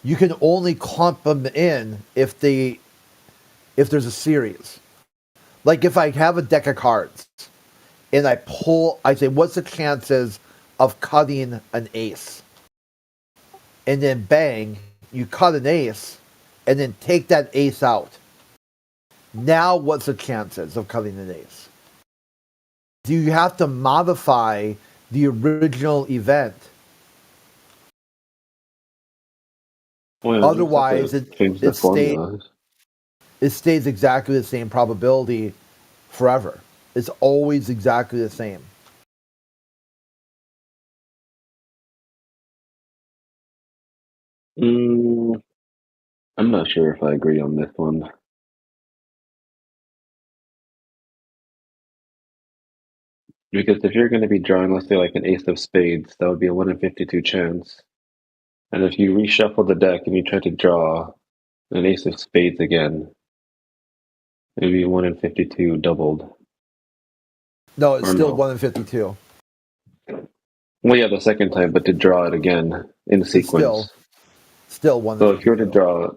You can only clump them in if there's a series. Like if I have a deck of cards and I say, what's the chances of cutting an ace? And then bang, you cut an ace, and then take that ace out. Now, what's the chances of cutting an ace? Do you have to modify the original event? Well, Otherwise, change the formula. it stays exactly the same probability forever. It's always exactly the same. I'm not sure if I agree on this one. Because if you're going to be drawing, let's say, like an ace of spades, that would be a 1 in 52 chance. And if you reshuffle the deck and you try to draw an ace of spades again, it'd be 1 in 52 doubled. No, it's Or still no. 1 in 52. Well, yeah, the second time, but to draw it again in sequence. It's still 1 in So 52. if you were to draw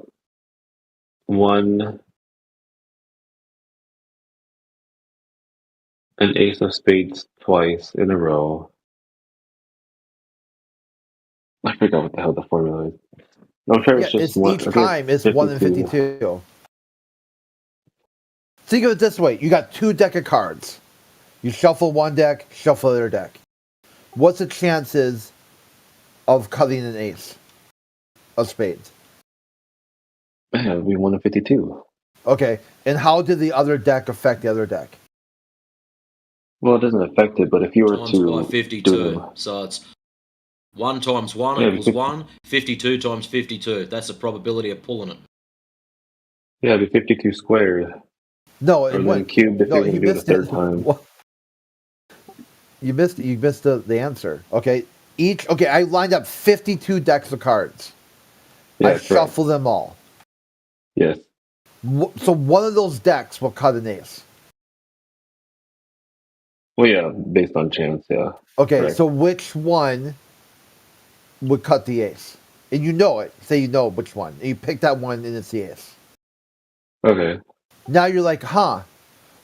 an ace of spades twice in a row, I forgot what the hell the formula is. I'm sure it's just it's one. each I think time it's it's 1 in 52. 52. Think of it this way: you got two deck of cards. You shuffle one deck, shuffle the other deck. What's the chances of cutting an ace of spades? Yeah, it'd be 1 in 52. Okay, and how did the other deck affect the other deck? Well, it doesn't affect it, but if you were Times by to 52. do them, So it's 1 times 1 yeah, equals 1. 52 times 52. That's the probability of pulling it. yeah, it'd be 52 squared. No, Or it then went. cubed if No, you're going he to do it a missed it. third time. You missed the answer. Okay, I lined up 52 decks of cards. Yeah, I shuffle them all. Yes. So one of those decks will cut an ace. Well, yeah, based on chance, yeah. Okay, Correct. so which one would cut the ace? And you know it. Say you know which one. And you pick that one and it's the ace. Okay. Now you're like,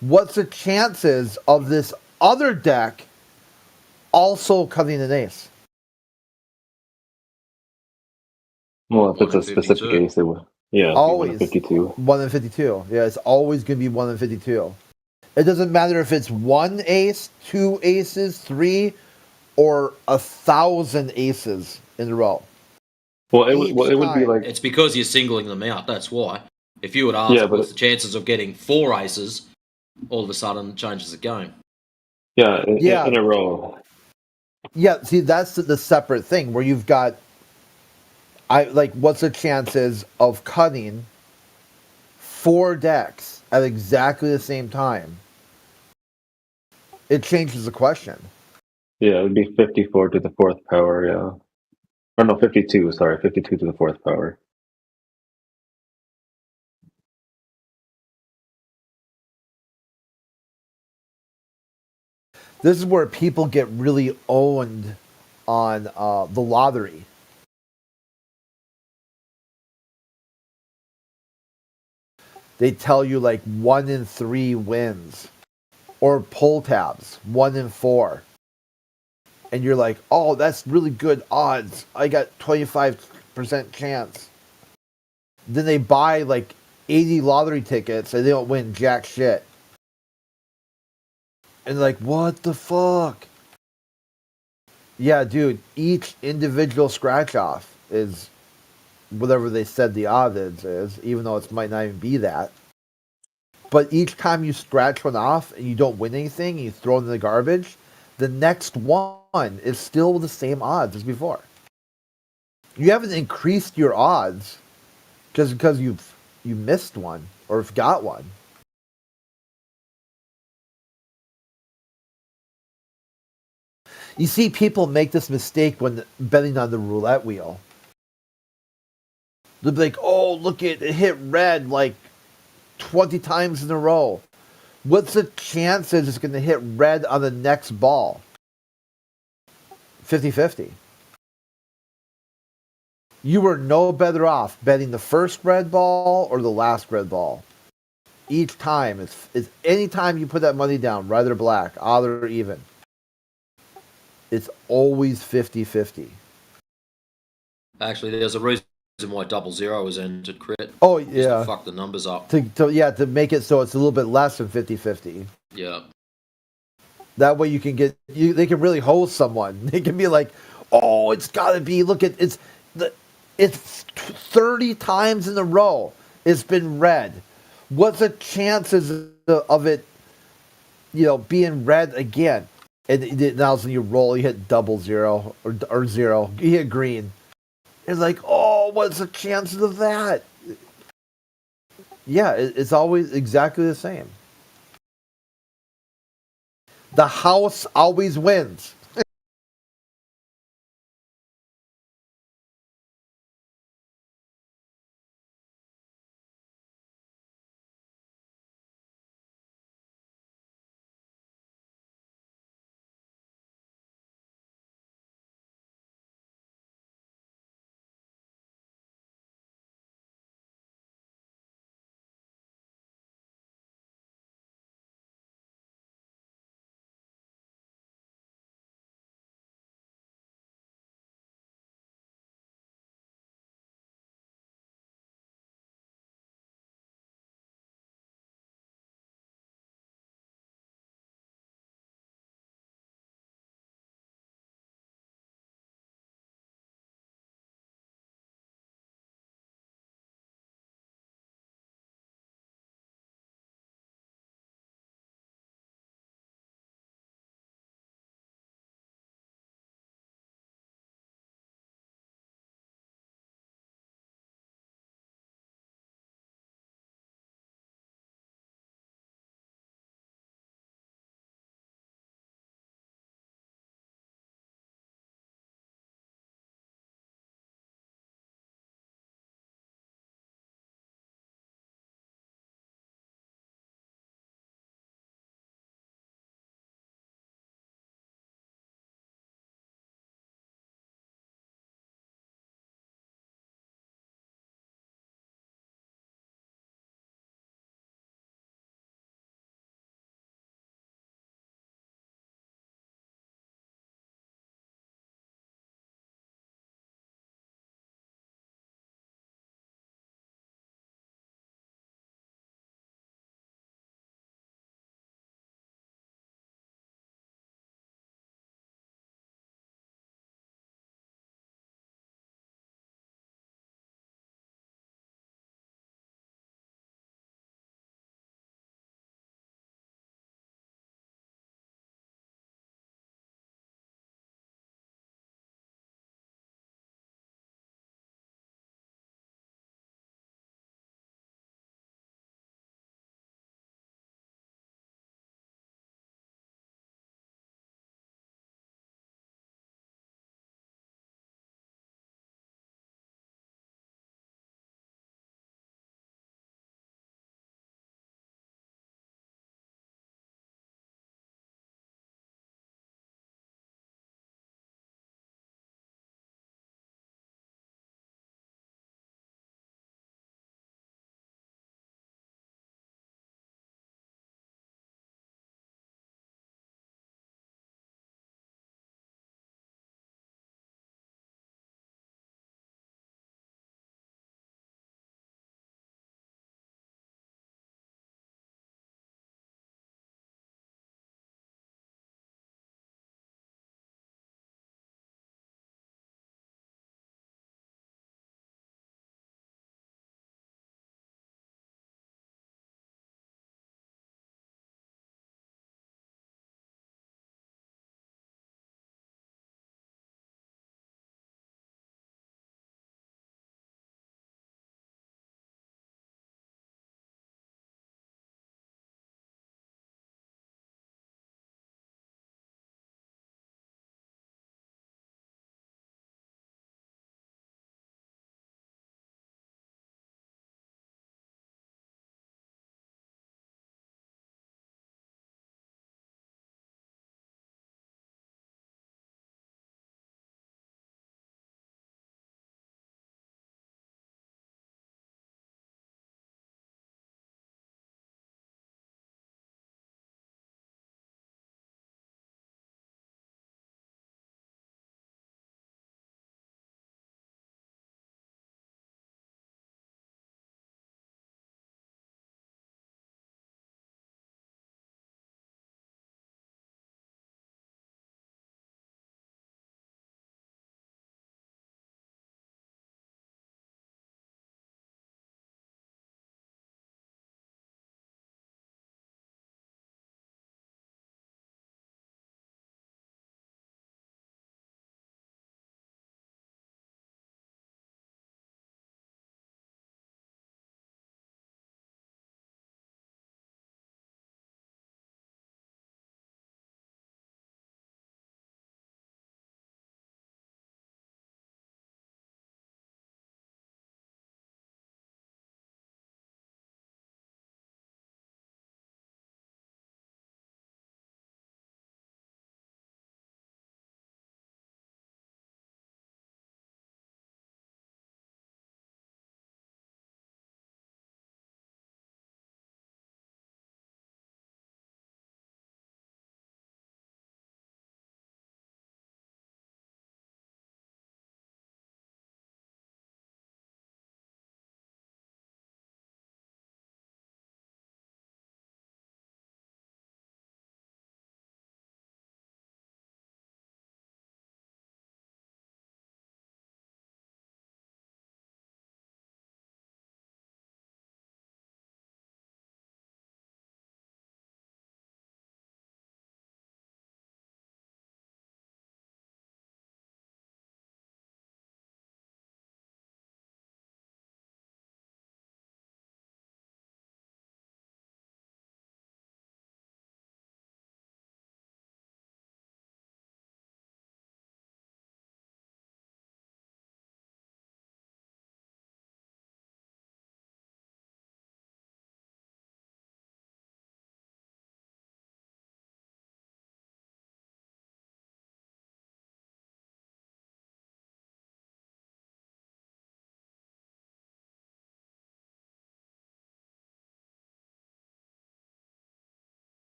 what's the chances of this other deck also cutting an ace? Well, if it's 1 in a specific 52. ace, it would. Yeah, it'd be 1 in Always 52. 1 in 52. Yeah, it's always going to be 1 in 52. It doesn't matter if it's one ace, two aces, three, or 1,000 aces in a row. Well, it would be like. It's because you're singling them out. That's why. If you would ask, Yeah, but what's the chances of getting 4 aces, all of a sudden it changes the game. Yeah, in a row. Yeah, see, that's the separate thing where you've got. What's the chances of cutting 4 decks at exactly the same time? It changes the question. Yeah, it would be 54 to the 4th power, yeah. Or no, 52, sorry, 52 to the 4th power. This is where people get really owned on the lottery. They tell you like 1 in 3 wins, or pull tabs 1 in 4, and you're like, oh, that's really good odds. I got 25% chance. Then they buy like 80 lottery tickets and they don't win jack shit. And like, what the fuck? Yeah, dude, each individual scratch off is whatever they said the odds is, even though it might not even be that. But each time you scratch one off and you don't win anything and you throw it in the garbage, the next one is still the same odds as before. You haven't increased your odds just because you missed one or got one. You see people make this mistake when betting on the roulette wheel. They'll be like, oh, look, it hit red like 20 times in a row. What's the chances it's going to hit red on the next ball? 50-50. you were no better off betting the first red ball or the last red ball. Each time, it's any time you put that money down, red or black, odd or even, it's always 50-50. Actually, there's a reason why 00 was entered crit. Oh Just yeah, to fuck the numbers up. to make it so it's a little bit less than 50-50. Yeah. That way you can get they can really hose someone. They can be like, oh, it's got to be. Look at it's 30 times in a row it's been red. What's the chances of it, being red again? And now when you roll, you hit 00 or 0. You hit green. It's like, oh, what's the chances of that? Yeah, it's always exactly the same. The house always wins.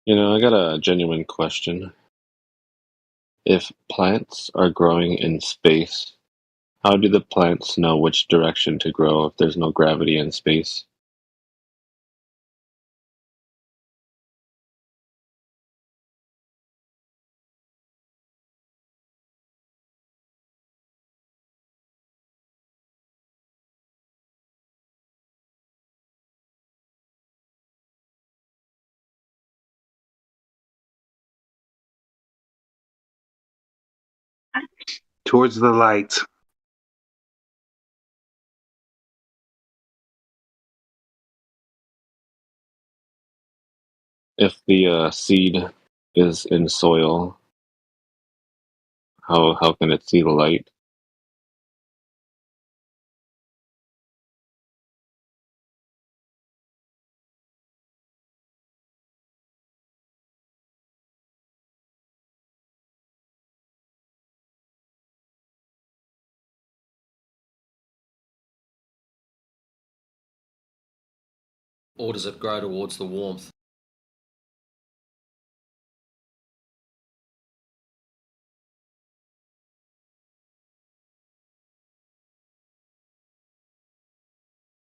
I got a genuine question. If plants are growing in space, how do the plants know which direction to grow if there's no gravity in space? Towards the light. If the seed is in soil, how can it see the light? Or does it grow towards the warmth?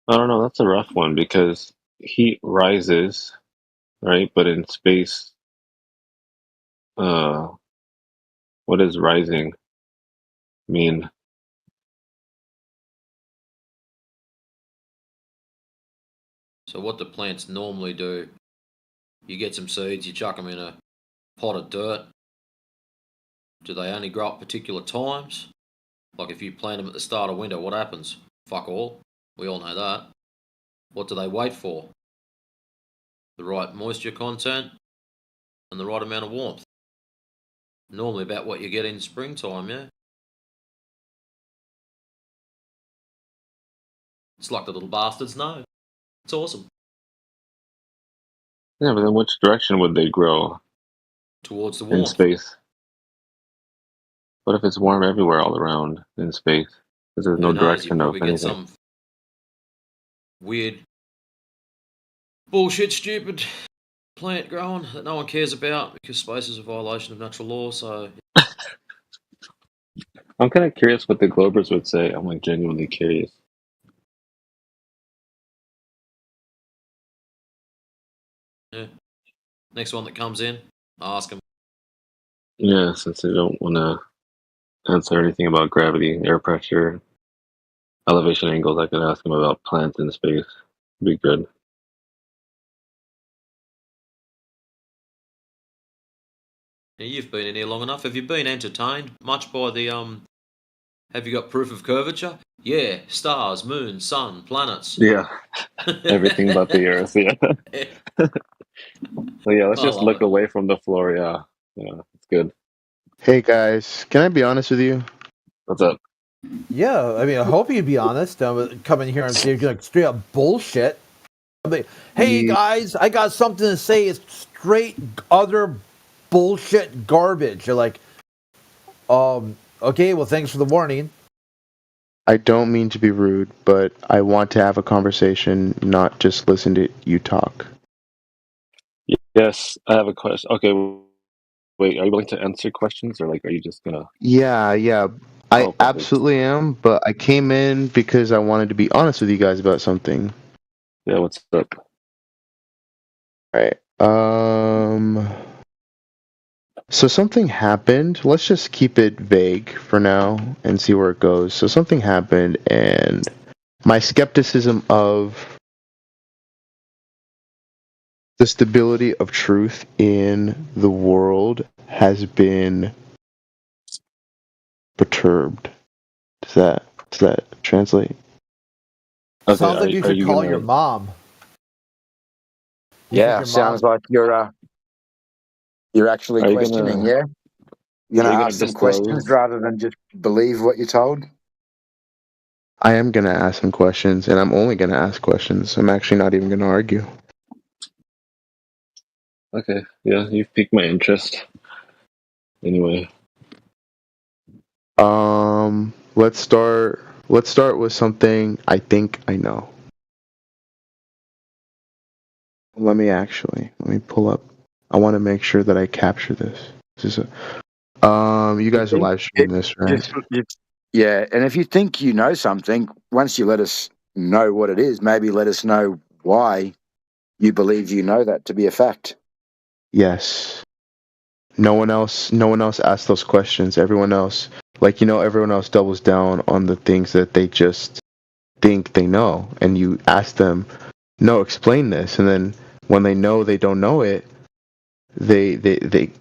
I don't know. That's a rough one because heat rises, right? But in space, uh, what does rising mean? So what do plants normally do? You get some seeds, you chuck them in a pot of dirt. Do they only grow at particular times? Like if you plant them at the start of winter, what happens? Fuck all. We all know that. What do they wait for? The right moisture content and the right amount of warmth. Normally about what you get in springtime, yeah? It's like the little bastards know. It's awesome. Yeah, but then which direction would they grow Towards the in warmth. space? What if it's warm everywhere all around in space? Because there's no Who knows? You direction of probably get anything. some weird, bullshit, stupid plant growing that no one cares about because space is a violation of natural law. So I'm kind of curious what the Globers would say. I'm like genuinely curious. yeah. Next one that comes in, ask them. Yeah, since they don't want to answer anything about gravity, air pressure, elevation angles, I could ask them about plants in space. Be good. Yeah, you've been in here long enough. Have you been entertained much by the Have you got proof of curvature? Yeah, stars, moon, sun, planets. Yeah, everything but the Earth. Yeah. So yeah, let's I just love look it. away from the floor. Yeah, yeah, it's good. Hey guys, can I be honest with you? What's up? Yeah, I mean, I hope you'd be honest. Come in here and say like straight up bullshit. I'm like, hey Ye- guys, I got something to say. It's straight other bullshit garbage. You're like, okay, well, thanks for the warning. I don't mean to be rude, but I want to have a conversation, not just listen to you talk. Yes, I have a question. Okay, wait, are you willing to answer questions, or like, are you just gonna? Yeah, I Oh, perfect. absolutely am, but I came in because I wanted to be honest with you guys about something. Yeah, what's up? Right. So something happened. Let's just keep it vague for now and see where it goes. So something happened, and my skepticism of the stability of truth in the world has been perturbed. Does that translate? Okay, Sounds like you are should you call your gonna? mom. You think Yeah, your sounds mom? like you're actually Are you questioning, gonna? yeah? You're Are you gonna gonna ask some questions disclose? rather than just believe what you're told? I am gonna ask some questions, and I'm only gonna ask questions. I'm actually not even gonna argue. Okay, yeah, you've piqued my interest. Anyway, Let's start. Let's start with something I think I know. Let me pull up. I want to make sure that I capture this. This is you guys are Think- live streaming this, right? Yeah, and if you think you know something, once you let us know what it is, maybe let us know why you believe you know that to be a fact. Yes. No one else asked those questions. Everyone else, everyone else doubles down on the things that they just think they know, and you ask them, no, explain this, and then when they know they don't know it, they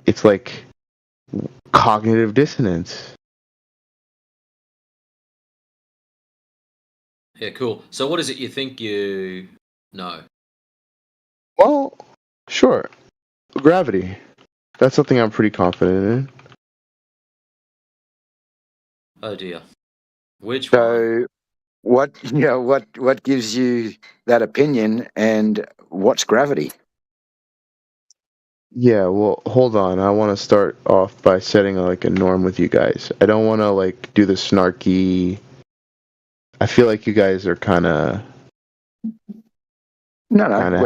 it's like cognitive dissonance. Yeah, cool. So what is it you think you know? Well, sure. Gravity. That's something I'm pretty confident in. Oh dear. Which one? So, what gives you that opinion, and what's gravity? Yeah, well, hold on. I want to start off by setting like a norm with you guys. I don't want to like do the snarky. I feel like you guys are kind of No, having.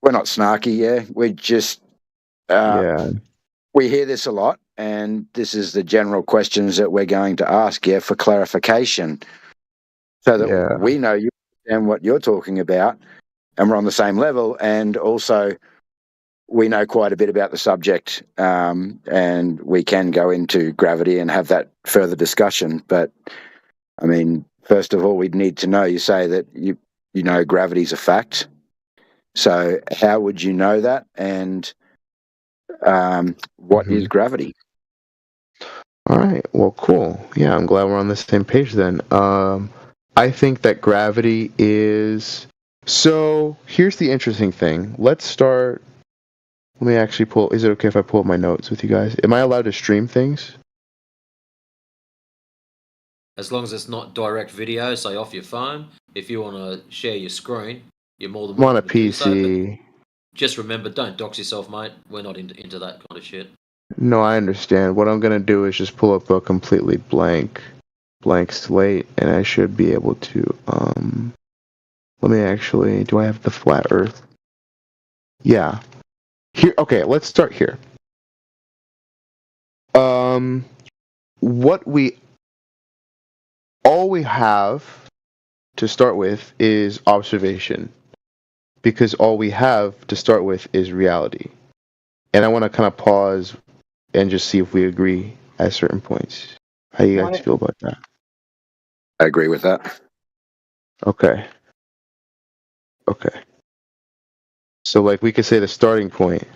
we're not snarky. Yeah, we're just Yeah, we hear this a lot, and this is the general questions that we're going to ask. Yeah, for clarification, so that yeah. we know you and what you're talking about, and we're on the same level, and also we know quite a bit about the subject, and we can go into gravity and have that further discussion. But I mean, first of all, we'd need to know. You say that you know gravity's a fact. So how would you know that? And what is gravity? All right. Well, cool. Yeah, I'm glad we're on the same page then. I think that gravity is. So here's the interesting thing. Let's start. Let me actually pull. Is it okay if I pull up my notes with you guys? Am I allowed to stream things? As long as it's not direct video, say off your phone. If you want to share your screen, you're more than I'm on a welcome to do so. But PC. just remember, don't dox yourself, mate. We're not into that kind of shit. No, I understand. What I'm gonna do is just pull up a completely blank slate, and I should be able to. Let me actually. Do I have the flat Earth? Yeah. Here. Okay. Let's start here. What all we have to start with is observation, because all we have to start with is reality. And I want to kind of pause and just see if we agree at certain points. How do you guys feel about that? I agree with that. Okay. So like we could say the starting point.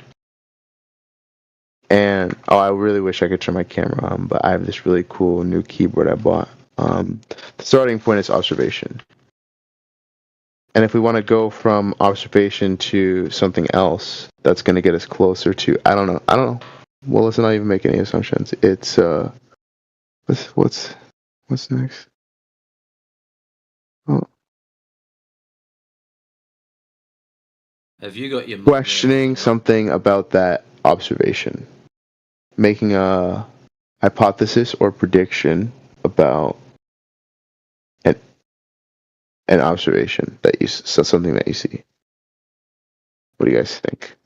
And I really wish I could turn my camera on, but I have this really cool new keyboard I bought. The starting point is observation. And if we want to go from observation to something else that's going to get us closer to, I don't know. Well, let's not even make any assumptions. It's what's next? Oh. Have you got your Questioning something about that observation, making a hypothesis or prediction about an observation that something that you see. What do you guys think?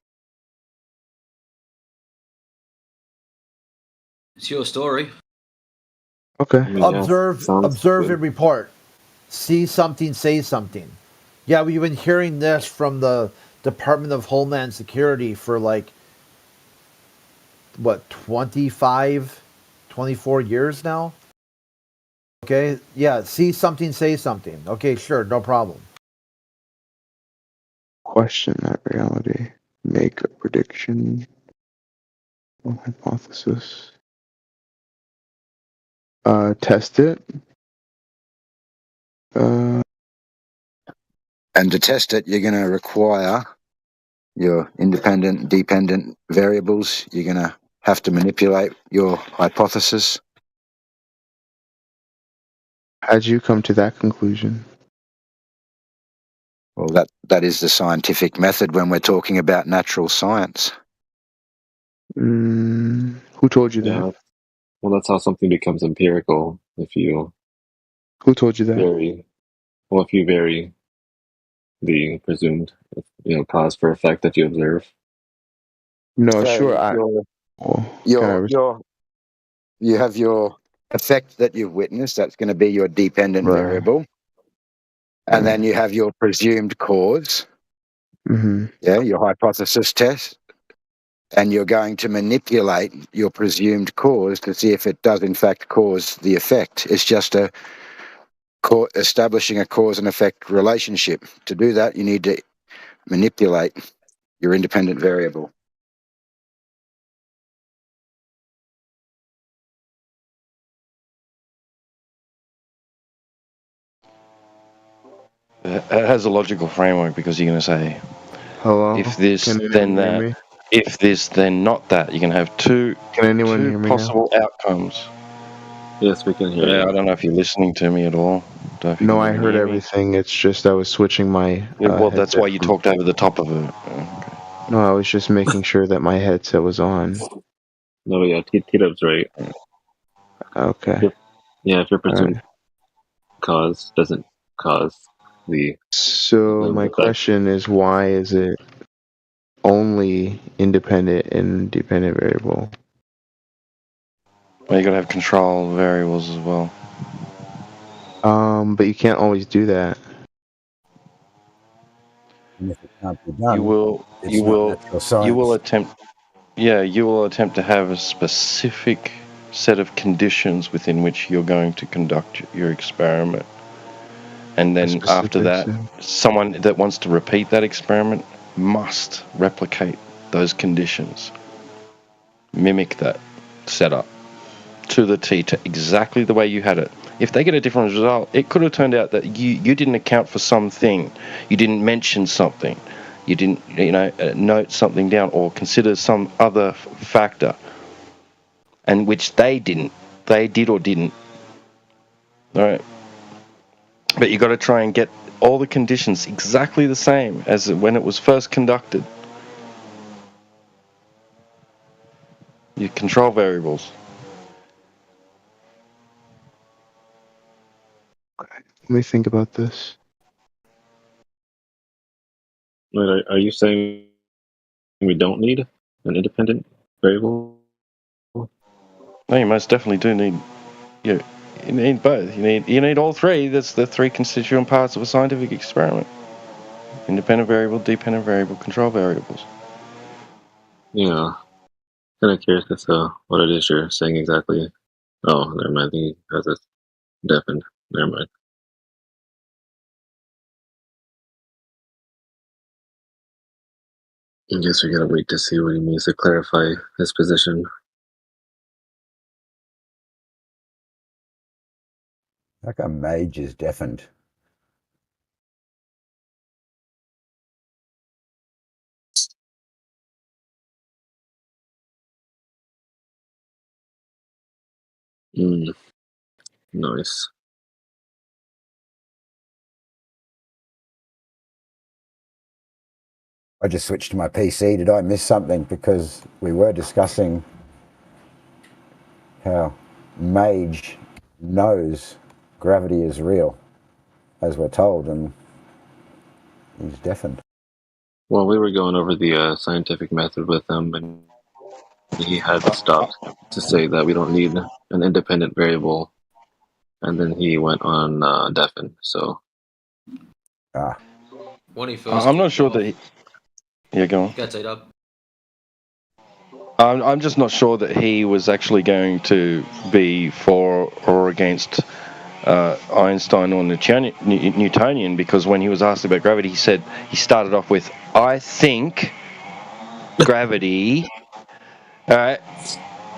It's your story. Okay. I mean, yeah, sounds Observe good. and report. See something, say something. Yeah, we've been hearing this from the Department of Homeland Security for like what 25, 24 years now. Okay, yeah, see something, say something. Okay, sure, no problem. Question that reality. Make a prediction or hypothesis. Test it. And to test it, you're going to require your independent, dependent variables. You're going to have to manipulate your hypothesis. How'd you come to that conclusion? Well, that is the scientific method when we're talking about natural science. Who told you that? Yeah. Well, that's how something becomes empirical. If you Who told you that? if you vary the presumed, cause for effect that you observe. No, So sure. Kind of you have your effect that you've witnessed. That's going to be your dependent right. variable, and then you have your presumed cause. Mm-hmm. Yeah, your hypothesis test, and you're going to manipulate your presumed cause to see if it does in fact cause the effect. It's just establishing a cause and effect relationship. To do that, you need to manipulate your independent variable. It has a logical framework because you're going to say, Hello. if this, Can then anyone hear that. me? If this, then not that. You can have two Can anyone hear me now? possible outcomes. Yes, we can hear Yeah, I you. don't know if you're listening to me at all. Don't know if you No, can I even heard hear me. everything. It's just I was switching my Yeah, well, that's headset why you from. talked over the top of it. No, I was just making sure that my headset was on. No, yeah, T-Dub's right. Okay. If your All presumed right. cause doesn't cause the So presumed my effect. question is, why is it only independent and dependent variable? Well, you got to have control variables as well. But you can't always do that. And if it can't be You done, will, it's you not will, natural you will science. attempt. Yeah, you will attempt to have a specific set of conditions within which you're going to conduct your experiment. And A then after specific that, set. someone that wants to repeat that experiment must replicate those conditions, mimic that setup to the T, to exactly the way you had it. If they get a different result, it could have turned out that you didn't account for something, you didn't mention something, you didn't note something down or consider some other factor, and which they didn't. They did or didn't. All right. But you got to try and get all the conditions exactly the same as when it was first conducted. Your control variables. Let me think about this. Wait, are you saying we don't need an independent variable? No, you most definitely do need you. You need both. You need all three. That's the three constituent parts of a scientific experiment: independent variable, dependent variable, control variables. Yeah, kind of curious as to what it is you're saying exactly. Oh, never mind. I think he has this deafened. Never mind. I guess we gotta wait to see what he means to clarify his position. How come Mage is deafened? Nice. I just switched to my PC. Did I miss something? Because we were discussing how Mage knows gravity is real, as we're told, and he's deafened. Well, we were going over the scientific method with him, and he had stopped to say that we don't need an independent variable, and then he went on deafen. So Ah, When he first I'm not kicked sure off, that. Yeah, go on. go T-Dub. I'm just not sure that he was actually going to be for or against Einstein or Newtonian, because when he was asked about gravity, he started off with, "I think gravity." All right.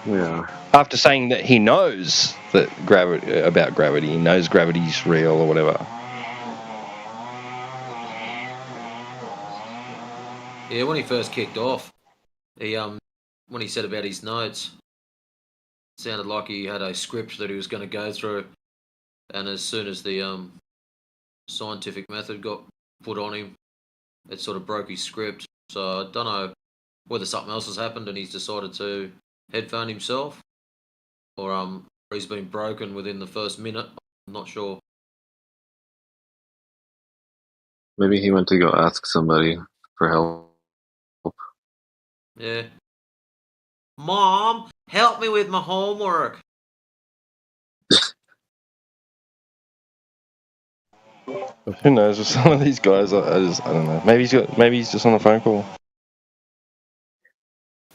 yeah, After saying that he knows that gravity, he knows gravity's real or whatever. Yeah, when he first kicked off, he when he said about his notes, it sounded like he had a script that he was going to go through, and as soon as the scientific method got put on him, it sort of broke his script. So I don't know whether something else has happened and he's decided to headphone himself, or he's been broken within the first minute. I'm not sure. maybe he went to go ask somebody for help. Yeah, Mom, help me with my homework. Who knows? With some of these guys, I don't know. Maybe he's just on a phone call.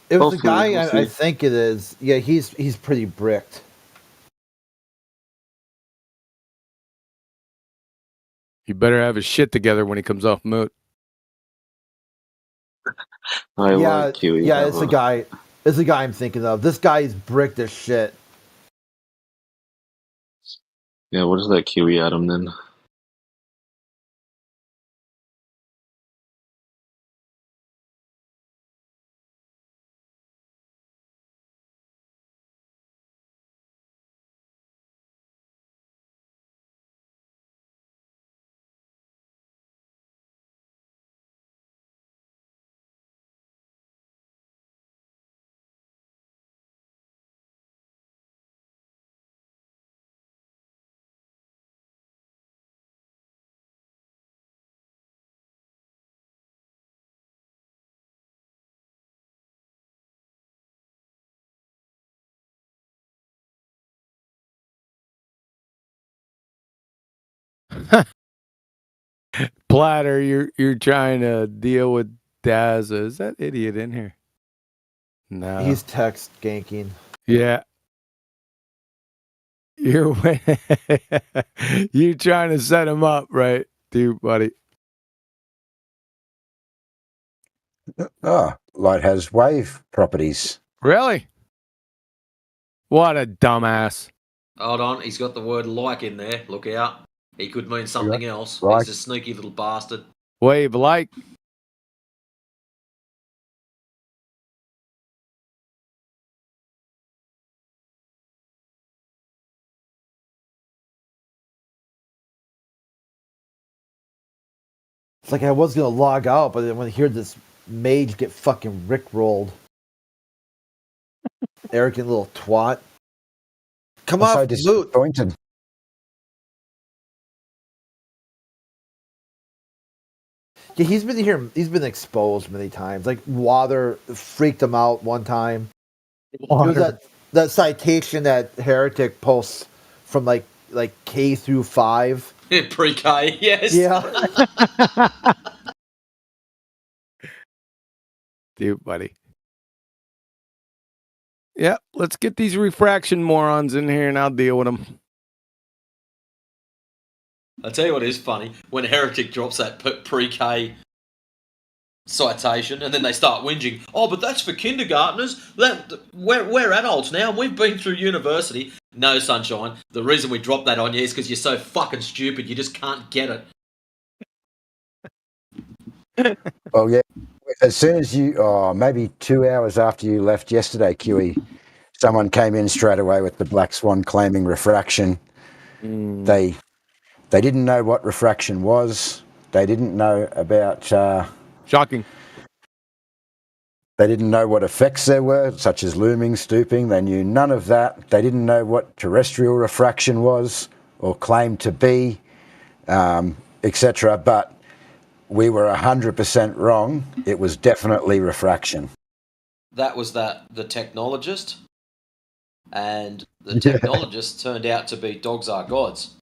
It was the Hopefully, guy we'll I see. think it is. Yeah, he's pretty bricked. He better have his shit together when he comes off moot. I Yeah, like Kiwi. yeah, that it's the one. guy. It's the guy I'm thinking of. This guy's bricked as shit. Yeah, what is that Kiwi Adam then? Platter, you're trying to deal with Daz. Is that idiot in here? No. He's text ganking. Yeah. You're trying to set him up, right, dude, buddy? Light has wave properties. Really? What a dumbass. Hold on, he's got the word like in there. Look out. He could mean something else. Like. He's a sneaky little bastard. Wave like. It's like I was gonna log out, but then when I hear this mage get fucking rickrolled, arrogant little twat. Come I'm so off moot. disappointed. Yeah, he's been here. He's been exposed many times. Like Water freaked him out one time. It was that citation that Heretic posts from like K through 5. Pre-K, yes. Yeah. Dude, buddy. Yeah, let's get these refraction morons in here and I'll deal with them. I'll tell you what is funny. When Heretic drops that pre-K citation and then they start whinging, oh, but that's for kindergartners. We're adults now and we've been through university. No, sunshine. The reason we dropped that on you is because you're so fucking stupid you just can't get it. Well, yeah. As soon as you, maybe 2 hours after you left yesterday, QE, someone came in straight away with the Black Swan claiming refraction. They didn't know what refraction was. They didn't know about. Shocking. They didn't know what effects there were, such as looming, stooping. They knew none of that. They didn't know what terrestrial refraction was or claimed to be, etc. But we were 100% wrong. It was definitely refraction. That was the technologist, and the technologist turned out to be Dogs Are Gods.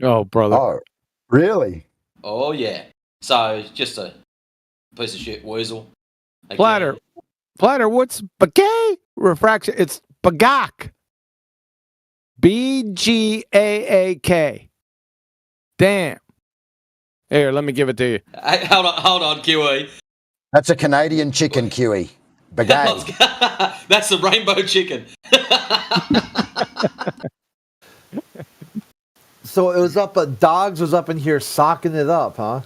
Oh, brother. Oh, really? Oh, yeah. So, just a piece of shit weasel. Again. Platter, what's Bagay? Refraction. It's Bagak. B-G-A-A-K. Damn. Here, let me give it to you. Hey, hold on, QE. That's a Canadian chicken, QE. Bagay. That's the rainbow chicken. So it was up. Dogs was up in here socking it up, huh?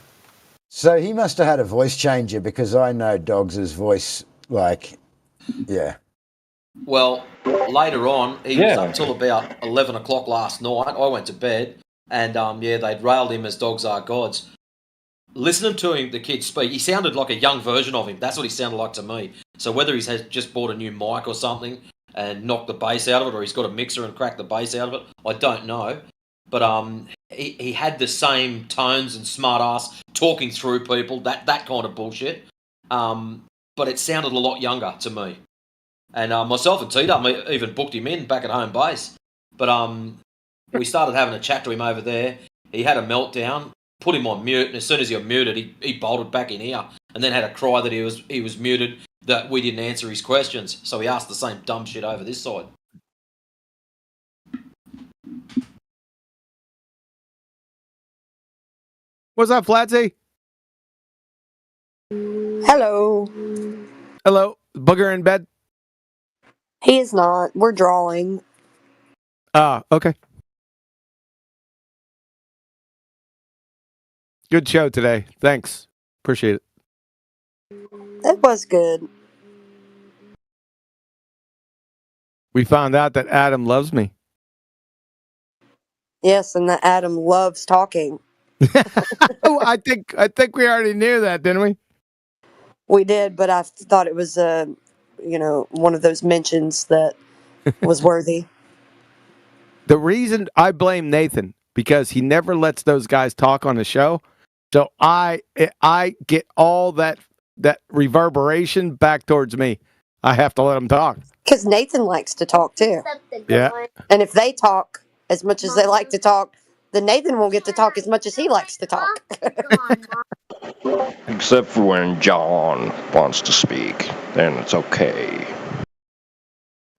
So he must have had a voice changer because I know Dogs' voice, like, yeah. Well, later on, he was up till about 11 o'clock last night. I went to bed, and they'd railed him as Dogs Are Gods. Listening to him, the kid speak, he sounded like a young version of him. That's what he sounded like to me. So whether he's just bought a new mic or something and knocked the bass out of it, or he's got a mixer and cracked the bass out of it, I don't know. But he had the same tones and smart ass talking through people, that kind of bullshit. but it sounded a lot younger to me. And myself and T-Dub even booked him in back at home base. But we started having a chat to him over there. He had a meltdown, put him on mute, and as soon as he got muted, he bolted back in here, and then had a cry that he was muted, that we didn't answer his questions. So he asked the same dumb shit over this side. What's up, Flatsy? Hello. Hello. Booger in bed? He is not. We're drawing. Ah, okay. Good show today. Thanks. Appreciate it. It was good. We found out that Adam loves me. Yes, and that Adam loves talking. Oh, I think we already knew that, didn't we? We did, but I thought it was one of those mentions that was worthy. The reason I blame Nathan, because he never lets those guys talk on the show. So I get all that reverberation back towards me. I have to let them talk. Because Nathan likes to talk too. Yeah. And if they talk as much as they like to talk, then Nathan won't get to talk as much as he likes to talk. Except for when John wants to speak, then it's okay.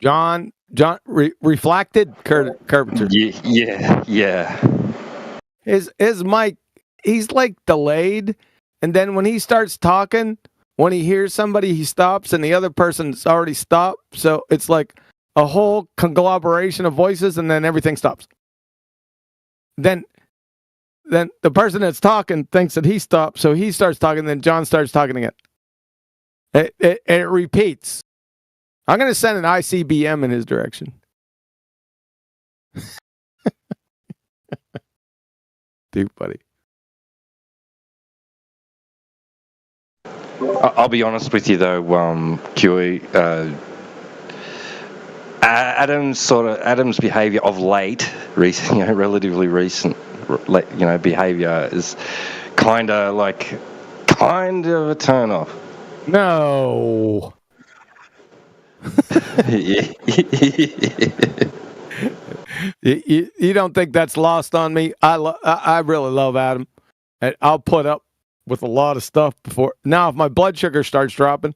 John, reflected curvature. Yeah. His mic, he's like delayed, and then when he starts talking, when he hears somebody, he stops, and the other person's already stopped. So it's like a whole conglomeration of voices, and then everything stops. Then the person that's talking thinks that he stopped, so he starts talking, then John starts talking again. It repeats. I'm going to send an ICBM in his direction. Dude, buddy. I'll be honest with you though, QE. Adam's behaviour of late, relatively recent, behaviour is kind of a turn off. No. You don't think that's lost on me? I really love Adam, and I'll put up with a lot of stuff before. Now, if my blood sugar starts dropping,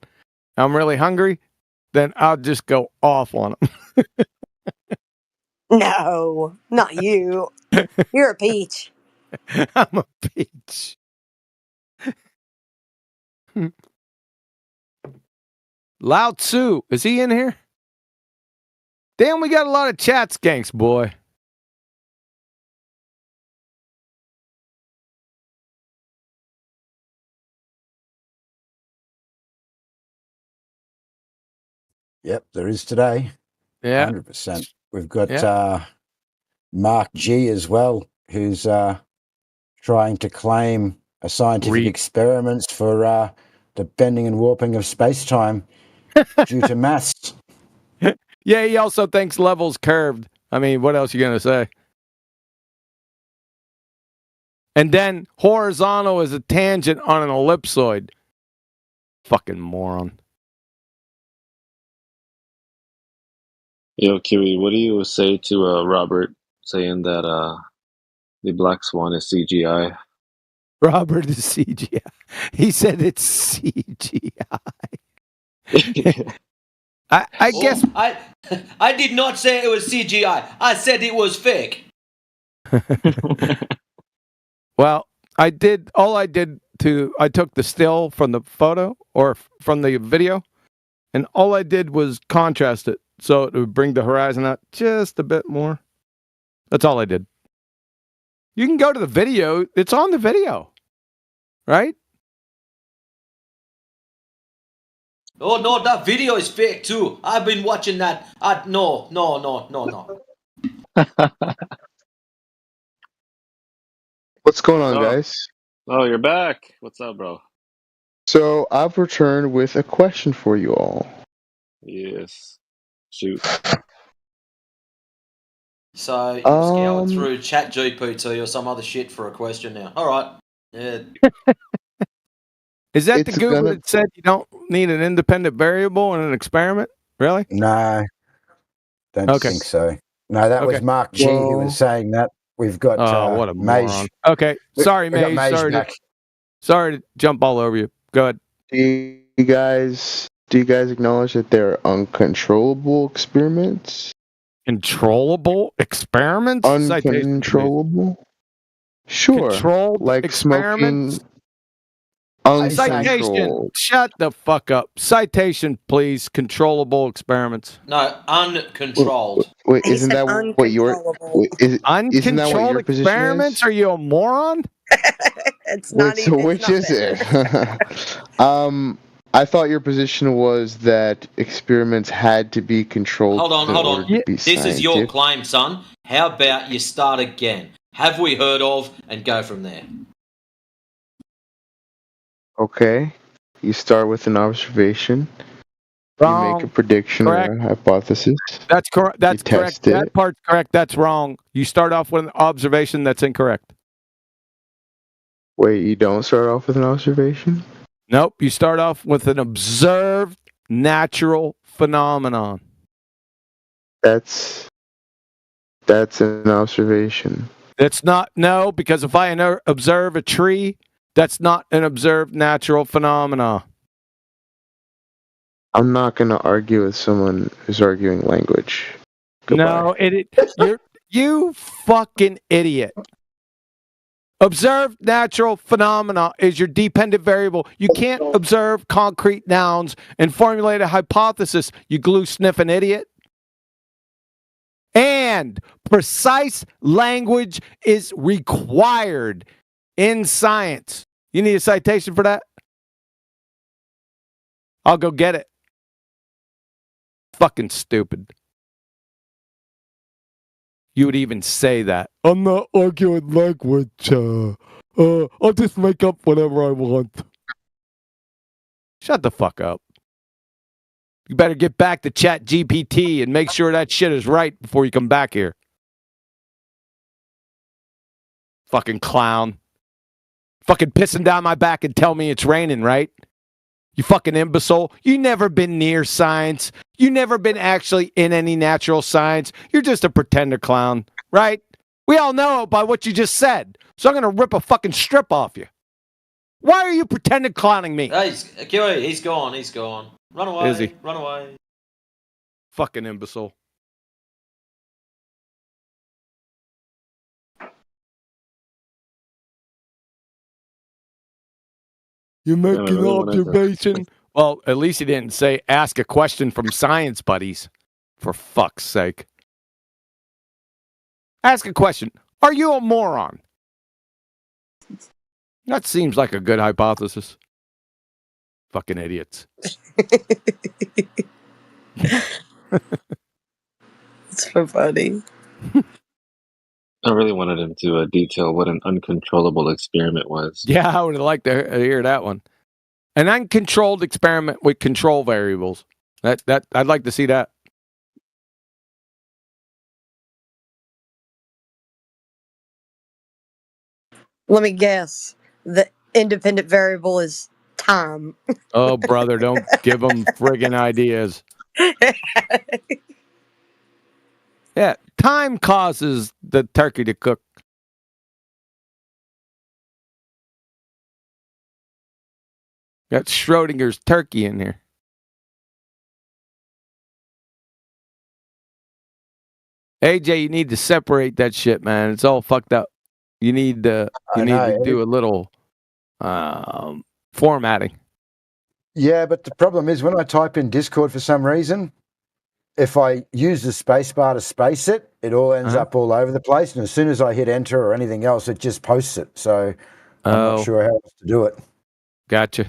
I'm really hungry, then I'll just go off on him. No, not you. You're a peach. I'm a peach. Lao Tzu, is he in here? Damn, we got a lot of chat skanks, boy. Yep, there is today. Yeah. 100%. We've got Mark G as well, who's trying to claim a scientific experiments for the bending and warping of space-time due to maths. Yeah, he also thinks levels curved. I mean, what else are you going to say? And then horizontal is a tangent on an ellipsoid. Fucking moron. Yo, Kiwi, what do you say to Robert saying that the Black Swan is CGI? Robert is CGI. He said it's CGI. I guess I did not say it was CGI. I said it was fake. Well, I took the still from the photo or from the video, and all I did was contrast it so it would bring the horizon out just a bit more. That's all I did. You can go to the video. It's on the video, right? Oh no, that video is fake too. I've been watching that. No. What's going on, Oh. guys? Oh, you're back. What's up, bro? So I've returned with a question for you all. Yes. Shoot. So you've scoured through ChatGPT or some other shit for a question now. All right. Yeah. Is that the It's Google gonna. that said you don't need an independent variable in an experiment? Really? No, don't Okay. think so. No, that was Okay. Mark G who Well, was saying that. We've got Oh, what a moron. Mage. Okay. Sorry, We got Mage. Mage Sorry back. sorry to jump all over you. Go ahead. do you guys acknowledge that there are uncontrollable experiments? Controllable experiments? Citation, please. Uncontrollable? Sure. Controlled Like experiments? smoking. Citation. Uncontrolled. Shut the fuck up. Citation, please. Controllable experiments. No, uncontrolled. Wait, He isn't said that what your uncontrollable. isn't that what Uncontrolled your position experiments? is? Are you a moron? It's Wait, not so even. which It's is not it? I thought your position was that experiments had to be controlled Hold on, in hold order on. to be This is your scientific. claim, son. How about you start again? Have we heard of, and go from there. Okay. You start with an observation. You make a Wrong. prediction Correct. or a hypothesis. That's correct. That's You correct. test it. That part's correct. That's wrong. You start off with an observation that's incorrect. Wait, you don't start off with an observation? Nope. You start off with an observed natural phenomenon. That's an observation. It's not, no, because if I observe a tree, that's not an observed natural phenomena. I'm not going to argue with someone who's arguing language. Goodbye. No, you fucking idiot. Observed natural phenomena is your dependent variable. You can't observe concrete nouns and formulate a hypothesis, you glue sniffing idiot. And precise language is required in science. You need a citation for that? I'll go get it. Fucking stupid. You would even say that. I'm not arguing language. I'll just make up whatever I want. Shut the fuck up. You better get back to Chat GPT and make sure that shit is right before you come back here. Fucking clown. Fucking pissing down my back and tell me it's raining, right? You fucking imbecile. You never been near science. You never been actually in any natural science. You're just a pretender clown, right? We all know by what you just said. So I'm going to rip a fucking strip off you. Why are you pretending clowning me? Hey, he's gone. He's gone. Run away. Is he? Run away. Fucking imbecile. You make I an really wanted to- observation. Well, at least he didn't say ask a question from science buddies. For fuck's sake. Ask a question. Are you a moron? That seems like a good hypothesis. Fucking idiots. It's so funny. I really wanted him to detail what an uncontrollable experiment was. Yeah, I would have liked to hear that one. An uncontrolled experiment with control variables. That I'd like to see that. Let me guess. The independent variable is time. Oh, brother, don't give them friggin' ideas. Yeah, time causes the turkey to cook. Got Schrodinger's turkey in here. AJ, you need to separate that shit, man. It's all fucked up. You need to do a little formatting. Yeah, but the problem is when I type in Discord for some reason, if I use the spacebar to space it, it all ends up all over the place. And as soon as I hit enter or anything else, it just posts it. So I'm not sure how else to do it. Gotcha.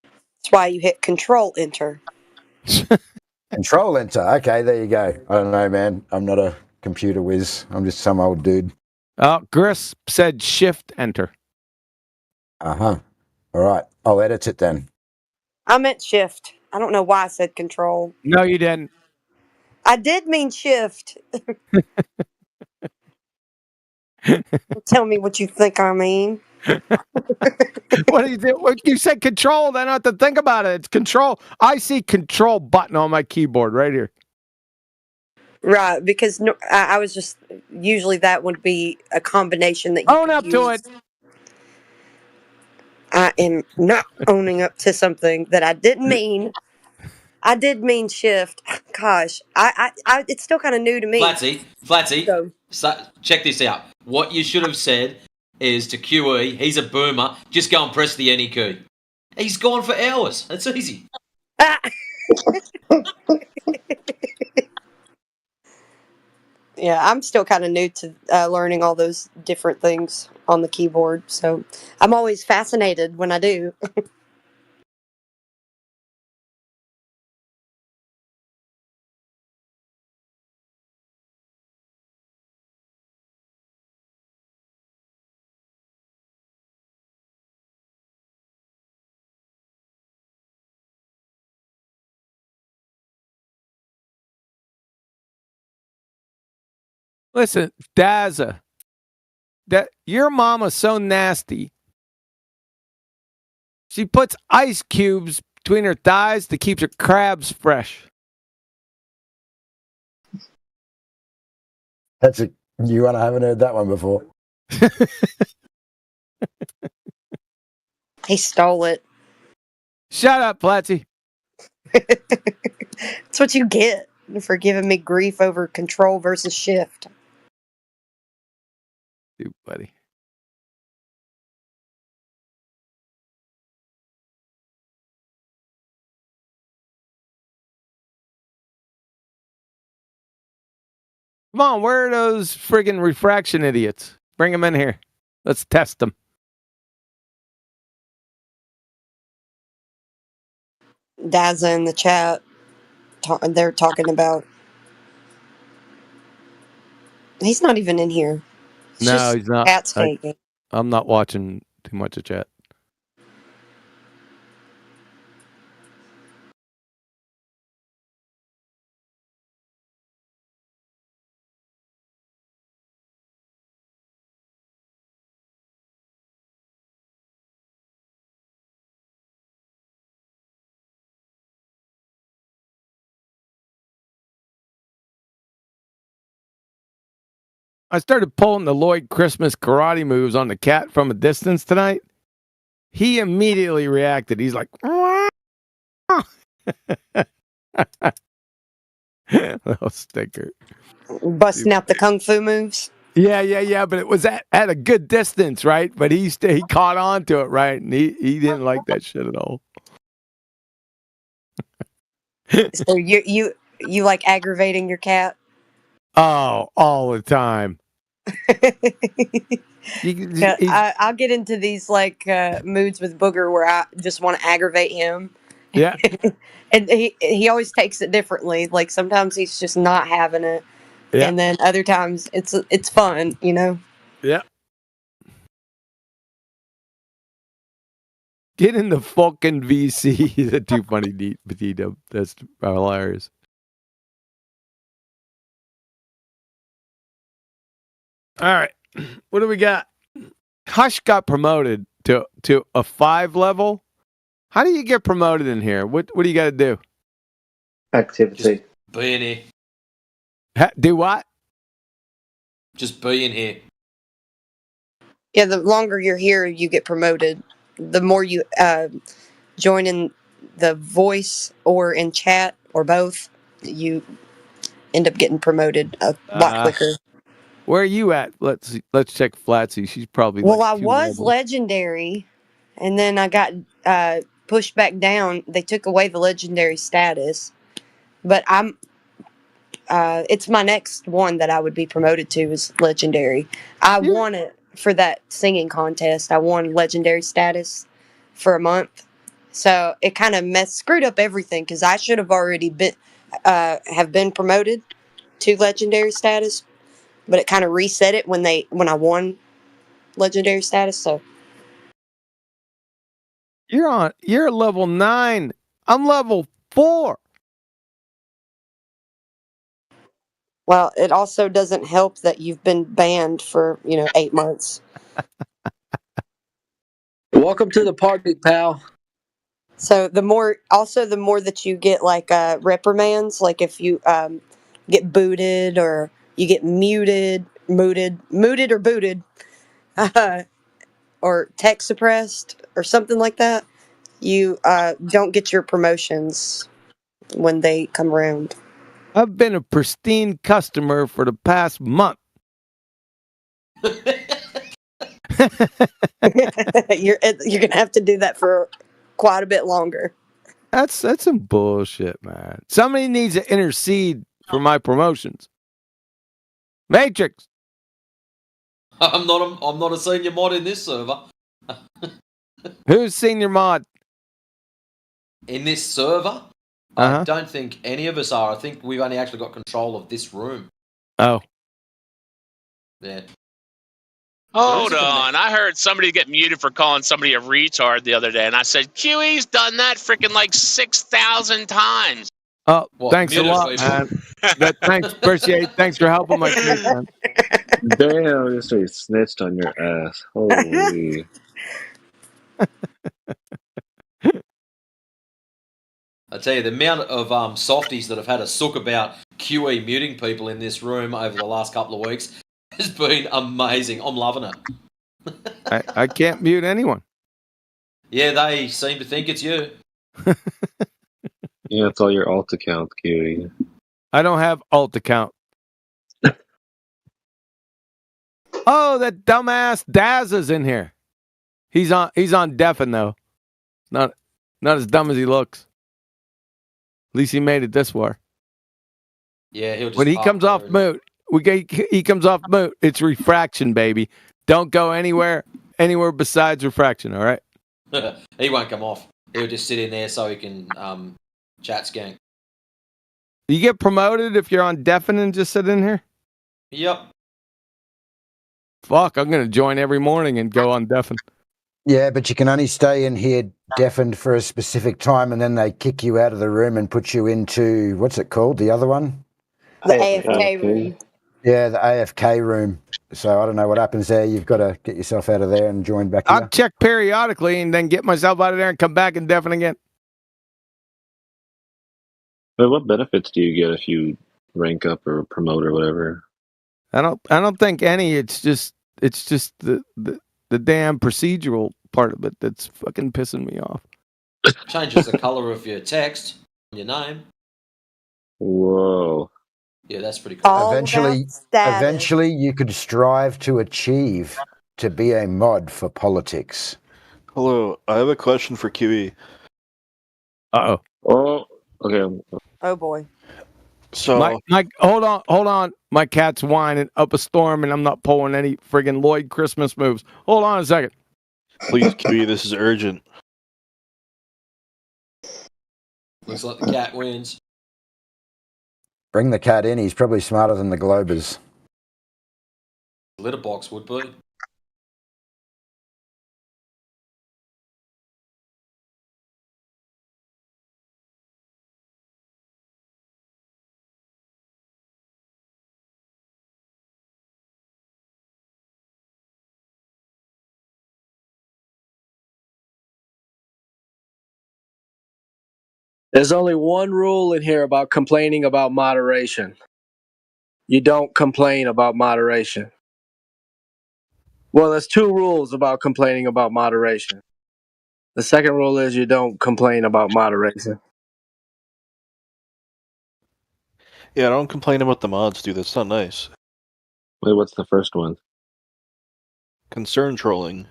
That's why you hit Control Enter. Control enter. Okay, there you go. I don't know, man. I'm not a computer whiz. I'm just some old dude. Gris said shift enter. Uh-huh. All right. I'll edit it then. I meant Shift. I don't know why I said Control. No, you didn't. I did mean Shift. Tell me what you think I mean. What do you do? You said control, then I have to think about it. It's control. I see control button on my keyboard right here. Right, because no, I was just usually that would be a combination that you Own could up to use. it. I am not owning up to something that I didn't mean. I did mean shift. Gosh, it's still kind of new to me. Flatsy, So check this out. What you should have said is to QE, he's a boomer, just go and press the any key. He's gone for hours. That's easy. yeah, I'm still kind of new to learning all those different things on the keyboard. So I'm always fascinated when I do. Listen, Daza, that your mama's so nasty. She puts ice cubes between her thighs to keep her crabs fresh. That's a new one. I haven't heard that one before. He stole it. Shut up, Platsy. That's what you get for giving me grief over control versus shift. Dude, buddy. Come on, where are those friggin' refraction idiots? Bring them in here. Let's test them. Daza in the chat, they're talking about. He's not even in here. It's No, just he's not. cats taking. I'm not watching too much of chat. I started pulling the Lloyd Christmas karate moves on the cat from a distance tonight. He immediately reacted. He's like, little sticker. Busting out the kung fu moves. Yeah. But it was at a good distance, right? But he caught on to it, right? And he didn't like that shit at all. So you like aggravating your cat? Oh, all the time. Yeah, I'll get into these like moods with Booger where I just want to aggravate him. Yeah. And he always takes it differently. Like sometimes he's just not having it, Yeah. and then other times it's fun, you know. Yeah. Get in the fucking VC. That's too funny, Petito. That's hilarious. All right. What do we got? Hush got promoted to a 5 level. How do you get promoted in here? What do you got to do? Activity. Be in here. Do what? Just be in here. Yeah, the longer you're here, you get promoted. The more you join in the voice or in chat or both, you end up getting promoted a lot quicker. Where are you at? Let's check Flatsy. She's probably Well, like I 2 was levels. legendary, and then I got pushed back down. They took away the legendary status, but I'm. It's my next one that I would be promoted to is legendary. I won it for that singing contest. I won legendary status for a month, so it kind of screwed up everything because I should have already been have been promoted to legendary status, but it kind of reset it when I won legendary status. So You're level 9. I'm level 4. well, it also doesn't help that you've been banned for 8 months. Welcome to the party, pal. So the more that you get like reprimands, like if you get booted or you get mooted or booted, uh, or tech suppressed or something like that, you don't get your promotions when they come around. I've been a pristine customer for the past month. You're gonna have to do that for quite a bit longer. That's some bullshit, man. Somebody needs to intercede for my promotions. Matrix. I'm not a senior mod in this server. Who's senior mod? In this server, Uh-huh. I don't think any of us are. I think we've only actually got control of this room. Oh. Yeah. Hold on. I heard somebody get muted for calling somebody a retard the other day, and I said, QE's done that freaking like 6,000 times. Oh, What, thanks a muted lot, people? man. Thanks, appreciate. Thanks for helping my case, man. Damn, you straight snitched on your ass. Holy. I tell you, the amount of softies that have had a sook about QE muting people in this room over the last couple of weeks has been amazing. I'm loving it. I can't mute anyone. Yeah, they seem to think it's you. Yeah, it's all your alt account, QE. I don't have alt account. Oh, that dumbass Daz is in here. He's on deafen though. Not as dumb as he looks. At least he made it this far. Yeah, he'll just When he park comes there off and- mute, he comes off mute. It's refraction, baby. Don't go anywhere besides refraction. All right. He won't come off. He'll just sit in there so he can chat skank. You get promoted if you're on deafen and just sit in here. Yep. Fuck, I'm gonna join every morning and go on deafen. Yeah, but you can only stay in here deafened for a specific time, and then they kick you out of the room and put you into, what's it called, the other one? The AFK room. Yeah, the AFK room. So I don't know what happens there. You've got to get yourself out of there and join back here. I'll check periodically and then get myself out of there and come back and deafen again. But what benefits do you get if you rank up or promote or whatever? I don't think any. It's just the damn procedural part of it that's fucking pissing me off. Changes the color of your text, your name. Whoa. Yeah, that's pretty cool. All Eventually, about status. eventually, you could strive to achieve to be a mod for politics. Hello, I have a question for QE. Uh-oh. Oh, okay. Oh boy. So, Mike, hold on. My cat's whining up a storm, and I'm not pulling any friggin' Lloyd Christmas moves. Hold on a second. please, QE, this is urgent. Looks like the cat wins. Bring the cat in. He's probably smarter than the Globers. Litter box would be. There's only one rule in here about complaining about moderation. You don't complain about moderation. Well, there's two rules about complaining about moderation. The second rule is you don't complain about moderation. Yeah, don't complain about the mods, dude. That's not nice. Wait, what's the first one? Concern trolling.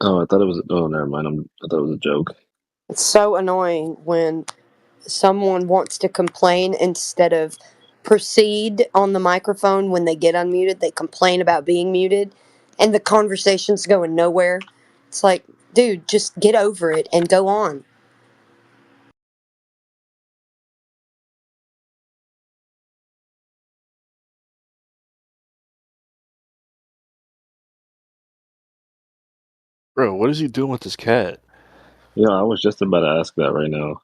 Oh, I thought it was. Oh, never mind. I thought it was a joke. It's so annoying when someone wants to complain instead of proceed on the microphone when they get unmuted. They complain about being muted and the conversation's going nowhere. It's like, dude, just get over it and go on. Bro, what is he doing with this cat? Yeah, I was just about to ask that right now.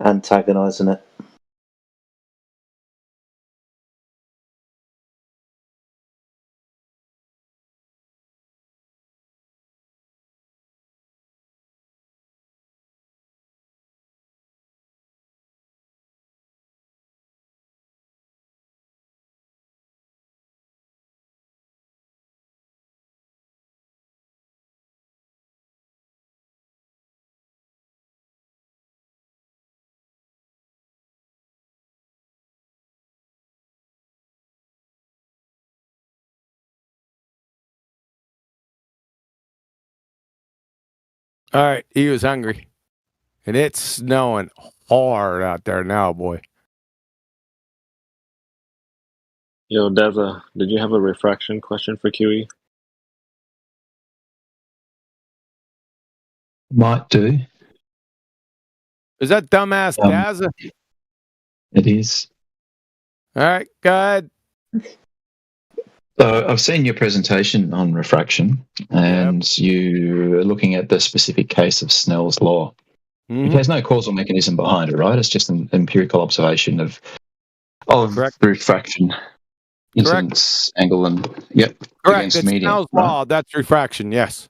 Antagonizing it. All right, he was hungry. And it's snowing hard out there now, boy. Yo, Deza, did you have a refraction question for QE? Might do. Is that dumbass Daza? It is. All right, go ahead. So I've seen your presentation on refraction, and you are looking at the specific case of Snell's law. It has no causal mechanism behind it, right? It's just an empirical observation of refraction, incidence, angle, and Correct. against It's medium. Snell's law. That's refraction. Yes.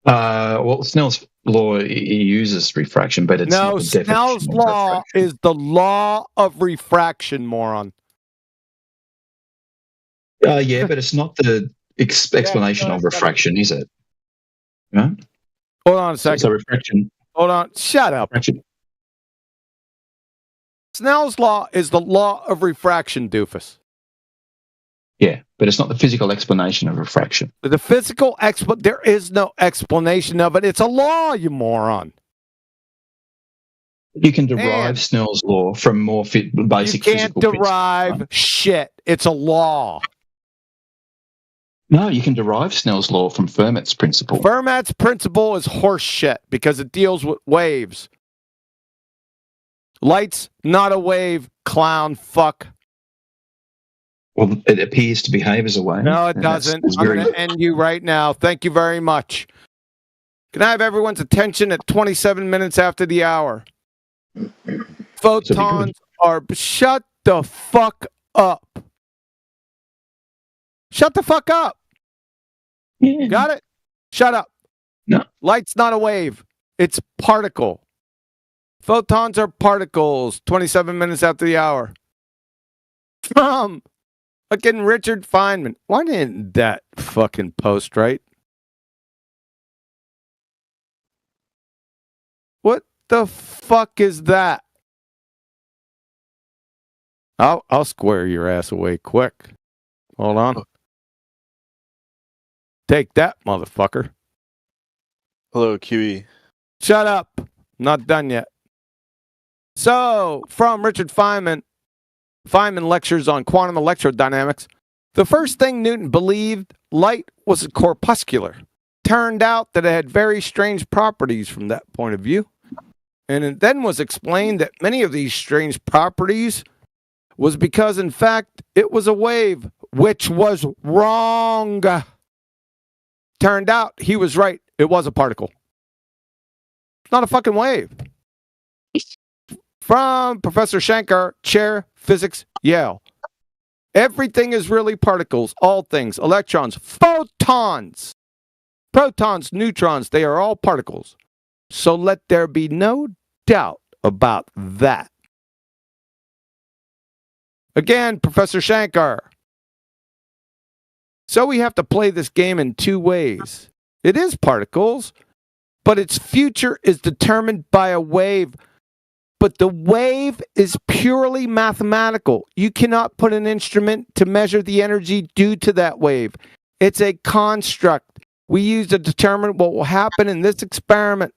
Well, Snell's law he uses refraction, but it's not No, the definition Snell's of law is the law of refraction, moron. Yeah, but it's not the explanation of refraction, is it? Right? Hold on a second. So refraction. Hold on. Shut up. Snell's law is the law of refraction, doofus. Yeah, but it's not the physical explanation of refraction. The physical there is no explanation of it. It's a law, you moron. You can derive Snell's law from more basic physical You can't principles, derive right? shit. It's a law. No, you can derive Snell's law from Fermat's principle. Fermat's principle is horse shit because it deals with waves. Light's not a wave, clown fuck. Well, it appears to behave as a wave. No, it doesn't. I'm going to end you right now. Thank you very much. Can I have everyone's attention at 27 minutes after the hour? Photons are... Shut the fuck up. Shut the fuck up. Yeah. Got it? Shut up. No. Light's not a wave. It's particle. Photons are particles. 27 minutes after the hour. From fucking Richard Feynman. Why didn't that fucking post right? What the fuck is that? I'll square your ass away quick. Hold on. Take that, motherfucker. Hello, QE. Shut up. Not done yet. So, from Richard Feynman, Feynman lectures on quantum electrodynamics. The first thing Newton believed, light was corpuscular. Turned out that it had very strange properties from that point of view. And it then was explained that many of these strange properties was because, in fact, it was a wave, which was wrong. Turned out he was right. It was a particle. It's not a fucking wave. From Professor Shankar, Chair, Physics, Yale. Everything is really particles, all things, electrons, photons, protons, neutrons, they are all particles. So let there be no doubt about that. Again, Professor Shankar. So we have to play this game in two ways. It is particles, but its future is determined by a wave. But the wave is purely mathematical. You cannot put an instrument to measure the energy due to that wave. It's a construct we use to determine what will happen in this experiment.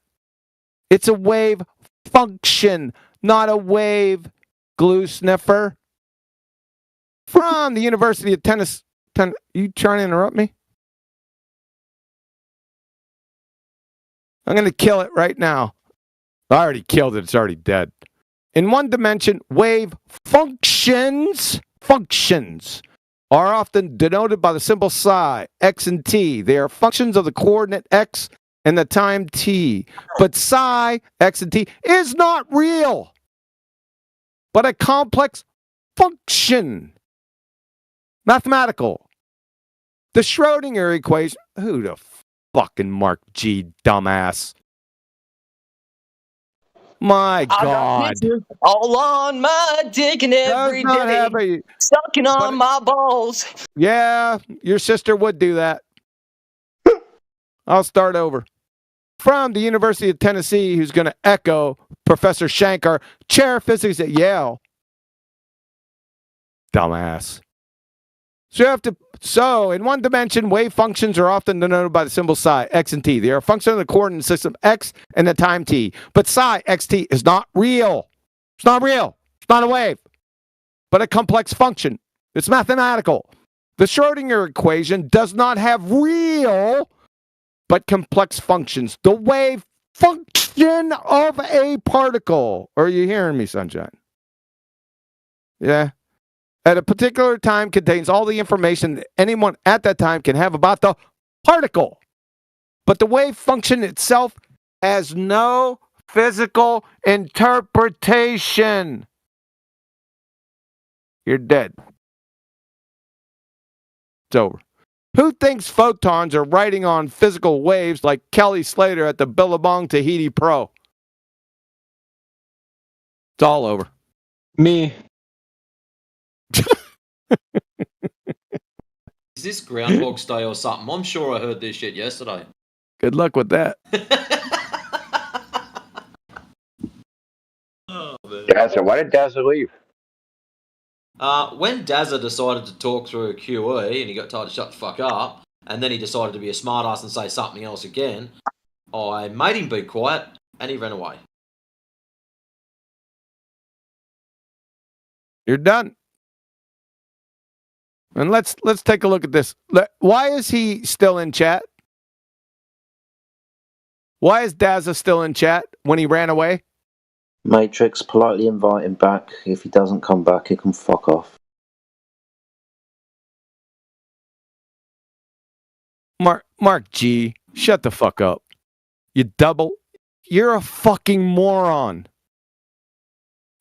It's a wave function, not a wave glue sniffer. From the University of Tennessee. You trying to interrupt me? I'm going to kill it right now. I already killed it. It's already dead. In one dimension, wave functions are often denoted by the symbol psi, x and t. They are functions of the coordinate x and the time t. But psi, x and t, is not real, but a complex function. Mathematical. The Schrodinger equation. Who the fucking Mark G, dumbass? My God. All on my dick and every day. Sucking on my balls. Yeah, your sister would do that. I'll start over. From the University of Tennessee, who's going to echo Professor Shankar, Chair of Physics at Yale. Dumbass. So in one dimension, wave functions are often denoted by the symbol psi, x and t. They are a function of the coordinate system x and the time t. But psi, xt, is not real. It's not real. It's not a wave, but a complex function. It's mathematical. The Schrodinger equation does not have real, but complex functions. The wave function of a particle. Are you hearing me, Sunshine? Yeah. At a particular time contains all the information that anyone at that time can have about the particle. But the wave function itself has no physical interpretation. You're dead. It's over. Who thinks photons are riding on physical waves like Kelly Slater at the Billabong Tahiti Pro? It's all over. Me. Is this Groundhog's Day or something? I'm sure I heard this shit yesterday. Good luck with that. Dazza, why did Dazza leave? When Dazza decided to talk through a QE and he got told to shut the fuck up, and then he decided to be a smartass and say something else again, I made him be quiet and he ran away. You're done. And let's take a look at this. Why is he still in chat? Why is Dazza still in chat when he ran away? Matrix, politely invite him back. If he doesn't come back, he can fuck off. Mark G, shut the fuck up. You're a fucking moron.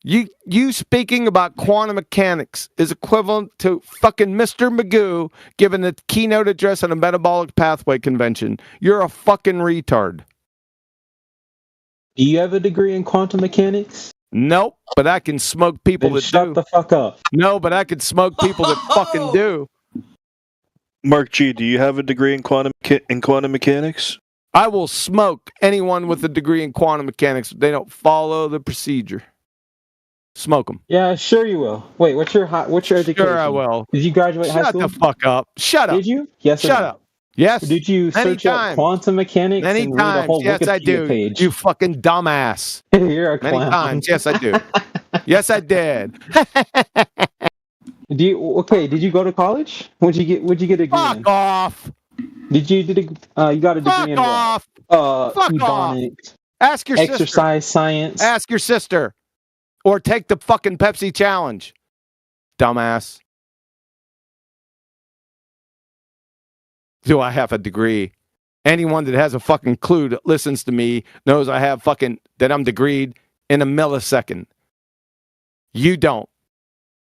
You speaking about quantum mechanics is equivalent to fucking Mr. Magoo giving the keynote address at a metabolic pathway convention. You're a fucking retard. Do you have a degree in quantum mechanics? Nope, but I can smoke people Then that shut do. the fuck up. No, but I can smoke people that fucking do. Mark G, do you have a degree in quantum mechanics? I will smoke anyone with a degree in quantum mechanics if they don't follow the procedure. Smoke them. Yeah, sure you will. Wait, what's your education? Sure I will. Did you graduate high school? Shut the fuck up. Shut up. Did you? Yes or Shut no? up. Yes. Did you search up quantum mechanics Many and read a times. whole Yes, Wikipedia I do. page? You fucking dumbass. You're a Many clown. times. Yes, I do. Yes, I did. Did you go to college? What'd you get a degree in? Fuck off. You got a degree in off. what? Fuck Ebonics. Ask your Exercise science. Ask your sister. Or take the fucking Pepsi challenge. Dumbass. Do I have a degree? Anyone that has a fucking clue that listens to me knows I have that I'm degreed in a millisecond. You don't.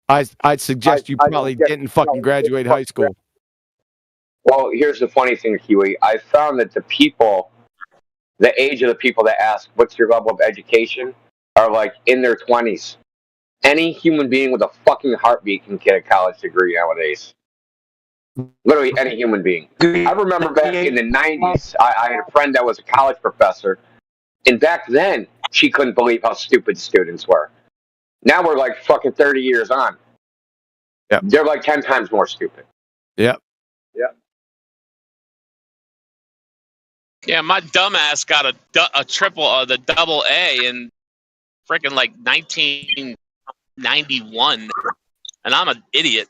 I'd suggest you probably didn't fucking graduate high school. Well, here's the funny thing, Huey. I found that the age of the people that ask, what's your level of education, are like in their 20s. Any human being with a fucking heartbeat can get a college degree nowadays. Literally any human being. I remember back in the 90s, I had a friend that was a college professor, and back then, she couldn't believe how stupid students were. Now we're like fucking 30 years on. Yep. They're like 10 times more stupid. Yep. Yep. Yeah, my dumbass got a the double A in freaking like 1991, and I'm an idiot.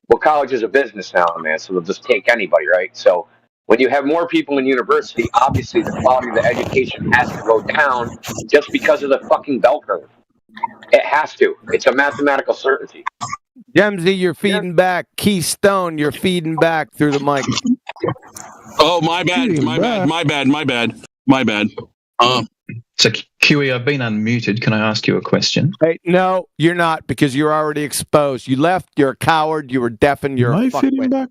Well, college is a business now, man, so they'll just take anybody, right? So when you have more people in university, obviously the quality of the education has to go down just because of the fucking bell curve. It has to. It's a mathematical certainty. Dempsey, you're feeding back. Keystone, you're feeding back through the mic. Oh, my bad. So, QE, I've been unmuted. Can I ask you a question? Hey, no, you're not, because you're already exposed. You left. You're a coward. You were deafened. You're a fuckwit.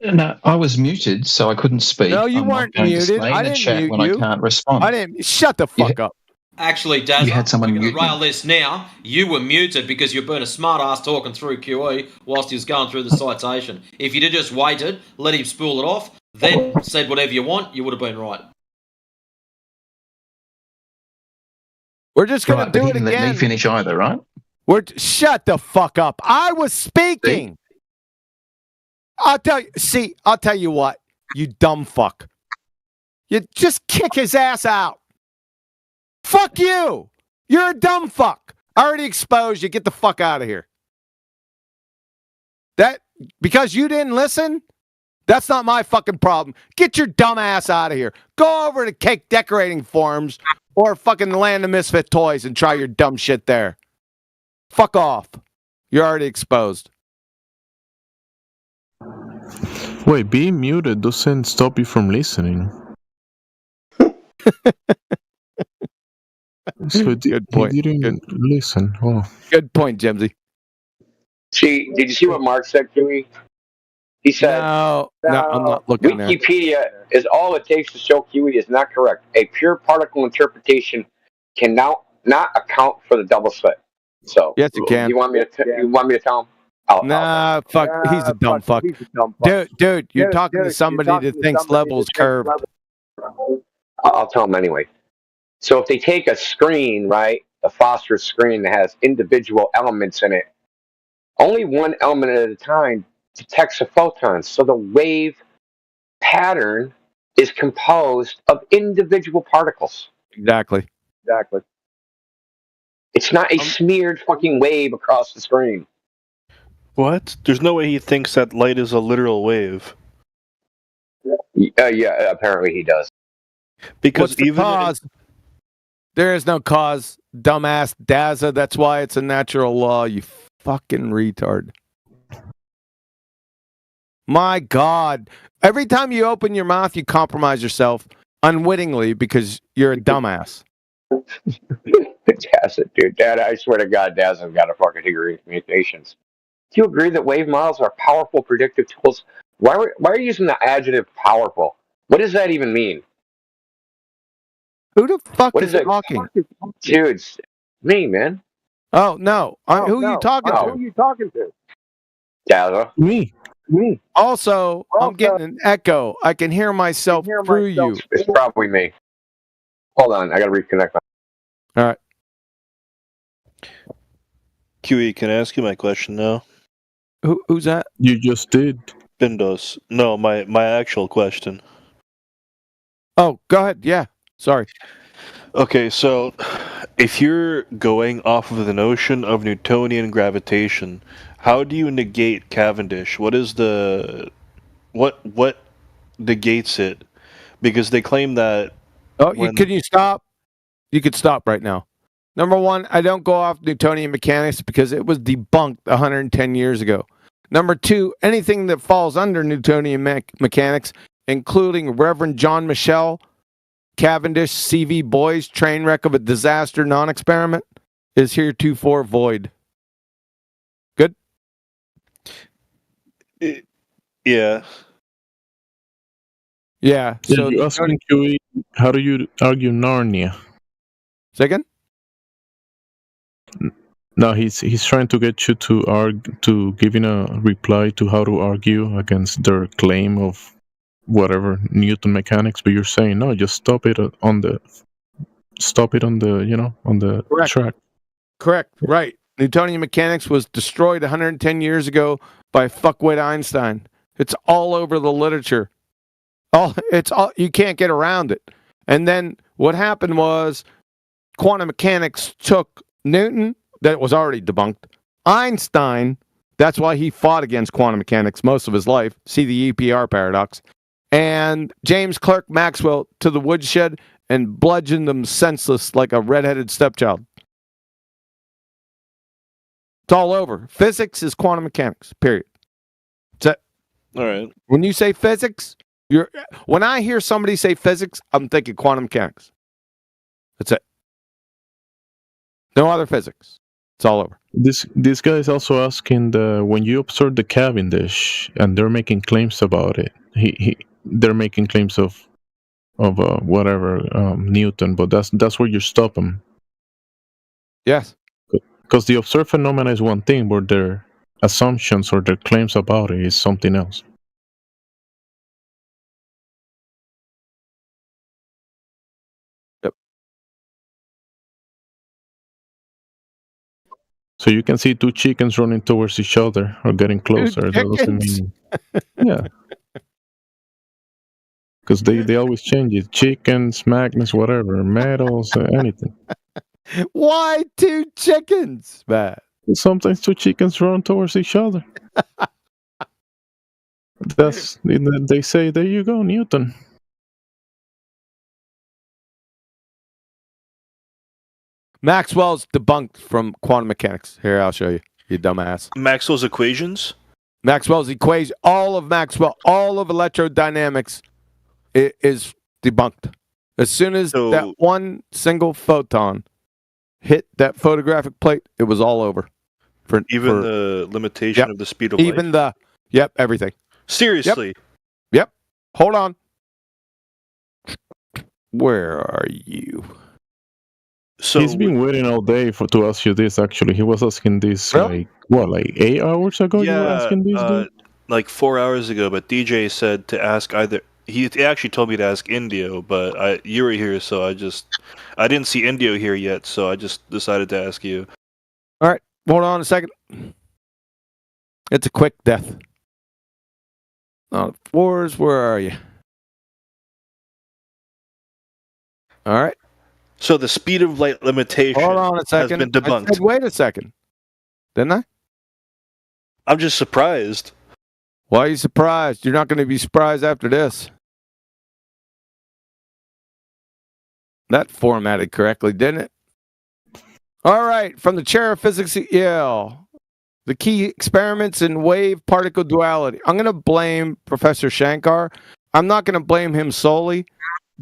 No, I was muted, so I couldn't speak. No, you I'm weren't not going muted. To stay in I the didn't chat mute when you. I can't respond. I didn't. Shut the fuck up. Actually, Dazza, You had someone we're going mute to me. rail this now. You were muted because you've been a smart-ass talking through QE whilst he was going through the citation. If you'd have just waited, let him spool it off, then said whatever you want, you would have been right. We're just going Right, to but do he it didn't let again. me finish either, right? Shut the fuck up. I was speaking. I'll tell you what, you dumb fuck. You just kick his ass out. Fuck you. You're a dumb fuck. Already exposed you. Get the fuck out of here. Because you didn't listen, that's not my fucking problem. Get your dumb ass out of here. Go over to cake decorating forums or fucking Land of Misfit Toys and try your dumb shit there. Fuck off. You're already exposed. Wait, being muted doesn't stop you from listening. So Good point. He didn't listen. Oh. Good point, Jimsy. See, did you see what Mark said, Kiwi? He said, No, I'm not looking there. Wikipedia is all it takes to show Kiwi is not correct. A pure particle interpretation can now not account for the double slit. So, yes, you can. You want me to tell him? Fuck. He's a dumb fuck. Dude, you're talking to somebody that thinks level's curved. I'll tell him anyway. So if they take a screen, right, a phosphorus screen that has individual elements in it, only one element at a time detects the photons. So the wave pattern is composed of individual particles. Exactly. It's not a smeared fucking wave across the screen. What? There's no way he thinks that light is a literal wave. Yeah, apparently he does. Because what's the cause? There is no cause, dumbass Daza. That's why it's a natural law, you fucking retard. My God. Every time you open your mouth, you compromise yourself unwittingly because you're a dumbass. Daza, dude. Dad, I swear to God, Daza's got a fucking degree in communications. Do you agree that wave models are powerful predictive tools? Why are you using the adjective powerful? What does that even mean? Who the fuck is talking? Dude, me, man. Oh, no. Who are you talking to? Who are you talking to? Daza. Me. Also, I'm getting an echo. I can hear myself through you. It's probably me. Hold on, I gotta reconnect. All right. QE, can I ask you my question now? Who's that? You just did. Bindos. No, my actual question. Oh, go ahead. Yeah. Sorry. Okay, so if you're going off of the notion of Newtonian gravitation, how do you negate Cavendish? What negates it? Because they claim that. Oh, can you stop? You could stop right now. Number one, I don't go off Newtonian mechanics because it was debunked 110 years ago. Number two, anything that falls under Newtonian mechanics, including Reverend John Michel, Cavendish, C.V. Boy's train wreck of a disaster non-experiment, is heretofore void. Good? Yeah. Yeah. So you're asking QE, how do you argue Narnia? Second? No, he's trying to get you to giving a reply to how to argue against their claim of whatever Newton mechanics, but you're saying no, just stop it on the Correct. track. Correct. Right. Newtonian mechanics was destroyed 110 years ago by fuckwit Einstein. It's all over the literature. You can't get around it. And then what happened was quantum mechanics took Newton, that was already debunked, Einstein, that's why he fought against quantum mechanics most of his life, see the EPR paradox, and James Clerk Maxwell to the woodshed and bludgeoned them senseless like a redheaded stepchild. It's all over. Physics is quantum mechanics, period. That's it. All right. When you say physics, when I hear somebody say physics, I'm thinking quantum mechanics. That's it. No other physics. It's all over. This guy is also asking when you observe the Cavendish and they're making claims about it. They're making claims of whatever Newton, but that's where you stop them. Yes. Because the observed phenomena is one thing, but their assumptions or their claims about it is something else. Yep. So you can see two chickens running towards each other or getting closer. That doesn't mean, yeah, because they always change it. Chickens, magnets, whatever, metals, anything. Why two chickens, Matt? Sometimes two chickens run towards each other. They say, there you go, Newton. Maxwell's debunked from quantum mechanics. Here, I'll show you, you dumbass. Maxwell's equations? Maxwell's equation, all of electrodynamics is debunked. As soon as that one single photon hit that photographic plate, it was all over. The limitation of the speed of light? Everything. Seriously? Yep. Hold on. Where are you? So he's been waiting all day to ask you this. Actually, he was asking this like 8 hours ago. You were asking this, dude? Like 4 hours ago. But DJ said to ask either. He actually told me to ask Indio, but you were here, so I didn't see Indio here yet, so I just decided to ask you. All right, hold on a second. It's a quick death. Floors, where are you? All right. So the speed of light limitation Hold on a second. has been debunked. I said, wait a second. Didn't I? I'm just surprised. Why are you surprised? You're not going to be surprised after this. That formatted correctly, didn't it? All right. From the chair of physics at Yale. The key experiments in wave-particle duality. I'm going to blame Professor Shankar. I'm not going to blame him solely.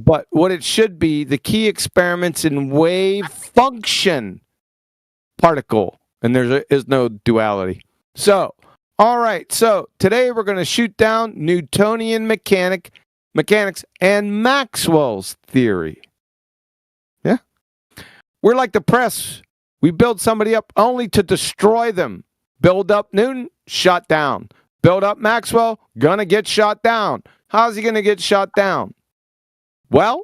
But what it should be, the key experiments in wave function particle. And there is no duality. So, all right. So, today we're going to shoot down Newtonian mechanics and Maxwell's theory. Yeah? We're like the press. We build somebody up only to destroy them. Build up Newton, shot down. Build up Maxwell, gonna get shot down. How's he gonna get shot down? Well,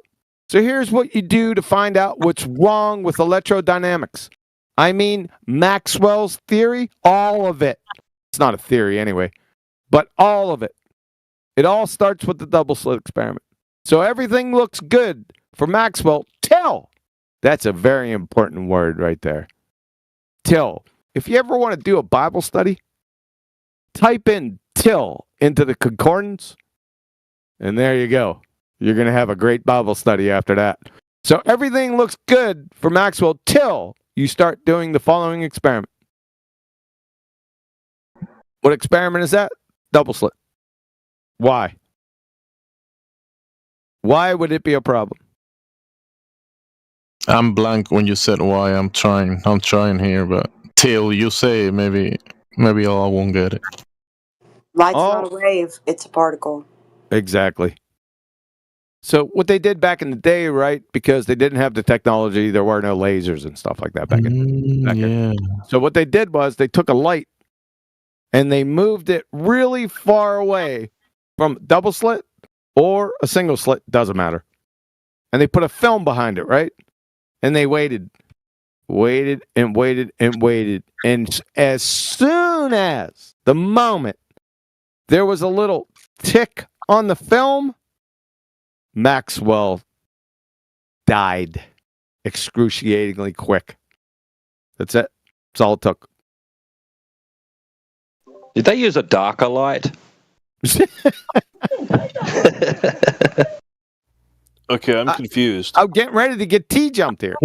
so here's what you do to find out what's wrong with electrodynamics. I mean, Maxwell's theory, all of it. It's not a theory anyway, but all of it. It all starts with the double slit experiment. So everything looks good for Maxwell till. That's a very important word right there. Till. If you ever want to do a Bible study, type in till into the concordance, and there you go. You're going to have a great Bible study after that. So everything looks good for Maxwell till you start doing the following experiment. What experiment is that? Double slit. Why? Why would it be a problem? I'm blank when you said why. I'm trying here, but till you say maybe I won't get it. Light's not a wave, it's a particle. Exactly. So what they did back in the day, right, because they didn't have the technology, there were no lasers and stuff like that back in. So what they did was they took a light and they moved it really far away from double slit or a single slit, doesn't matter. And they put a film behind it, right? And they waited. And as soon as the moment there was a little tick on the film, Maxwell died excruciatingly quick. That's it. That's all it took. Did they use a darker light? Okay, I'm confused. I'm getting ready to get T-jumped here.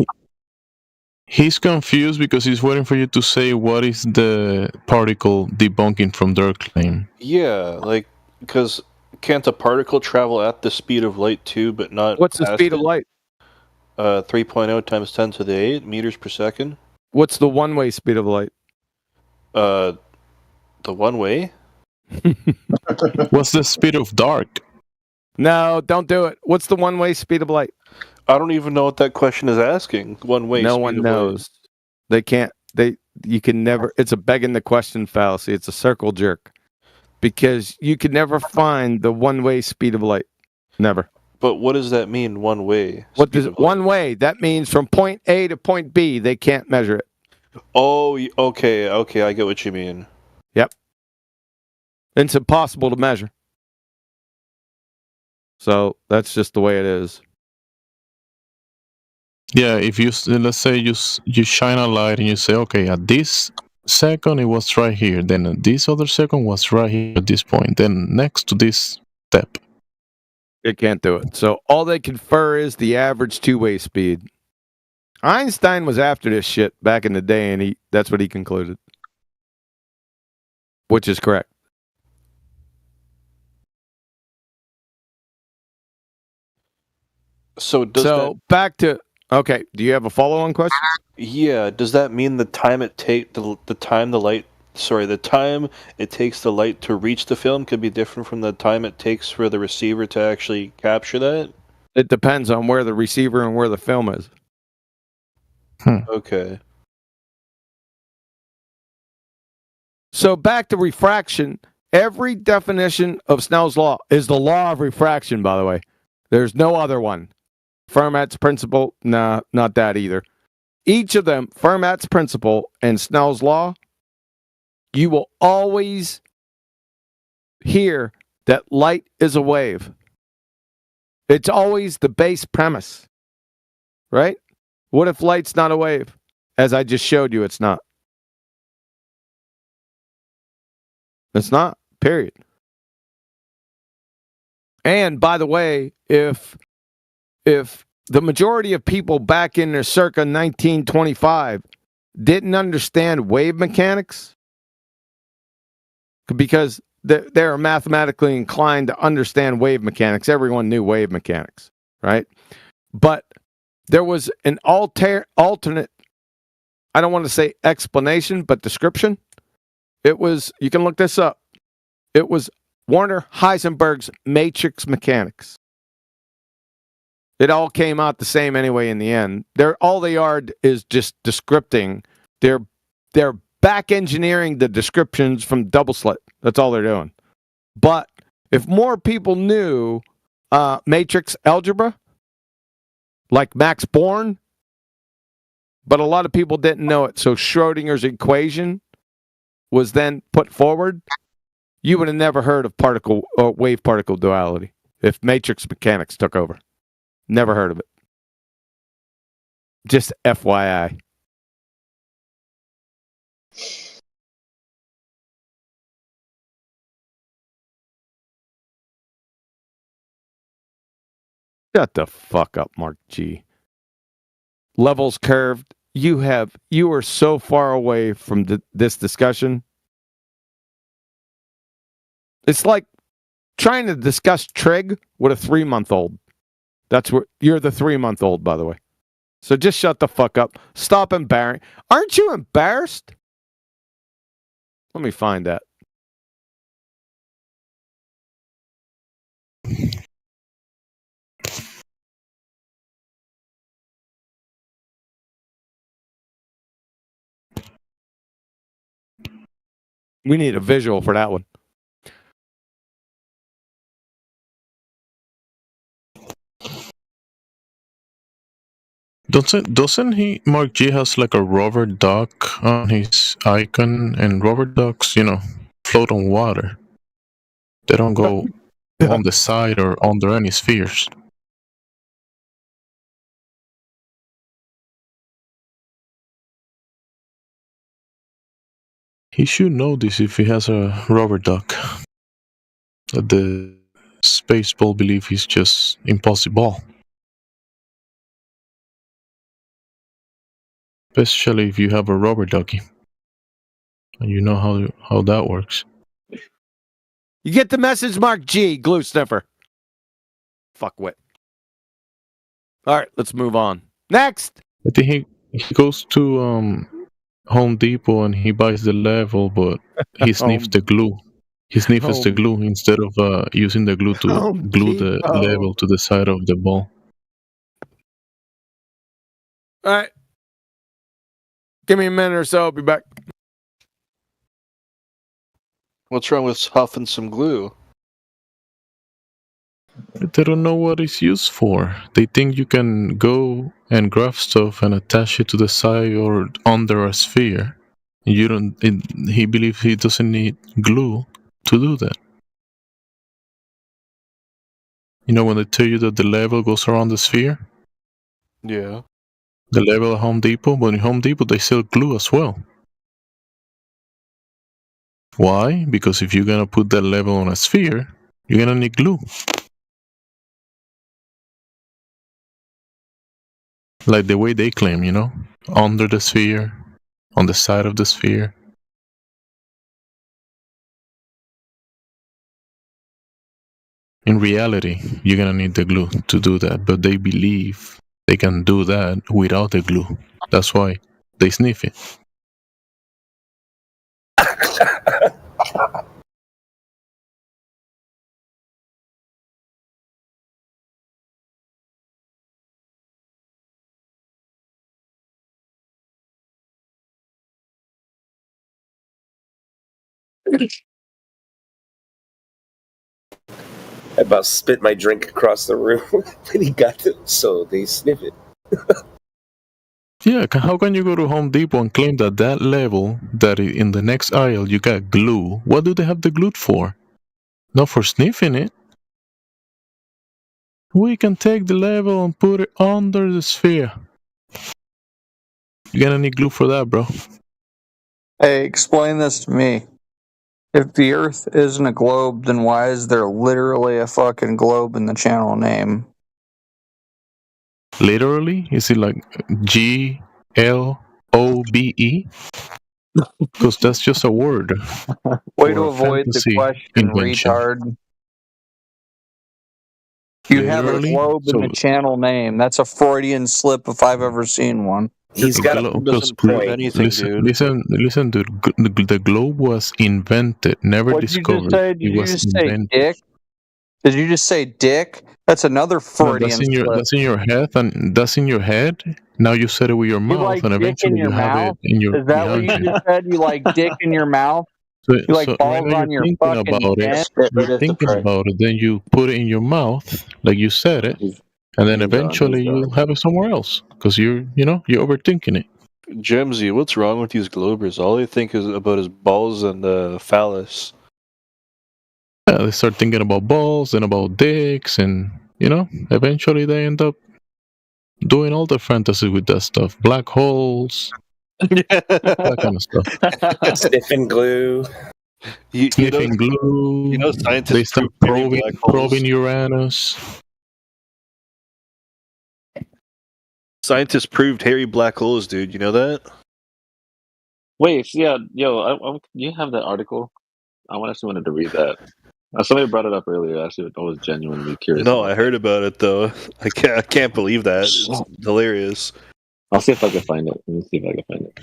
He's confused because he's waiting for you to say what is the particle debunking from their claim. Yeah, like, because can't a particle travel at the speed of light too, but not... What's the speed of light? 3.0 times 10 to the 8 meters per second. What's the one-way speed of light? The one-way? What's the speed of dark? No, don't do it. What's the one-way speed of light? I don't even know what that question is asking. One-way No speed one of knows. light. They can't. You can never. It's a begging the question fallacy. It's a circle jerk. Because you can never find the one-way speed of light. Never. But what does that mean, one way? What does one way? That means from point A to point B, they can't measure it. Oh, okay, I get what you mean. Yep. It's impossible to measure. So that's just the way it is. Yeah, if you let's say you shine a light and you say, okay, at this second it was right here, then at this other second was right here at this point, then next to this step. It can't do it. So all they confer is the average two-way speed. Einstein was after this shit back in the day, and that's what he concluded. Which is correct. So back to okay. Do you have a follow-on question? Yeah. Does that mean the time it takes the time it takes the light to reach the film could be different from the time it takes for the receiver to actually capture that? It depends on where the receiver and where the film is. Okay. So back to refraction. Every definition of Snell's law is the law of refraction, by the way. There's no other one. Fermat's principle, nah, not that either. Each of them, Fermat's principle and Snell's law, you will always hear that light is a wave. It's always the base premise, right? What if light's not a wave? As I just showed you, it's not. It's not, period. And by the way, if the majority of people back in the circa 1925 didn't understand wave mechanics, because they're mathematically inclined to understand wave mechanics. Everyone knew wave mechanics, right? But there was an alternate, I don't want to say explanation, but description. It was, you can look this up. It was Werner Heisenberg's matrix mechanics. It all came out the same anyway in the end. All they are is just descripting. They're back engineering the descriptions from double slit. That's all they're doing. But if more people knew matrix algebra, like Max Born, but a lot of people didn't know it. So Schrodinger's equation was then put forward. You would have never heard of particle or wave particle duality if matrix mechanics took over. Never heard of it. Just FYI. Shut the fuck up, Mark G. Levels curved. You are so far away from this discussion. It's like trying to discuss trig with a 3-month-old. That's what you're, the 3-month-old, by the way. So just shut the fuck up. Stop embarrassing. Aren't you embarrassed? Let me find that. We need a visual for that one. Doesn't he, Mark G, has like a rubber duck on his icon, and rubber ducks, float on water. They don't go on the side or under any spheres. He should know this if he has a rubber duck. That the Spaceball belief is just impossible. Especially if you have a rubber ducky. And you know how that works. You get the message, Mark G, glue sniffer. Fuckwit. All right, let's move on. Next. I think he goes to Home Depot and he buys the level, but he sniffs the glue. He sniffs the glue instead of using the glue to glue the level to the side of the ball. All right. Give me a minute or so. I'll be back. What's wrong with huffing some glue? They don't know what it's used for. They think you can go and grab stuff and attach it to the side or under a sphere. You don't. He believes he doesn't need glue to do that. You know when they tell you that the level goes around the sphere? Yeah. The level at Home Depot? But in Home Depot they sell glue as well. Why? Because if you're gonna put that level on a sphere, you're gonna need glue. Like the way they claim, you know? Under the sphere, on the side of the sphere. In reality, you're gonna need the glue to do that, but they believe they can do that without the glue. That's why they sniff it. I about spit my drink across the room when he got them, so they sniff it. Yeah, how can you go to Home Depot and claim that that level, that in the next aisle you got glue? What do they have the glue for? Not for sniffing it. We can take the level and put it under the sphere. You're gonna need glue for that, bro. Hey, explain this to me. If the Earth isn't a globe, then why is there literally a fucking globe in the channel name? Literally? Is it like GLOBE? Because that's just a word. Way for to a avoid the fantasy question, invention. retard. You have a Literally? globe in So the channel name. That's a Freudian slip if I've ever seen one. He's the got a globe Doesn't prove anything, dude. listen, dude. The globe was invented, never What did you just discovered. say? It Did you was just say invented. dick? Did you just say dick? That's another No, Freudian slip. that's in your head, and that's in your head. Now you said it with your You mouth, like and dick in eventually your you have mouth? it in your Is that what you behind. just said? You like dick in your mouth? So, You like so right balls now on your thinking fucking about it. chin? You're thinking about it, then you put it in your mouth, like you said it, and then eventually you'll have it somewhere else because you're overthinking it. Jemsy, what's wrong with these Globers? All they think is about is balls and phallus. Yeah, they start thinking about balls and about dicks, and eventually they end up doing all the fantasy with that stuff, black holes, that kind of stuff. Sniffing glue. Sniffing glue. Scientists They start prove black holes. probing Uranus. Scientists proved hairy black holes, dude. You know that? Wait, yeah, yo, you have that article? I actually wanted to read that. Somebody brought it up earlier. Actually, I was genuinely curious. No, I heard about it though. I can't believe that. It's hilarious. I'll see if I can find it. Let me see if I can find it.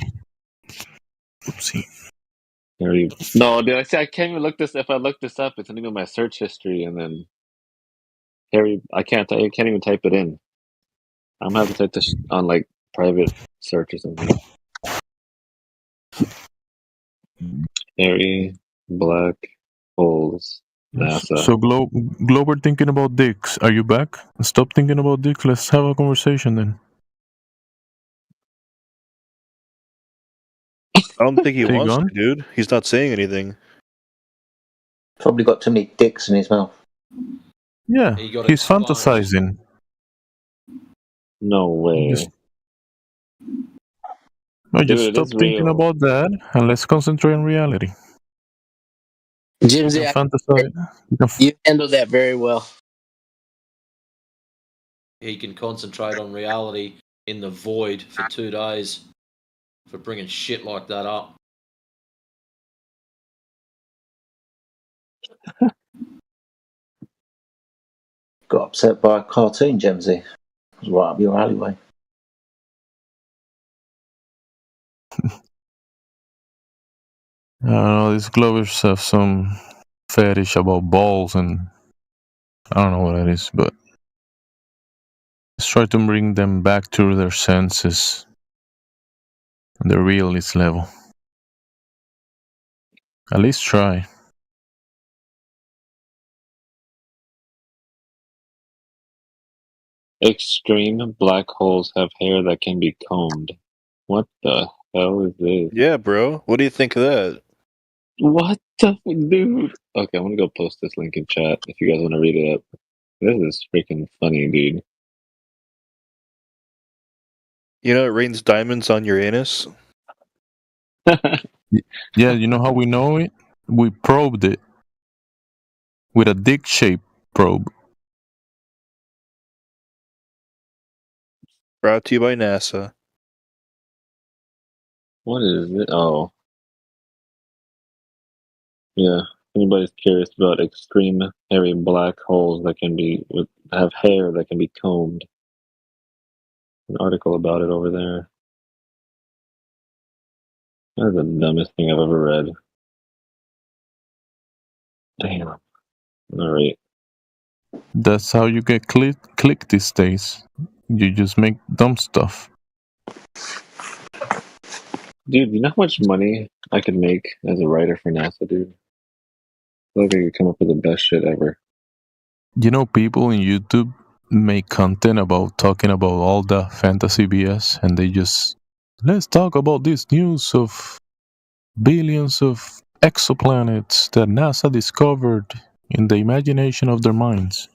Oopsie. No, dude, I can't even look this. If I look this up, it's gonna go in my search history, and then Harry, I can't even type it in. I'm gonna have to type this on like private search or something. Harry black holes NASA. So Glober thinking about dicks. Are you back? Stop thinking about dicks. Let's have a conversation then. I don't think he Take wants on. to, dude. He's not saying anything. Probably got too many dicks in his mouth. Yeah, he's fantasizing. No way. Just Dude, stop it's thinking real. about that and let's concentrate on reality. Jimsy, you handled that very well. He can concentrate on reality in the void for 2 days for bringing shit like that up. Got upset by a cartoon, Jemsy. It was right up your alleyway. I don't know, these Glovers have some fetish about balls, and I don't know what it is, but let's try to bring them back to their senses on the realist level. At least try. Extreme black holes have hair that can be combed. What the hell is this? Yeah, bro. What do you think of that? What the dude? Okay, I'm gonna go post this link in chat if you guys want to read it up. This is freaking funny, dude. You know it rains diamonds on Uranus? Yeah, you know how we know it? We probed it with a dick-shaped probe. Brought to you by NASA. What is it? Oh. Yeah. Anybody's curious about extreme hairy black holes that can be have hair that can be combed. An article about it over there. That's the dumbest thing I've ever read. Damn. Alright. That's how you get click these days. You just make dumb stuff. Dude, you know how much money I could make as a writer for NASA, dude? I feel like I could come up with the best shit ever. You know, people in YouTube make content about talking about all the fantasy BS, and they just, let's talk about this news of billions of exoplanets that NASA discovered in the imagination of their minds.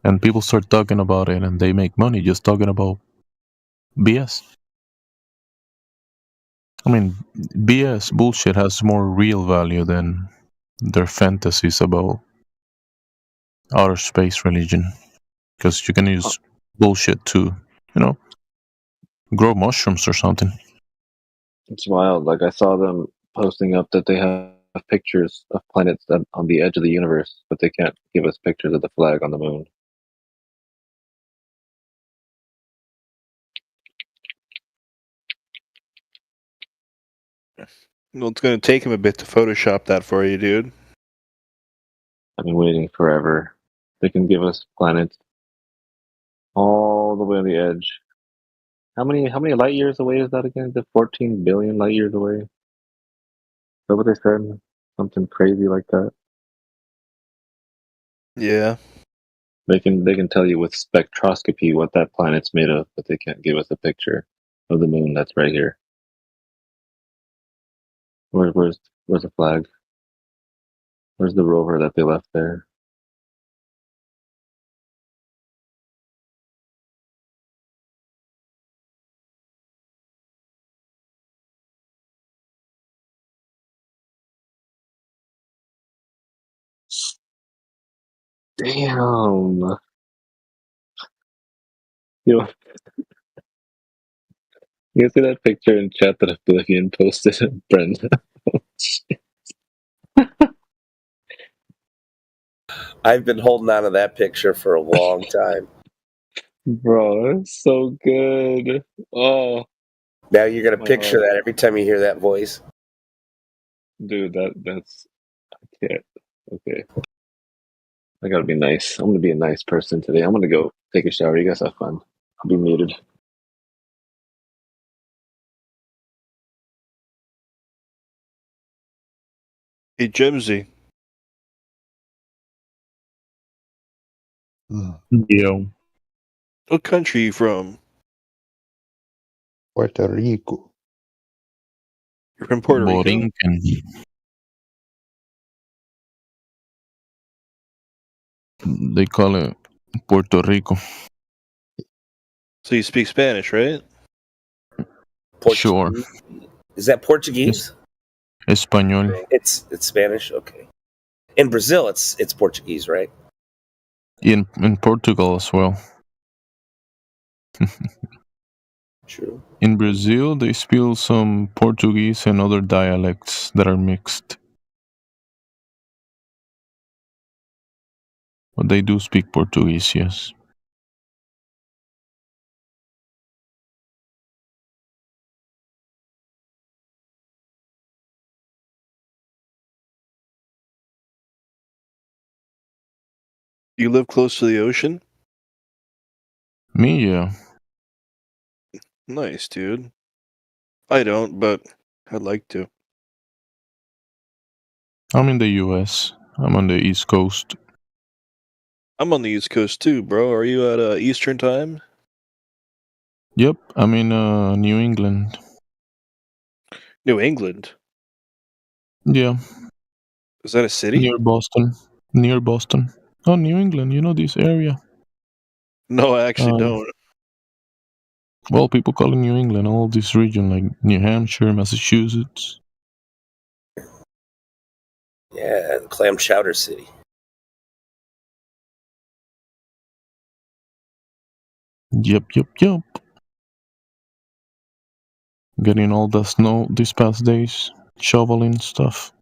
And people start talking about it, and they make money just talking about BS. I mean, BS bullshit has more real value than their fantasies about outer space religion. Because you can use bullshit to, grow mushrooms or something. It's wild. Like, I saw them posting up that they have pictures of planets on the edge of the universe, but they can't give us pictures of the flag on the moon. Well, it's going to take him a bit to Photoshop that for you, dude. I've been waiting forever. They can give us planets all the way on the edge. How many light years away is that again? The 14 billion light years away? Is that what they said? Something crazy like that? Yeah. They can tell you with spectroscopy what that planet's made of, but they can't give us a picture of the moon that's right here. Where's the flag? Where's the rover that they left there? Damn. You you see that picture in chat that Oblivion posted, Brenda? I've been holding on to that picture for a long time. Bro, that's so good. Oh. Now you're gonna picture that every time you hear that voice. Dude, that's I can't. Okay. I gotta be nice. I'm gonna be a nice person today. I'm gonna go take a shower. You guys have fun. I'll be muted. Hey, Jimsy. Yo. What country you from? Puerto Rico. You're from Puerto Rico? Borinquen. They call it Puerto Rico. So you speak Spanish, right? Sure. Is that Portuguese? Español. It's Spanish. Okay. In Brazil, it's Portuguese, right? In Portugal as well. True. In Brazil, they speak some Portuguese and other dialects that are mixed. But they do speak Portuguese, yes. You live close to the ocean? Me, yeah. Nice, dude. I don't, but I'd like to. I'm in the US. I'm on the East Coast. I'm on the East Coast too, bro. Are you at Eastern time? Yep, I'm in New England. New England? Yeah, Is that a city? near Boston. Near Boston. Oh, New England. You know this area. No, I actually Um, don't. Well, people call it New England. All this region, like New Hampshire, Massachusetts. Yeah, and Clam Chowder City. Yep. Getting all the snow these past days, shoveling stuff.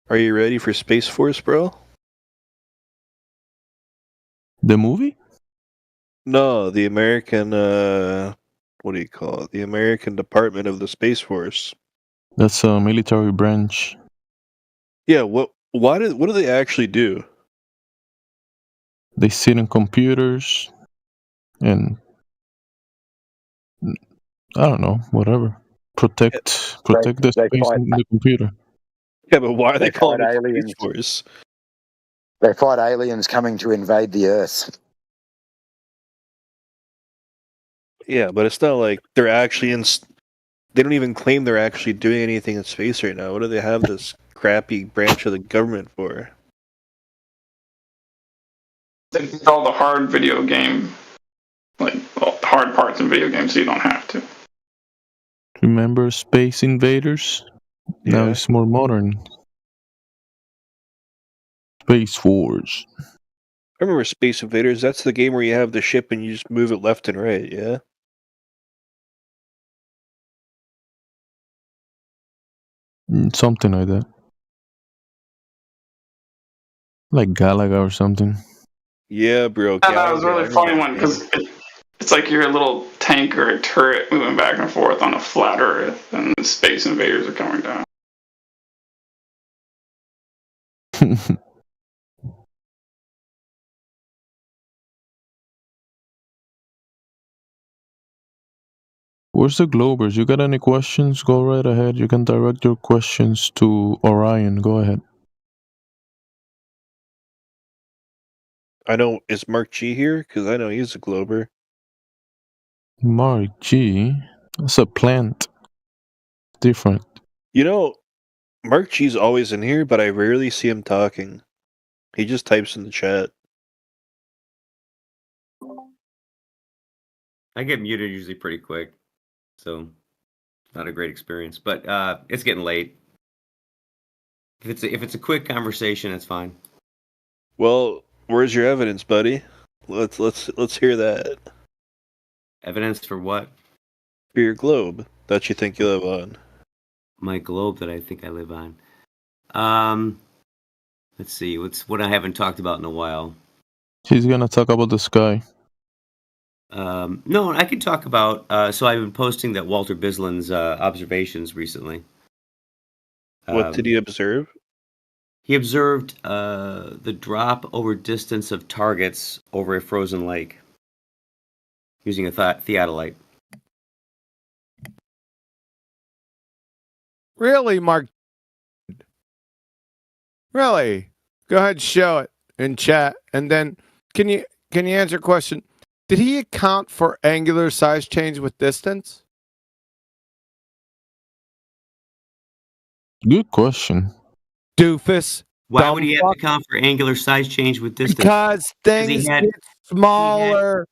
Are you ready for Space Force, bro? The movie? No, the American, what do you call it? The American Department of the Space Force. That's a military branch. Yeah, what do they actually do? They sit in computers and I don't know, whatever. Protect the They space fight. in the computer. Yeah, but why are they They fight calling it Space aliens. Force? They fight aliens coming to invade the Earth. Yeah, but it's not like they're actually in. They don't even claim they're actually doing anything in space right now. What do they have this crappy branch of the government for? They did all the hard video game, like all the hard parts in video games, so you don't have to. Remember Space Invaders? Now Yeah. it's more modern. Space Force. I remember Space Invaders. That's the game where you have the ship and you just move it left and right. Yeah. Something like that. Like Galaga or something. Yeah, bro. And that was a really funny one because it's like you're a little tank or a turret moving back and forth on a flat Earth, and the space invaders are coming down. Where's the Globers? You got any questions? Go right ahead. You can direct your questions to Orion. Go ahead. I know. Is Mark G here? Because I know he's a Glober. Mark G. That's a plant. Different. You know, Mark G's always in here, but I rarely see him talking. He just types in the chat. I get muted usually pretty quick, so not a great experience. But it's getting late. If it's a quick conversation, it's fine. Well, where's your evidence, buddy? Let's hear that. Evidence for what? For your globe that you think you live on. My globe that I think I live on. Let's see. What I haven't talked about in a while. He's gonna talk about the sky. No, I can talk about. So I've been posting that Walter Bislin's observations recently. What did he observe? He observed the drop over distance of targets over a frozen lake using a theodolite. Really, Mark? Really? Go ahead and show it in chat. And then can you answer a question? Did he account for angular size change with distance? Good question. Doofus. Why would he have to account for angular size change with distance? Because things get smaller.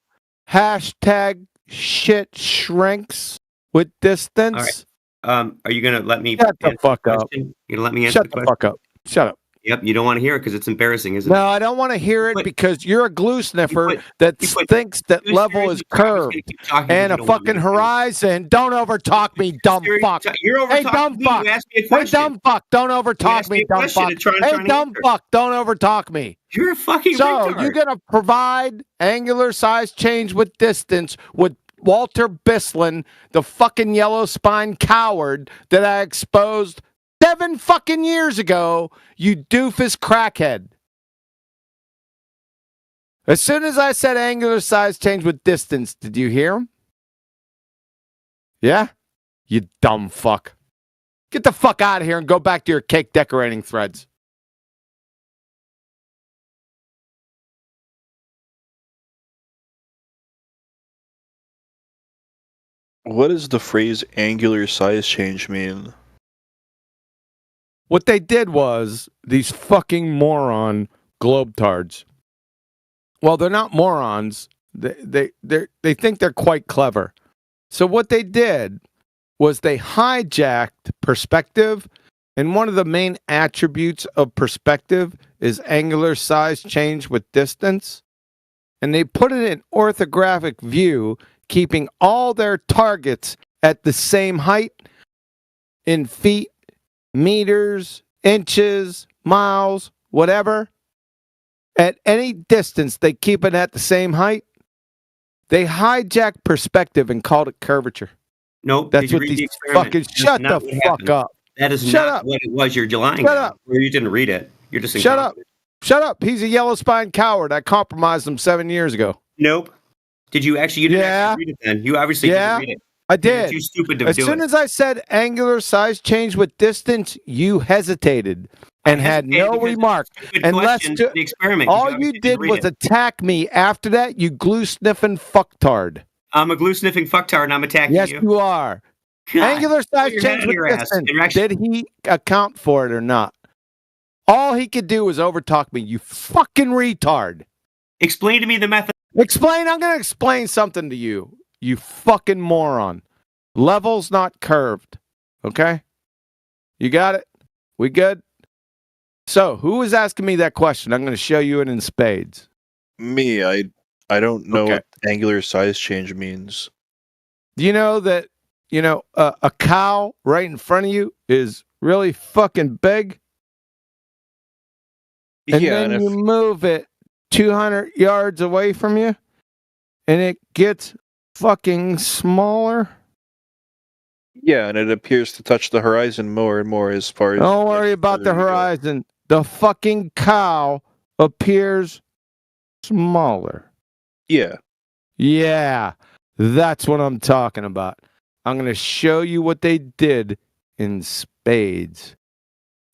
Hashtag shit shrinks with distance. All right. Are you gonna let me Shut the fuck up? You gonna let me answer Shut the the question? fuck up. Shut up. Yep. You don't want to hear it because it's embarrassing, isn't it? No, I don't want to hear it because you're a glue sniffer that thinks that level is curved and a fucking horizon. Don't overtalk me, dumb fuck. You're Hey, overtalking dumb me. fuck. You asked me a Hey, question. dumb fuck. Don't overtalk me, dumb fuck. Hey, dumb fuck. Don't overtalk me. You're a fucking So retard. you're gonna provide angular size change with distance with Walter Bislin, the fucking yellow spine coward that I exposed 7 fucking years ago, you doofus crackhead. As soon as I said angular size change with distance, did you hear him? Yeah? You dumb fuck. Get the fuck out of here and go back to your cake decorating threads. What does the phrase angular size change mean? What they did was these fucking moron globetards. Well, they're not morons. They think they're quite clever. So what they did was they hijacked perspective, and one of the main attributes of perspective is angular size change with distance. And they put it in orthographic view, keeping all their targets at the same height in feet, meters, inches, miles, whatever. At any distance, they keep it at the same height. They hijacked perspective and called it curvature. Nope. That's did you what read these the experiment? fucking That's shut not the what fuck happened. up. That is Shut not up. what it was. You're lying. Shut now. up. Or you didn't read it. You're just Shut up. incompetent. Shut up. He's a yellow spine coward. I compromised him 7 years ago. Nope. Did you actually? You didn't actually read it then. You obviously didn't read it. I You're did. too stupid to As do soon it. as I said angular size change with distance, you hesitated and had no remark. Unless question, the experiment, 'cause all you you obviously did didn't read was it. attack me. After that, you glue sniffing fucktard. I'm a glue sniffing fucktard and I'm attacking Yes, you. you are. God, Angular put size your head change out of with your ass. distance. You're actually- Did he account for it or not? All he could do was overtalk me. You fucking retard. Explain to me the method. Explain. I'm going to explain something to you. You fucking moron. Levels, not curved. Okay? You got it? We good? So, who was asking me that question? I'm going to show you it in spades. Me, I don't know Okay. what angular size change means. Do you know that, a cow right in front of you is really fucking big? And Yeah, then and you move it 200 yards away from you, and it gets fucking smaller. Yeah, and it appears to touch the horizon more and more as far as. Don't worry about the horizon. The fucking cow appears smaller. Yeah. Yeah, that's what I'm talking about. I'm going to show you what they did in spades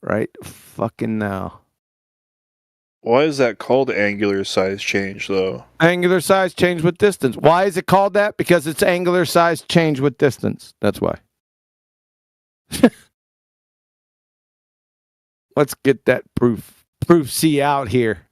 right fucking now. Why is that called angular size change, though? Angular size change with distance. Why is it called that? Because it's angular size change with distance. That's why. Let's get that proof C out here.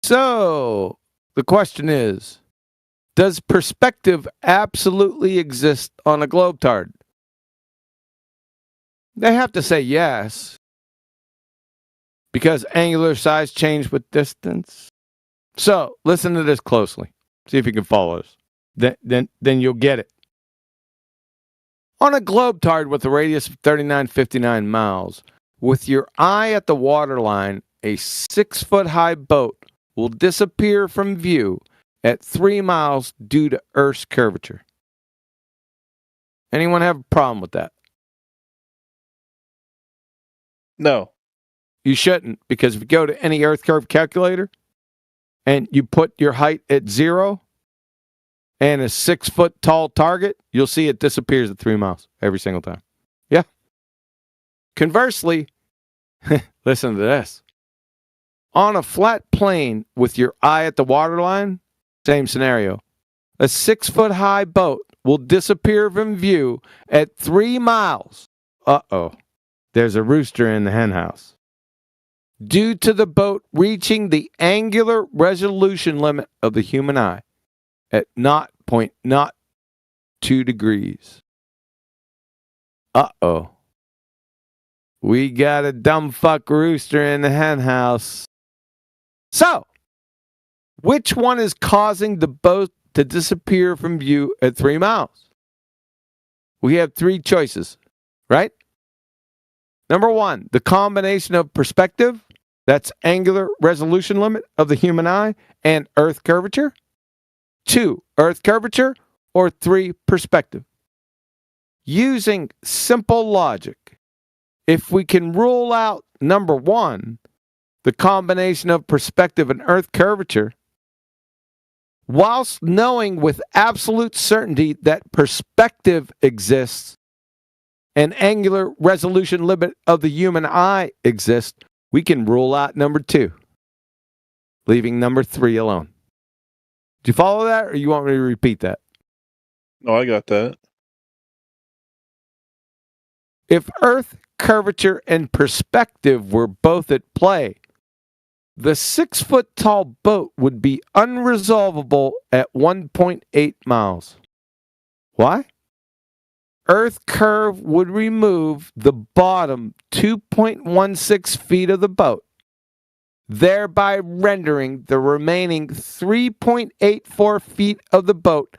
So, the question is, does perspective absolutely exist on a globetard? They have to say yes. Because angular size change with distance. So, listen to this closely. See if you can follow us. Then you'll get it. On a globetard with a radius of 3959 miles, with your eye at the waterline, a 6-foot-high boat will disappear from view at 3 miles due to Earth's curvature. Anyone have a problem with that? No. You shouldn't, because if you go to any Earth curve calculator and you put your height at 0 and a 6-foot tall target, you'll see it disappears at 3 miles every single time. Yeah. Conversely, listen to this. On a flat plane with your eye at the waterline, same scenario. A 6-foot-high boat will disappear from view at 3 miles. Uh-oh. There's a rooster in the hen house. Due to the boat reaching the angular resolution limit of the human eye at 0.02 degrees. Uh-oh. We got a dumb fuck rooster in the hen house. So, which one is causing the boat to disappear from view at 3 miles? We have 3 choices, right? Number 1, the combination of perspective, that's angular resolution limit of the human eye, and Earth curvature. 2, Earth curvature, or 3, perspective. Using simple logic, if we can rule out number 1, the combination of perspective and Earth curvature, whilst knowing with absolute certainty that perspective exists and angular resolution limit of the human eye exist, we can rule out number 2, leaving number 3 alone. Do you follow that, or you want me to repeat that? No, I got that. If Earth curvature and perspective were both at play, the 6-foot-tall boat would be unresolvable at 1.8 miles. Why? Earth curve would remove the bottom 2.16 feet of the boat, thereby rendering the remaining 3.84 feet of the boat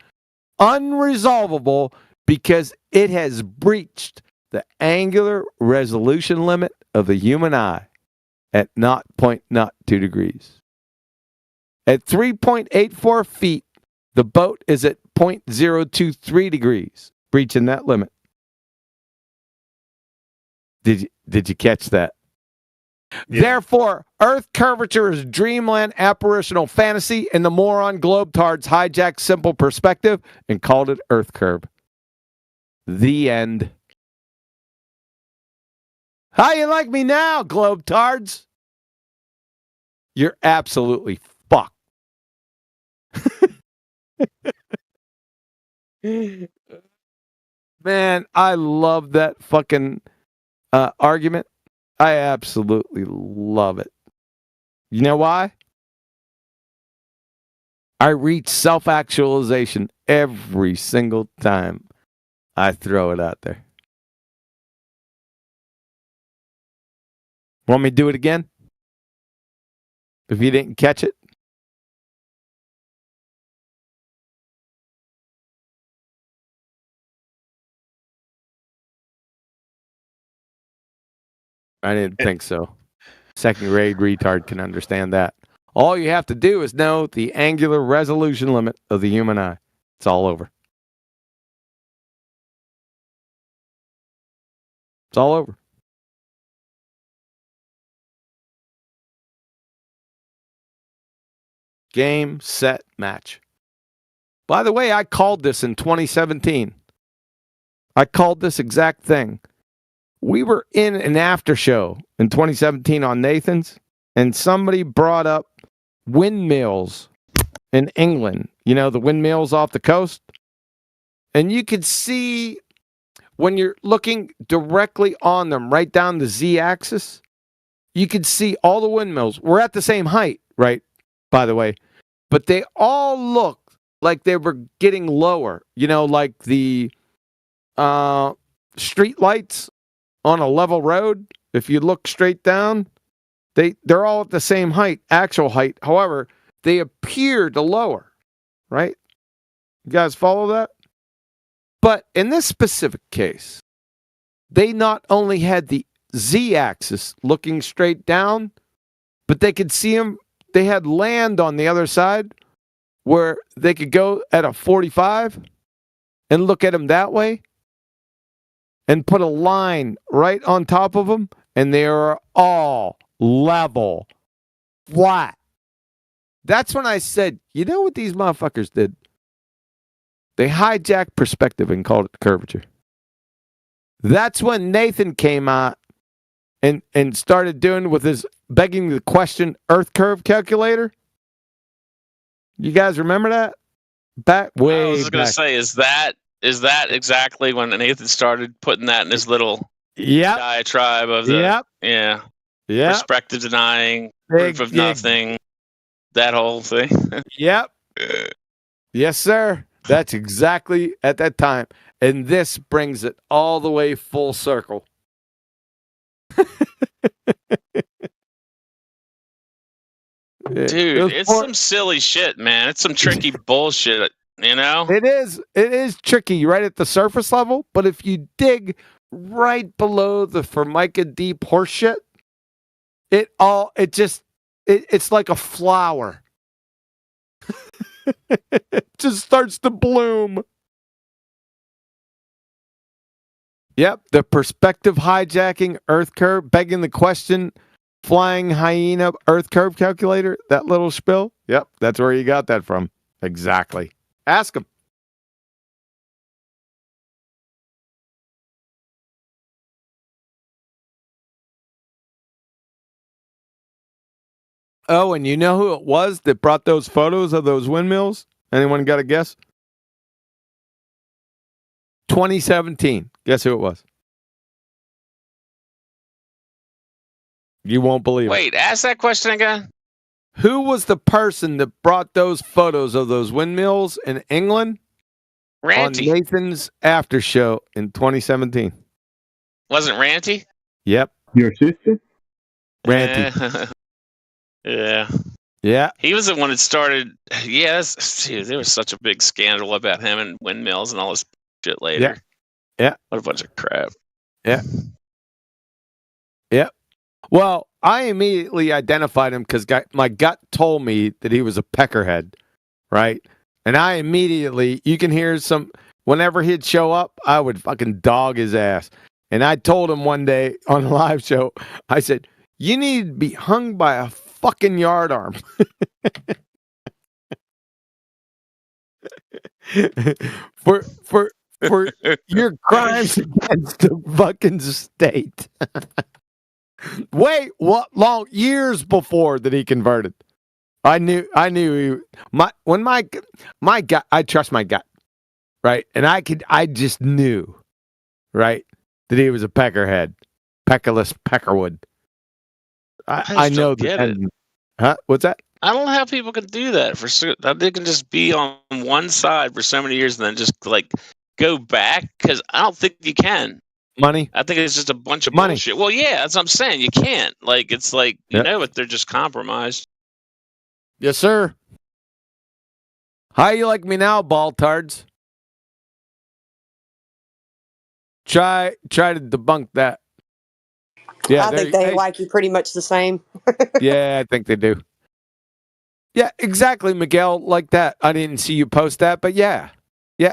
unresolvable because it has breached the angular resolution limit of the human eye at 0.02 degrees. At 3.84 feet, the boat is at 0.023 degrees, breaching that limit. Did you catch that? Yeah. Therefore, Earth curvature is dreamland apparitional fantasy, and the moron globetards hijacked simple perspective and called it Earth curve. The end. How you like me now, globetards? You're absolutely fucked. Man, I love that fucking argument. I absolutely love it. You know why? I reach self-actualization every single time I throw it out there. Want me to do it again? If you didn't catch it? I didn't think so. Second grade retard can understand that. All you have to do is know the angular resolution limit of the human eye. It's all over. It's all over. Game, set, match. By the way, I called this in 2017. I called this exact thing. We were in an after show in 2017 on Nathan's, and somebody brought up windmills in England. You know, the windmills off the coast. And you could see when you're looking directly on them, right down the Z-axis, you could see all the windmills. We're at the same height, right, by the way. But they all looked like they were getting lower. You know, like the street lights on a level road. If you look straight down, they're all at the same height, actual height. However, they appear to lower, right? You guys follow that? But in this specific case, they not only had the Z-axis looking straight down, but they could see them. They had land on the other side where they could go at a 45 and look at them that way and put a line right on top of them, and they are all level, flat. That's when I said, you know what these motherfuckers did? They hijacked perspective and called it curvature. That's when Nathan came out and started doing with his begging the question Earth curve calculator. You guys remember that? Back way I was going to say, is that exactly when Nathan started putting that in his little diatribe of the perspective denying, proof of nothing, that whole thing? Yep. Yes, sir. That's exactly at that time. And this brings it all the way full circle. Dude, it's some silly shit, man. It's some tricky bullshit, you know? It is tricky right at the surface level, but if you dig right below the Formica deep horse shit, it's like a flower. It just starts to bloom. Yep, the perspective hijacking Earth curve, begging the question, flying hyena Earth curve calculator, that little spill. Yep, that's where you got that from. Exactly. Ask him. Oh, and you know who it was that brought those photos of those windmills? Anyone got a guess? 2017. Guess who it was? You won't believe it. Wait, ask that question again. Who was the person that brought those photos of those windmills in England Ranty. on Nathan's after show in 2017? Wasn't Ranty? Yep. Your sister? Ranty. Yeah. Yeah. He was the one that started. Yes, there was such a big scandal about him and windmills and all this shit later. Yeah. What a bunch of crap. Yeah. Yep. Well, I immediately identified him because my gut told me that he was a peckerhead, right? And I immediately, you can hear whenever he'd show up, I would fucking dog his ass. And I told him one day on a live show, I said, you need to be hung by a fucking yardarm. for your crimes against the fucking state. Wait, what? Long years before that he converted. I knew my gut. I trust my gut, right? And I just knew, right, that he was a peckerhead, peckerless peckerwood. I know that. Huh? What's that? I don't know how people can do that. They can just be on one side for so many years and then just like go back, because I don't think you can. Money. I think it's just a bunch of bullshit. Well, yeah, that's what I'm saying. You can't. Like, it's like, you know what? They're just compromised. Yes, sir. How you like me now, baltards? Try to debunk that. Yeah, I think they like you pretty much the same. Yeah, I think they do. Yeah, exactly, Miguel, like that. I didn't see you post that, but yeah,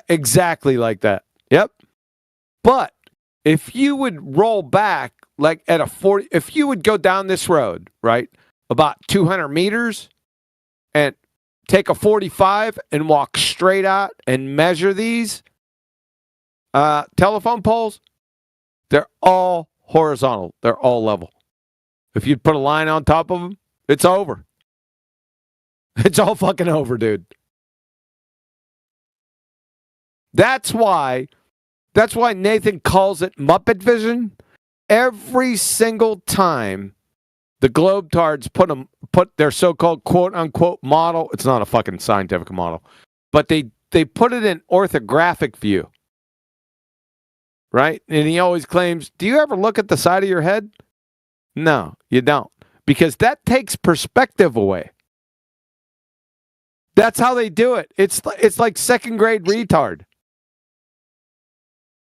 exactly like that. Yep. But if you would roll back like at a 40, if you would go down this road, right, about 200 meters and take a 45 and walk straight out and measure these telephone poles, they're all horizontal. They're all level. If you'd put a line on top of them, it's over. It's all fucking over, dude. That's why Nathan calls it Muppet Vision. Every single time the Globetards put their so-called quote-unquote model, it's not a fucking scientific model, but they put it in orthographic view, right? And he always claims, do you ever look at the side of your head? No, you don't, because that takes perspective away. That's how they do it. It's like second grade retard.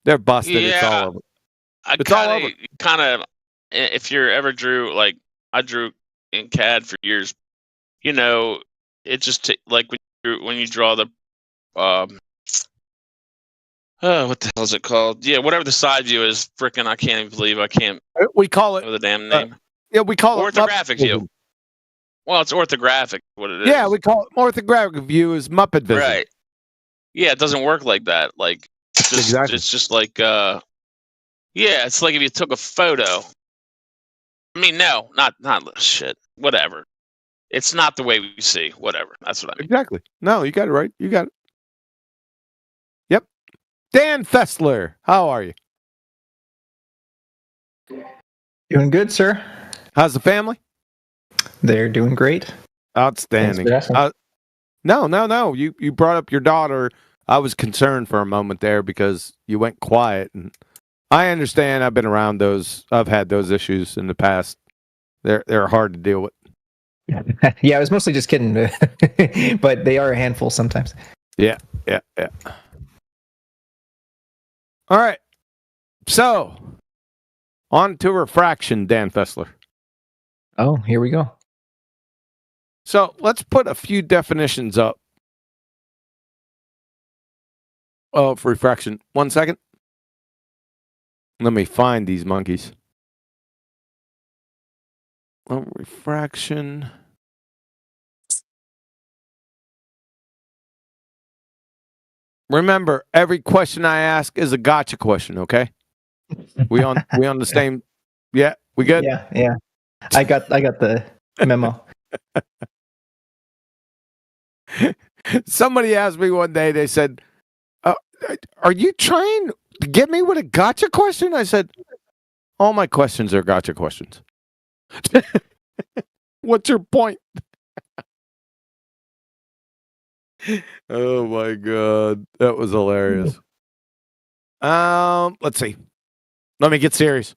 They're busted. Yeah, it's all over. It's all over. Kind of, if you ever drew, like I drew in CAD for years, you know, it just like when you draw the what the hell is it called? Yeah, whatever the side view is, frickin' I can't even believe I can't. We call it the damn name. Yeah, we call it orthographic view. Well, it's orthographic. What it is? Yeah, we call it orthographic view is Muppet Vision. Right. Yeah, it doesn't work like that. Like, exactly. It's just like, yeah, it's like if you took a photo. I mean, no, not shit. Whatever. It's not the way we see. Whatever. That's what I mean. Exactly. No, you got it right. You got it. Yep. Dan Fessler, how are you? Doing good, sir. How's the family? They're doing great. Outstanding. No. You brought up your daughter. I was concerned for a moment there because you went quiet, and I understand. I've been around those. I've had those issues in the past. They're hard to deal with. Yeah, I was mostly just kidding, but they are a handful sometimes. Yeah. All right. So, on to refraction, Dan Fessler. Oh, here we go. So, let's put a few definitions up of refraction. 1 second. Let me find these monkeys. Oh, refraction. Remember, every question I ask is a gotcha question, okay? We on the same. Yeah, we good? Yeah. I got the memo. Somebody asked me one day, they said, are you trying to get me with a gotcha question? I said, all my questions are gotcha questions. What's your point? Oh my God. That was hilarious. Let's see. Let me get serious.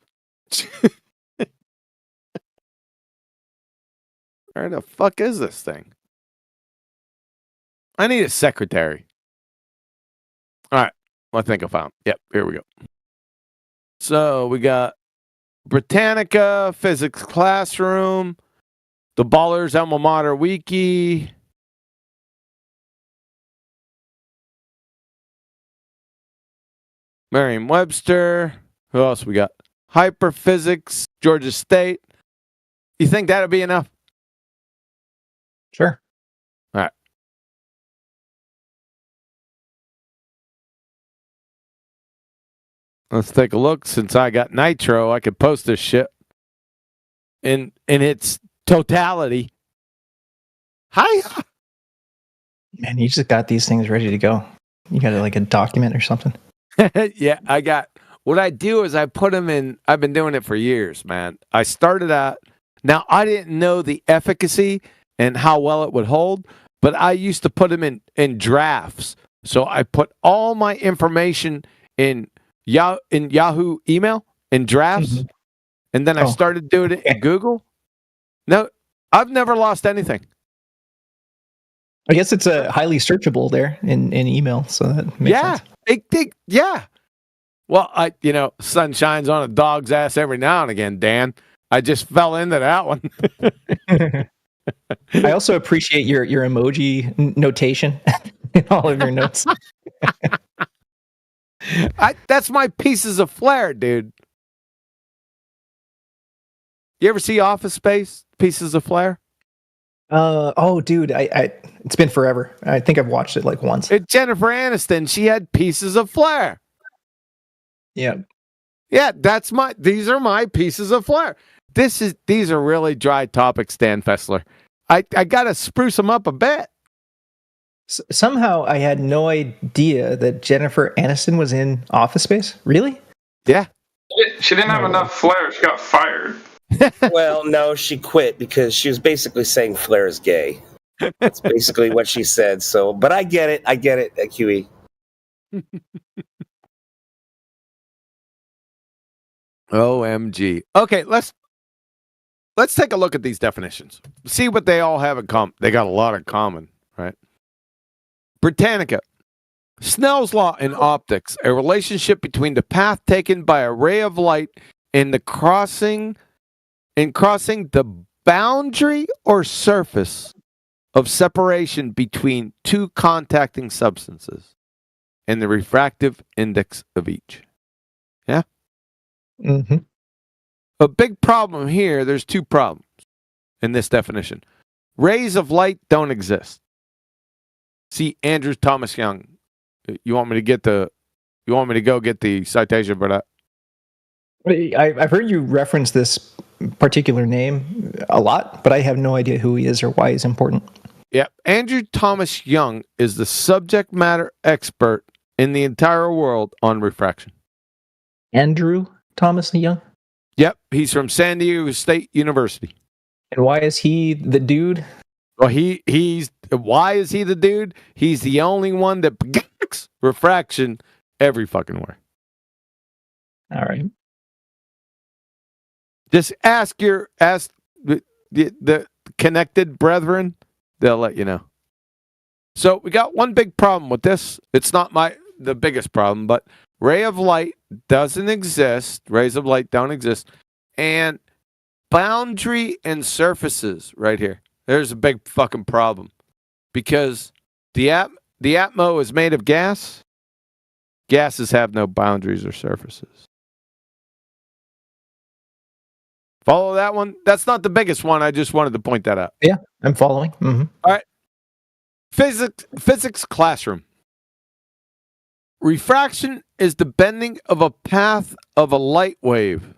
Where the fuck is this thing? I need a secretary. All right. I think I found. Yep. Here we go. So we got Britannica, Physics Classroom, the Ballers Alma Mater Wiki. Merriam-Webster. Who else we got? Hyperphysics, Georgia State. You think that'll be enough? Sure. All right. Let's take a look. Since I got Nitro, I could post this shit in its totality. Hi. Man, you just got these things ready to go. You got like a document or something? Yeah, I got. What I do is I put them in. I've been doing it for years, man. I started out. Now, I didn't know the efficacy and how well it would hold, but I used to put them in drafts. So I put all my information in Yahoo email in drafts, and then I started doing it in Google. No, I've never lost anything. I guess it's a highly searchable there in email, so that makes sense. Yeah. Well, sun shines on a dog's ass every now and again, Dan. I just fell into that one. I also appreciate your emoji notation in all of your notes. That's my pieces of flair, dude. You ever see Office Space? Pieces of Flair? Oh, dude, I it's been forever. I think I've watched it like once. Jennifer Aniston, she had pieces of flair. Yeah. Yeah, these are my pieces of flair. These are really dry topics, Dan Fessler. I gotta spruce them up a bit. Somehow I had no idea that Jennifer Aniston was in Office Space. Really? Yeah. She didn't have enough flair. She got fired. Well, no, she quit because she was basically saying Flair is gay. That's basically what she said. So, but I get it, QE. OMG. Okay, let's take a look at these definitions. See what they all have in common. They got a lot in common, right? Britannica. Snell's law in optics, a relationship between the path taken by a ray of light and crossing the boundary or surface of separation between two contacting substances and the refractive index of each. Yeah? Mm-hmm. A big problem here, there's two problems in this definition. Rays of light don't exist. See, Andrew Thomas Young. You want me to go get the citation for that? I've heard you reference this particular name a lot, but I have no idea who he is or why he's important. Yeah, Andrew Thomas Young is the subject matter expert in the entire world on refraction. Andrew Thomas Young? Yep, he's from San Diego State University. And why is he the dude? Well, why is he the dude? He's the only one that predicts refraction every fucking where. All right. Just ask the connected brethren. They'll let you know. So we got one big problem with this. It's not the biggest problem, but ray of light doesn't exist. Rays of light don't exist. And boundary and surfaces right here. There's a big fucking problem. Because the Atmo is made of gas. Gases have no boundaries or surfaces. Follow that one? That's not the biggest one. I just wanted to point that out. Yeah, I'm following. Mm-hmm. All right. Physics classroom. Refraction is the bending of a path of a light wave.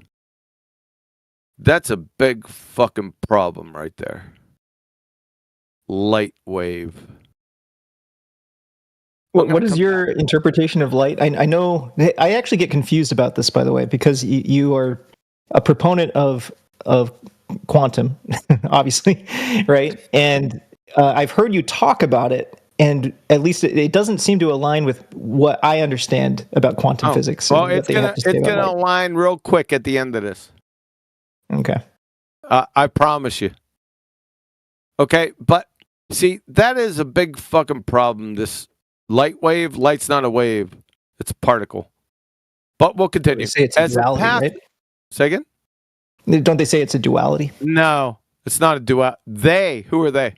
That's a big fucking problem right there. light wave. What is your interpretation of light? I know I actually get confused about this, by the way, because you are a proponent of quantum, obviously, right? And I've heard you talk about it, and at least it doesn't seem to align with what I understand about quantum physics. Well, it's gonna align real quick at the end of this. Okay. I promise you. Okay, but see, that is a big fucking problem. This light wave, light's not a wave; it's a particle. But we'll continue. They say it's a duality, right? Say again? Don't they say it's a duality? No, it's not a duality. They? Who are they?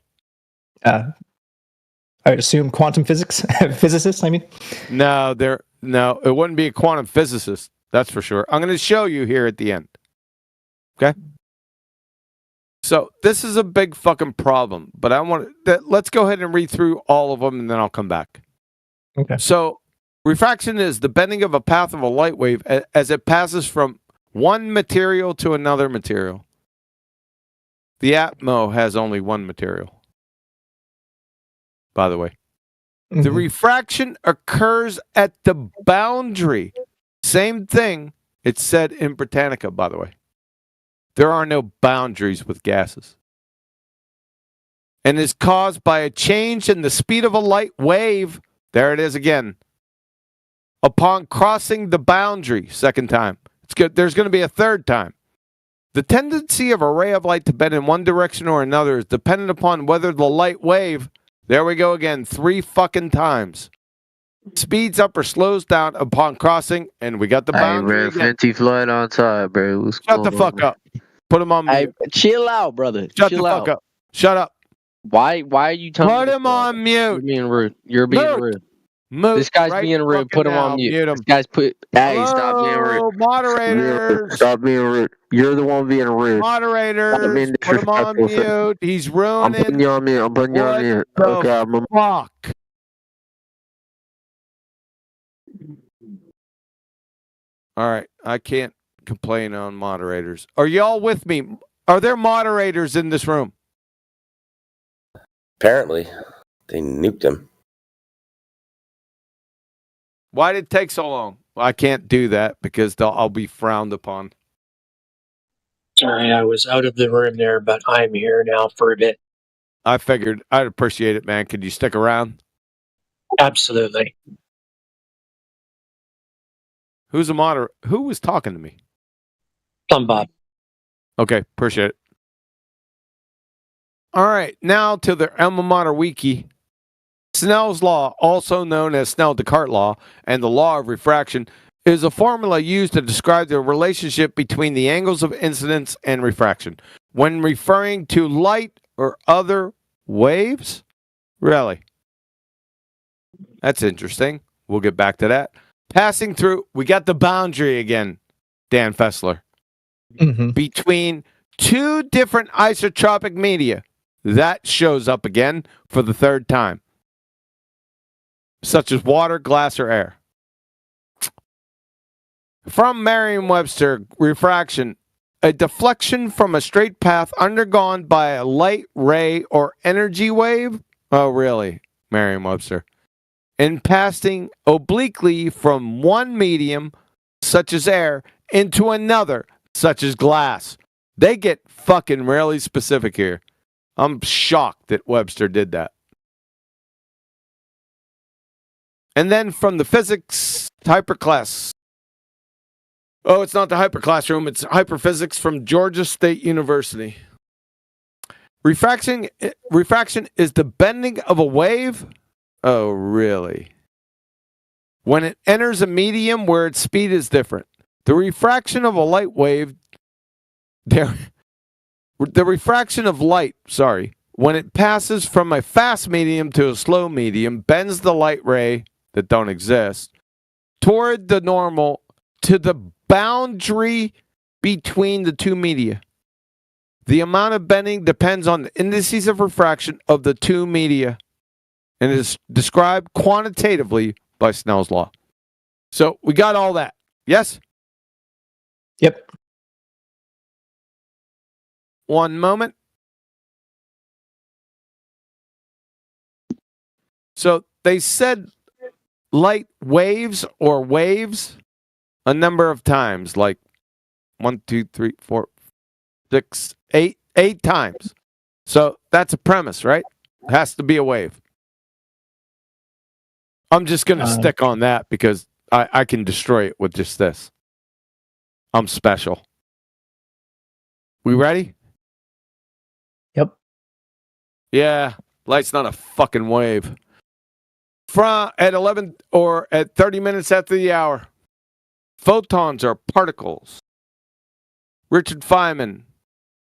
I would assume quantum physics physicists. I mean, no, it wouldn't be a quantum physicist. That's for sure. I'm going to show you here at the end. Okay. So this is a big fucking problem, but let's go ahead and read through all of them, and then I'll come back. Okay. So refraction is the bending of a path of a light wave as it passes from one material to another material. The Atmo has only one material, by the way. Mm-hmm. The refraction occurs at the boundary. Same thing. It's said in Britannica, by the way. There are no boundaries with gases. And is caused by a change in the speed of a light wave. There it is again. Upon crossing the boundary, second time. It's good. There's going to be a third time. The tendency of a ray of light to bend in one direction or another is dependent upon whether the light wave, there we go again, 3 fucking times, speeds up or slows down upon crossing, and we got the boundary. Hey, bro, Fenty Floyd on time, bro. Shut the fuck up. Put him on mute. Hey, chill out, brother. Shut the fuck up. Shut up. Why are you telling me? Put him on mute. You're being rude. You're being rude. Mute. This guy's being rude. Put him on mute. This guy's Hey, stop being rude. Moderators. Stop being rude. You're the one being rude. Moderators. Put him on mute. He's ruining. I'm putting you on mute. I'm putting you on mute. Okay, fuck. All right. I can't complain on moderators. Are y'all with me? Are there moderators in this room? Apparently. They nuked him. Why did it take so long? Well, I can't do that because I'll be frowned upon. Sorry, I was out of the room there, but I'm here now for a bit. I figured I'd appreciate it, man. Could you stick around? Absolutely. Who's a moderator? Who was talking to me? I'm Bob. Okay, appreciate it. All right, now to the alma mater wiki. Snell's law, also known as Snell-Descartes law, and the law of refraction, is a formula used to describe the relationship between the angles of incidence and refraction when referring to light or other waves. Really? That's interesting. We'll get back to that. Passing through, we got the boundary again, Dan Fessler. Mm-hmm. Between 2 different isotropic media. That shows up again for the 3rd time. Such as water, glass, or air. From Merriam-Webster, refraction, a deflection from a straight path undergone by a light ray or energy wave. Oh, really? Merriam-Webster. In passing obliquely from one medium, such as air, into another, such as glass. They get fucking really specific here. I'm shocked that Webster did that. And then from the physics hyperclass. Oh, it's not the hyperclassroom. It's hyperphysics from Georgia State University. Refraction is the bending of a wave. Oh, really? When it enters a medium where its speed is different. The refraction of a light wave. The refraction of light, when it passes from a fast medium to a slow medium, bends the light ray that don't exist toward the normal to the boundary between the 2 media. The amount of bending depends on the indices of refraction of the 2 media and is described quantitatively by Snell's law. So we got all that. Yes? Yep. One moment. So they said light waves or waves a number of times, like 1, 2, 3, 4, 6, 8 times. So that's a premise, right? It has to be a wave. I'm just going to stick on that because I can destroy it with just this. I'm special. We ready? Yep. Yeah, light's not a fucking wave. At 11 or at 30 minutes after the hour, photons are particles. Richard Feynman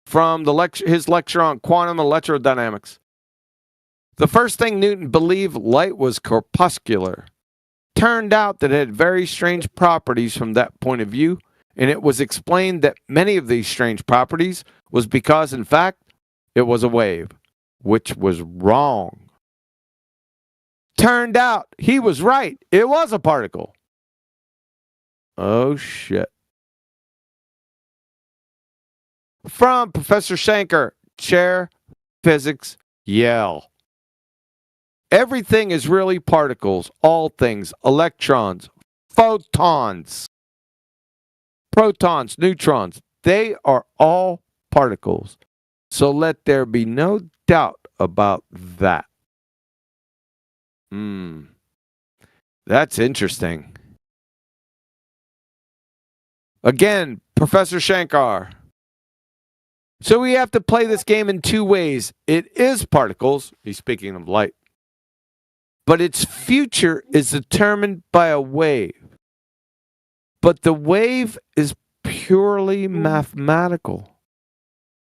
from his lecture on quantum electrodynamics. The first thing Newton believed light was corpuscular. Turned out that it had very strange properties from that point of view, and it was explained that many of these strange properties was because, in fact, it was a wave, which was wrong. Turned out he was right. It was a particle. Oh, shit. From Professor Shanker, Chair, Physics, Yale. Everything is really particles, all things, electrons, photons, protons, neutrons. They are all particles. So let there be no doubt about that. That's interesting. Again, Professor Shankar. So we have to play this game in two ways. It is particles. He's speaking of light. But its future is determined by a wave. But the wave is purely mathematical.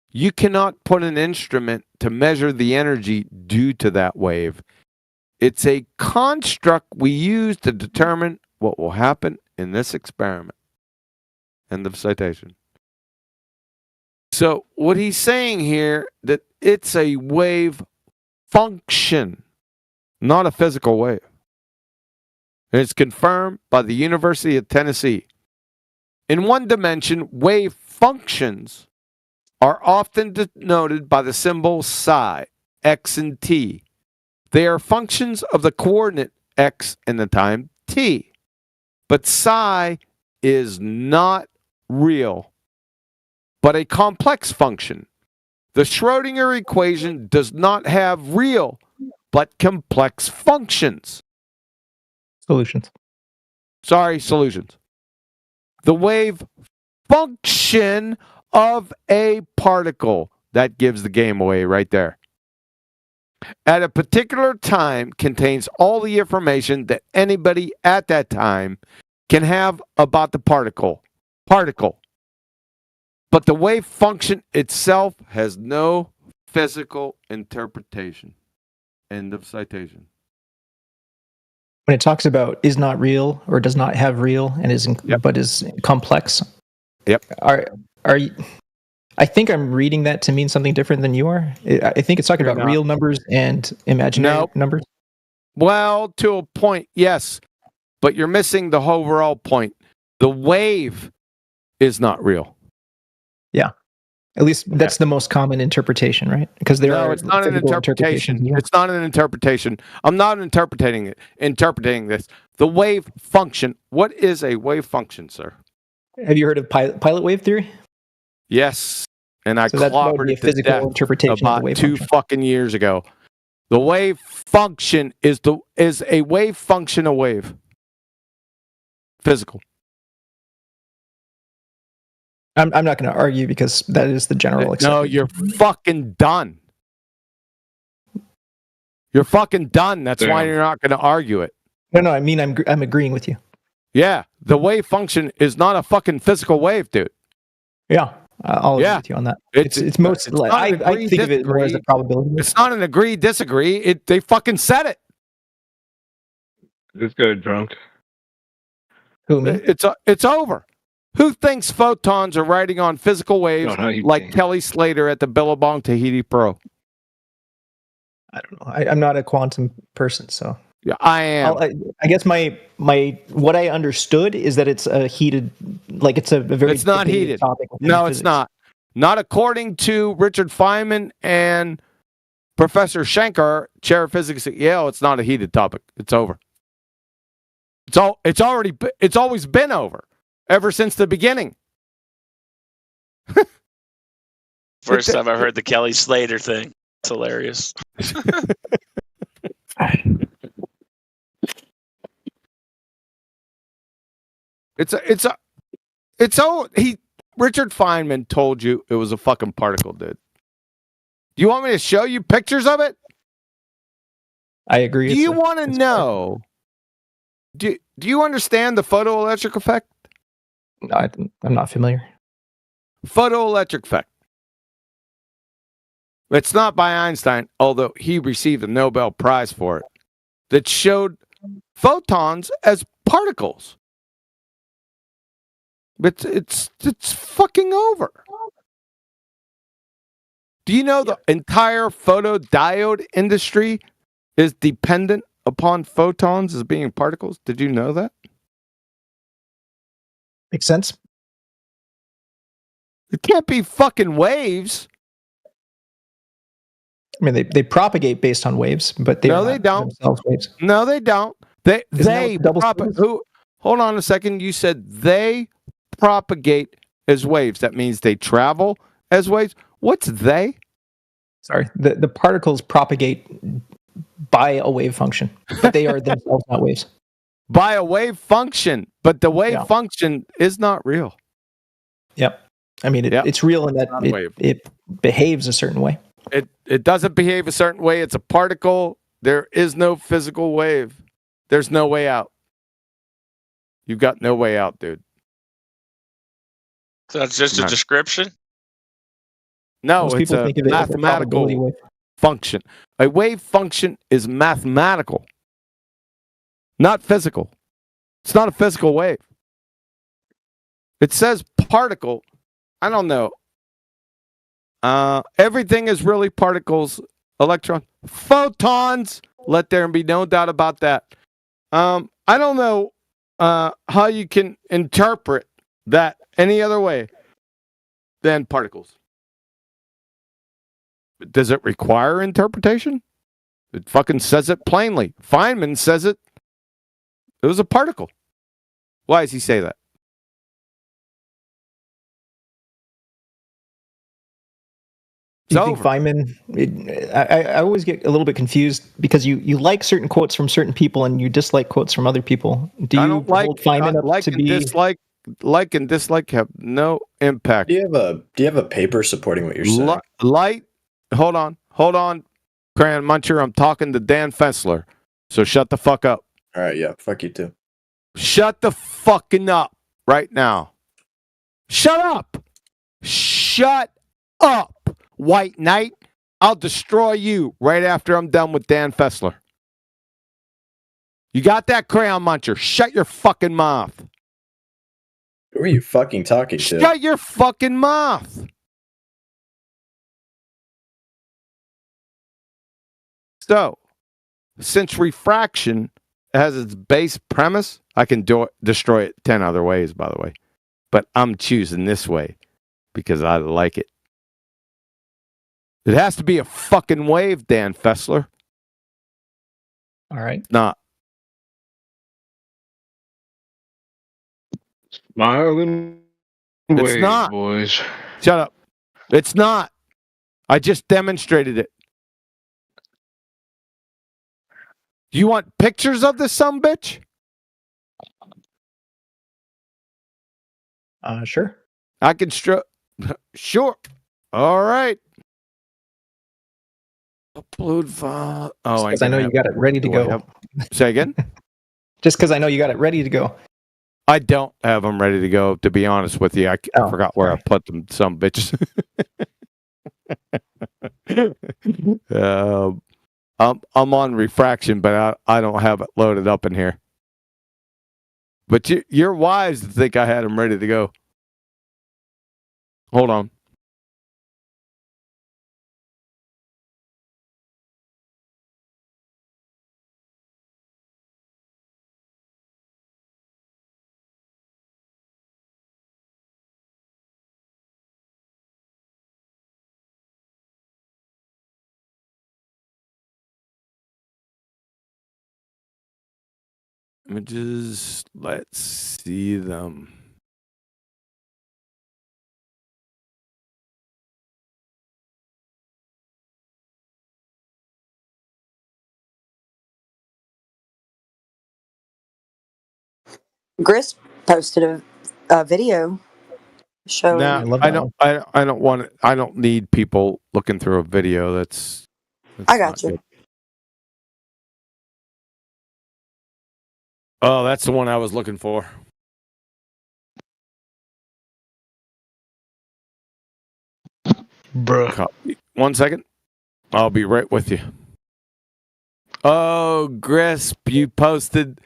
You cannot put an instrument to measure the energy due to that wave. It's a construct we use to determine what will happen in this experiment. End of citation. So what he's saying here, that it's a wave function, not a physical wave. And it's confirmed by the University of Tennessee. In one dimension, wave functions are often denoted by the symbol psi, x and t. They are functions of the coordinate x and the time t. But psi is not real, but a complex function. The Schrödinger equation does not have real, but complex functions. Solutions. Solutions. The wave function of a particle. That gives the game away right there. At a particular time contains all the information that anybody at that time can have about the particle. But the wave function itself has no physical interpretation. End of citation. When it talks about is not real or does not have real and but is complex. Yep. Are you? I think I'm reading that to mean something different than you are. I think it's talking about real numbers and imaginary numbers. Well, to a point, yes, but you're missing the overall point. The wave is not real. Yeah. At least that's the most common interpretation, right? Because it's not an interpretation. It's not an interpretation. I'm not interpreting this. The wave function. What is a wave function, sir? Have you heard of pilot wave theory? Yes, and I clobbered it to death interpretation about of the wave 2 fucking years ago. The wave function is a wave function a wave. Physical. I'm not going to argue because that is the general acceptance. No, you're fucking done. You're fucking done. That's why you're not going to argue it. No, I mean I'm agreeing with you. Yeah, the wave function is not a fucking physical wave, dude. Yeah, I'll agree with you on that. It's most. I think of it more as a probability. It's not an agree disagree. They fucking said it. This guy drunk. Who, me? It's over. Who thinks photons are riding on physical waves like Kelly Slater at the Billabong Tahiti Pro? I don't know. I'm not a quantum person, so. Yeah, I am. I guess my what I understood is that it's a heated, like it's a very. It's not heated. No, it's not. Not according to Richard Feynman and Professor Shankar, chair of physics at Yale, it's not a heated topic. It's over. It's always been over ever since the beginning. First time I heard the Kelly Slater thing. It's hilarious. Richard Feynman told you it was a fucking particle, dude. Do you want me to show you pictures of it? I agree. Do you want to know? Do you understand the photoelectric effect? No, I'm not familiar. Photoelectric effect. It's not by Einstein, although he received a Nobel Prize for it, that showed photons as particles. It's fucking over. Do you know the entire photodiode industry is dependent upon photons as being particles? Did you know that? Makes sense. It can't be fucking waves. I mean, they propagate based on waves, but they don't. Waves. No, they don't. Hold on a second. You said they propagate as waves. That means they travel as waves. What's they? Sorry, the particles propagate by a wave function, but they are themselves not waves. By a wave function, but the wave function is not real. Yep. I mean, it's real in that it behaves a certain way. It doesn't behave a certain way. It's a particle. There is no physical wave. There's no way out. You've got no way out, dude. So that's just a description? No, it's a mathematical function. A wave function is mathematical, not physical. It's not a physical wave. It says particle. I don't know. Everything is really particles, electrons, photons. Let there be no doubt about that. I don't know how you can interpret that any other way than particles. Does it require interpretation? It fucking says it plainly. Feynman says it. It was a particle. Why does he say that? Do you think Feynman? I always get a little bit confused because you like certain quotes from certain people and you dislike quotes from other people. Do you hold Feynman up to be like and dislike have no impact? Do you have a paper supporting what you're saying? Hold on, Crayon Muncher. I'm talking to Dan Fessler, so shut the fuck up. All right, yeah, fuck you too. Shut the fucking up right now. Shut up. Shut up. White Knight, I'll destroy you right after I'm done with Dan Fessler. You got that, Crayon Muncher? Shut your fucking mouth. Who are you fucking talking to? Shut your fucking mouth. So, since refraction has its base premise, I can destroy it 10 other ways, by the way. But I'm choosing this way because I like it. It has to be a fucking wave, Dan Fessler. All right. Not. Smiling wave, not, boys. Shut up. It's not. I just demonstrated it. Do you want pictures of this sumbitch? Sure. I can sure. All right. Upload file. Oh, because I know you got it ready to go. Say again? Just because I know you got it ready to go. I don't have them ready to go, to be honest with you. I forgot where I put them, some bitches. I'm on refraction, but I don't have it loaded up in here. But you're wise to think I had them ready to go. Hold on. Images. Let's see them. Gris posted a video showing. No, I don't want it. I don't need people looking through a video. That's I got you. Good. Oh, that's the one I was looking for. Bruh. Copy. 1 second. I'll be right with you. Oh, Grisp, you posted.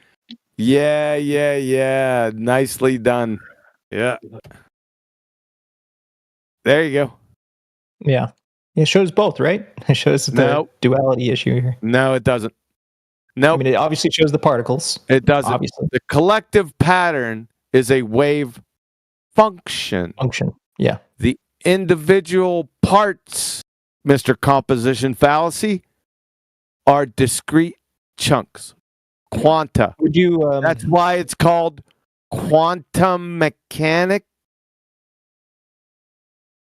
Yeah. Nicely done. Yeah. There you go. Yeah. It shows both, right? It shows the duality issue here. No, it doesn't. No. I mean, it obviously shows the particles. It doesn't. Obviously. The collective pattern is a wave function. Yeah. The individual parts, Mr. Composition Fallacy, are discrete chunks. Quanta. Would you? That's why it's called quantum mechanics.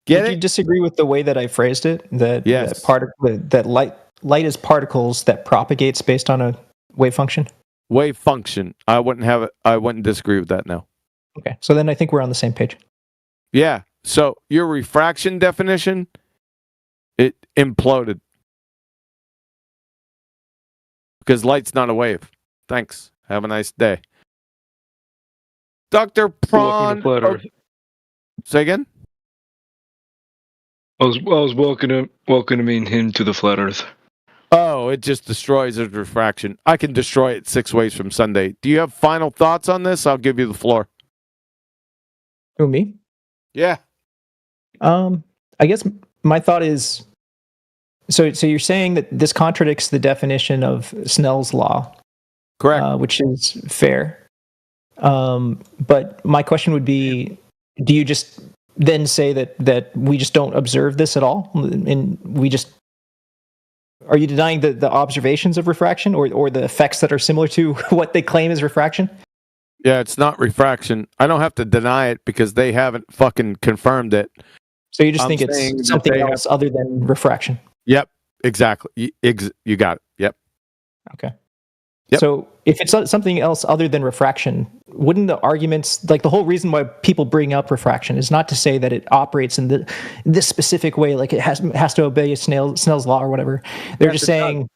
Would you disagree with the way that I phrased it? That yes. That light is particles that propagates based on a wave function. Wave function. I wouldn't disagree with that now. Okay, so then I think we're on the same page. Yeah. So your refraction definition, it imploded because light's not a wave. Thanks. Have a nice day, Dr. Prawn. Say again. I was welcoming him to the flat Earth. Oh, it just destroys his refraction. I can destroy it 6 ways from Sunday. Do you have final thoughts on this? I'll give you the floor. Who, me? Yeah. I guess my thought is, so you're saying that this contradicts the definition of Snell's law. Correct. Which is fair. But my question would be, do you just then say that we just don't observe this at all, and we just, are you denying the observations of refraction or the effects that are similar to what they claim is refraction? Yeah, it's not refraction. I don't have to deny it because they haven't fucking confirmed it. So you just think it's something else other than refraction? Yep, exactly. You got it. Yep. Okay. Yep. So if it's something else other than refraction, wouldn't the arguments, like the whole reason why people bring up refraction is not to say that it operates in this specific way, like it has to obey Snell's law or whatever. They're just saying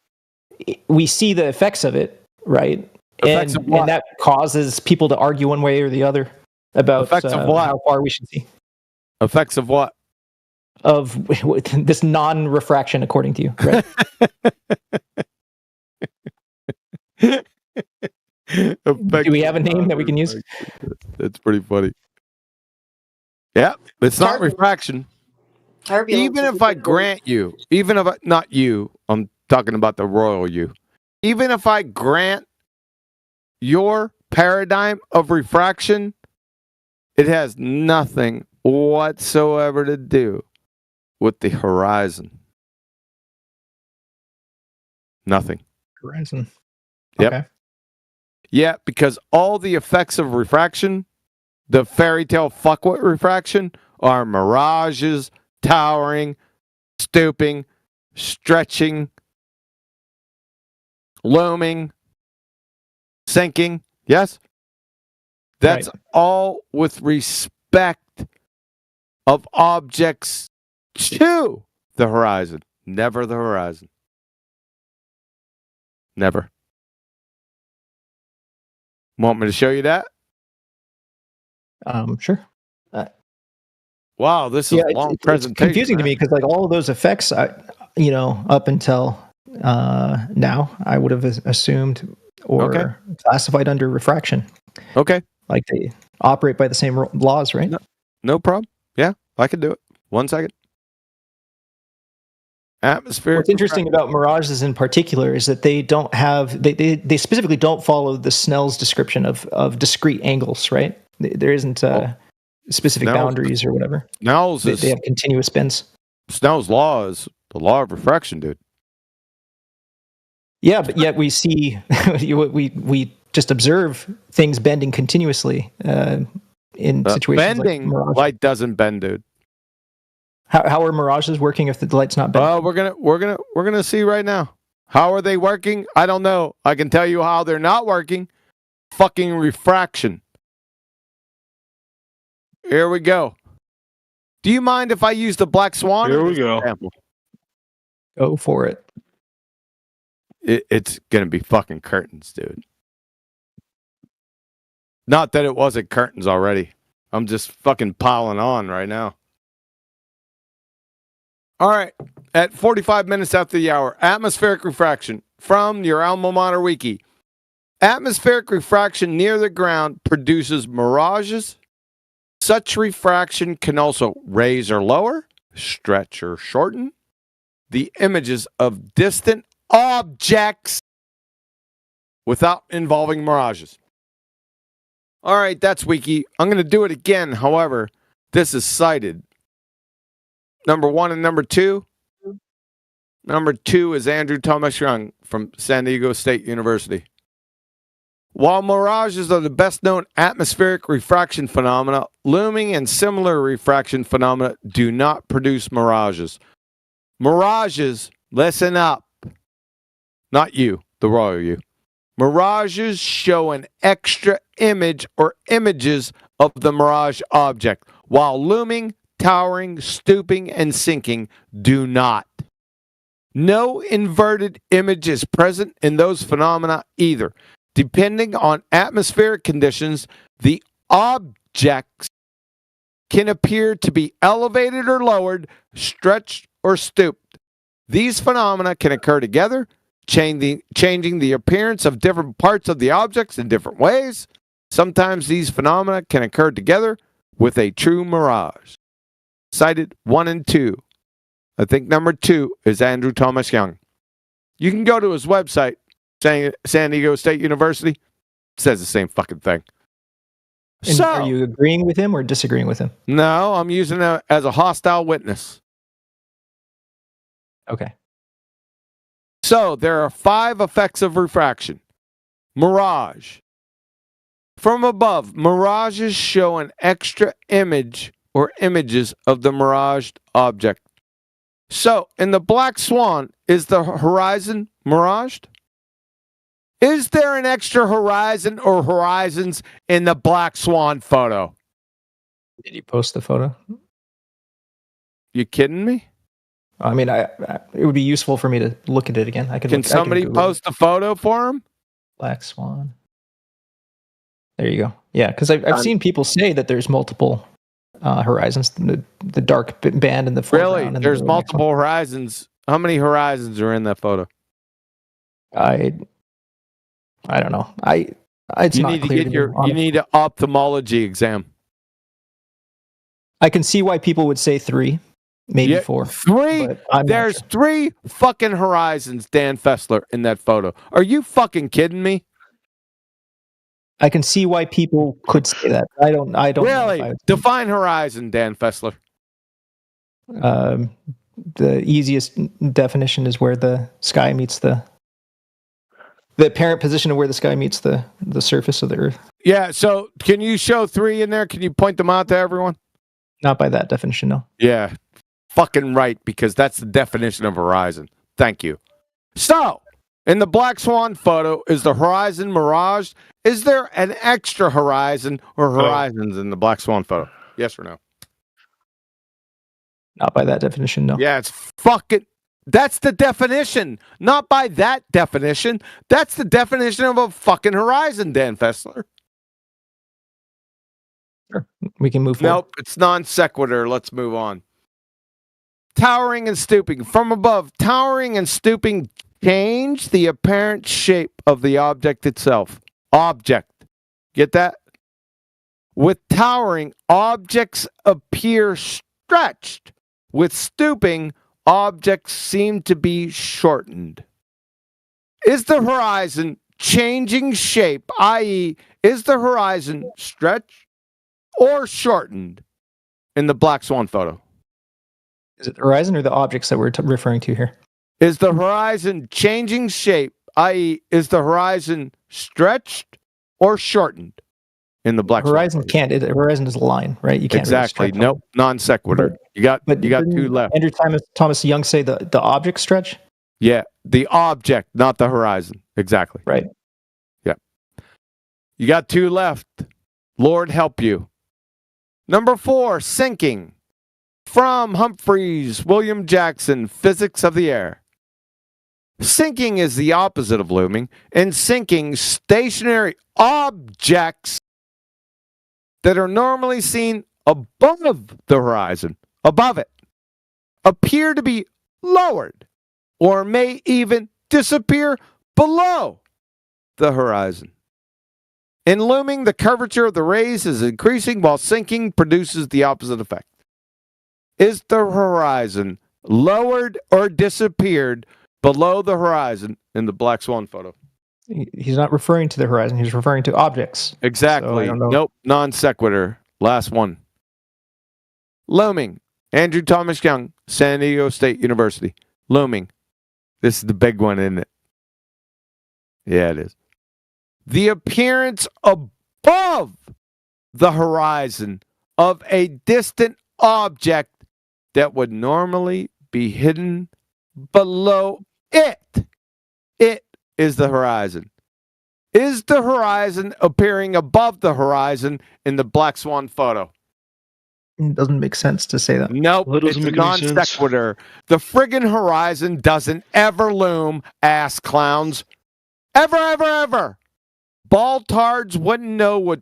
we see the effects of it, right? And that causes people to argue one way or the other about how far we should see. Effects of what? Of this non-refraction, according to you, right? Do we have a name that we can use? That's pretty funny. Yeah, it's not refraction. Even if I grant you, not you, I'm talking about the royal you. Even if I grant your paradigm of refraction, it has nothing whatsoever to do with the horizon. Nothing. Horizon. Yep. Okay. Yeah, because all the effects of refraction, the fairy tale fuckwit refraction, are mirages, towering, stooping, stretching, looming, sinking. Yes? That's all with respect of objects to the horizon. Never the horizon. Never. Want me to show you that? Sure. Wow, this is a long presentation. It's confusing to me because like all of those effects, up until now, I would have assumed or classified under refraction. Okay. Like they operate by the same laws, right? No problem. Yeah, I can do it. 1 second. Atmosphere. What's interesting about mirages in particular is that they don't have they specifically don't follow the Snell's description of discrete angles, right? There isn't specific boundaries or whatever. Snell's they have continuous spins. Snell's law is the law of refraction, dude. Yeah, but yet we see we just observe things bending continuously in situations bending. Like mirage. Light doesn't bend, dude. How are mirages working if the light's not bending? Oh, we're gonna see right now. How are they working? I don't know. I can tell you how they're not working. Fucking refraction. Here we go. Do you mind if I use the Black Swan? Here we go. Example? Go for it. It's gonna be fucking curtains, dude. Not that it wasn't curtains already. I'm just fucking piling on right now. All right. At 45 minutes after the hour, atmospheric refraction from your alma mater wiki. Atmospheric refraction near the ground produces mirages. Such refraction can also raise or lower, stretch or shorten the images of distant objects without involving mirages. All right, that's wiki. I'm going to do it again. However, this is cited. Number 1 and number 2. Number 2 is Andrew Thomas Young from San Diego State University. While mirages are the best known atmospheric refraction phenomena, looming and similar refraction phenomena do not produce mirages. Mirages, listen up. Not you, the royal you. Mirages show an extra image or images of the mirage object, while looming, towering, stooping, and sinking do not. No inverted image is present in those phenomena either. Depending on atmospheric conditions, the objects can appear to be elevated or lowered, stretched or stooped. These phenomena can occur together, changing the appearance of different parts of the objects in different ways. Sometimes these phenomena can occur together with a true mirage. Cited 1 and 2. I think number 2 is Andrew Thomas Young. You can go to his website, San Diego State University. It says the same fucking thing. And are you agreeing with him or disagreeing with him? No, I'm using it as a hostile witness. Okay. So there are 5 effects of refraction. Mirage. From above, mirages show an extra image or images of the miraged object. So, in the Black Swan, is the horizon miraged? Is there an extra horizon or horizons in the Black Swan photo? Did you post the photo? You kidding me? I mean, it would be useful for me to look at it again. Can somebody post a photo for him? Black Swan. There you go. Yeah, because I've seen people say that there's multiple horizons, the dark band in the foreground. Really? There's multiple horizons. How many horizons are in that photo? I don't know. It's not clear to me. You need an ophthalmology exam. I can see why people would say 3, maybe 4. 3? There's 3 fucking horizons, Dan Fessler, in that photo. Are you fucking kidding me? I can see why people could say that. I don't really define horizon, Dan Fessler. The easiest definition is where the sky meets the apparent position of where the sky meets the surface of the earth. Yeah, so can you show 3 in there? Can you point them out to everyone? Not by that definition, no. Yeah, fucking right, because that's the definition of horizon. Thank you. So, in the Black Swan photo, is the horizon mirage? Is there an extra horizon or horizons in the Black Swan photo? Yes or no? Not by that definition, no. Yeah, it's fucking... That's the definition. Not by that definition. That's the definition of a fucking horizon, Dan Fessler. Sure. We can move forward. Nope, it's non sequitur. Let's move on. Towering and stooping. From above, towering and stooping change the apparent shape of the object itself. Object. Get that? With towering, objects appear stretched. With stooping, objects seem to be shortened. Is the horizon changing shape, i.e., is the horizon stretched or shortened in the Black Swan photo? Is it the horizon or the objects that we're referring to here? Is the horizon changing shape, i.e., is the horizon stretched or shortened in the black horizon can't. Horizon is a line, right? You can't exactly. Really nope, non sequitur. You got two left. Andrew Thomas Young say the object stretch. Yeah, the object, not the horizon. Exactly. Right. Yeah. You got two left. Lord help you. Number 4, sinking. From Humphreys, William Jackson, Physics of the Air. Sinking is the opposite of looming. In sinking, stationary objects that are normally seen above the horizon, above it, appear to be lowered or may even disappear below the horizon. In looming, the curvature of the rays is increasing while sinking produces the opposite effect. Is the horizon lowered or disappeared below the horizon in the Black Swan photo? He's not referring to the horizon. He's referring to objects. Exactly. So nope. Non sequitur. Last one. Looming. Andrew Thomas Young, San Diego State University. Looming. This is the big one, isn't it? Yeah, it is. The appearance above the horizon of a distant object that would normally be hidden below it. It is the horizon. Is the horizon appearing above the horizon in the Black Swan photo? It doesn't make sense to say that. Nope, it's a non sequitur. The friggin' horizon doesn't ever loom, ass clowns. Ever, ever, ever. Baltards wouldn't know what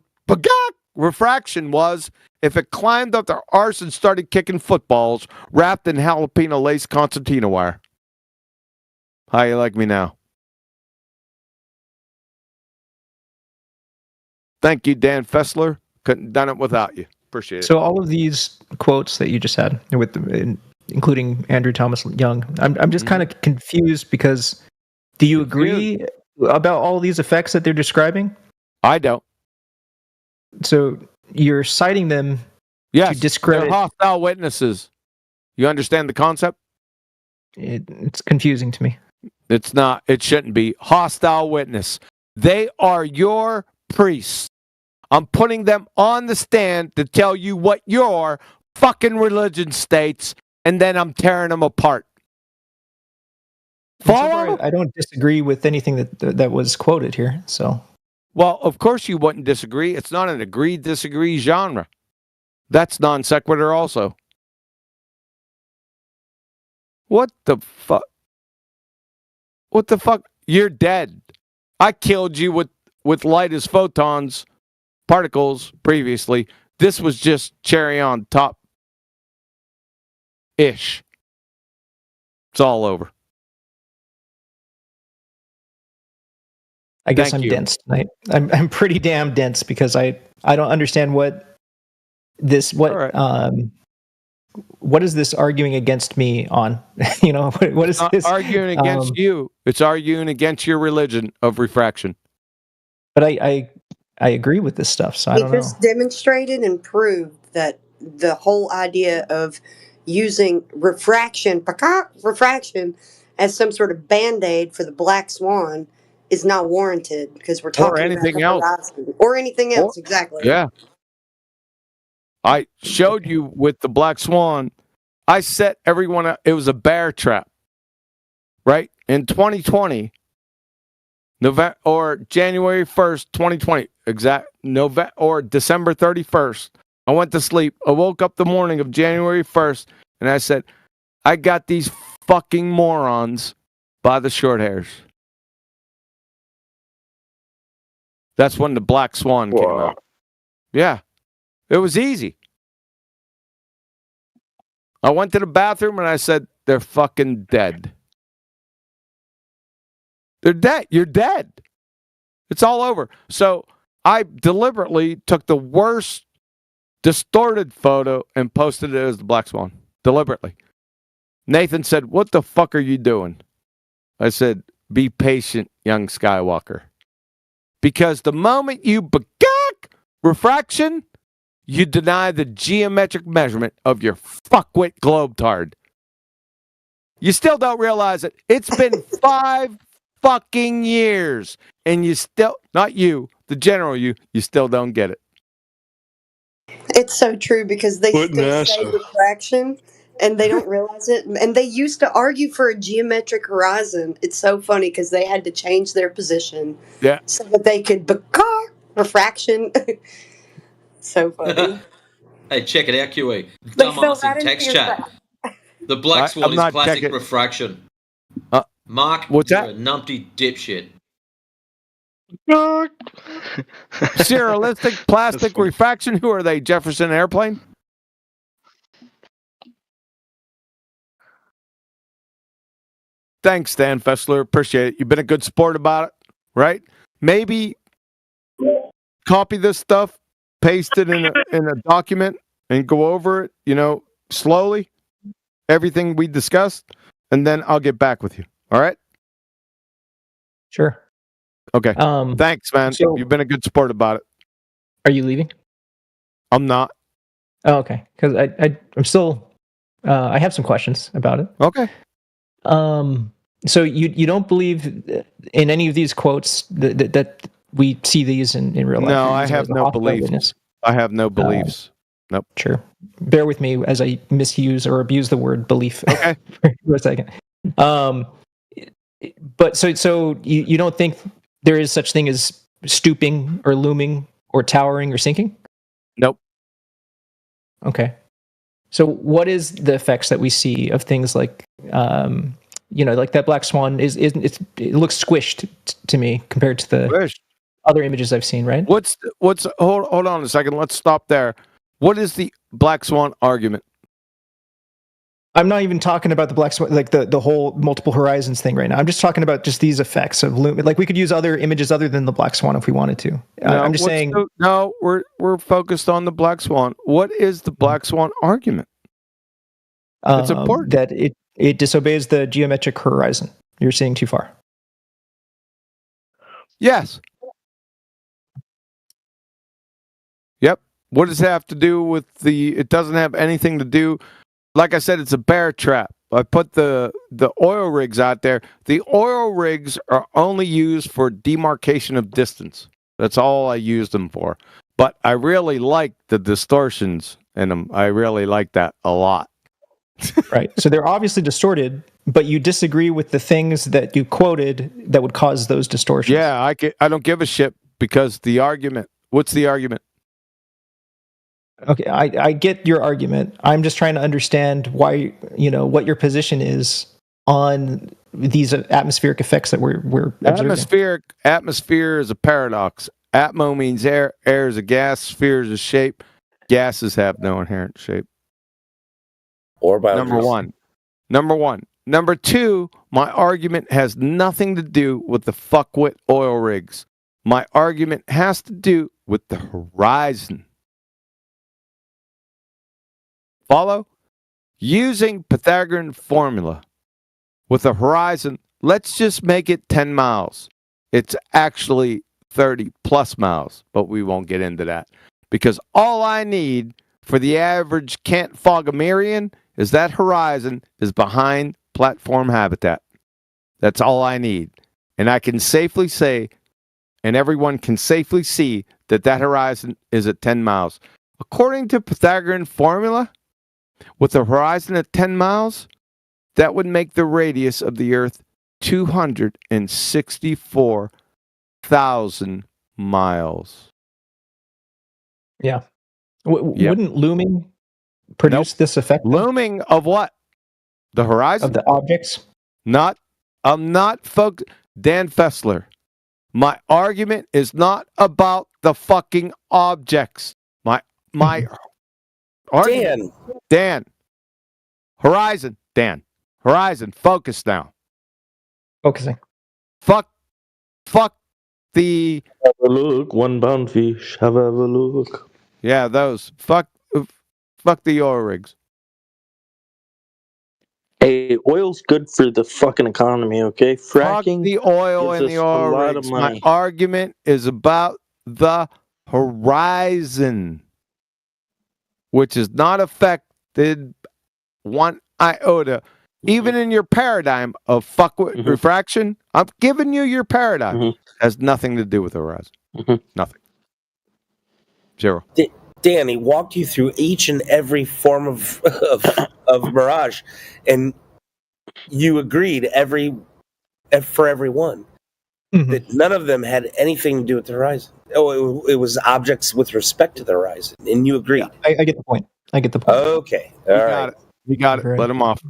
refraction was if it climbed up their arse and started kicking footballs wrapped in jalapeno lace concertina wire. How you like me now? Thank you, Dan Fessler. Couldn't have done it without you. Appreciate it. So all of these quotes that you just had, including Andrew Thomas Young, I'm just kind of confused because do you agree about all these effects that they're describing? I don't. So you're citing them to discredit. They're hostile witnesses. You understand the concept? It's confusing to me. It's not. It shouldn't be. Hostile witness. They are your priests. I'm putting them on the stand to tell you what your fucking religion states, and then I'm tearing them apart. Follow? I don't disagree with anything that was quoted here. So, well, of course you wouldn't disagree. It's not an agree-disagree genre. That's non sequitur also. What the fuck? What the fuck? You're dead. I killed you with light as photons, particles previously. This was just cherry on top. Ish. It's all over. I guess I'm dense tonight. I'm pretty damn dense because I don't understand what is this arguing against me on? You know, what is this arguing against you? It's arguing against your religion of refraction. But I agree with this stuff, so I don't know. It just demonstrated and proved that the whole idea of using refraction as some sort of band-aid for the Black Swan is not warranted because we're talking about anything else. Or anything else, exactly. Yeah. I showed you with the Black Swan. I set everyone up. It was a bear trap, right? In 2020, November or January 1st, 2020, or December 31st. I went to sleep. I woke up the morning of January 1st, and I said, I got these fucking morons by the short hairs. That's when the Black Swan came out. Yeah. It was easy. I went to the bathroom and I said, they're fucking dead. They're dead. You're dead. It's all over. So I deliberately took the worst distorted photo and posted it as the Black Swan. Deliberately. Nathan said, what the fuck are you doing? I said, be patient, young Skywalker. Because the moment you refraction, you deny the geometric measurement of your fuckwit globetard. You still don't realize it. It's been 5 fucking years, and you still, not you, the general you still don't get it. It's so true because they What still say NASA? refraction and they don't realize it. And they used to argue for a geometric horizon. It's so funny because they had to change their position Yeah. so that they could refraction. So funny. Hey, check it out, QE. They fell Dumbass right in into text your chat. trap. The Black I'm Swan is not classic checking. refraction. Mark, what's you're that? a numpty dipshit. Serialistic plastic refraction. Who are they? Jefferson Airplane? Thanks, Dan Fessler. Appreciate it. You've been a good sport about it, right? Maybe copy this stuff, paste it in a document, and go over it, slowly, everything we discussed, and then I'll get back with you. All right? Sure. Okay. Thanks, man. So, you've been a good sport about it. Are you leaving? I'm not. Oh, okay. Because I'm still. I have some questions about it. Okay. So you don't believe in any of these quotes that we see these in real life? No, I have no beliefs. I have no beliefs. Nope. Sure. Bear with me as I misuse or abuse the word belief. Okay. For a second. But so you don't think there is such thing as stooping or looming or towering or sinking? Nope. Okay. So what is the effects that we see of things like like that black swan it looks squished to me compared to the other images I've seen, right? Hold on a second. Let's stop there. What is the black swan argument? I'm not even talking about the black swan, like the whole multiple horizons thing right now. I'm just talking about just these effects of like we could use other images other than the black swan if we wanted to. I'm just saying. We're focused on the black swan. What is the black swan argument? It's important that it disobeys the geometric horizon. You're seeing too far. Yes. Yep. What does it have to do with it doesn't have anything to do. Like I said, it's a bear trap. I put the oil rigs out there. The oil rigs are only used for demarcation of distance. That's all I use them for. But I really like the distortions in them. I really like that a lot. Right. So they're obviously distorted, but you disagree with the things that you quoted that would cause those distortions. Yeah, I don't give a shit because the argument. What's the argument? Okay, I get your argument. I'm just trying to understand why, what your position is on these atmospheric effects that we're observing. Atmosphere is a paradox. Atmo means air. Air is a gas. Sphere is a shape. Gases have no inherent shape. Or boundaries. Number one. Number two, my argument has nothing to do with the fuckwit oil rigs. My argument has to do with the horizon. Follow? Using Pythagorean formula with a horizon, let's just make it 10 miles. It's actually 30 plus miles, but we won't get into that. Because all I need for the average Kant Fogamarian is that horizon is behind platform habitat. That's all I need. And I can safely say, and everyone can safely see, that horizon is at 10 miles. According to Pythagorean formula, with a horizon at 10 miles, that would make the radius of the Earth 264,000 miles. Yeah. Wouldn't looming produce this effect? Looming of what? The horizon? Of the objects? I'm not focused. Dan Fessler, my argument is not about the fucking objects. My argument. Dan. Horizon. Dan. Horizon. Focus now. Focusing. Fuck the. Have a look. 1 pound fish. Have a look. Yeah, those. Fuck the oil rigs. Hey, oil's good for the fucking economy, okay? Fracking. Fuck the oil and the oil rigs. My argument is about the horizon, which is not affected one iota. even in your paradigm of fuckwit refraction, I'm giving you your paradigm. Has nothing to do with horizon. Nothing. Zero. Danny walked you through each and every form of mirage, and you agreed for every one that none of them had anything to do with the horizon. Oh, it was objects with respect to the horizon, and you agreed. Yeah, I get the point. Okay, all right. You got it. Let him off.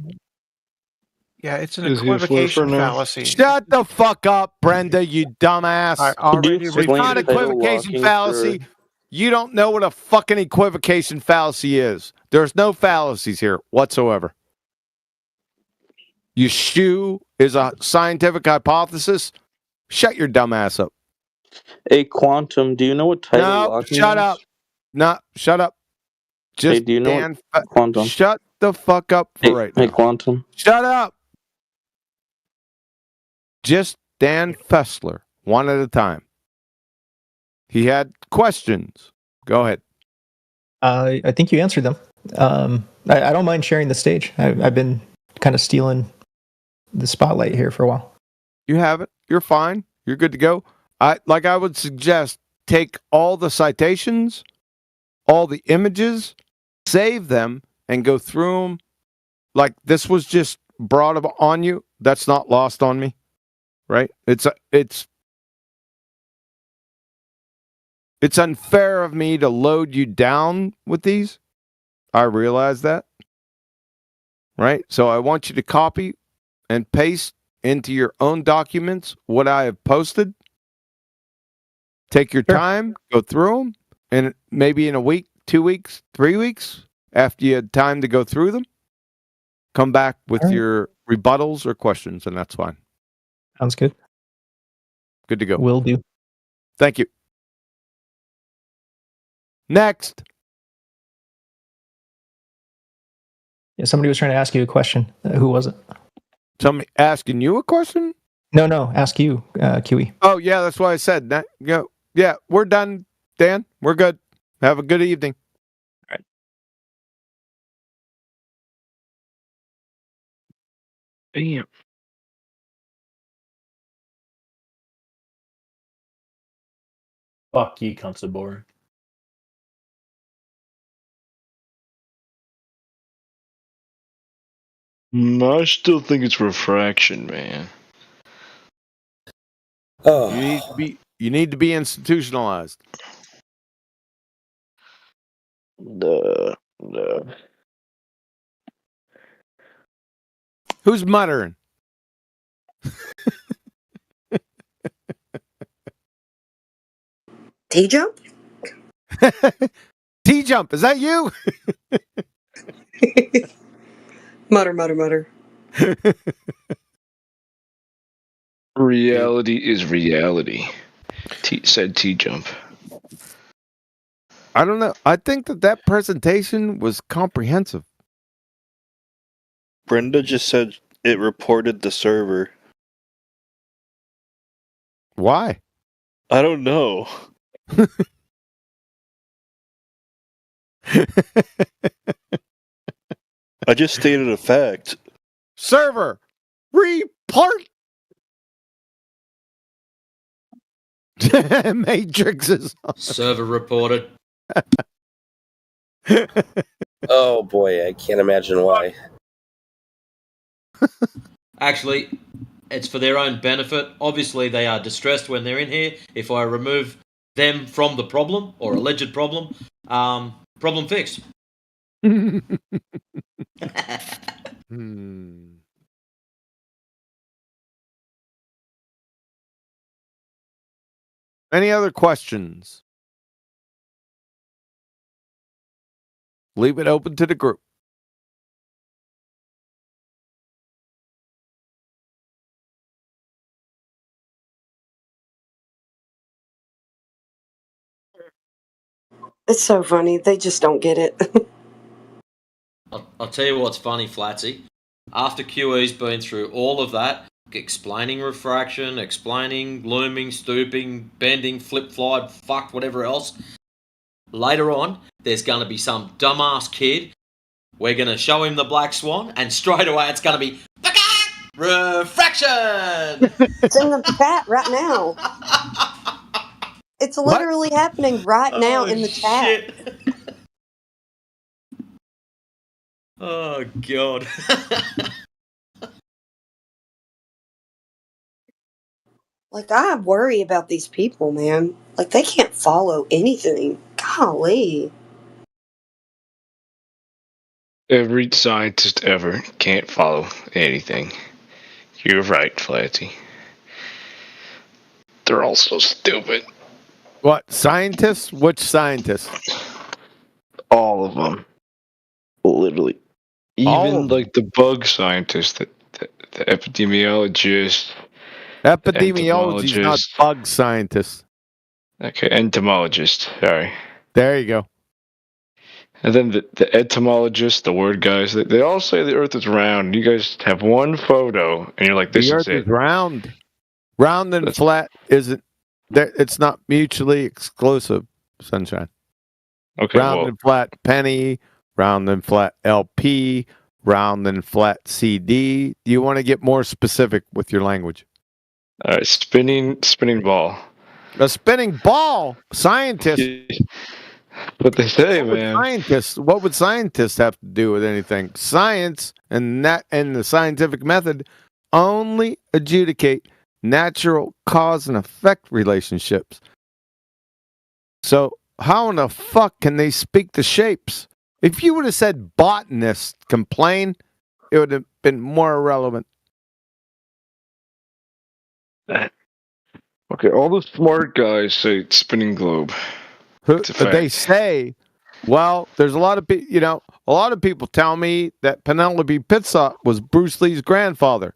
Yeah, it's an equivocation fallacy. Shut the fuck up, Brenda, you dumbass. It's not equivocation fallacy. You don't know what a fucking equivocation fallacy is. There's no fallacies here whatsoever. Yeshu is a scientific hypothesis. Shut your dumb ass up. Hey, Quantum, do you know what tidal locking is? Shut up. No, shut up. Just do you know Quantum? Shut the fuck up right now. Hey, Quantum. Shut up. Just Dan Fessler, one at a time. He had questions. Go ahead. I think you answered them. I don't mind sharing the stage. I've been kind of stealing the spotlight here for a while. You have it. You're fine. You're good to go. I would suggest take all the citations, all the images, save them, and go through them. Like this was just brought up on you. That's not lost on me, right? It's unfair of me to load you down with these. I realize that, right? So I want you to copy and paste into your own documents what I have posted. Take your time, go through them, and maybe in a week, 2 weeks, 3 weeks, after you had time to go through them, come back with your rebuttals or questions, and that's fine. Sounds good. Good to go. Will do. Thank you. Next. Yeah, somebody was trying to ask you a question. Who was it? Somebody asking you a question? No, ask you, QE. Oh, yeah, that's why I said that. Yeah, we're done, Dan. We're good. Have a good evening. All right. Damn. Fuck you, Constable. I still think it's refraction, man. Oh. You need to be institutionalized. No. Who's muttering? T-Jump? T-Jump, is that you? Mutter. Reality is reality, said T-Jump. I don't know. I think that presentation was comprehensive. Brenda just said it reported the server. Why? I don't know. I just stated a fact. Server, report. Matrix is on. Server reported. Oh boy, I can't imagine why. Actually, it's for their own benefit. Obviously, they are distressed when they're in here. If I remove them from the problem or alleged problem, problem fixed. Any other questions? Leave it open to the group. It's so funny. They just don't get it. I'll tell you what's funny, Flatsy. After QE's been through all of that, explaining refraction, explaining looming, stooping, bending, flip-flide, fuck, whatever else, later on, there's going to be some dumbass kid We're going to show him the black swan, and straight away it's going to be refraction. It's in the chat right now. It's literally happening right now in the chat. Oh, God. Like, I worry about these people, man. Like, they can't follow anything. Golly. Every scientist ever can't follow anything. You're right, Flatty. They're all so stupid. What, scientists? Which scientists? All of them. Literally. Even like the bug scientists, the epidemiologists. Epidemiology is not bug scientists. Okay, entomologists. Sorry. There you go. And then the etymologists, the word guys, they all say the Earth is round. You guys have one photo, and you're like, "This the is Earth it." is round. Round and flat isn't. It's not mutually exclusive. Sunshine. Okay. Round and flat penny. Round and flat LP. Round and flat CD. Do you want to get more specific with your language? All right, spinning ball. A spinning ball. Scientists. What they say, man. What would scientists have to do with anything? Science and the scientific method only adjudicate natural cause and effect relationships. So how in the fuck can they speak the shapes? If you would have said botanists complain, it would have been more irrelevant. Okay, all the smart guys say spinning globe. They say, well, there's a lot of people, a lot of people tell me that Penelope Pitstop was Bruce Lee's grandfather.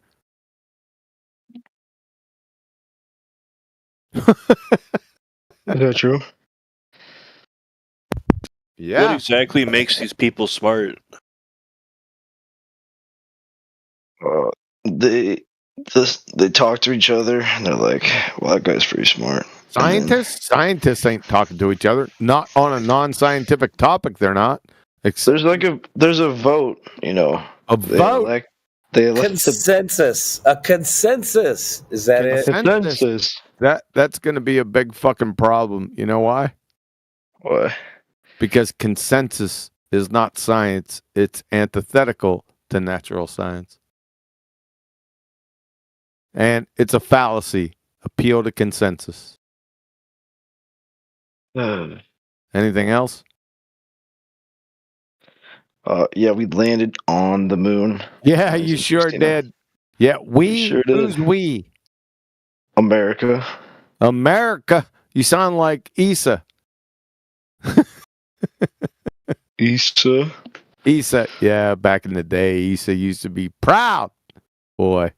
Is that true? Yeah. What exactly makes these people smart? They talk to each other and they're like, "Well, that guy's pretty smart." Scientists ain't talking to each other. Not on a non-scientific topic. They're not. There's a vote. A vote. They elect Consensus. A consensus. Is that it? Consensus. That's going to be a big fucking problem. You know why? Why? Because consensus is not science. It's antithetical to natural science. And it's a fallacy. Appeal to consensus. Anything else? Yeah, we landed on the moon. Yeah, you sure did. Yeah, who's we? America. America. You sound like Issa. Issa. Yeah, back in the day, Issa used to be proud. Boy.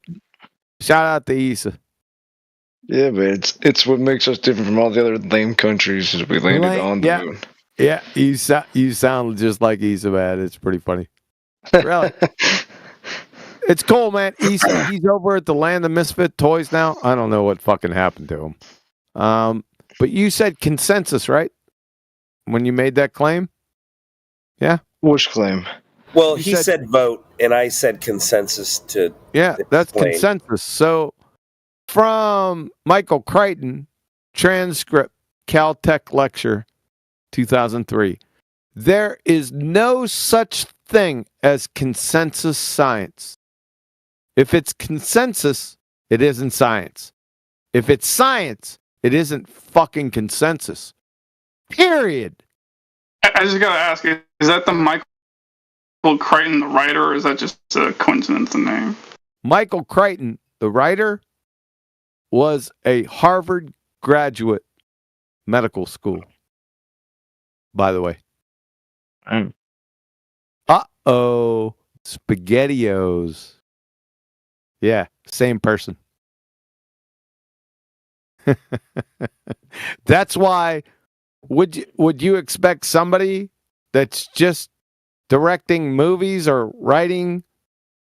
Shout out to Issa. Yeah, but it's what makes us different from all the other lame countries is we landed on the moon. Yeah, you sound just like Issa, man. It's pretty funny. Really. It's cool, man. He's over at the Land of Misfit Toys now. I don't know what fucking happened to him. But you said consensus, right? When you made that claim? Yeah? Which claim? Well, he said vote, and I said consensus to... Yeah, that's consensus. So, from Michael Crichton, transcript, Caltech lecture, 2003. There is no such thing as consensus science. If it's consensus, it isn't science. If it's science, it isn't fucking consensus. Period. I just gotta ask, is that the Michael Crichton, the writer, or is that just a coincidence in name? Michael Crichton, the writer, was a Harvard graduate medical school, by the way. Uh-oh. SpaghettiOs. Yeah, same person. That's why would you expect somebody that's just directing movies or writing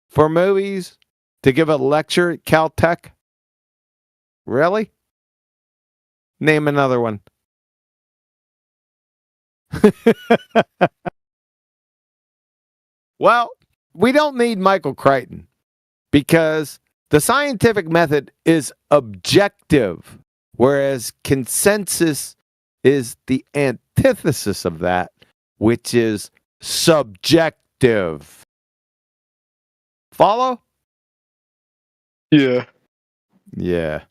for movies to give a lecture at Caltech? Really? Name another one. Well, we don't need Michael Crichton because the scientific method is objective, whereas consensus is the antithesis of that, which is subjective. Follow? Yeah. Yeah.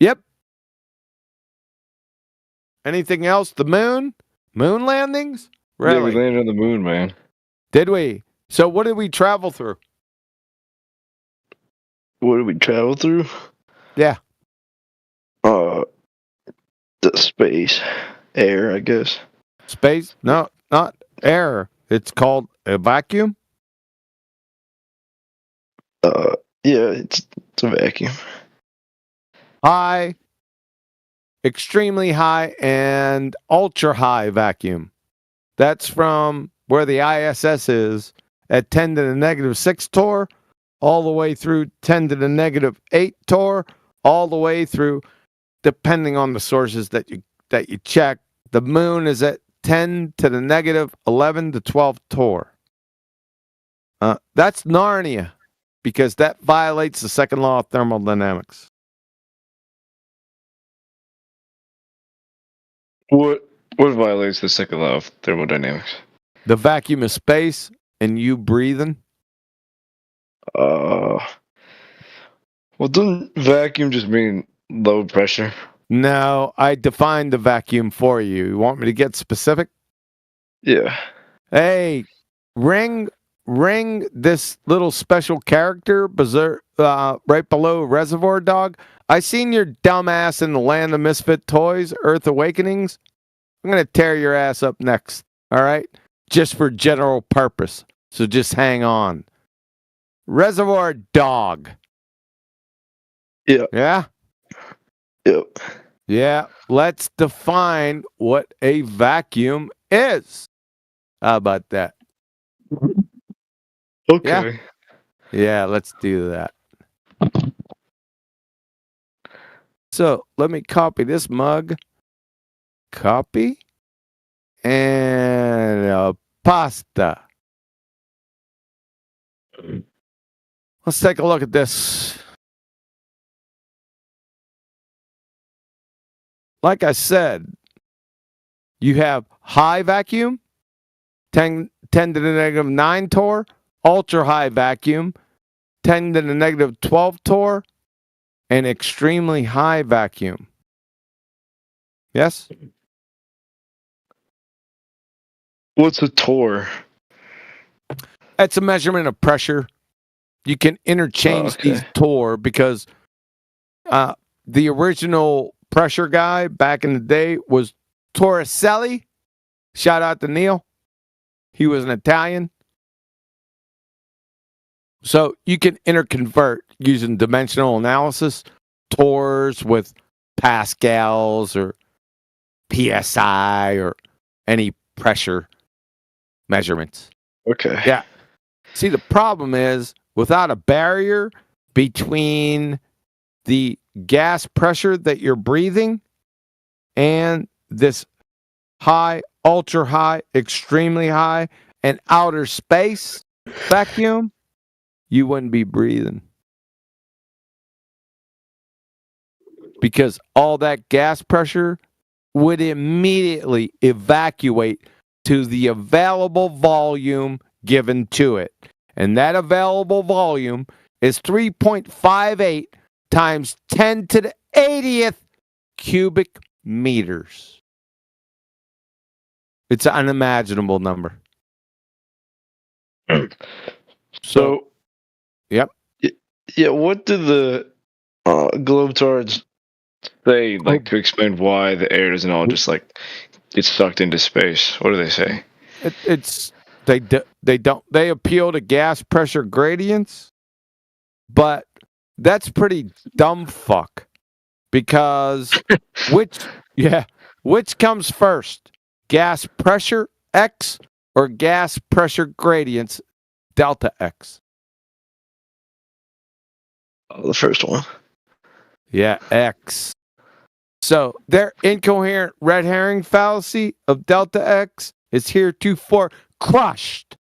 Yep. Anything else? The moon? Moon landings? Really? Yeah, we landed on the moon, man. Did we? So what did we travel through? What did we travel through? Yeah. The space. Air, I guess. Space? No, not air. It's called a vacuum? Yeah, it's a vacuum. High, extremely high, and ultra high vacuum. That's from where the ISS is at 10 to the negative 6 torr, all the way through 10 to the negative 8 torr, all the way through, depending on the sources that you check. The moon is at 10 to the negative 11 to 12 torr. That's Narnia, because that violates the second law of thermodynamics. What violates the second law of thermodynamics? The vacuum of space and you breathing. Well, doesn't vacuum just mean low pressure? No, I defined the vacuum for you. You want me to get specific? Yeah. Hey, ring this little special character right below Reservoir Dog. I seen your dumbass in the Land of Misfit Toys, Earth Awakenings. I'm going to tear your ass up next, all right? Just for general purpose. So just hang on. Reservoir Dog. Yeah. Yeah? Yep. Yeah. Let's define what a vacuum is. How about that? Okay. Yeah, let's do that. So let me copy this mug. Copy. And pasta. Let's take a look at this. Like I said, you have high vacuum, 10 to the negative 9 torr, ultra high vacuum, 10 to the negative 12 torr, and extremely high vacuum. Yes? What's a torr? It's a measurement of pressure. You can interchange these torr because the original pressure guy back in the day was Torricelli. Shout out to Neil. He was an Italian. So you can interconvert using dimensional analysis, torrs with pascals or PSI or any pressure measurements. Okay. Yeah. See, the problem is without a barrier between the gas pressure that you're breathing and this high, ultra high, extremely high, and outer space vacuum, you wouldn't be breathing. Because all that gas pressure would immediately evacuate to the available volume given to it. And that available volume is 3.58 times 10 to the 80th cubic meters. It's an unimaginable number. So, yep. Yeah, what did the Globetrotters say, to explain why the air doesn't all just get sucked into space? What do they say? They appeal to gas pressure gradients, but that's pretty dumb fuck. Because which comes first? Gas pressure X or gas pressure gradients delta X? The first one. Yeah, X. So their incoherent red herring fallacy of delta X is heretofore crushed.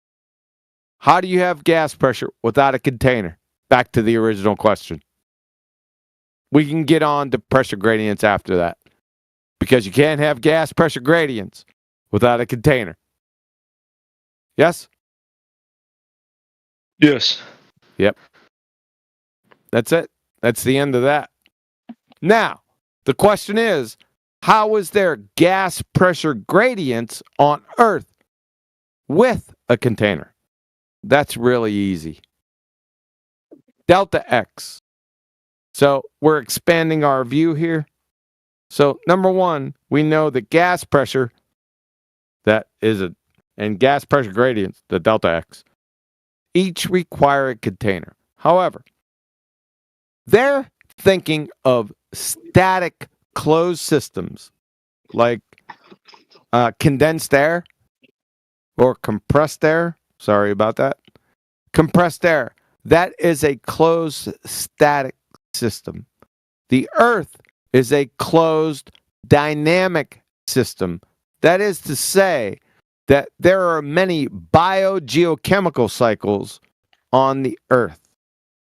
How do you have gas pressure without a container? Back to the original question. We can get on to pressure gradients after that. Because you can't have gas pressure gradients without a container. Yes? Yes. Yep. That's it. That's the end of that. Now, the question is, how is there gas pressure gradients on Earth with a container? That's really easy. Delta X. So we're expanding our view here. So number one, we know that gas pressure, and gas pressure gradients, the delta X, each require a container. However, they're thinking of static closed systems like condensed air or compressed air. Sorry about that. Compressed air. That is a closed static system. The Earth is a closed dynamic system. That is to say that there are many biogeochemical cycles on the Earth,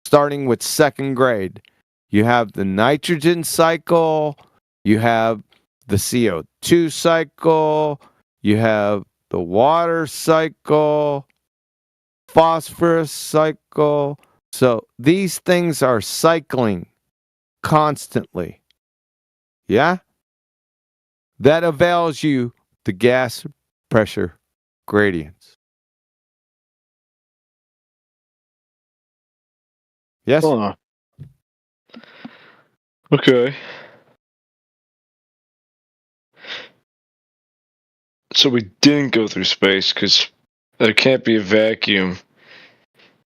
starting with second grade. You have the nitrogen cycle, you have the CO2 cycle, you have the water cycle, phosphorus cycle. So these things are cycling constantly. Yeah? That avails you the gas pressure gradients. Yes? Okay. So we didn't go through space because there can't be a vacuum,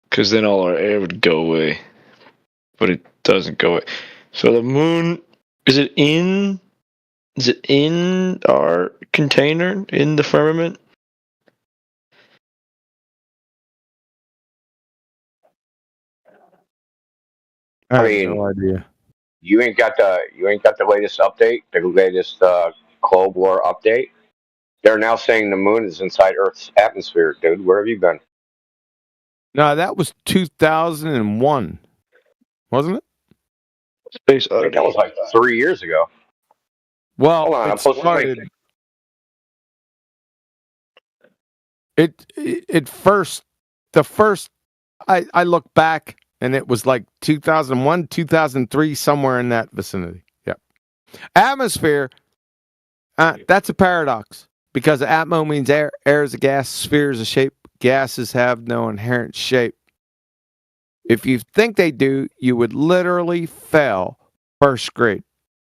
because then all our air would go away. But it doesn't go away. So the moon, is it in our container in the firmament? I mean, no idea. You ain't got the latest update, the latest Cold War update. They're now saying the moon is inside Earth's atmosphere, dude. Where have you been? No, that was 2001, wasn't it? Space I think that was like 3 years ago. Well, hold on, it started. I look back and it was like 2001, 2003, somewhere in that vicinity. Yep. Atmosphere, that's a paradox because atmo means air. Air is a gas, sphere is a shape. Gases have no inherent shape. If you think they do, you would literally fail first grade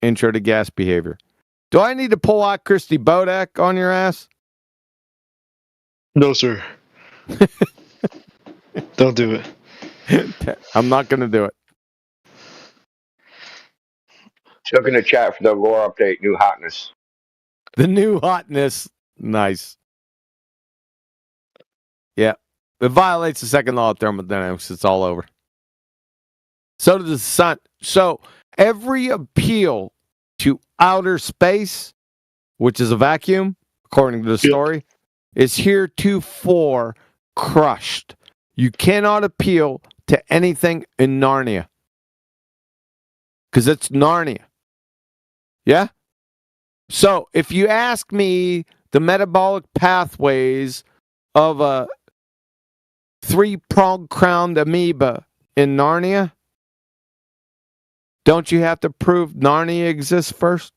intro to gas behavior. Do I need to pull out Christy Bodak on your ass? No, sir. Don't do it. I'm not going to do it. Look in the chat for the lore update, new hotness. The new hotness. Nice. Yeah. It violates the second law of thermodynamics. It's all over. So does the sun. So every appeal to outer space, which is a vacuum, according to the story, is heretofore crushed. You cannot appeal to anything in Narnia. Because it's Narnia. Yeah? So if you ask me the metabolic pathways of a three-pronged crowned amoeba in Narnia, don't you have to prove Narnia exists first?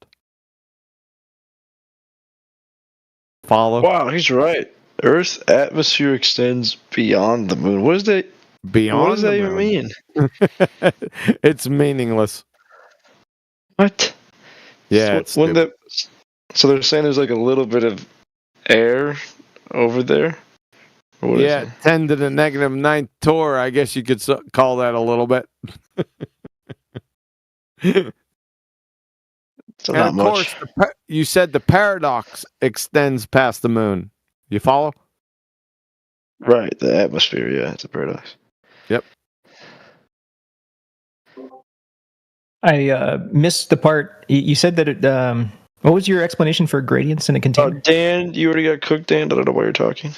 Follow? Wow, he's right. Earth's atmosphere extends beyond the moon. What does that? Beyond what does that even mean? It's meaningless. What? Yeah, so, so they're saying there's like a little bit of air over there? Or what is it? 10 to the negative 9th Torr. I guess you could call that a little bit. So and not of much. course, you said the paradox extends past the moon. You follow? Right, the atmosphere, yeah, it's a paradox. Yep. I missed the part. You said that it. What was your explanation for gradients in a container? Dan, you already got cooked, Dan. I don't know why you're talking.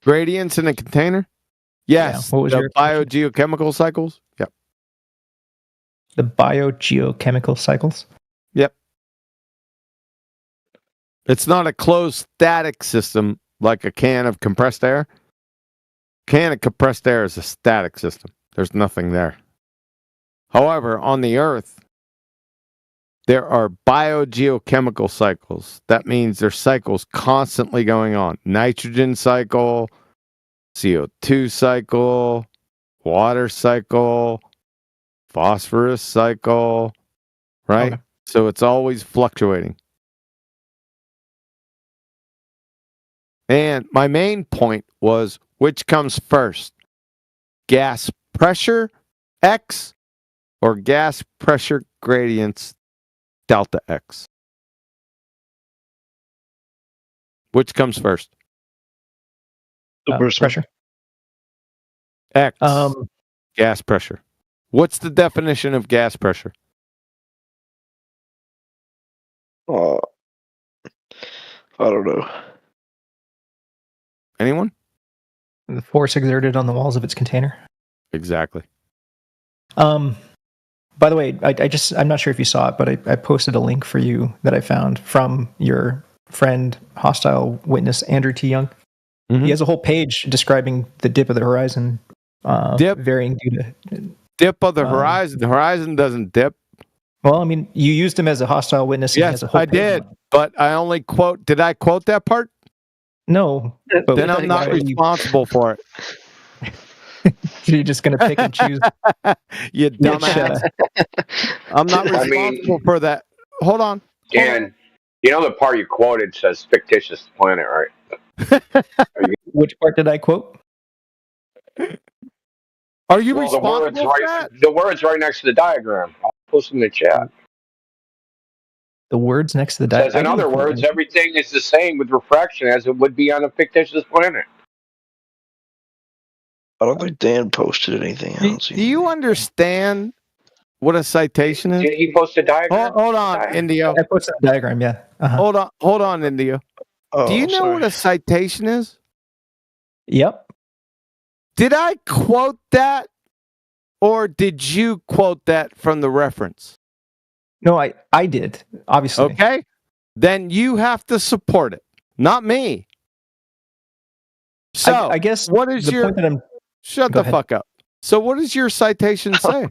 Gradients in a container? Yes. Yeah. What was the your biogeochemical cycles? Yep. The biogeochemical cycles? Yep. It's not a closed static system like a can of compressed air. Can of compressed air is a static system. There's nothing there. However, on the Earth, there are biogeochemical cycles. That means there's cycles constantly going on. Nitrogen cycle, CO2 cycle, water cycle, phosphorus cycle, right? Okay. So it's always fluctuating. And my main point was, which comes first? Gas pressure, X, or gas pressure gradients, delta X? Which comes first? The first pressure. X. Gas pressure. What's the definition of gas pressure? I don't know. Anyone? The force exerted on the walls of its container. Exactly. By the way, I'm not sure if you saw it, but I posted a link for you that I found from your friend, hostile witness, Andrew T. Young. Mm-hmm. He has a whole page describing the dip of the horizon, varying due to... Dip of the horizon. The horizon doesn't dip. Well, I mean, you used him as a hostile witness. Yes, I did, but I only quote... Did I quote that part? No. But then I'm not responsible for it. So you're just going to pick and choose? You dumbass. I'm not responsible for that. Hold on. Dan, you know the part you quoted says fictitious planet, right? Which part did I quote? Are you responsible for that? The words right next to the diagram. I'll post in the chat. The words next to the diagram. Says, in other words, everything is the same with refraction as it would be on a fictitious planet. I don't think Dan posted anything else. Do you understand what a citation is? Did he post a diagram? Hold on, Indio. I posted a diagram, yeah. Uh-huh. Hold on, Indio. Oh, do you know what a citation is? Yep. Did I quote that, or did you quote that from the reference? No, I did, obviously. Okay. Then you have to support it, not me. So I guess what is your point that I'm... Shut the fuck up. So what does your citation say?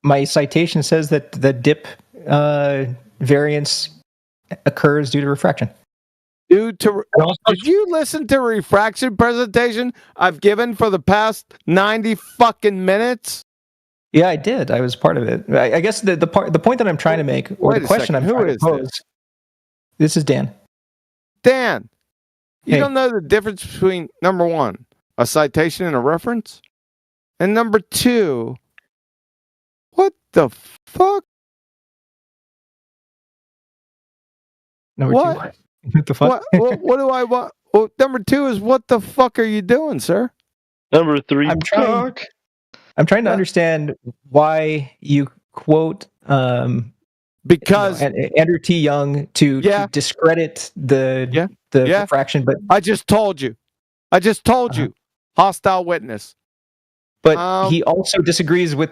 My citation says that the dip variance occurs due to refraction. Did you listen to a refraction presentation I've given for the past 90 fucking minutes? Yeah, I did. I was part of it. I guess the point that I'm trying to make, or the question I'm trying to pose. This is Dan. Dan, you don't know the difference between, number one, a citation and a reference? And number two, what the fuck? Number two, what the fuck? What do I want? Well, number two is, what the fuck are you doing, sir? Number three, I'm trying to understand why you quote because Andrew T. Young to discredit the refraction, but I just told you. Hostile witness. But he also disagrees with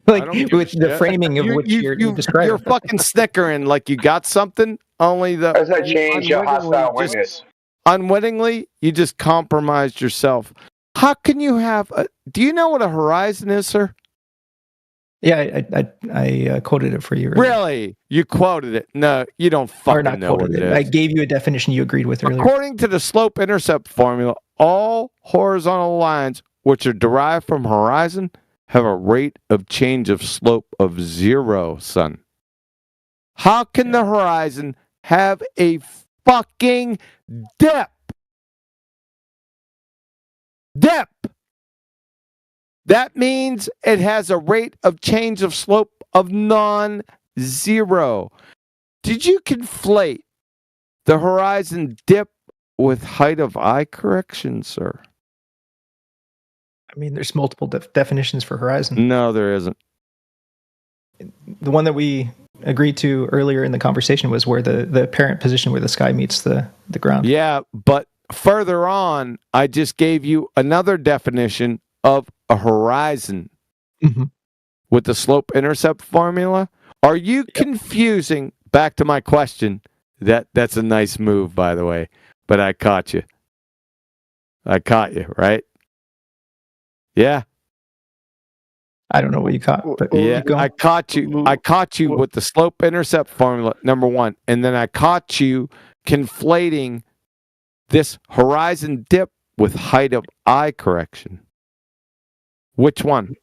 with the framing of which you're describing. You're fucking snickering like you got something. Only the does that change your hostile witness? Unwittingly, you just compromised yourself. How can you have do you know what a horizon is, sir? Yeah, I quoted it for you earlier. Really? You quoted it? No, you don't fucking know what it is. I gave you a definition you agreed with earlier. According to the slope-intercept formula, all horizontal lines which are derived from horizon have a rate of change of slope of 0, son. How can the horizon have a fucking dip? Dip! That means it has a rate of change of slope of non-zero. Did you conflate the horizon dip with height of eye correction, sir? I mean, there's multiple definitions for horizon. No, there isn't. The one that we agreed to earlier in the conversation was where the apparent position where the sky meets the ground. Yeah, but further on, I just gave you another definition of a horizon with the slope-intercept formula. Are you confusing, back to my question, that's a nice move, by the way, but I caught you. I caught you, right? Yeah. I don't know what you caught, but yeah, I caught you. I caught you with the slope-intercept formula, number one, and then I caught you conflating this horizon dip with height of eye correction. Which one?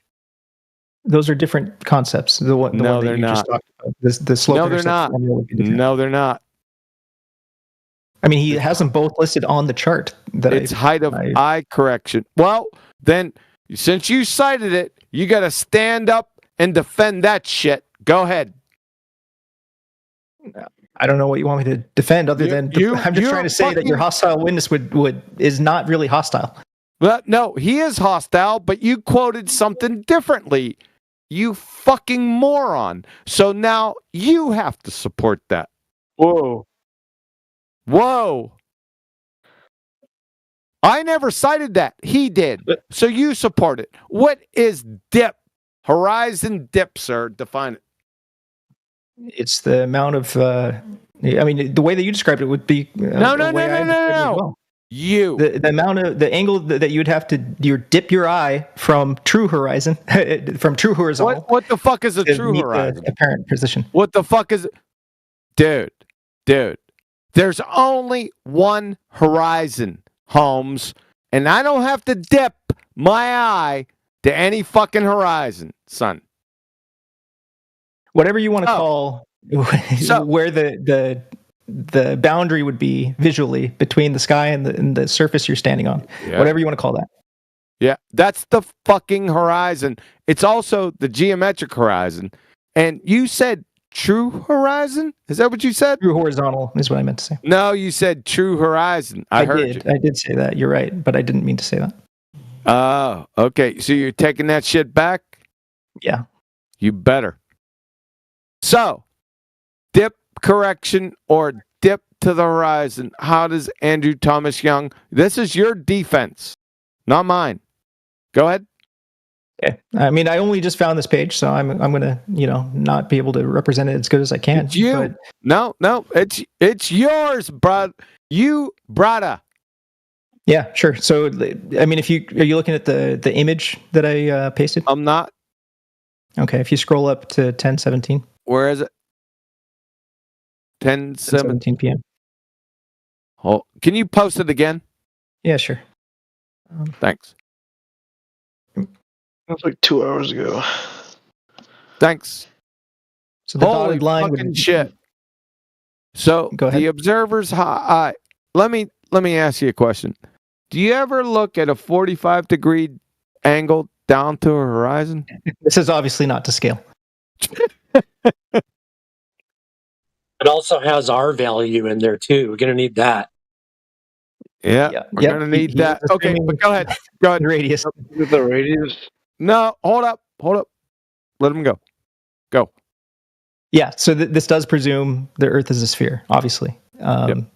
Those are different concepts. The one that you just talked about. The slope. No, they're not. No, they're not. I mean, he has them both listed on the chart. It's height of eye correction. Well, then, since you cited it, you got to stand up and defend that shit. Go ahead. I don't know what you want me to defend other than I'm just trying to say that your hostile witness is not really hostile. Well, no, he is hostile, but you quoted something differently. You fucking moron. So now you have to support that. Whoa. I never cited that. He did. So you support it. What is dip? Horizon dip, sir. Define it. It's the amount of, I mean, the way that you described it would be. No. Well. The amount of the angle that you'd have to dip your eye from true horizon, from true horizontal. What the fuck is a true horizon? Apparent position. What the fuck is it? Dude. There's only one horizon, Holmes, and I don't have to dip my eye to any fucking horizon, son. Whatever you want to call where the boundary would be visually between the sky and the surface you're standing on. Yeah. Whatever you want to call that. Yeah, that's the fucking horizon. It's also the geometric horizon. And you said true horizon? Is that what you said? True horizontal is what I meant to say. No, you said true horizon. I heard you. I did say that. You're right, but I didn't mean to say that. Oh, okay. So you're taking that shit back? Yeah. You better. So, dip correction or dip to the horizon. How does Andrew Thomas Young? This is your defense, not mine. Go ahead. Yeah. I mean, I only just found this page, so I'm gonna, not be able to represent it as good as I can. It's you. But... No, it's yours, bro. You, brother. Yeah, sure. So, I mean, are you looking at the image that I pasted? I'm not. Okay, if you scroll up to 10:17. Where is it? 10:17 p.m. Oh, can you post it again? Yeah, sure. Thanks. That's like 2 hours ago. Thanks. So the dotted line would shit. So the observer's eye. Let me ask you a question. Do you ever look at a 45-degree angle down to a horizon? This is obviously not to scale. It also has R value in there too. We're going to need that. Yeah, we're going to need that. Okay, but go ahead. Go ahead. Radius. The radius. No, hold up. Let him go. Go. Yeah, so this does presume the Earth is a sphere, obviously.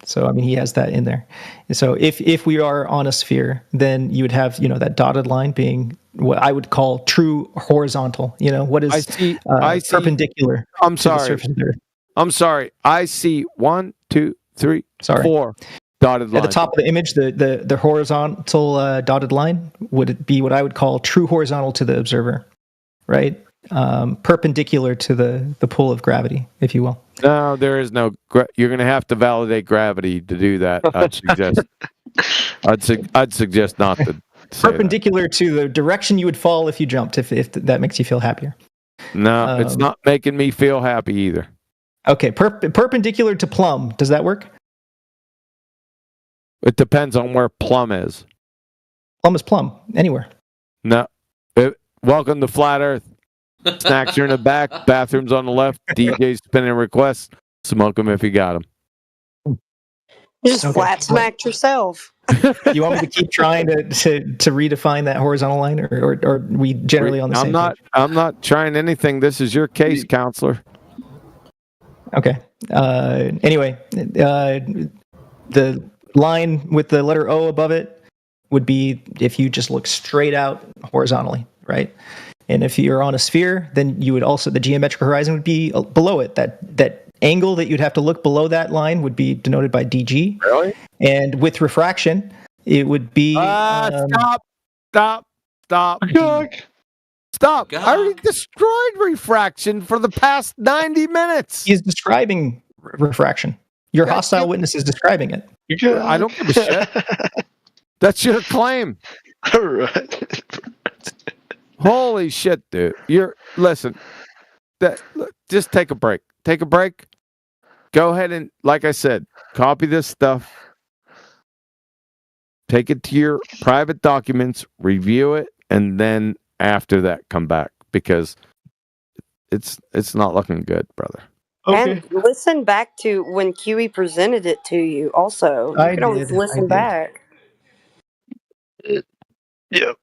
So, I mean, he has that in there. So if we are on a sphere, then you would have, that dotted line being what I would call true horizontal. What is I see perpendicular I'm to sorry. the surface of the Earth. I'm sorry. I see 1, 2, 3, 4 dotted lines. At the top of the image, the horizontal dotted line would be what I would call true horizontal to the observer, right? Perpendicular to the pull of gravity, if you will. No, there is no. You're going to have to validate gravity to do that. I'd suggest not to. Perpendicular to the direction you would fall if you jumped. If that makes you feel happier. No, it's not making me feel happy either. Okay, perpendicular to plumb. Does that work? It depends on where plumb is. Plumb is plumb. Anywhere. No. Welcome to Flat Earth. Snacks are in the back. Bathrooms on the left. DJ's spinning requests. Smoke them if you got them. You just flat smacked yourself. You want me to keep trying to redefine that horizontal line, or are we generally on the same page? I'm not trying anything. This is your case, counselor. Okay. Anyway, the line with the letter O above it would be if you just look straight out horizontally, right? And if you're on a sphere, then you would also, the geometric horizon would be below it. That angle that you'd have to look below that line would be denoted by DG. Really? And with refraction, it would be... Stop. Stop. I already destroyed refraction for the past 90 minutes. He's describing refraction. Your hostile witness is describing it. I don't give a shit. That's your claim. All right. Holy shit, dude. Listen. Just take a break. Take a break. Go ahead and, like I said, copy this stuff. Take it to your private documents, review it, and then after that come back, because it's not looking good, brother. Okay. And listen back to when QE presented it to you also. You can always listen back. Yep.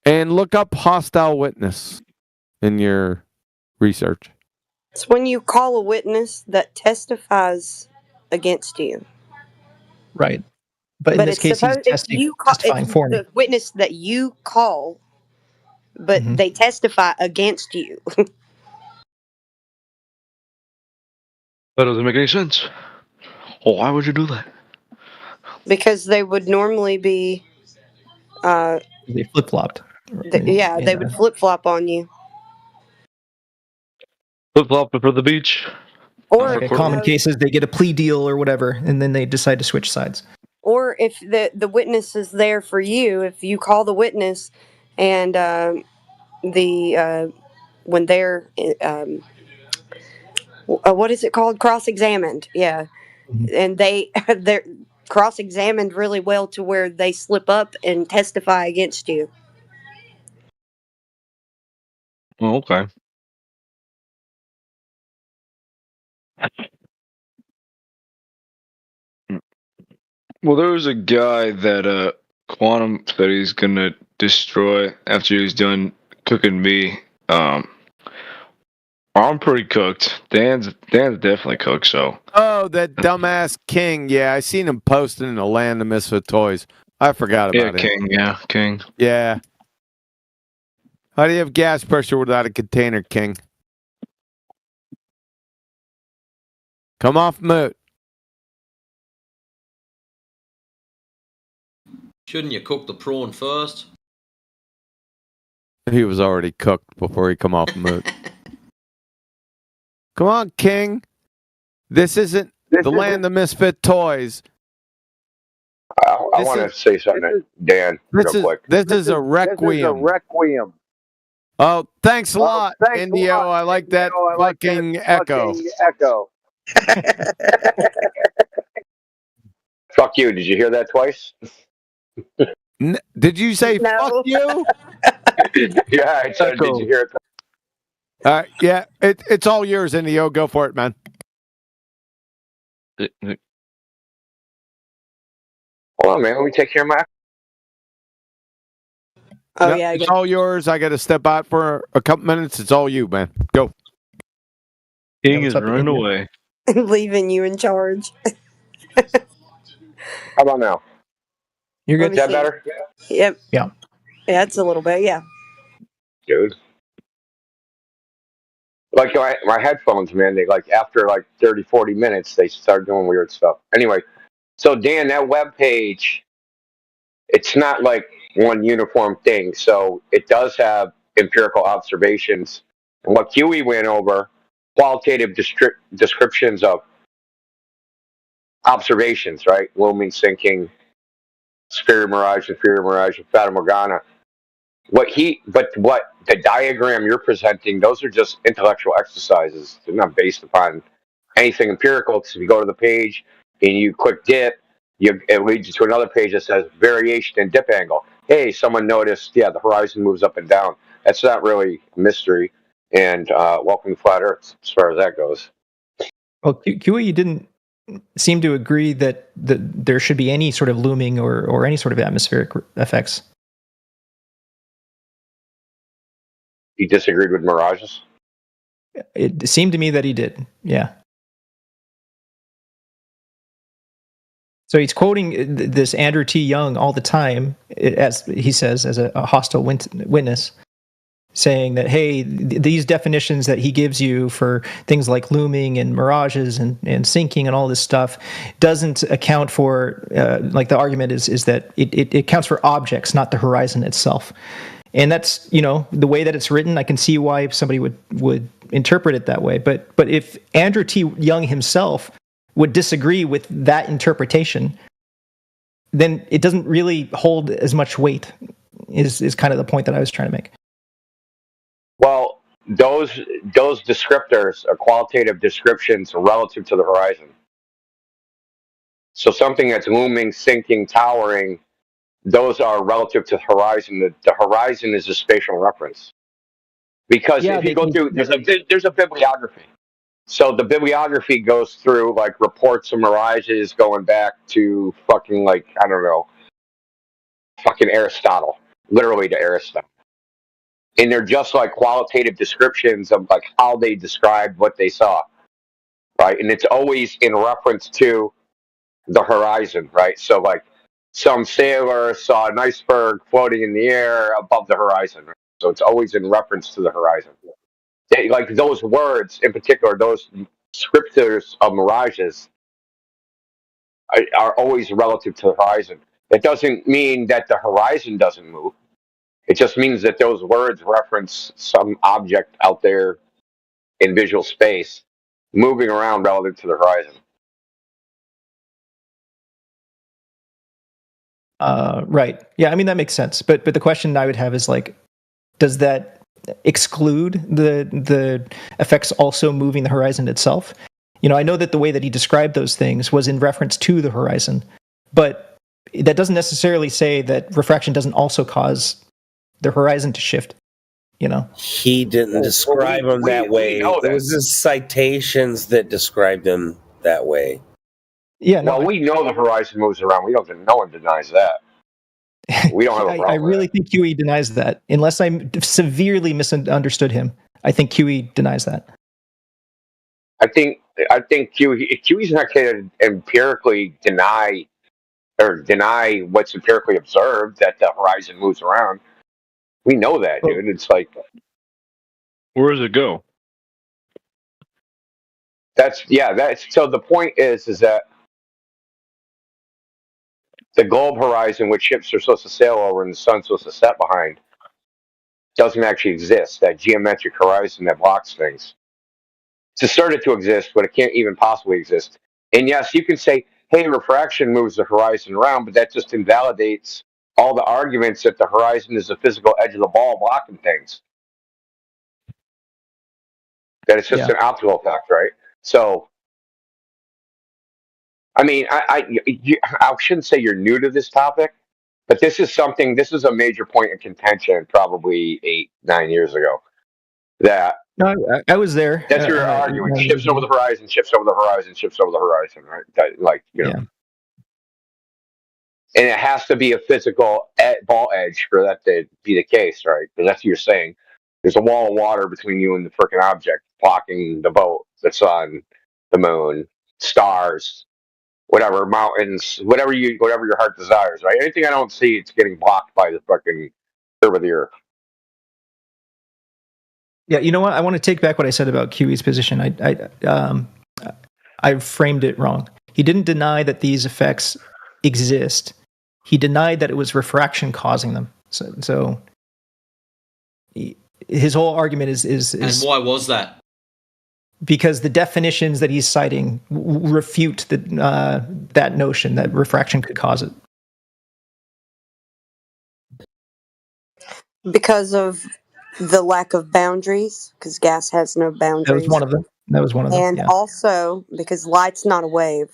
And look up hostile witness in your research. It's when you call a witness that testifies against you. Right. But in this case, he's testifying for me. The witness that you call, but they testify against you. That doesn't make any sense. Oh, why would you do that? Because they would normally be... they flip-flopped. They would flip-flop on you. Flip-flop for the beach. Or in common cases, they get a plea deal or whatever, and then they decide to switch sides. Or if the witness is there for you, if you call the witness and when they're what is it called? Cross-examined, yeah. And they're cross-examined really well to where they slip up and testify against you. Oh, okay. Well, there was a guy that Quantum said he's gonna destroy after he's done cooking me. I'm pretty cooked. Dan's definitely cooked. So. Oh, that dumbass King. Yeah, I seen him posting in the Land of Misfit Toys. I forgot about it. King. Yeah, King. Yeah. How do you have gas pressure without a container, King? Come off mute. Shouldn't you cook the prawn first? He was already cooked before he come off mute. Come on, King. This isn't the Land of Misfit Toys. I want to say something to Dan real quick. This is a requiem. Oh, thanks a lot, Indio. I like that fucking echo. Fuck you. Did you hear that twice? Did you say fuck you? Yeah, I said, did you hear it? Yeah, it's all yours, Indio. Go for it, man. Hold on, man. Let me take care of my... Oh, yeah. It's all yours. I got to step out for a couple minutes. It's all you, man. Go. King is running away. Leaving you in charge. How about now? You're good. Is that better? Yep. Yeah. Yeah, it's a little bit, yeah. Dude. Like my headphones, man, they like after like 30, 40 minutes, they start doing weird stuff. Anyway, so Dan, that web page, it's not like one uniform thing. So it does have empirical observations. And what QE went over, qualitative descriptions of observations, right? Looming, sinking, superior mirage, inferior mirage, and Fata Morgana. What the diagram you're presenting, those are just intellectual exercises. They're not based upon anything empirical. Because if you go to the page and you click dip, it leads you to another page that says variation in dip angle. Hey, someone noticed, the horizon moves up and down. That's not really a mystery. And welcome to Flat Earth, as far as that goes. Well, QE didn't seem to agree that there should be any sort of looming or any sort of atmospheric effects. He disagreed with mirages? It seemed to me that he did. Yeah. So he's quoting this Andrew T. Young all the time, as he says, as a hostile witness, saying that, hey, these definitions that he gives you for things like looming and mirages and sinking and all this stuff doesn't account for, like the argument is that it accounts for objects, not the horizon itself. And that's, the way that it's written, I can see why somebody would interpret it that way. But if Andrew T. Young himself would disagree with that interpretation, then it doesn't really hold as much weight, is kind of the point that I was trying to make. Well, those descriptors are qualitative descriptions relative to the horizon. So something that's looming, sinking, towering, those are relative to the horizon. The horizon is a spatial reference. Because if you go through, there's a bibliography. So the bibliography goes through like reports of mirages going back to fucking Aristotle, literally to Aristotle. And they're just like qualitative descriptions of like how they described what they saw, right? And it's always in reference to the horizon, right? So like some sailor saw an iceberg floating in the air above the horizon, right? So it's always in reference to the horizon. Like those words in particular, those scriptures of mirages are always relative to the horizon. It doesn't mean that the horizon doesn't move. It just means that those words reference some object out there in visual space moving around relative to the horizon. Right. Yeah, I mean, that makes sense. But the question I would have is like, does that exclude the effects also moving the horizon itself? I know that the way that he described those things was in reference to the horizon, but that doesn't necessarily say that refraction doesn't also cause the horizon to shift. He didn't describe them that way. It was his citations that described them that way. Yeah. No, we know the horizon moves around. No one denies that. We don't have a problem. I really think Huey denies that, unless I severely misunderstood him. I think Huey denies that. I think Huey's not going to empirically deny what's empirically observed, that the horizon moves around. We know that, dude. It's like, where does it go? So the point is that the globe horizon, which ships are supposed to sail over and the sun's supposed to set behind, doesn't actually exist. That geometric horizon that blocks things. It's started to exist, but it can't even possibly exist. And yes, you can say, hey, refraction moves the horizon around, but that just invalidates all the arguments that the horizon is the physical edge of the ball blocking things. That it's just an optical effect, right? So, I mean, I shouldn't say you're new to this topic, but this is a major point of contention probably 8-9 years ago. That no, I was there. That's your argument. Ships over the horizon, ships over the horizon, ships over the horizon, right? And it has to be a physical ball edge for that to be the case, right? Because that's what you're saying. There's a wall of water between you and the freaking object blocking the boat, the sun, the moon, stars, whatever, mountains, whatever your heart desires, right? Anything I don't see, it's getting blocked by the fucking curve of the earth. Yeah, you know what? I want to take back what I said about Huey's position. I framed it wrong. He didn't deny that these effects exist. He denied that it was refraction causing them. So his whole argument is. And why was that? Because the definitions that he's citing refute that notion that refraction could cause it. Because of the lack of boundaries, because gas has no boundaries. That was one of them. And also because light's not a wave.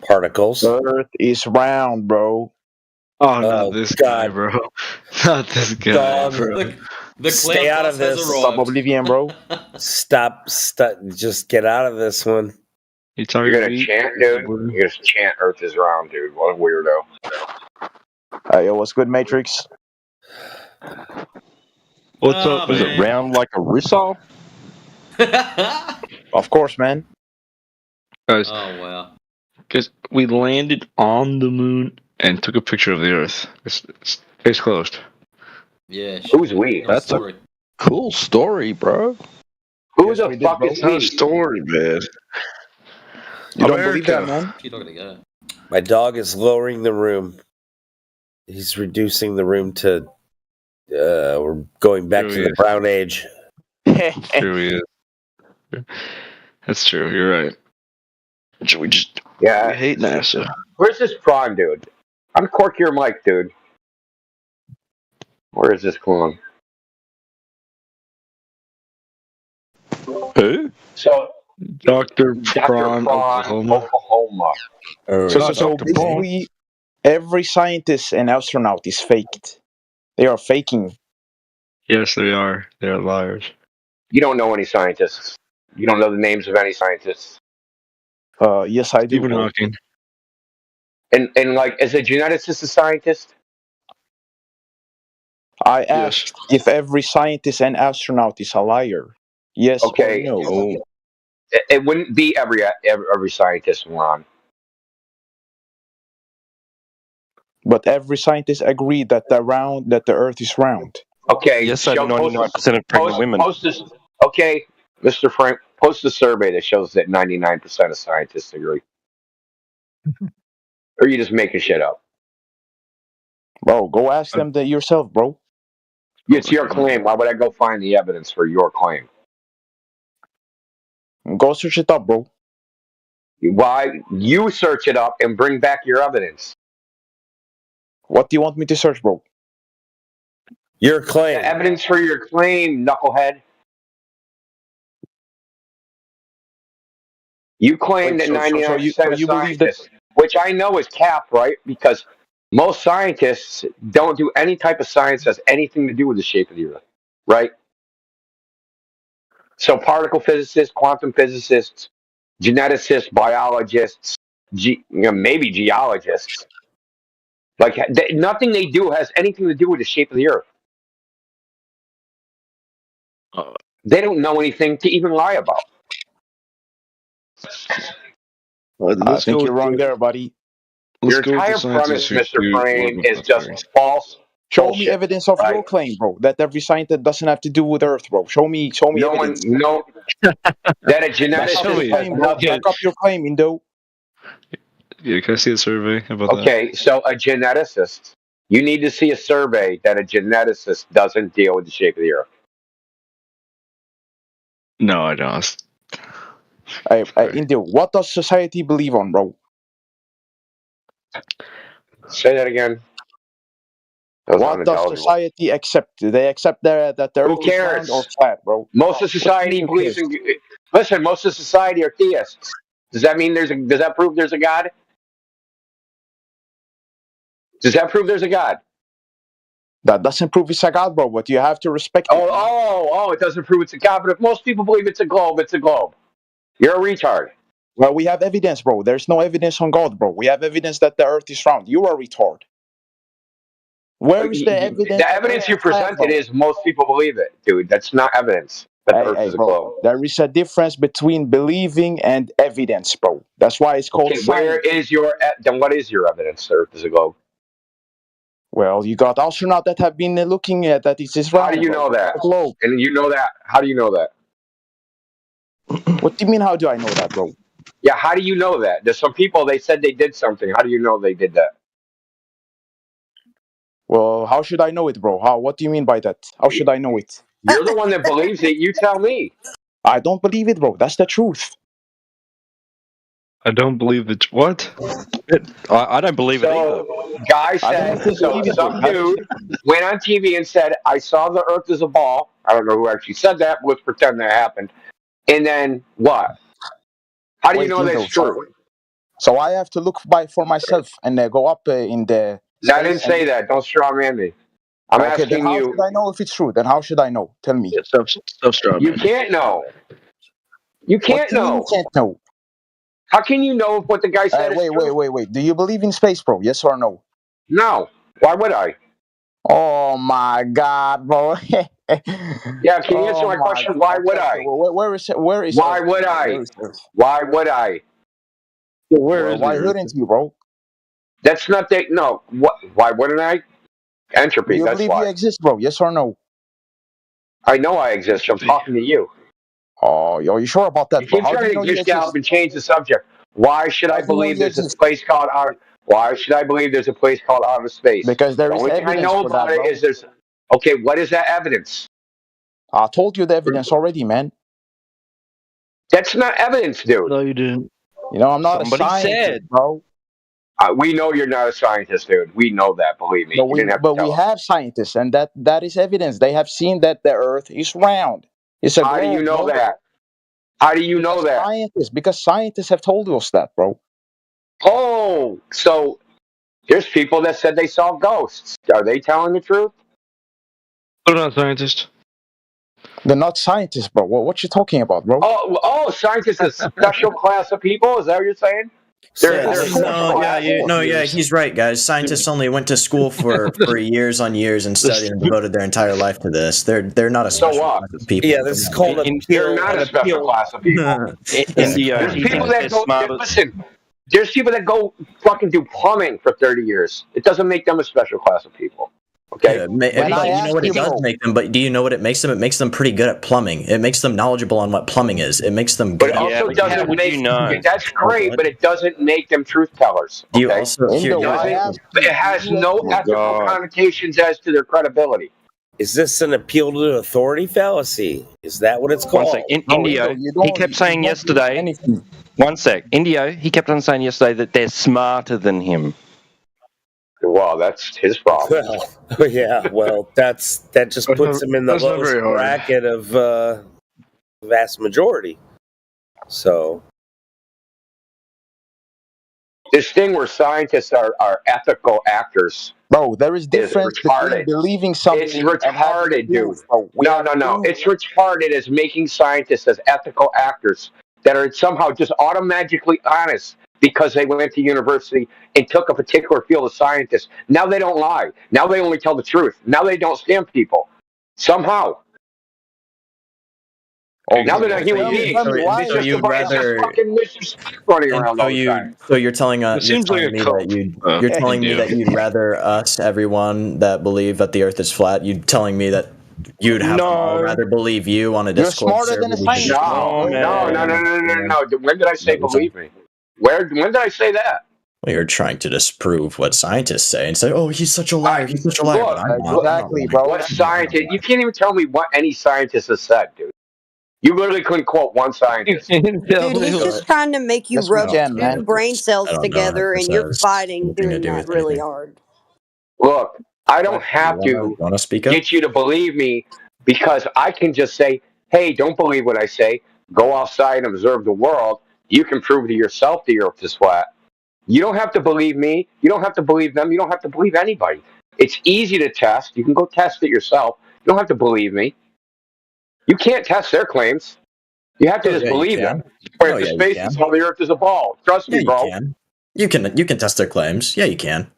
Particles. Earth is round, bro. Oh, not this guy, bro. Not this guy, bro. Stay out of this. Stop Oblivion, bro. Stop. Just get out of this one. You're gonna chant, dude? You're gonna chant Earth is round, dude. What a weirdo. Yo, what's good, Matrix? What's up, Is it round like a rissole? Of course, man. guys? Oh wow. Because we landed on the moon and took a picture of the Earth. It's case closed. Yeah. Who's we? That's a cool story, bro. Who the fuck is It's not a we? story, man. You don't believe that, man? You're not gonna go. My dog is lowering the room. He's reducing the room to. We're going back to the Brown Age. True, he is. That's true. You're right. We just we hate NASA. Where's this prawn, dude? Uncork your mic, dude. Where is this clone? Who? So, Dr. Prawn, Oklahoma. So basically, every scientist and astronaut is faked. They are faking. Yes, they are. They are liars. You don't know any scientists. You don't know the names of any scientists. Yes, I do. Stephen Hawking. And like, is a geneticist a scientist? I asked if every scientist and astronaut is a liar. Yes or no? It wouldn't be every scientist, Ron. But every scientist agreed that the Earth is round. Okay. Yes, so 99% of pregnant women. Okay, Mr. Frank, post a survey that shows that 99% of scientists agree. Or are you just making shit up? Bro, go ask them that yourself, bro. It's your claim. Why would I go find the evidence for your claim? Go search it up, bro. Why? You search it up and bring back your evidence. What do you want me to search, bro? Your claim. The evidence for your claim, knucklehead. You claim that 99% of scientists, which I know is cap, right? Because most scientists don't do any type of science that has anything to do with the shape of the Earth, right? So particle physicists, quantum physicists, geneticists, biologists, maybe geologists. Like, nothing they do has anything to do with the shape of the Earth. They don't know anything to even lie about. I think you're wrong there, buddy. Your entire premise, Mr. Frame, is just false. Show me evidence of your claim, bro. That every scientist doesn't have to do with Earth, bro. Show me evidence. That a geneticist has nothing. Back up your claim, Indo. Yeah, can I see a survey about that? Okay, so a geneticist, you need to see a survey that a geneticist doesn't deal with the shape of the Earth. No, I don't. Indo, what does society believe on, bro? Say that again. What does society accept? Do they accept that the Earth is round or flat, bro? Most of society believes in. Listen, most of society are theists. Does that mean does that prove there's a God? Does that prove there's a God? That doesn't prove it's a God, bro. But you have to respect it. It doesn't prove it's a God. But if most people believe it's a globe, it's a globe. You're a retard. Well, we have evidence, bro. There's no evidence on God, bro. We have evidence that the Earth is round. You are a retard. Where is the evidence? The evidence you presented is most people believe it, dude. That's not evidence that the Earth is a globe. There is a difference between believing and evidence, bro. That's why it's called science. Where is then what is your evidence the Earth is a globe? Well, you got astronauts that have been looking at that it's round. How do you know that? Globe. And you know that? How do you know that? What do you mean, how do I know that, bro? Yeah, how do you know that? There's some people, they said they did something. How do you know they did that? Well, how should I know it, bro? What do you mean by that? How should I know it? You're the one that believes it. You tell me. I don't believe it, bro. That's the truth. I don't believe it. What? I don't believe it either. Guy said, some dude went on TV and said, I saw the Earth as a ball. I don't know who actually said that, but let's pretend that happened. And then what? How do you know that's true? So I have to look for myself and go up in the... No, I didn't say that. Don't straw man me. I'm asking then how you. Should I know if it's true? Then how should I know? Tell me. Stop straw man. You can't know. You can't know. You can't know. How can you know if what the guy said is true? Wait. Do you believe in space, bro? Yes or no? No. Why would I? Oh my God, bro. Yeah, can you answer my question? Why would I? Where is it? Where is Why Earth? would I? Where is Earth? Why would I? Why wouldn't you, bro? That's not the no. What? Why wouldn't I? Entropy. Do you That's believe why. you exist, bro? Yes or no? I know I exist. I'm talking to you. Oh, are you sure about that, You bro? keep How do trying you to know you just get exist? up and change the subject. Why should I How do you know believe you there's a exist? place called outer? Why should I believe there's a place called outer space? Because there The is only thing I evidence know for about that, it bro. is there's. Okay, what is that evidence? I told you the evidence already, man. That's not evidence, dude. No, you didn't. You know, I'm not Somebody a scientist, said. bro. We know you're not a scientist, dude. We know that. Believe me. But You didn't have to tell we us. have scientists, and that is evidence. They have seen that the Earth is round. It's a How do globe, you know bro. that? How do you know that? Because scientists have told us that, bro. Oh, so there's people that said they saw ghosts. Are they telling the truth? They're not scientists. They're not scientists, bro. What you talking about, bro? Oh, scientists is a special class of people. Is that what you're saying? He's right, guys. Scientists only went to school for years on years and studied and devoted their entire life to this. They're not a special class of people. Yeah, this is called a They're not a special class of people. There's people that go. Listen, there's people that go fucking do plumbing for 30 years. It doesn't make them a special class of people. Okay. But you know what it does make them. But do you know what it makes them? It makes them pretty good at plumbing. It makes them knowledgeable on what plumbing is. It makes them. But it also doesn't make. That's great, but it doesn't make them truth tellers. Do you also? It has no ethical connotations as to their credibility. Is this an appeal to authority fallacy? Is that what it's called? One sec. Indio, he kept saying yesterday. One sec. Indio, he kept on saying yesterday that they're smarter than him. Well, that's his problem. Well, yeah. Well, that just puts him in the lowest bracket of vast majority. So. This thing where scientists are ethical actors. Bro, there is difference between believing something. It's retarded, dude. No. It's retarded as making scientists as ethical actors that are somehow just automatically honest because they went to university and took a particular field of scientists. Now they don't lie. Now they only tell the truth. Now they don't scam people. Somehow. Now they're not human beings. So you'd rather fucking running around all the time. So you're telling us. You're telling me that you'd rather us, everyone that believe that the Earth is flat. You'd telling me that you'd have to all rather believe you on a Discord server. No. When did I say believe me? When did I say that? Well, you're trying to disprove what scientists say and say, "Oh, he's such a liar. He's such a liar." Look, But I'm not. Exactly, bro. What scientist? You can't even tell me what any scientist has said, dude. You literally couldn't quote one scientist. Dude, he's just trying to make you rub two brain cells together, and you're fighting doing that really hard. Look, I don't have to get you to believe me because I can just say, hey, don't believe what I say. Go outside and observe the world. You can prove to yourself the Earth is flat. You don't have to believe me. You don't have to believe them. You don't have to believe anybody. It's easy to test. You can go test it yourself. You don't have to believe me. You can't test their claims. You have to just believe them. Where the space is how the Earth is a ball. Trust me, bro. You can test their claims. Yeah, you can.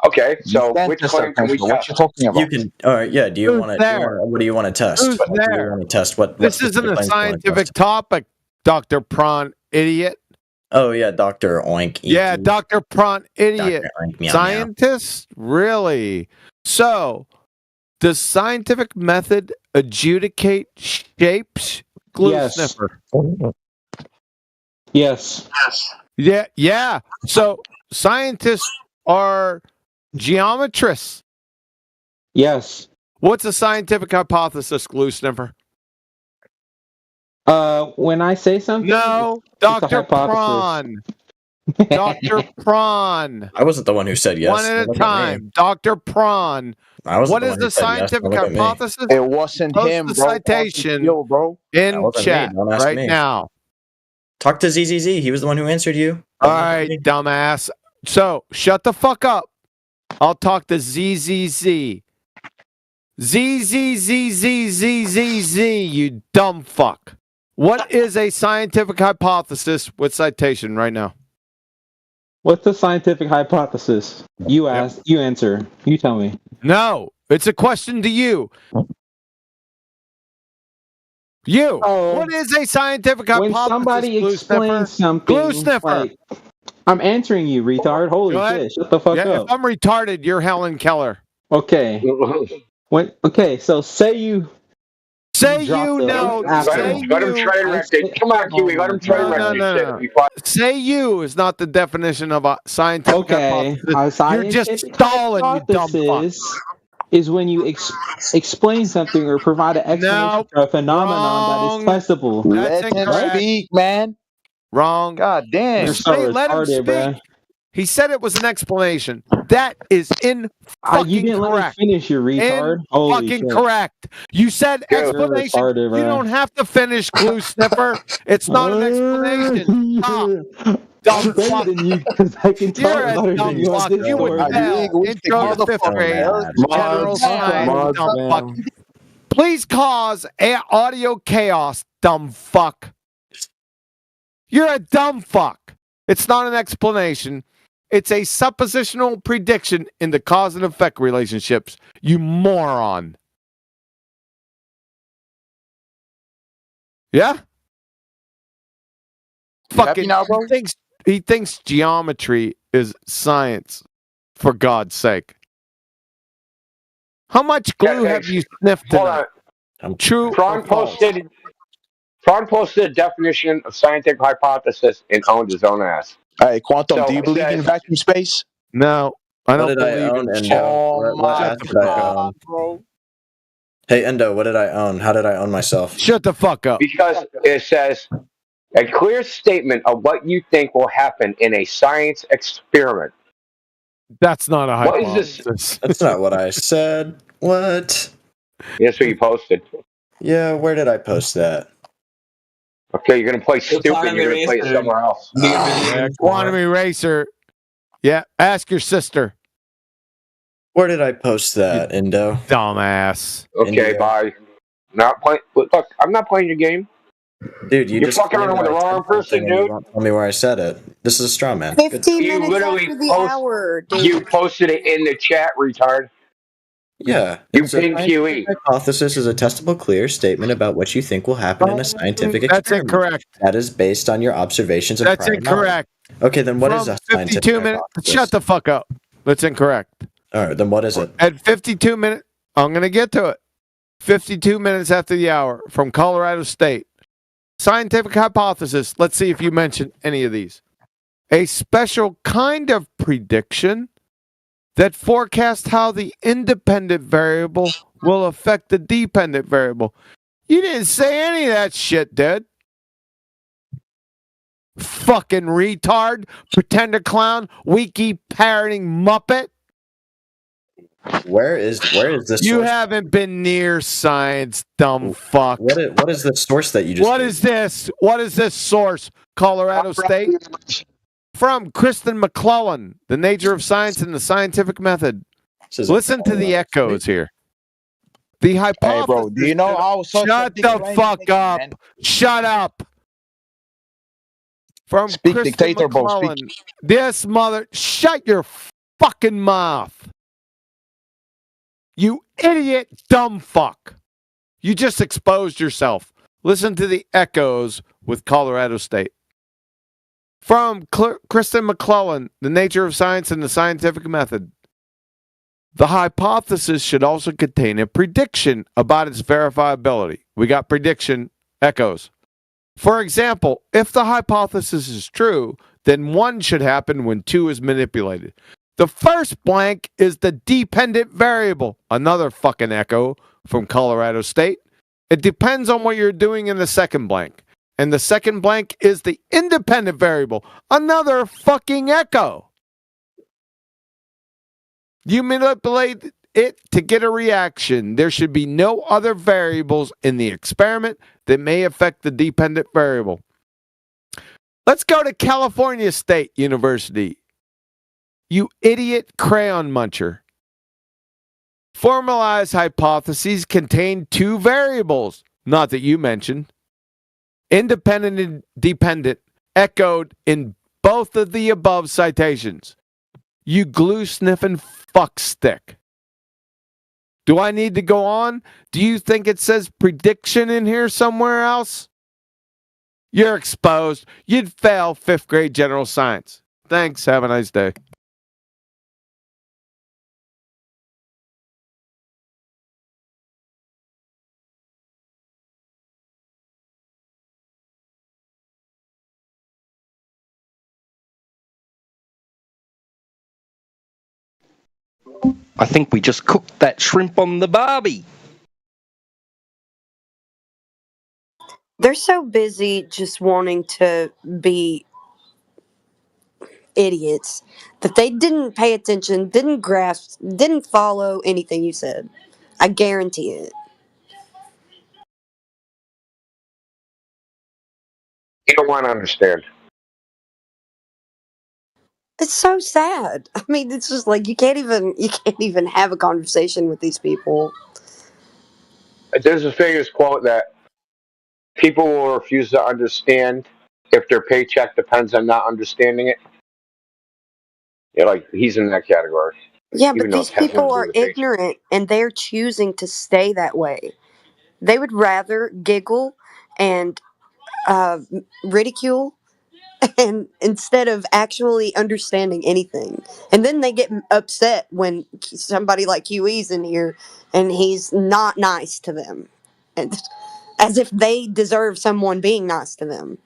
Okay, so which claim can we test? What you talking about? You can. All right. Yeah. Do you want to? What do you want to test? Who's What do you want to test? What? This isn't a scientific topic, Dr. Prawn, idiot. Oh yeah, Dr. Oink. Yeah, Dr. Prawn, idiot. Scientists? Really? So, does scientific method adjudicate shapes? Glue sniffer. Yes. Yeah. So, scientists are geometrists. Yes. What's a scientific hypothesis, glue sniffer? When I say something, no, Dr. Prawn. Dr. Prawn. I wasn't the one who said yes. One at a time. Dr. Prawn. What is the scientific hypothesis? It wasn't him, bro. Citation in chat right now. Talk to ZZZ. He was the one who answered you. All right, dumbass. So, shut the fuck up. I'll talk to ZZZ. ZZZZZZZ, you dumb fuck. What is a scientific hypothesis with citation right now? What's the scientific hypothesis? You ask, you answer, you tell me. No, it's a question to you. You. What is a scientific hypothesis? When somebody glue explains sniffer? something, Glue sniffer. like, I'm answering you, retard. Holy shit! Shut the fuck up. If I'm retarded, you're Helen Keller. Okay. So say you. Say you know. Let him try and wreck it. Come on, Kiwi. Let him try and wreck it. Say you is not the definition of a scientific hypothesis. You're just stalling, you dumb fuck. Is when you explain something or provide an explanation for a phenomenon that is testable. Let him speak, man. Wrong. God damn. You're so let him speak. bro. He said it was an explanation. That is fucking you didn't correct. Let me finish, you retard. Holy fucking shit. correct. You said explanation. Retarded, you don't have to finish, glue sniffer. It's not an explanation. Stop. Dumb fuck. I can You're a dumb fuck. You would fail. Intro to 5th grade. General science. Dumb fuck. Please cause audio chaos, dumb fuck. You're a dumb fuck. It's not an explanation. It's a suppositional prediction in the cause and effect relationships. You moron. Yeah? Fucking now, bro? He thinks geometry is science, for God's sake. How much glue have you sniffed tonight? True. Tron posted a definition of scientific hypothesis and owned his own ass. Hey, Quantum, do you believe in vacuum space? No, I don't What did I own, believe in Endo? What ass did I own? bro. Hey, Endo, what did I own? How did I own myself? Shut the fuck up. Because it says a clear statement of what you think will happen in a science experiment. That's not a hypothesis. What is this? That's not what I said. What? That's what you posted. Yeah, where did I post that? Okay, you're gonna play stupid. You're gonna play it somewhere else. Quantum Eraser. Yeah, ask your sister. Where did I post that, Endo? Dumbass. Okay, Indio. bye. Not play. Look, I'm not playing your game. Dude, you're just fucking around with the wrong person, dude. Tell me where I said it. This is a straw man. 15 You minutes literally after the hour, dude. You posted it in the chat, retard. Yeah. You it's a pinned QE. Hypothesis is a testable, clear statement about what you think will happen in a scientific That's experiment. incorrect. That is based on your observations of That's prior incorrect. knowledge. Okay, then what is a scientific 52 minutes. hypothesis? Shut the fuck up. That's incorrect. All right, then what is it? At 52 minutes, I'm going to get to it. 52 minutes after the hour from Colorado State. Scientific hypothesis. Let's see if you mention any of these. A special kind of prediction that forecasts how the independent variable will affect the dependent variable. You didn't say any of that shit, dude. Fucking retard, pretender clown, wiki parroting muppet. Where is this? You source? haven't been near science, dumb fuck. What is the source that you just What is this? What is this source? Colorado State? From Kristen McClellan, The Nature of Science and the Scientific Method. Listen to the echoes here. The hypothesis. Hey, bro, do you know how? Shut the fuck up. Man. Shut up. From speak, Kristen dictator, McClellan. bro. Speak. This mother. Shut your fucking mouth. You idiot, dumb fuck. You just exposed yourself. Listen to the echoes with Colorado State. From Kristen McClellan, The Nature of Science and the Scientific Method. The hypothesis should also contain a prediction about its verifiability. We got prediction echoes. For example, if the hypothesis is true, then 1 should happen when 2 is manipulated. The first blank is the dependent variable. Another fucking echo from Colorado State. It depends on what you're doing in the second blank. And the second blank is the independent variable. Another fucking echo. You manipulate it to get a reaction. There should be no other variables in the experiment that may affect the dependent variable. Let's go to California State University. You idiot crayon muncher. Formalized hypotheses contain 2 variables, not that you mentioned. Independent and dependent, echoed in both of the above citations. You glue-sniffing fuckstick. Do I need to go on? Do you think it says prediction in here somewhere else? You're exposed. You'd fail 5th grade general science. Thanks. Have a nice day. I think we just cooked that shrimp on the barbie. They're so busy just wanting to be idiots that they didn't pay attention, didn't grasp, didn't follow anything you said. I guarantee it. You don't want to understand. It's so sad. I mean, it's just like you can't even have a conversation with these people. There's a famous quote that people will refuse to understand if their paycheck depends on not understanding it. Yeah, like he's in that category. Yeah, but these people are ignorant and they're choosing to stay that way. They would rather giggle and ridicule and instead of actually understanding anything. And then they get upset when somebody like QE's in here and he's not nice to them. And as if they deserve someone being nice to them.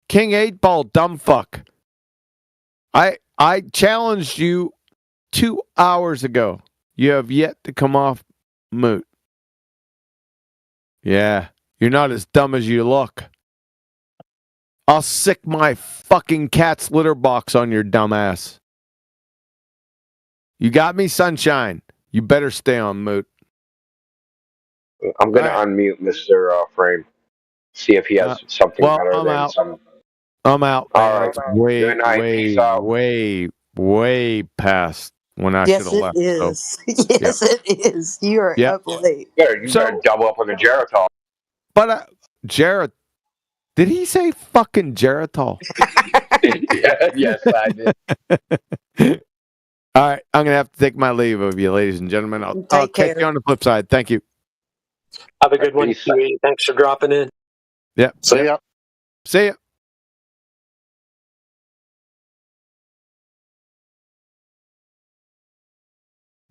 King 8-Ball, dumb fuck. I challenged you 2 hours ago. You have yet to come off moot. Yeah, you're not as dumb as you look. I'll sick my fucking cat's litter box on your dumb ass. You got me, sunshine. You better stay on moot. I'm going to unmute Mr. Frame. See if he has something better than some... I'm out. All right. Way past when I should have left. Yes, it is. It is. You are up late. You better double up on the Geritol. But Jared, did he say fucking Geritol? Yes, I did. All right, I'm gonna have to take my leave of you, ladies and gentlemen. I'll catch you on the flip side. Thank you. Have a good one, QE. Thanks for dropping in. Yep. See ya. See ya.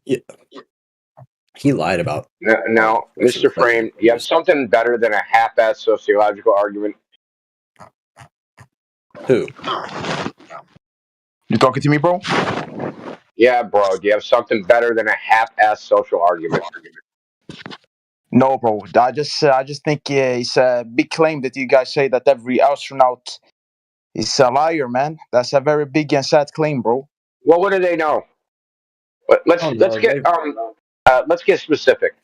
Yeah. He lied about. No, Mr. Frame, you have something better than a half-ass sociological argument. Who? You talking to me, bro? Yeah, bro. Do you have something better than a half-ass social argument? No, bro. I just think it's a big claim that you guys say that every astronaut is a liar, man. That's a very big and sad claim, bro. Well, what do they know? Let's get specific.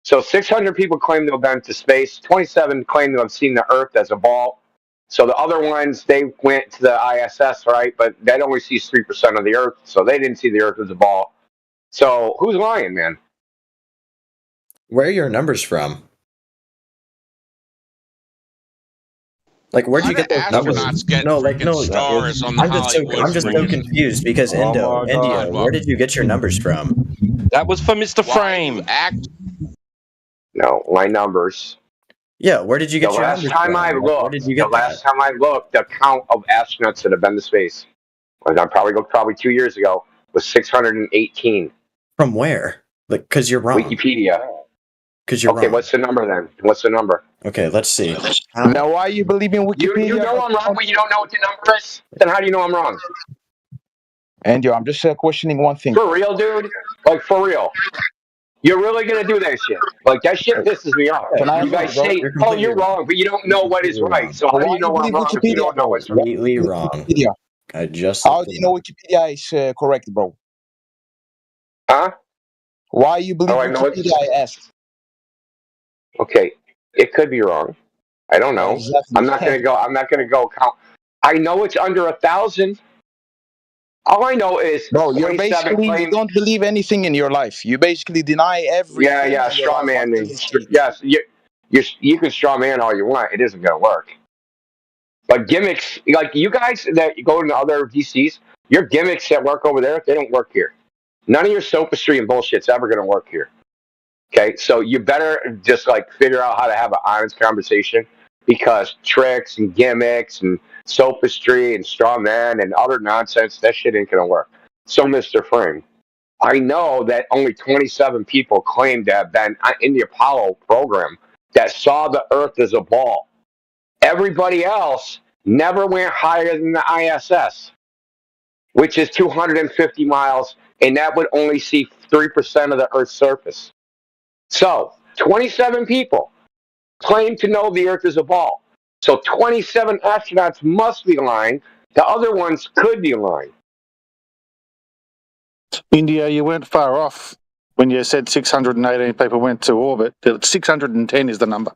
So 600 people claim to have been to space. 27 claim to have seen the Earth as a ball. So the other ones, they went to the ISS, right? But that only sees 3% of the Earth, so they didn't see the Earth as a ball. So who's lying, man? Where are your numbers from? Like, where'd you get those numbers? Stars on the I'm just so confused because Indio, where did you get your numbers from? That was for Mr. Frame. No, my numbers. Yeah, where did you get your numbers from? Where did you get the last time I looked, the count of astronauts that have been to space, I probably 2 years ago, was 618. From where? Like, because you're wrong. Wikipedia. Because you're wrong. Okay, what's the number then? What's the number? Okay, let's see. Now, why you believe in Wikipedia? You know I'm wrong, but you don't know what the number is? Then how do you know I'm wrong? And I'm just questioning one thing. For real, dude? Like, for real? You're really going to do that shit? Like, that shit pisses me off. You guys say, you're wrong, but you don't know what is right. So how do you know I'm wrong if you don't know what's right? Completely wrong. Wikipedia. How do you know Wikipedia is correct, bro? Huh? Why you believe Wikipedia, I asked. Okay, it could be wrong. I don't know. Exactly. I'm not going to go count. I know it's under 1,000. All I know is, bro, you don't believe anything in your life. You basically deny everything. Yeah, straw man me. Yes, you can straw man all you want. It isn't going to work. But gimmicks, like you guys that go to other VCs, your gimmicks that work over there, they don't work here. None of your sophistry and bullshit's ever going to work here. Okay, so you better just like figure out how to have an honest conversation, because tricks and gimmicks and sophistry and straw men and other nonsense, that shit ain't going to work. So, Mr. Frame, I know that only 27 people claim to have been in the Apollo program that saw the Earth as a ball. Everybody else never went higher than the ISS, which is 250 miles, and that would only see 3% of the Earth's surface. So, 27 people claim to know the Earth is a ball. So 27 astronauts must be lying. The other ones could be lying. India, you weren't far off when you said 618 people went to orbit. 610 is the number.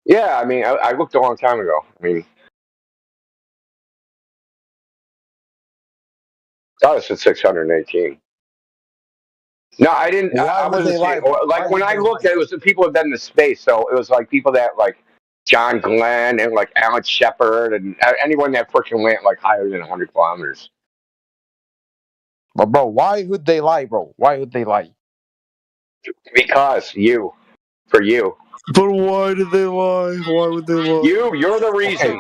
Yeah, I mean, I looked a long time ago. I mean, I thought it said 618. No, I didn't. I wasn't saying, like when I looked at it, was the people that have been in space. So it was like people that like John Glenn and like Alan Shepard and anyone that freaking went like higher than 100 kilometers. But bro, why would they lie, bro? Why would they lie? Because for you. But why did they lie? Why would they lie? You're the reason. Okay.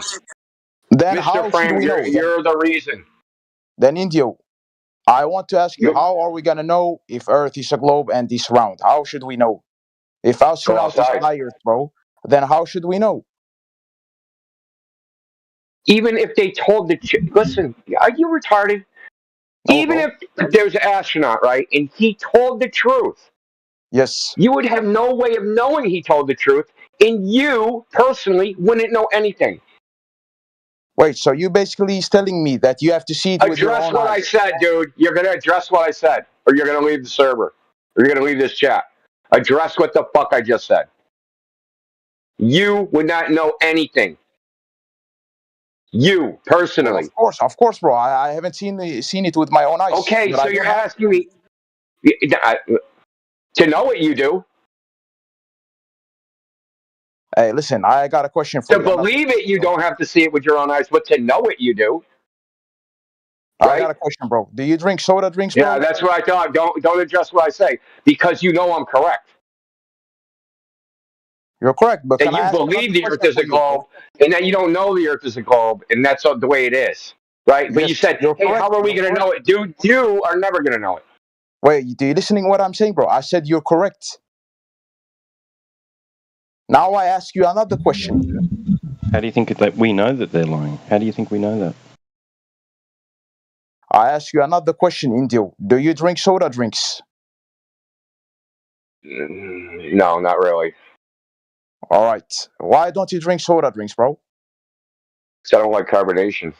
Then Mr. Frame, you're the reason. Then Indio, I want to ask you, how are we gonna know if Earth is a globe and is round? How should we know? If astronauts is liars, bro, then how should we know? Even if they told listen, are you retarded? No, even if there's an astronaut, right, and he told the truth, yes, you would have no way of knowing he told the truth, and you personally wouldn't know anything. Wait, so you basically is telling me that you have to see it with your own eyes? Address what I said, dude. You're going to address what I said, or you're going to leave the server, or you're going to leave this chat. Address what the fuck I just said. You would not know anything. You, personally. Well, of course, bro. I haven't seen it with my own eyes. Okay, so you're asking me to know what you do. Hey, listen, I got a question for you. To believe it, you don't have to see it with your own eyes, but to know it, you do. Right? I got a question, bro. Do you drink soda drinks, bro? Yeah, that's what I thought. Don't adjust what I say, because you know I'm correct. You're correct, but that you believe the Earth is a globe, and that you don't know the Earth is a globe, and that's the way it is, right? But you said, hey, how are we going to know it? Dude, you are never going to know it. Wait, do you listening to what I'm saying, bro? I said you're correct. Now I ask you another question. How do you think that we know that they're lying? How do you think we know that? I ask you another question, Indio. Do you drink soda drinks? No, not really. All right. Why don't you drink soda drinks, bro? Because I don't like carbonation.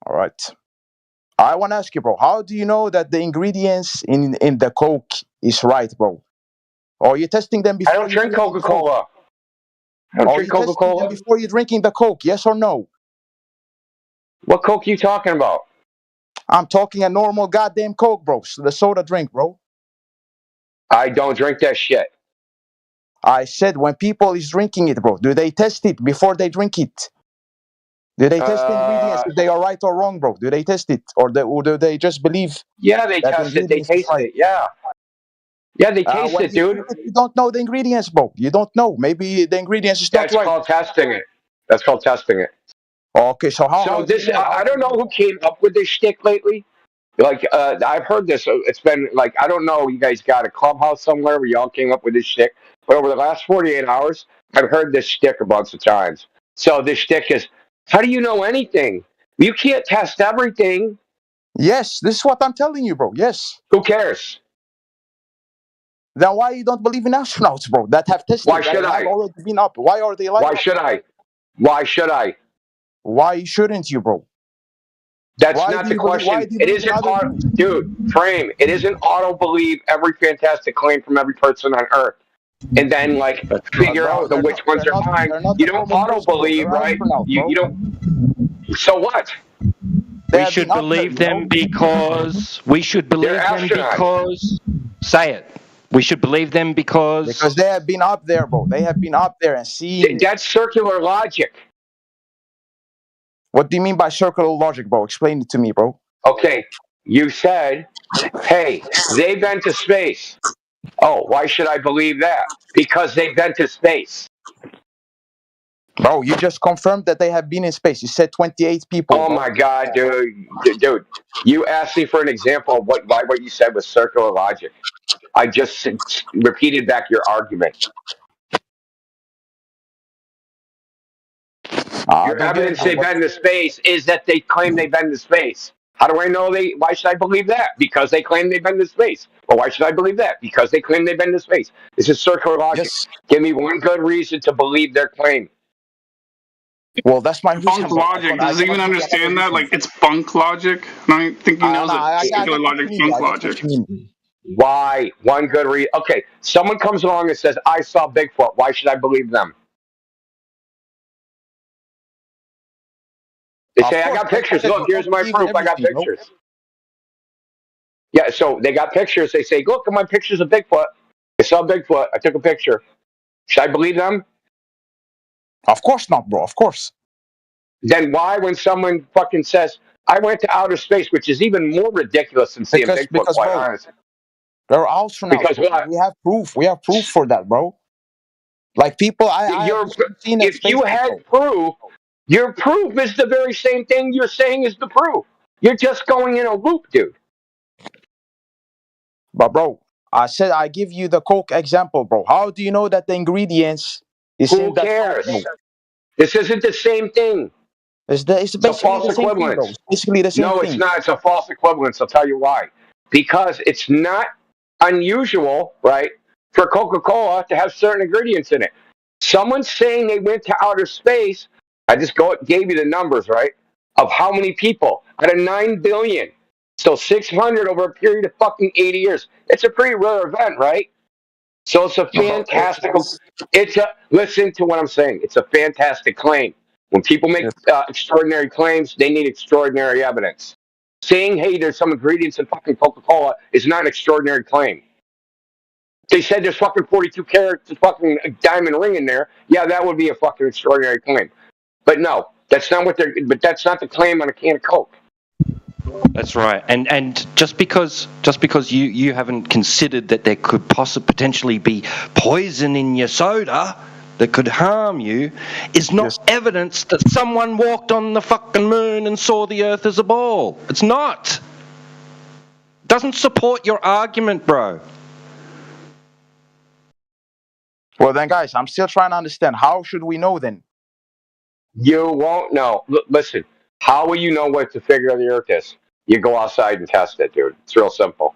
All right. I want to ask you, bro, how do you know that the ingredients in the Coke is right, bro? Or are you testing them before? I don't drink Coca-Cola. I don't drink Coca-Cola. Before you're drinking the Coke, yes or no? What Coke are you talking about? I'm talking a normal goddamn Coke, bro. The soda drink, bro. I don't drink that shit. I said when people is drinking it, bro, do they test it before they drink it? Do they test the ingredients if they are right or wrong, bro? Do they test it? Or do they just believe? Yeah, they test it. They taste it. Yeah. Yeah, they taste it, dude. You don't know the ingredients, bro. You don't know. Maybe the ingredients is not right. That's called testing it. That's called testing it. Okay, so how? So this, I don't know who came up with this shtick lately. Like, I've heard this. It's been like, I don't know. You guys got a clubhouse somewhere where y'all came up with this shtick. But over the last 48 hours, I've heard this shtick a bunch of times. So this shtick is, how do you know anything? You can't test everything. Yes, this is what I'm telling you, bro. Yes. Who cares? Then why you don't believe in astronauts, bro, that have tested? Why should I? Have already been up. Why are they lying? Why should I? Why should I? Why shouldn't you, bro? That's not the question. It isn't dude, Frame. It isn't auto-believe every fantastic claim from every person on Earth. And then, like, figure out which ones are mine. You don't auto-believe, right? You don't. So what? We should believe them because... We should believe them because... Say it. We should believe them because they have been up there, bro. They have been up there and seen. That's circular logic. What do you mean by circular logic, bro? Explain it to me, bro. Okay, you said, hey, they've been to space. Oh, why should I believe that? Because they've been to space. Bro, you just confirmed that they have been in space. You said 28 people. Oh my God, dude! You asked me for an example of why what you said was circular logic. I just repeated back your argument. Your evidence they've been to space is that they claim they've been to space. How do I know why should I believe that? Because they claim they've been to space. Well, why should I believe that? Because they claim they've been to space. This is circular logic. Yes. Give me one good reason to believe their claim. Well, that's my bunk logic. Does he even understand that? Like, it's bunk logic. I don't think he knows that circular logic, bunk logic. Why? One good reason. Okay, someone comes along and says, I saw Bigfoot. Why should I believe them? They say, I got pictures. Look, here's my proof. I got pictures. Yeah, so they got pictures. They say, look at my pictures of Bigfoot. I saw Bigfoot. I took a picture. Should I believe them? Of course not, bro. Of course. Then why, when someone fucking says, I went to outer space, which is even more ridiculous than seeing Bigfoot, quite honestly. There are astronauts. Because what? We have proof. We have proof for that, bro. Like people, if you had proof, your proof is the very same thing you're saying is the proof. You're just going in a loop, dude. But bro, I said I give you the Coke example, bro. How do you know that the ingredients is Who cares? This isn't the same thing. It's basically a false equivalence. It's basically the same thing. No, it's not. It's a false equivalence. I'll tell you why. Because it's not unusual, right, for Coca-Cola to have certain ingredients in it. Someone saying they went to outer space, I just gave you the numbers, right, of how many people out of 9 billion. So 600 over a period of fucking 80 years. It's a pretty rare event, right? So it's a fantastical. Listen to what I'm saying. It's a fantastic claim. When people make extraordinary claims, they need extraordinary evidence. Saying, hey, there's some ingredients in fucking Coca-Cola is not an extraordinary claim. They said there's fucking 42 carats of fucking diamond ring in there. Yeah, that would be a fucking extraordinary claim. But no, that's not that's not the claim on a can of Coke. That's right, and just because you haven't considered that there could potentially be poison in your soda that could harm you is not evidence that someone walked on the fucking moon and saw the Earth as a ball. It's not. It doesn't support your argument, bro. Well then, guys, I'm still trying to understand. How should we know then? You won't know. Listen. How will you know what the figure of the Earth is? You go outside and test it, dude. It's real simple.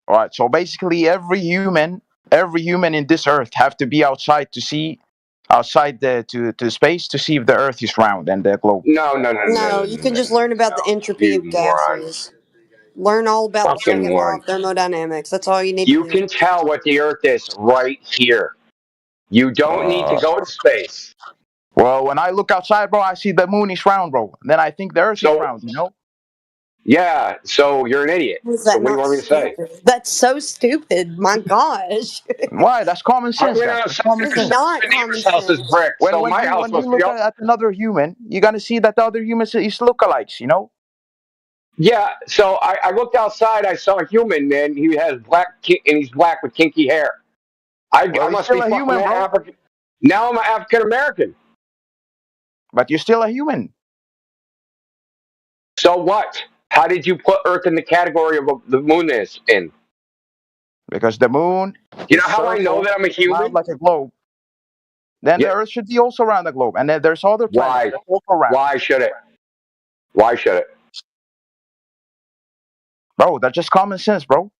All right. So basically, every human in this Earth have to be outside to see, to space to see if the Earth is round and the globe. No, you can just learn about the entropy of gases. Learn all about the second law of thermodynamics. That's all you need to do. You can tell what the Earth is right here. You don't need to go to space. Well, when I look outside, bro, I see the moon is round, bro. Then I think the Earth is round, you know? Yeah, so you're an idiot. So what do you want me to say? That's so stupid. My gosh. Why? That's common sense. It's not common sense. House is brick, so my house when you look at another human, you're going to see that the other humans is lookalikes, you know? Yeah, so I looked outside, I saw a human, and he has he's black with kinky hair. I must be a human, African. Now I'm an African American. But you're still a human. So what? How did you put Earth in the category of the moon is in? Because the moon. You know how I know that I'm a human? Like a globe. Then the Earth should be also around the globe, and then there's other planets that also around. Why should it? Why should it? Bro, that's just common sense, bro.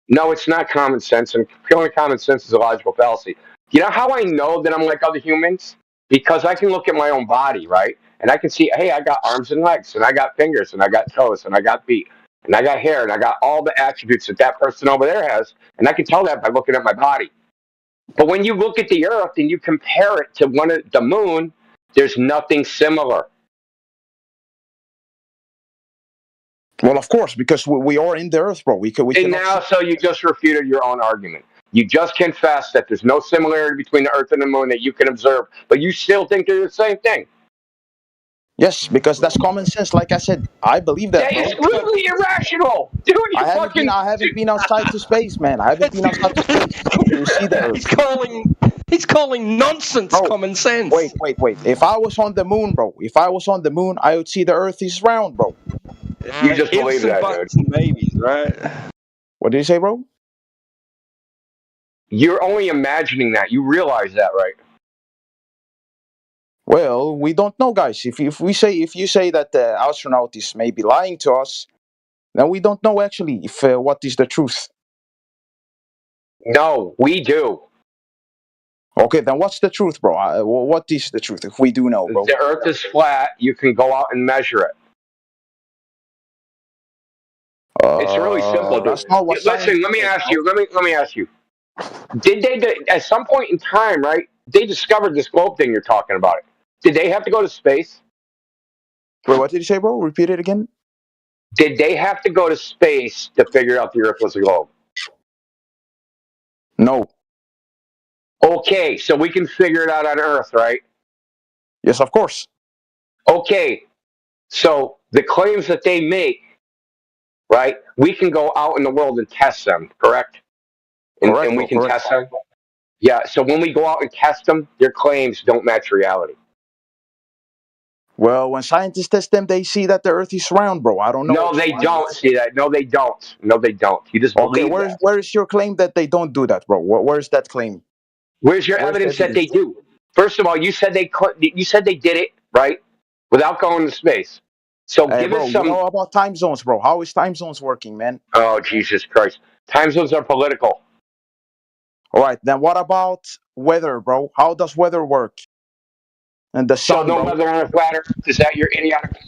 No, it's not common sense, and purely common sense is a logical fallacy. You know how I know that I'm like other humans? Because I can look at my own body, right? And I can see, hey, I got arms and legs, and I got fingers, and I got toes, and I got feet, and I got hair, and I got all the attributes that person over there has, and I can tell that by looking at my body. But when you look at the Earth and you compare it to the moon, there's nothing similar. Well, of course, because we are in the Earth, bro. We can now, so you just refuted your own argument. You just confessed that there's no similarity between the Earth and the Moon that you can observe, but you still think they're the same thing. Yes, because that's common sense. Like I said, I believe that. That is really irrational, dude. I haven't been outside to space, man. I haven't been outside to space to see the Earth. He's calling nonsense common sense. Wait. If I was on the moon, bro, I would see the Earth is round, bro. You just believe that, dude. Maybes, right? What did you say, bro? You're only imagining that. You realize that, right? Well, we don't know, guys. If you say that the astronaut is maybe lying to us, then we don't know actually if what is the truth. No, we do. Okay, then what's the truth, bro? What is the truth if we do know, bro? The Earth is flat. You can go out and measure it. It's really simple, dude. Listen, let me ask you. Did they, at some point in time, right? They discovered this globe thing you're talking about. Did they have to go to space? Wait, what did you say, bro? Repeat it again. Did they have to go to space to figure out the Earth was a globe? No. Okay, so we can figure it out on Earth, right? Yes, of course. Okay, so the claims that they make, right? We can go out in the world and test them, correct? And we can test them. Yeah. So when we go out and test them, their claims don't match reality. Well, when scientists test them, they see that the Earth is round, bro. I don't know. No, they don't see that. No, they don't. You just believe that. Where is your claim that they don't do that, bro? Where's that claim? Where's your evidence that they do? First of all, you said they did it right without going to space. So give us some. You know about time zones, bro? How is time zones working, man? Oh, Jesus Christ! Time zones are political. All right, then what about weather, bro? How does weather work? And the sun, so no weather on a flat Earth? Is that your idiotic?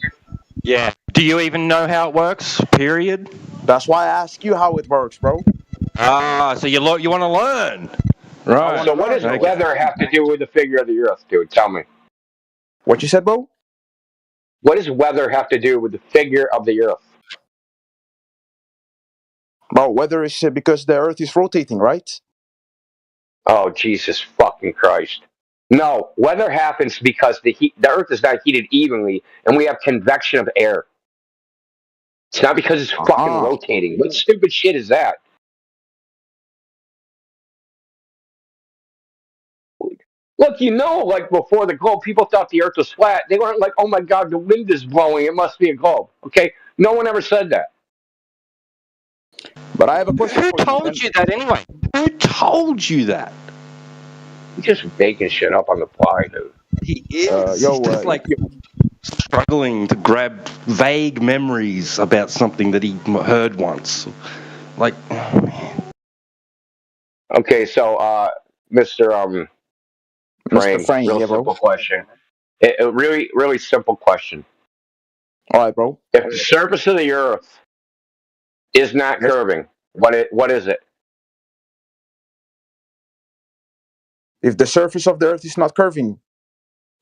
Yeah. Do you even know how it works? Period. That's why I ask you how it works, bro. So you want to learn, right? So what does weather have to do with the figure of the Earth, dude? Tell me. What you said, bro? What does weather have to do with the figure of the Earth? Bro, weather is because the Earth is rotating, right? Oh, Jesus fucking Christ. No, weather happens because the Earth is not heated evenly, and we have convection of air. It's not because it's fucking rotating. What stupid shit is that? Look, like before the globe, people thought the Earth was flat. They weren't like, oh my God, the wind is blowing. It must be a globe. Okay? No one ever said that. But I have a question. Who told you that anyway? Who told you that? He's just making shit up on the fly, dude. He is. He's just struggling to grab vague memories about something that he heard once. Like, oh man. Okay, so, Mr. Frame, real simple question. A really, really simple question. All right, bro. If the surface of the Earth is not curving, what is it? If the surface of the Earth is not curving.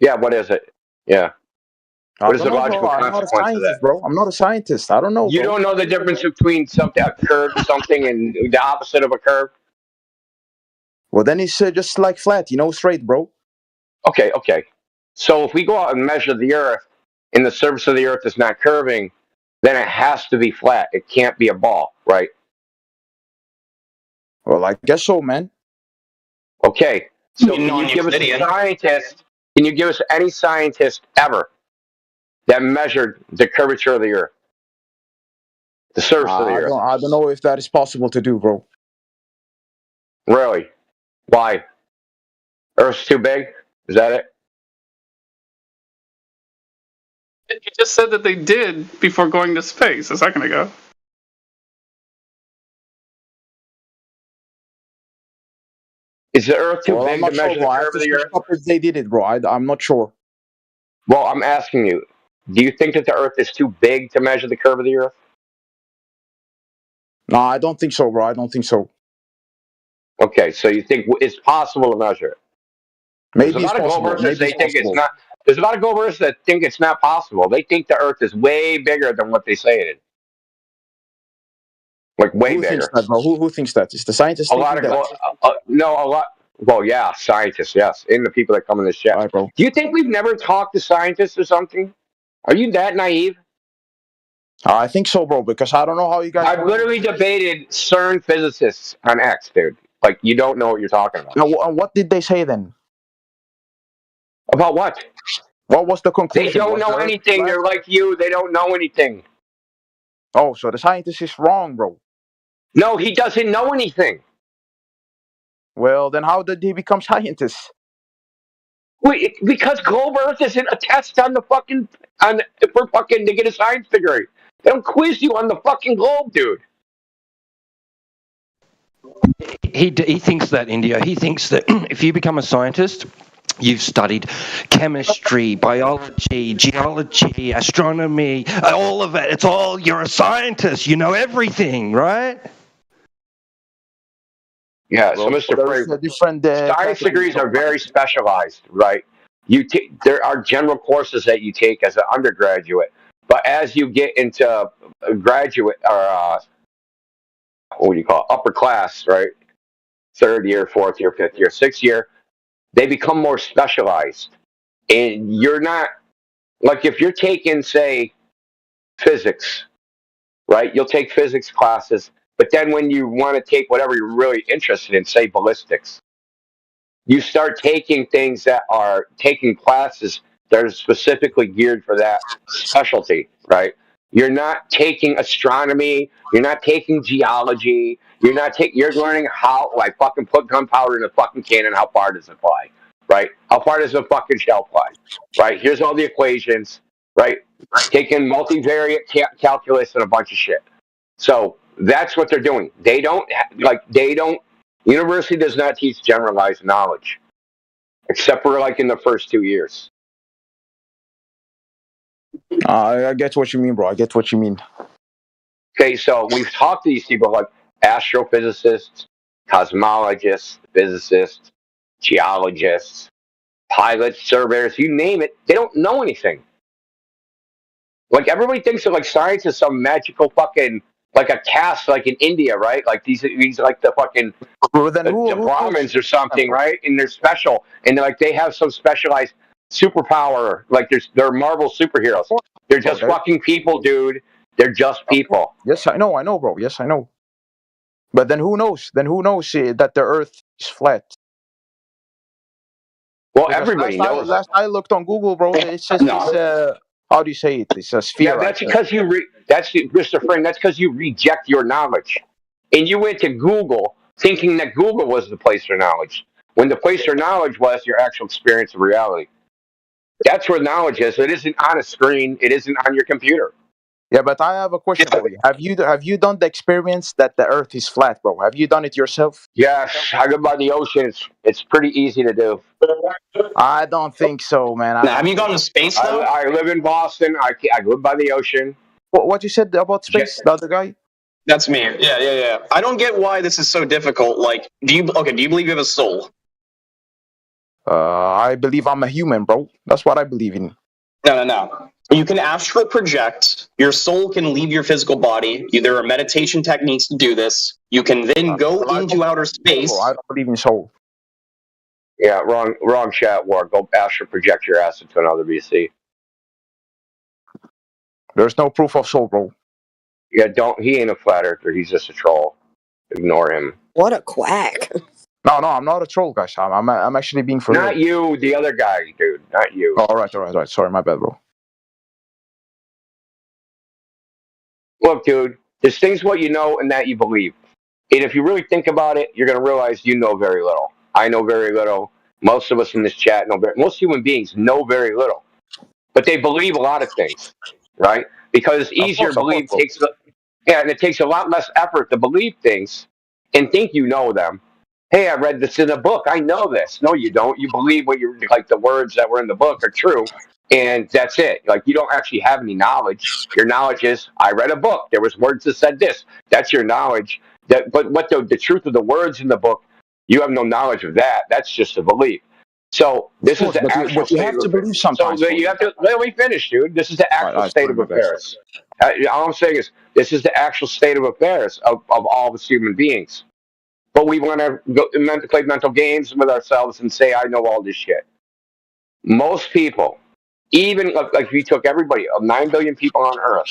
Yeah, what is it? Yeah. What is the logical consequence of that? Bro. I'm not a scientist. I don't know. You don't know the difference between a curve, something, and the opposite of a curve? Well, then it's just like flat, straight, bro. Okay. So if we go out and measure the Earth, and the surface of the Earth is not curving, then it has to be flat. It can't be a ball, right? Well, I guess so, man. Okay. So can you give us a scientist? Can you give us any scientist ever that measured the curvature of the Earth, the surface of the Earth? I don't know if that is possible to do, bro. Really? Why? Earth's too big? Is that it? You just said that they did before going to space a second ago. Is the Earth too big to measure the curve of the Earth? They did it, bro. I'm not sure. Well, I'm asking you, do you think that the Earth is too big to measure the curve of the Earth? No, I don't think so, bro. I don't think so. Okay, so you think it's possible to measure it? Maybe it's possible. There's a lot of Goldbergs that think it's not possible. They think the Earth is way bigger than what they say it is. Like way who bigger. Thinks that, bro? Who thinks that? Is the scientists? A lot of no, a lot. Well, yeah, scientists, yes, and the people that come in this chat. Right, bro. Do you think we've never talked to scientists or something? Are you that naive? I think so, bro. Because I don't know how you guys. I've literally debated CERN physicists on X, dude. Like, you don't know what you're talking about. Now, what did they say then? About what? What was the conclusion? They don't know anything. They're like you. They don't know anything. Oh, so the scientist is wrong, bro. No, he doesn't know anything. Well, then how did he become scientist? Wait, because Globe Earth isn't a test on the fucking to get a science degree. They don't quiz you on the fucking globe, dude. He thinks that, India. He thinks that if you become a scientist, you've studied chemistry, biology, geology, astronomy, all of it. It's all, you're a scientist. You know everything, right? Yeah, so Mr. Frey, science degrees are very specialized, right? There are general courses that you take as an undergraduate, but as you get into graduate or what do you call it, upper class, right? 3rd year, 4th year, 5th year, 6th year, they become more specialized. And you're not, like if you're taking, say, physics, right? You'll take physics classes, but then when you want to take whatever you're really interested in, say ballistics, you start taking things that are taking classes that are specifically geared for that specialty, right? You're not taking astronomy. You're not taking geology. You're learning how, like, fucking put gunpowder in a fucking cannon. How far does it fly, right? How far does a fucking shell fly, right? Here's all the equations, right? Taking multivariate calculus and a bunch of shit. So that's what they're doing. University does not teach generalized knowledge, except for like in the first 2 years. I get what you mean, bro. I get what you mean. Okay, so we've talked to these people like astrophysicists, cosmologists, physicists, geologists, pilots, surveyors, you name it. They don't know anything. Like, everybody thinks that like science is some magical fucking, like a caste, like in India, right? Like these like the fucking the Brahmins or something, right? And they're special, and they have some specialized superpower. Like they're Marvel superheroes. They're just fucking people, dude. They're just people. Yes, I know, bro. Yes, I know. But then who knows? That the Earth is flat? Well, because everybody knows. Last I looked on Google, bro, it says it's how do you say it? It's a sphere. Yeah, that's because Mr. Frank. That's because you reject your knowledge, and you went to Google thinking that Google was the place for knowledge, when the place for knowledge was your actual experience of reality. That's where knowledge is. It isn't on a screen. It isn't on your computer. Yeah, but I have a question for you. Have you done the experiments that the Earth is flat, bro? Have you done it yourself? Yes, I live by the ocean. It's pretty easy to do. I don't think so, man. Have you gone to space though? I live in Boston. I live by the ocean. What you said about space? The other guy? That's me. Yeah. I don't get why this is so difficult. Like, do you believe you have a soul? I believe I'm a human, bro. That's what I believe in. No. You can astral project. Your soul can leave your physical body. There are meditation techniques to do this. You can then go into outer space. I don't believe in soul. Yeah, wrong chat war. Go astral project your ass into another BC. There's no proof of soul, bro. Yeah, he ain't a flat earther. He's just a troll. Ignore him. What a quack. No, I'm not a troll, guys. I'm actually being for real. Not you, the other guy, dude. Not you. Oh, all right. Sorry, my bad, bro. Look, dude, there's things what you know and that you believe. And if you really think about it, you're going to realize you know very little. I know very little. Most of us in this chat know most human beings know very little. But they believe a lot of things, right? Because it's easier to believe and it takes a lot less effort to believe things and think you know them. Hey, I read this in a book. I know this. No, you don't. You believe the words that were in the book are true. And that's it. Like, you don't actually have any knowledge. Your knowledge is, I read a book. There was words that said this. That's your knowledge. But what the truth of the words in the book, you have no knowledge of that. That's just a belief. So this is the but actual you have to believe sometimes. So you have to let me finish, dude. This is the actual state of affairs. All I'm saying is this is the actual state of affairs of all of us human beings. But we want to play mental games with ourselves and say, I know all this shit. Most people, even like if you took everybody, 9 billion people on Earth,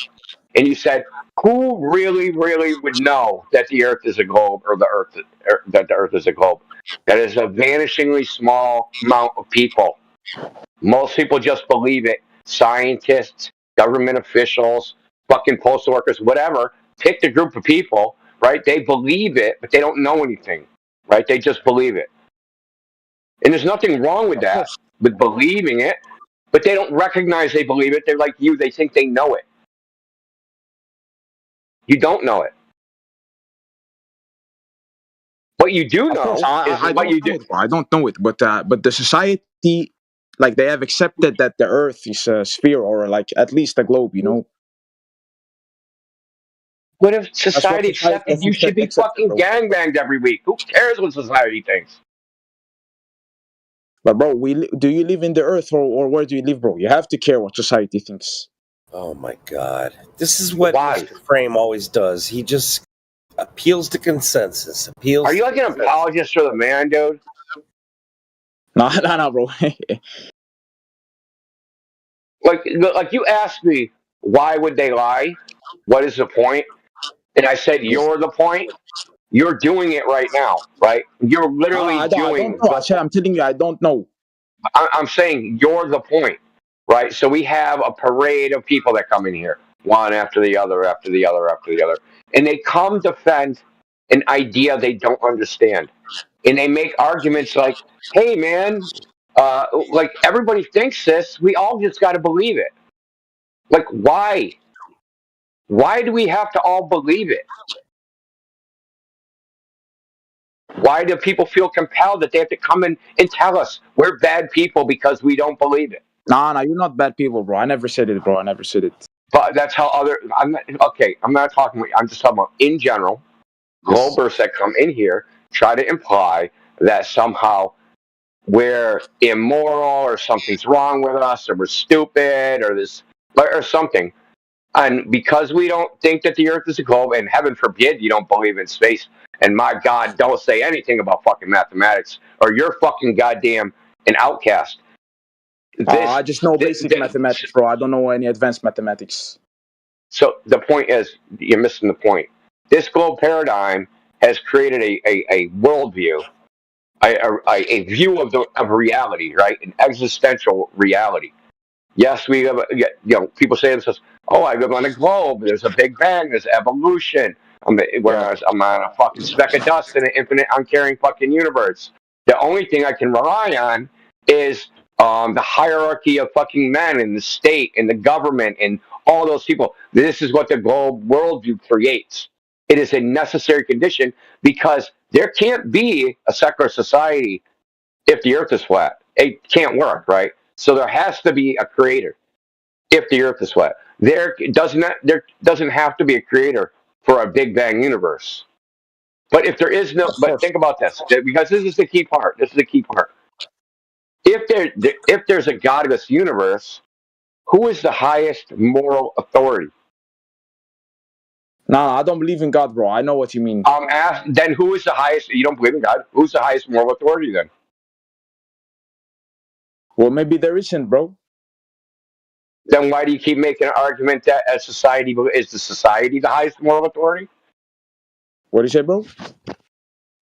and you said, who really, really would know that the Earth is a globe or that the Earth is a globe? That is a vanishingly small amount of people. Most people just believe it. Scientists, government officials, fucking postal workers, whatever. Pick the group of people, right? They believe it, but they don't know anything, right? They just believe it. And there's nothing wrong with that, with believing it, but they don't recognize they believe it. They're like you. They think they know it. You don't know it. What you do know is what you do. I don't know it, but the society, like they have accepted that the Earth is a sphere or like at least a globe, you know. What if society accepted you should be fucking gangbanged every week? Who cares what society thinks? But bro, do you live in the Earth or where do you live, bro? You have to care what society thinks. Oh my God, this is what Mr. Frame always does. He just appeals to consensus. Are you like an apologist for the man, dude? No, bro. like you asked me, why would they lie? What is the point? And I said, you're the point. You're doing it right now, right? You're literally doing. I'm telling you, I don't know. I'm saying you're the point, right? So we have a parade of people that come in here, one after the other, after the other, after the other, and they come defend an idea they don't understand, and they make arguments like, "Hey, man, like everybody thinks this. We all just got to believe it." Like, why? Why do we have to all believe it? Why do people feel compelled that they have to come in and tell us we're bad people because we don't believe it? Nah, you're not bad people, bro. I never said it, bro. I never said it. But that's how I'm not talking about, I'm just talking about in general, globers that come in here try to imply that somehow we're immoral or something's wrong with us or we're stupid or something. And because we don't think that the Earth is a globe, and heaven forbid you don't believe in space, and my God, don't say anything about fucking mathematics, or you're fucking goddamn an outcast. I just know basic mathematics, bro. I don't know any advanced mathematics. So the point is, you're missing the point. This globe paradigm has created a worldview, a view of reality, right? An existential reality. Yes, we have, people say this, oh, I live on a globe. There's a big bang. There's evolution. Whereas I'm on a fucking speck of dust in an infinite, uncaring fucking universe. The only thing I can rely on is the hierarchy of fucking men and the state and the government and all those people. This is what the globe worldview creates. It is a necessary condition because there can't be a secular society if the Earth is flat. It can't work, right? So there has to be a creator if the Earth is flat. There doesn't have to be a creator for a Big Bang universe. But if there is no, but think about this, because this is the key part. This is the key part. If there's a godless universe, who is the highest moral authority? No, I don't believe in God, bro. I know what you mean. Then who is the highest? You don't believe in God? Who's the highest moral authority then? Well, maybe there isn't, bro. Then why do you keep making an argument that is the society the highest moral authority? What do you say, bro?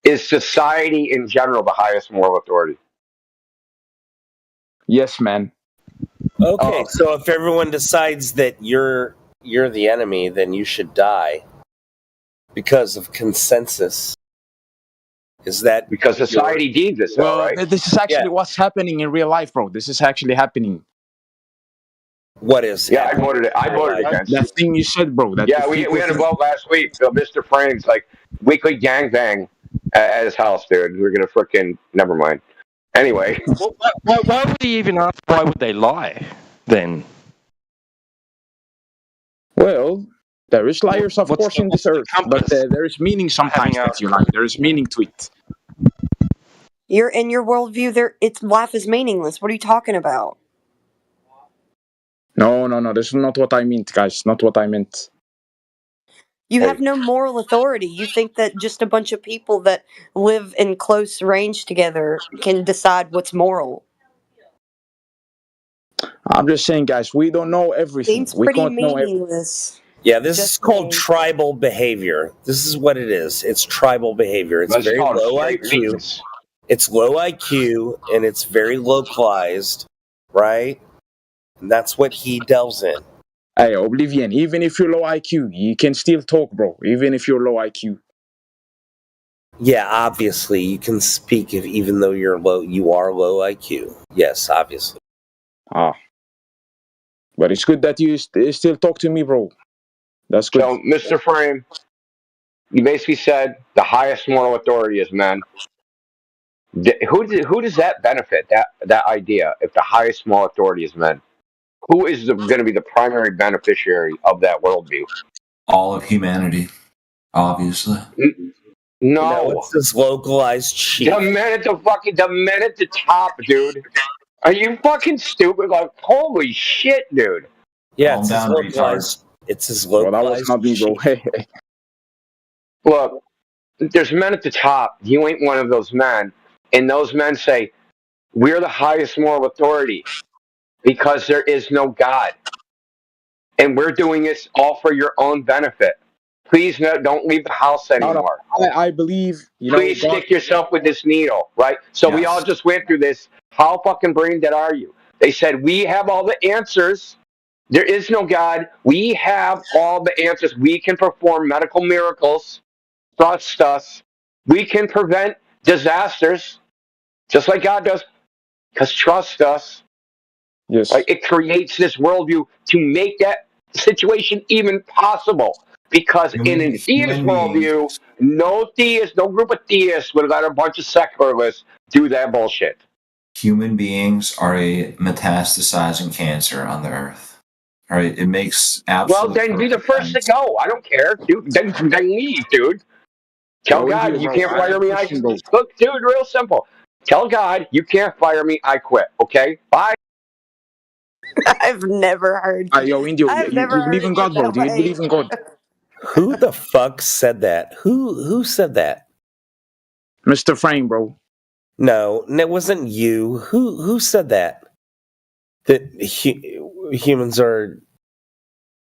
Is society in general the highest moral authority? Yes, man. Okay, so if everyone decides that you're the enemy, then you should die because of consensus. Is that because society deems it so, right? This is actually what's happening in real life, bro. This is actually happening. What is? Yeah, I voted against that thing you said, bro. We had a vote last week. So Mr. Frank's like weekly gangbang at his house, dude. We're gonna frickin' never mind. Anyway, why would he even ask? Why would they lie then? Well, there is liars, of course, in this earth, but there is meaning sometimes that you lie. There is meaning to it. You're in your worldview. Life is meaningless. What are you talking about? No. This is not what I meant, guys. Not what I meant. You have no moral authority. You think that just a bunch of people that live in close range together can decide what's moral. I'm just saying, guys, we don't know everything. Seems We pretty can't know meaningless. Yeah, this is called tribal behavior. This is what it is. It's tribal behavior. It's Let's very call it low straight IQ. meanness. It's low IQ and it's very localized, right? And that's what he delves in. Hey, Oblivion, even if you're low IQ, you can still talk, bro. Even if you're low IQ. Yeah, obviously you can speak even though you are low IQ. Yes, obviously. But it's good that you still talk to me, bro. That's good. So, Mr. Frame, you basically said the highest moral authority is men. Who does that benefit? That idea, if the highest moral authority is men, who is going to be the primary beneficiary of that worldview? All of humanity, obviously. No, it's this localized chief. The men at the top, dude. Are you fucking stupid? Like, holy shit, dude. Yeah, it's his localized. It's his localized. Well, that was not me, bro. Look, there's men at the top. You ain't one of those men. And those men say, we're the highest moral authority because there is no God. And we're doing this all for your own benefit. Please don't leave the house anymore. No, I believe, Please stick yourself with this needle, right? So we all just went through this. How fucking brain dead are you? They said, we have all the answers. There is no God. We have all the answers. We can perform medical miracles. Trust us. We can prevent disasters just like God does. Because trust us. Yes. Right? It creates this worldview to make that situation even possible. Because in a theist worldview, no group of theists would let a bunch of secularists do that bullshit. Human beings are a metastasizing cancer on the earth. All right, it makes absolute. Well, then be the first to go. I don't care, dude. Then leave, dude. Tell God you can't fire me. Look, dude, real simple. Tell God you can't fire me. I quit. Okay, bye. I've never heard. Yo, Indio, you believe in God, bro? Do you believe in God? Who the fuck said that? Who said that? Mr. Frame, bro. No, it wasn't you. Who said that? That humans are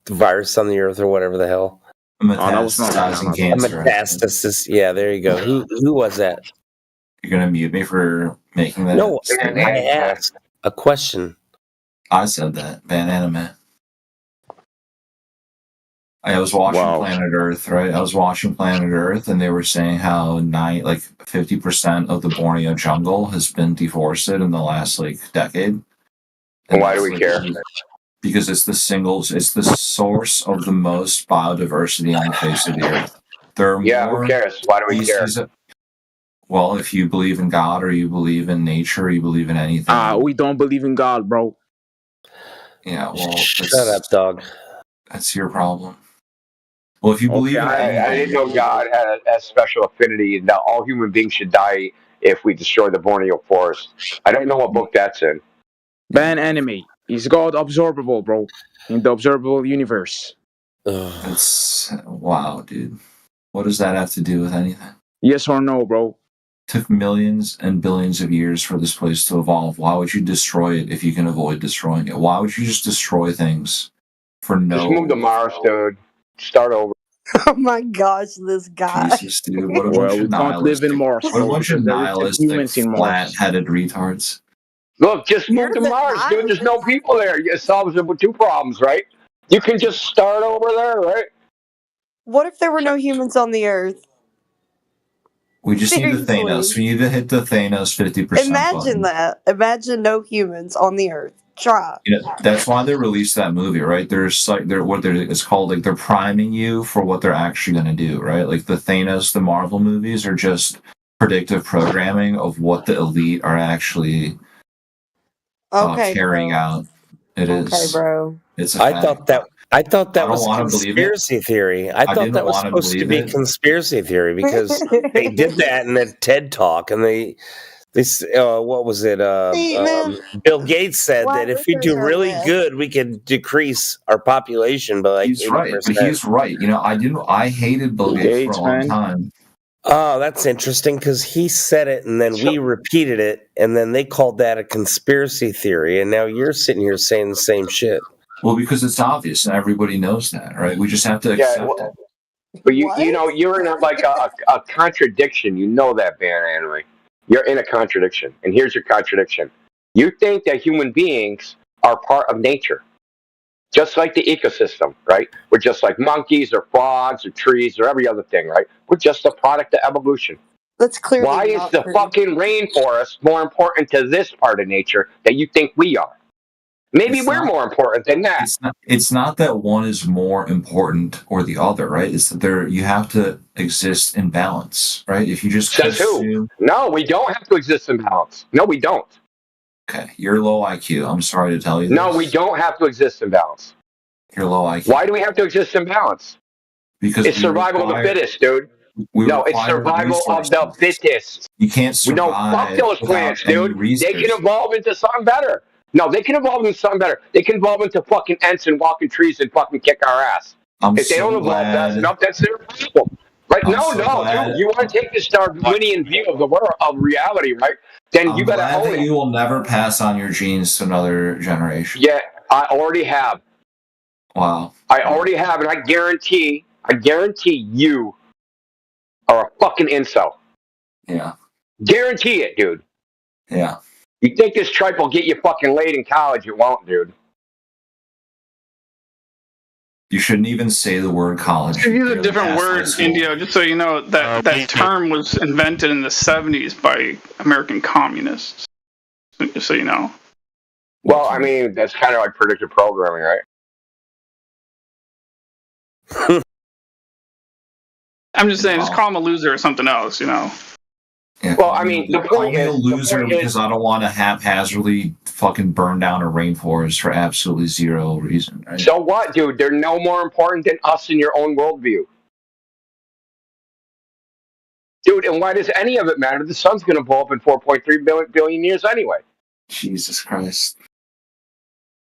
the virus on the earth or whatever the hell. Metastasizing cancer. Metastasis. Yeah, there you go. Who was that? You're gonna mute me for making that? No, I asked a question. I said that. Van Anime. I was watching Planet Earth, right? I was watching Planet Earth, and they were saying how 50% of the Borneo jungle has been deforested in the last decade. And why do we care? Because it's the source of the most biodiversity on the face of the earth. There are more who cares? Why do we care? Well, if you believe in God or you believe in nature, or you believe in anything. We don't believe in God, bro. Yeah, well, shut up, dog. That's your problem. Well, if you believe in anything, I didn't know God had a special affinity that all human beings should die if we destroy the Borneo forest. I don't know what book that's in. Ban enemy. Is God observable, bro? In the observable universe. It's wow, dude. What does that have to do with anything? Yes or no, bro? Took millions and billions of years for this place to evolve. Why would you destroy it if you can avoid destroying it? Why would you just destroy things for no? Just move to Mars, dude. Start over. Oh my gosh, this guy. Jesus, dude. What a bunch of we can't live in Mars. What a bunch of nihilistic, flat-headed retards. Look, just move to Mars, dude. There's no people there. It solves two problems, right? You can just start over there, right? What if there were no humans on the Earth? We just need the Thanos. We need to hit the Thanos 50%. Imagine that. Imagine no humans on the Earth. Try. That's why they released that movie, right? It's called they're priming you for what they're actually going to do, right? Like the Thanos, the Marvel movies are just predictive programming of what the elite are actually carrying out. It is. Okay, bro. It's. I thought that was conspiracy theory. I thought that was supposed to be conspiracy theory because they did that in a TED talk, and This what was it? Bill Gates said that if we do really good, we can decrease our population by like 80%. Right, but he's right. You know, I hated Bill Gates for a long time. Oh, that's interesting because he said it and then we repeated it, and then they called that a conspiracy theory, and now you're sitting here saying the same shit. Well, because it's obvious and everybody knows that, right? We just have to accept it. But you know, you're in a contradiction. You know that, Van Anyway. You're in a contradiction. And here's your contradiction. You think that human beings are part of nature. Just like the ecosystem, right? We're just like monkeys or frogs or trees or every other thing, right? We're just a product of evolution. That's clearly Why is the fucking rainforest more important to this part of nature that you think we are? Maybe we're more important than that. It's not that one is more important or the other, right? It's that you have to exist in balance, right? If you just Says who? No, we don't have to exist in balance. No, we don't. Okay, you're low IQ. I'm sorry to tell you this. No, we don't have to exist in balance. You're low IQ. Why do we have to exist in balance? Because it's survival of the fittest, dude. No, it's survival of the fittest. You can't survive. We don't fuck those plants, dude. They can evolve into something better. No, they can evolve into something better. They can evolve into fucking Ents and walking trees and fucking kick our ass. If they don't evolve fast enough, that's their problem. Right? No, dude. You want to take this Darwinian view of the world, of reality, right? Then you got to own it. You will never pass on your genes to another generation. Yeah, I already have. Wow. I already have, and I guarantee you are a fucking incel. Yeah. Guarantee it, dude. Yeah. You think this tripe will get you fucking laid in college? It won't, dude. You shouldn't even say the word college. You use a different word, Indio, just so you know. That term was invented in the 70s by American communists. Just so you know. Well, I mean, that's kind of like predictive programming, right? I'm just saying, just call him a loser or something else, you know. Yeah, well, I mean, the point is, a loser because I don't want to haphazardly fucking burn down a rainforest for absolutely zero reason. Right? So what, dude? They're no more important than us in your own worldview, dude. And why does any of it matter? The sun's going to blow up in 4.3 billion years anyway. Jesus Christ.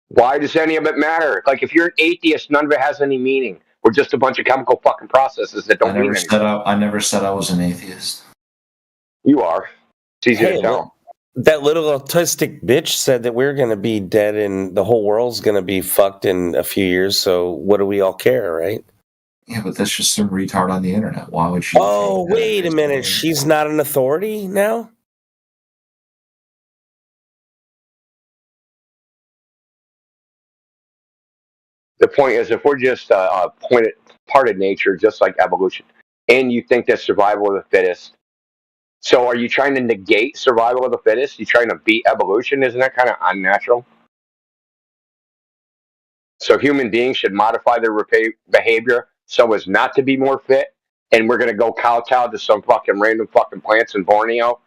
Why does any of it matter? Like, if you're an atheist, none of it has any meaning. We're just a bunch of chemical fucking processes that don't mean anything. I never said I was an atheist. You are. It's easy to tell. That little autistic bitch said that we're going to be dead and the whole world's going to be fucked in a few years. So what do we all care, right? Yeah, but that's just some retard on the internet. Why would she? Oh, wait a minute. She's not an authority now? The point is, if we're just part of nature, just like evolution, and you think that survival of the fittest, so are you trying to negate survival of the fittest? You trying to beat evolution? Isn't that kind of unnatural? So human beings should modify their behavior so as not to be more fit, and we're going to go kowtow to some fucking random fucking plants in Borneo.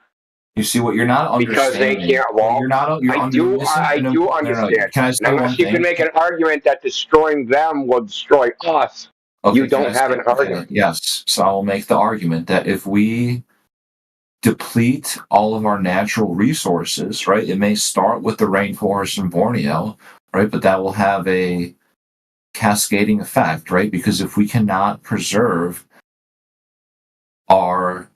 You see what you're not understanding. Because they can't walk. I do understand. Unless you can make an argument that destroying them will destroy us. Okay, you don't have an argument. Yes. So I will make the argument that if we deplete all of our natural resources, right? It may start with the rainforest in Borneo, right? But that will have a cascading effect, right? Because if we cannot preserve our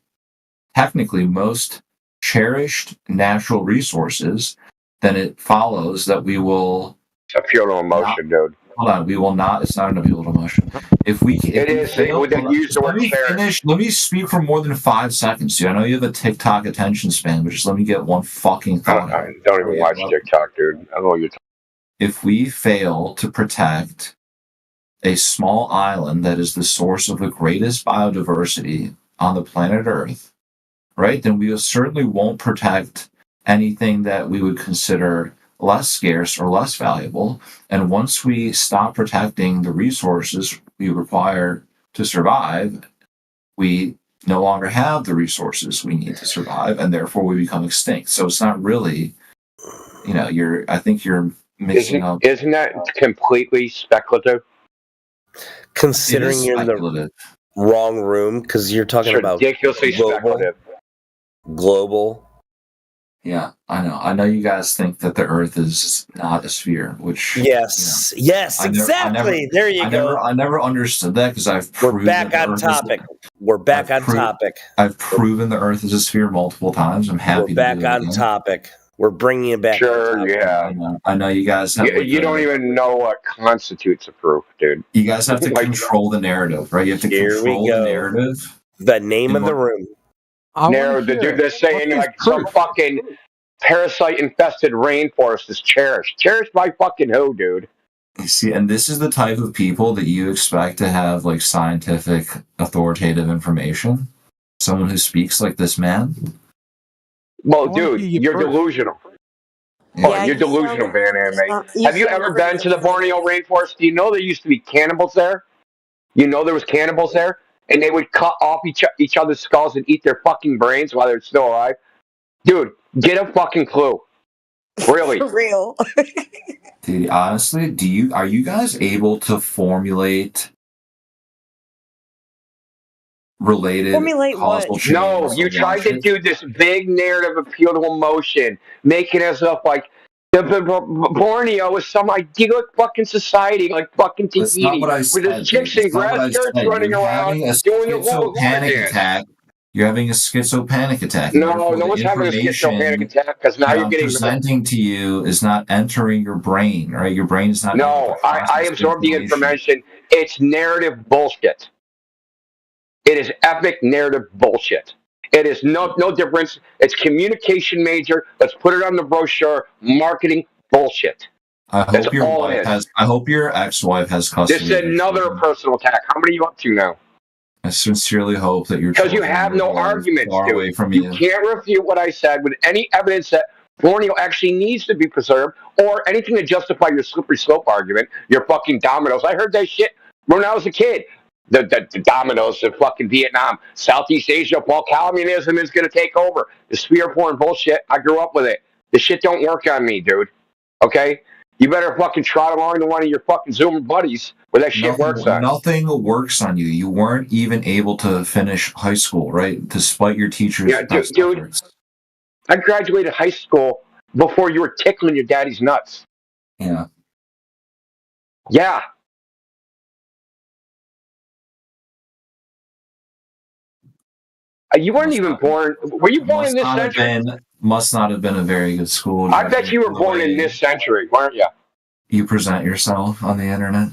technically most cherished natural resources, then it follows that we will appeal to emotion, dude. Hold on, we will not. It's not an appeal to emotion. If we, it is. Let me finish. Let me speak for more than 5 seconds, dude. I know you have a TikTok attention span, but just let me get one fucking thought. I don't even watch TikTok, dude. I know what you're talking. If we fail to protect a small island that is the source of the greatest biodiversity on the planet Earth, right, then we certainly won't protect anything that we would consider less scarce or less valuable. And once we stop protecting the resources we require to survive, we no longer have the resources we need to survive, and therefore we become extinct. So it's not really, I think you're mixing up. Isn't that completely speculative? Considering you're in the wrong room, because you're talking about ridiculously speculative. Global Yeah, I know. I know you guys think that the Earth is not a sphere, which yes, exactly. There you go. I never understood that because We're back on topic. We're back on topic. I've proven the Earth is a sphere multiple times. I'm happy. We're back on topic. We're bringing it back. Sure, yeah. I know you guys have. You don't even know what constitutes a proof, dude. You guys have to control the narrative, right? You have to control the narrative. The name of the room. They're saying like some fucking parasite-infested rainforest is cherished. Cherished by fucking who, dude? You see, and this is the type of people that you expect to have like scientific, authoritative information. Someone who speaks like this man. Well, dude, you're delusional. Yeah, you're delusional, Van Anime. Have you ever been to the Borneo rainforest? Do you know there used to be cannibals there? You know there was cannibals there? And they would cut off each other's skulls and eat their fucking brains while they're still alive? Dude, get a fucking clue. Really. For real. Dude, honestly, are you guys able to formulate related causal chains? No, you tried to do this big narrative appeal to emotion, making us up like Borneo is some idyllic fucking society like fucking Tahiti. That's not what I said. With the chicks in grass skirts running around doing the whole panic attack. You're having a schizopanic attack. No, no one's having a schizophrenic attack because now you're getting presenting to you is not entering your brain, right? Your brain is not. No, I absorb the information. It's narrative bullshit. It is epic narrative bullshit. It is no difference. It's communication major. Let's put it on the brochure. Marketing bullshit. I hope your wife has. I hope your ex-wife has custody. This is another personal attack. How many are you up to now? I sincerely hope that you're because you have no arguments, far away from you can't refute what I said with any evidence that Borneo actually needs to be preserved or anything to justify your slippery slope argument. Your fucking dominoes. I heard that shit when I was a kid. The dominoes of fucking Vietnam, Southeast Asia, while communism is going to take over. The sphere porn bullshit. I grew up with it. The shit don't work on me, dude. Okay. You better fucking trot along to one of your fucking Zoom buddies where that shit works on. Nothing works on you. You weren't even able to finish high school, right? Despite your teacher's best efforts. I graduated high school before you were tickling your daddy's nuts. Yeah. Yeah. You weren't even born. Were you born in this century? Must not have been a very good school. I bet you were born in this century, weren't you? You present yourself on the internet.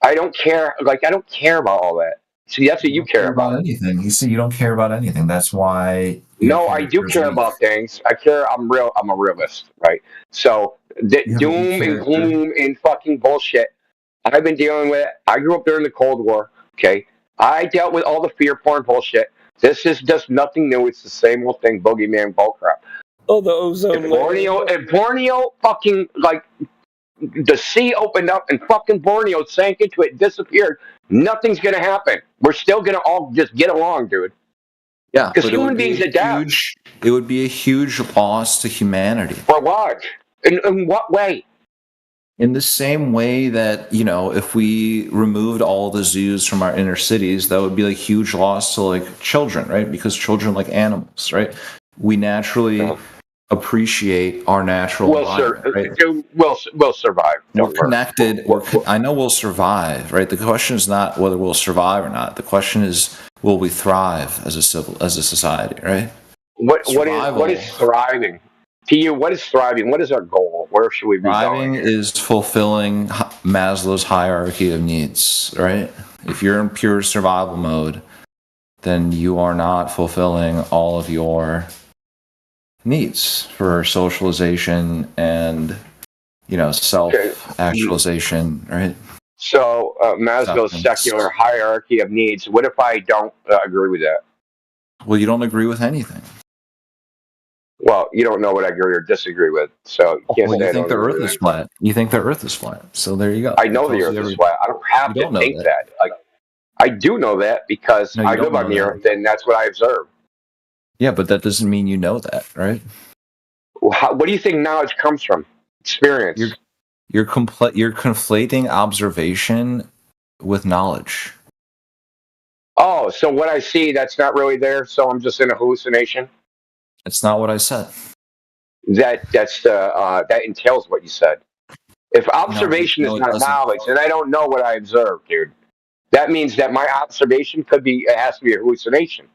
I don't care. Like, I don't care about all that. See, that's what you care about. Anything. You see, you don't care about anything. That's why. No, I do care about things. I care. I'm real. I'm a realist, right? So, doom and gloom and fucking bullshit. I've been dealing with it. I grew up during the Cold War. Okay, I dealt with all the fear porn bullshit. This is just nothing new. It's the same old thing, boogeyman bullcrap. Oh, the ozone layer. If Borneo fucking, like, the sea opened up and fucking Borneo sank into it, disappeared, nothing's going to happen. We're still going to all just get along, dude. Yeah. Because human beings adapt. It would be a huge loss to humanity. For what? In what way? In the same way that, if we removed all the zoos from our inner cities, that would be like huge loss to like children, right? Because children like animals, right? We naturally appreciate our natural environment, right? We'll survive. We're connected. I know we'll survive, right? The question is not whether we'll survive or not. The question is, will we thrive as a society, right? What is thriving? To you, what is thriving? What is our goal? Where should we be thriving going? Is fulfilling Maslow's hierarchy of needs, right? If you're in pure survival mode, then you are not fulfilling all of your needs for socialization and, self-actualization, right? So Maslow's secular hierarchy of needs. What if I don't agree with that? Well, you don't agree with anything. Well, you don't know what I agree or disagree with, so you can't say you think the Earth is flat. You think the Earth is flat, so there you go. I know the Earth is flat. I don't have to think that. Like, I do know that because I live on the Earth, and that's what I observe. Yeah, but that doesn't mean you know that, right? Well, what do you think knowledge comes from? Experience. You're conflating observation with knowledge. Oh, so what I see, that's not really there, so I'm just in a hallucination? It's not what I said. that entails what you said. If observation is not knowledge, then I don't know what I observed, dude. That means that my observation it has to be a hallucination.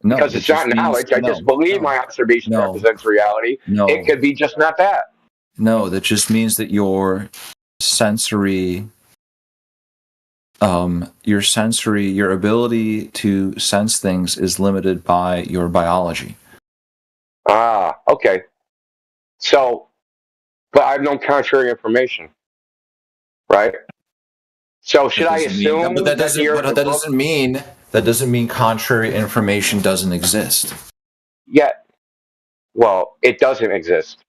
No, because it's not knowledge. I just believe my observation represents reality. It could be just not that. No, that just means that your sensory, your ability to sense things is limited by your biology. Ah, okay. So, but I've no contrary information, right? So should I assume that doesn't mean contrary information doesn't exist. Yeah. Well, it doesn't exist.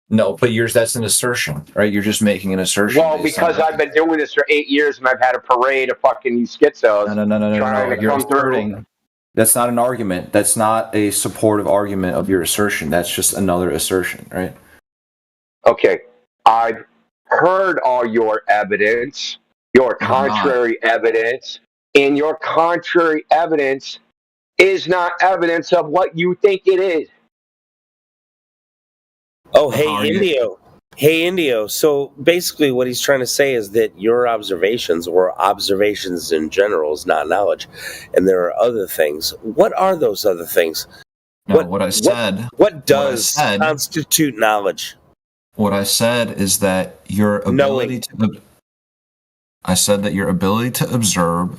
No, but that's an assertion, right? You're just making an assertion. Well, because I've been doing this for 8 years and I've had a parade of fucking you schizos. No. You're asserting. That's not an argument. That's not a supportive argument of your assertion. That's just another assertion, right? Okay. I've heard all your evidence, your contrary evidence, and your contrary evidence is not evidence of what you think it is. Oh, hey, Indio. Hey, Indio. So basically what he's trying to say is that your observations, or observations in general, is not knowledge. And there are other things. What are those other things? No, what What does constitute knowledge? What I said is that your ability I said that your ability to observe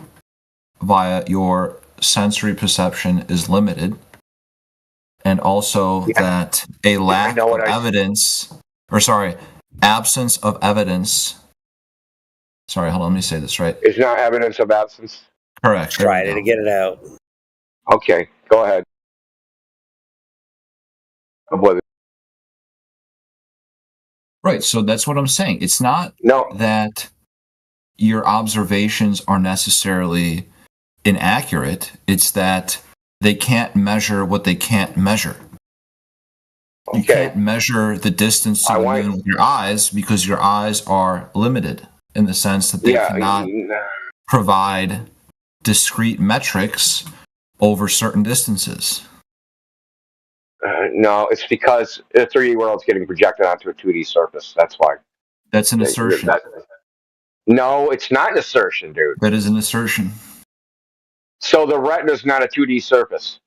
via your sensory perception is limited. And also that a lack of evidence, absence of evidence. Sorry, hold on, let me say this right. It's not evidence of absence? Correct. Try to get it out. Okay, go ahead. Right, so that's what I'm saying. It's not that your observations are necessarily inaccurate. It's that they can't measure what they can't measure. You can't measure the distance to the moon with your eyes because your eyes are limited in the sense that they cannot provide discrete metrics over certain distances. No, it's because the 3D world's getting projected onto a 2D surface. That's why. That's an assertion. No, it's not an assertion, dude. That is an assertion. So the retina is not a 2D surface.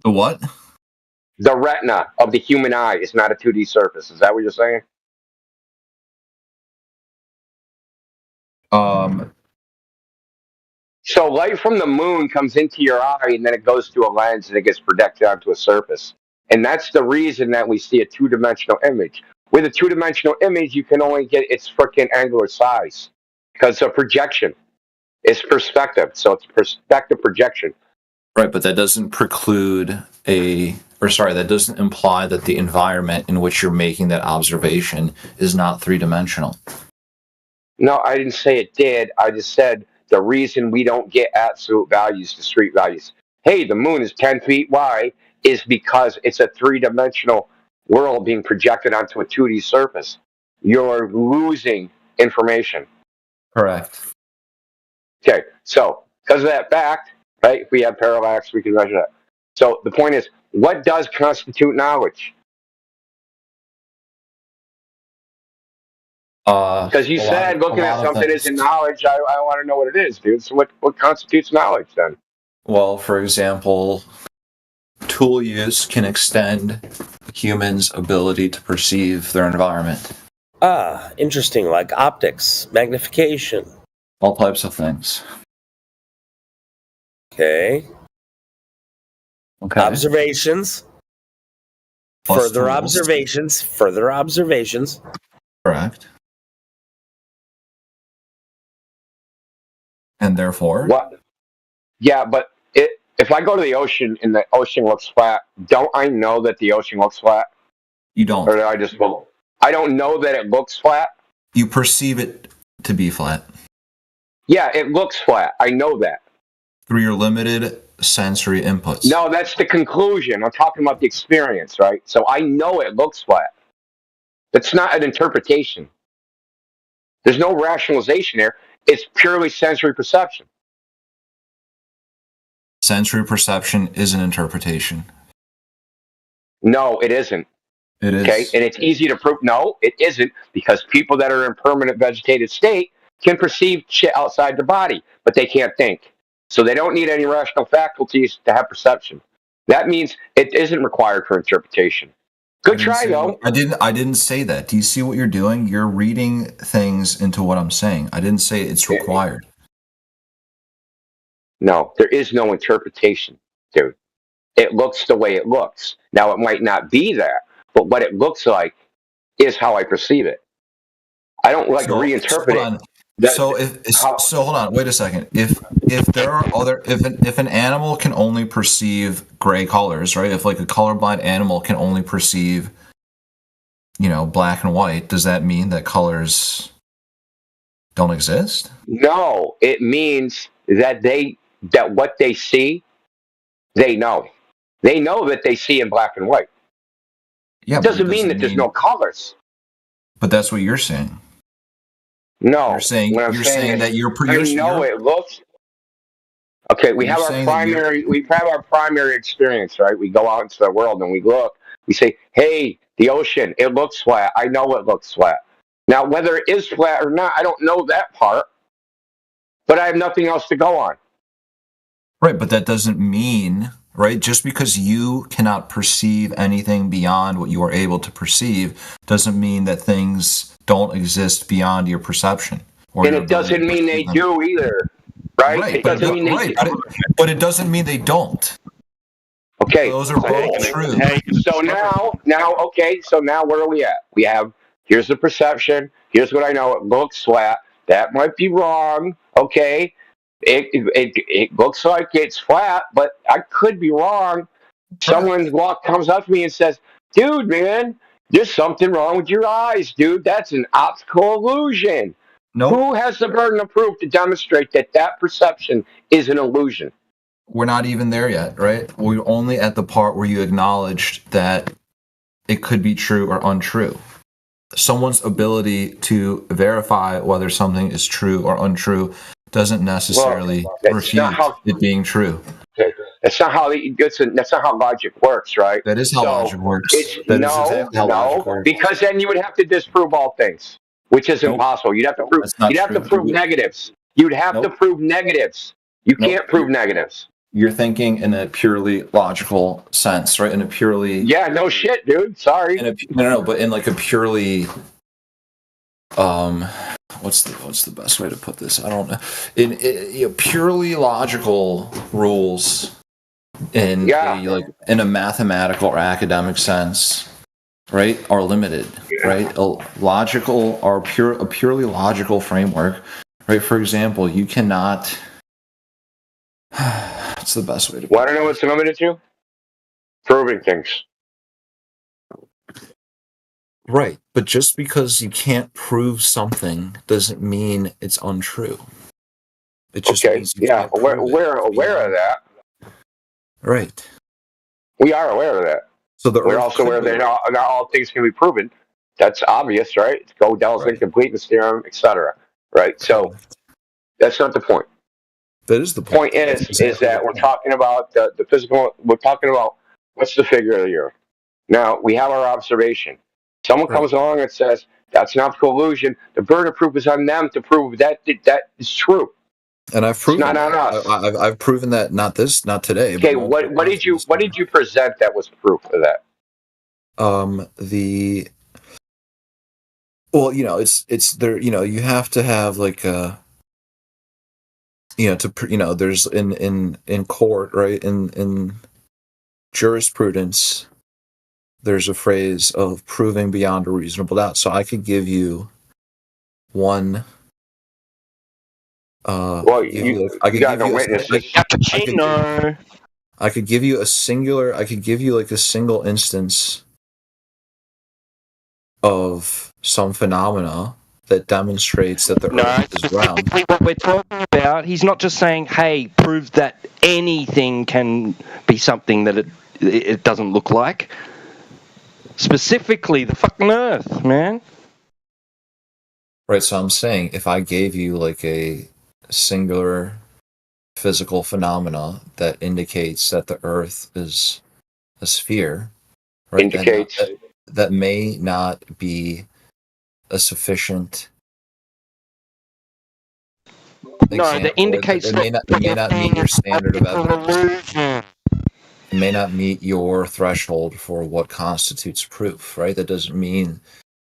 The what? The retina of the human eye is not a 2D surface. Is that what you're saying? So light from the moon comes into your eye and then it goes through a lens and it gets projected onto a surface. And that's the reason that we see a two-dimensional image. With a two-dimensional image, you can only get its freaking angular size because a projection is perspective. So it's perspective projection. Right, but that doesn't that doesn't imply that the environment in which you're making that observation is not three-dimensional. No, I didn't say it did. I just said the reason we don't get absolute values, discrete values. Hey, the moon is 10 feet wide is because it's a three-dimensional world being projected onto a 2D surface. You're losing information. Correct. Okay, so because of that fact, right, if we have parallax, we can measure that. So the point is, what does constitute knowledge? Because you said looking at something isn't knowledge. I want to know what it is, dude. So what constitutes knowledge then? Well, for example, tool use can extend humans' ability to perceive their environment. Ah, interesting, like optics, magnification. All types of things. Okay. Observations. Further observations. Correct. And therefore? What? Yeah, but if I go to the ocean and the ocean looks flat, don't I know that the ocean looks flat? You don't. Or I don't know that it looks flat? You perceive it to be flat. Yeah, it looks flat. I know that. Through your limited sensory inputs. No, that's the conclusion. I'm talking about the experience, right? So I know it looks flat. That's not an interpretation. There's no rationalization there. It's purely sensory perception. Sensory perception is an interpretation. No, it isn't. It is. Okay, and it's easy to prove. No, it isn't, because people that are in permanent vegetative state can perceive shit outside the body, but they can't think. So they don't need any rational faculties to have perception. That means it isn't required for interpretation. Good try, though. I didn't say that. Do you see what you're doing? You're reading things into what I'm saying. I didn't say it's required. No, there is no interpretation, dude. It looks the way it looks. Now, it might not be that, but what it looks like is how I perceive it. I don't reinterpret it. So hold on, wait a second. If there are if an animal can only perceive gray colors, right? If like a colorblind animal can only perceive, black and white, does that mean that colors don't exist? No, it means that what they see, they know. They know that they see in black and white. Yeah, it doesn't mean that there's no colors. But that's what you're saying. No, you're saying that you're. It looks. Okay, we have our primary experience, right? We go out into the world and we look. We say, "Hey, the ocean, it looks flat. I know it looks flat." Now, whether it is flat or not, I don't know that part. But I have nothing else to go on. Right, but that doesn't mean, right? Just because you cannot perceive anything beyond what you are able to perceive doesn't mean that things don't exist beyond your perception. And it doesn't mean they do either, right? It doesn't mean they do. But it doesn't mean they don't. Okay. Those are both true. So now, where are we at? Here's the perception. Here's what I know. It looks flat. That might be wrong. Okay. It looks like it's flat, but I could be wrong. Someone comes up to me and says, "Dude, man, there's something wrong with your eyes, dude. That's an optical illusion." Nope. Who has the burden of proof to demonstrate that perception is an illusion? We're not even there yet, right? We're only at the part where you acknowledged that it could be true or untrue. Someone's ability to verify whether something is true or untrue doesn't necessarily refute it being true. That's not how logic works, right? That is how logic works. Because then you would have to disprove all things, which is impossible. You'd have to prove. Negatives. You'd have to prove negatives. You can't prove negatives. You're thinking in a purely logical sense, right? In a purely no shit, dude. Sorry. But in like a purely what's the best way to put this? I don't know. In purely logical rules in a mathematical or academic sense, right, are limited, right? A purely logical framework, right? For example, you cannot. What's the best way to put it? I don't know what's limited to? Proving things. Right, but just because you can't prove something doesn't mean it's untrue. It just means you can't prove we're aware of that. Right. We are aware of that. So we're also aware that not all things can be proven. That's obvious, right? It's Gödel's incompleteness theorem, etc. Right? So that's not the point. That is the point. Is that we're talking about the physical. We're talking about what's the figure of the earth. Now we have our observation. Someone comes along and says that's an optical illusion. The burden of proof is on them to prove that is true. And I've proven it's not on us. I've proven that not today. Okay, what did you present that was proof of that? It's there. You have to have like a. There's in court, right? In jurisprudence, there's a phrase of proving beyond a reasonable doubt. So I could give you one. I could got no witnesses. Cappuccino. I could give you a singular. I could give you like a single instance of some phenomena that demonstrates that the Earth is round. What we're talking about, he's not just saying, "Hey, prove that anything can be something that it doesn't look like." Specifically, the fucking Earth, man. Right. So I'm saying, if I gave you like a singular physical phenomena that indicates that the Earth is a sphere, right? that may not be a sufficient No, that indicates that may not meet your standard of evidence. It may not meet your threshold for what constitutes proof, right? That doesn't mean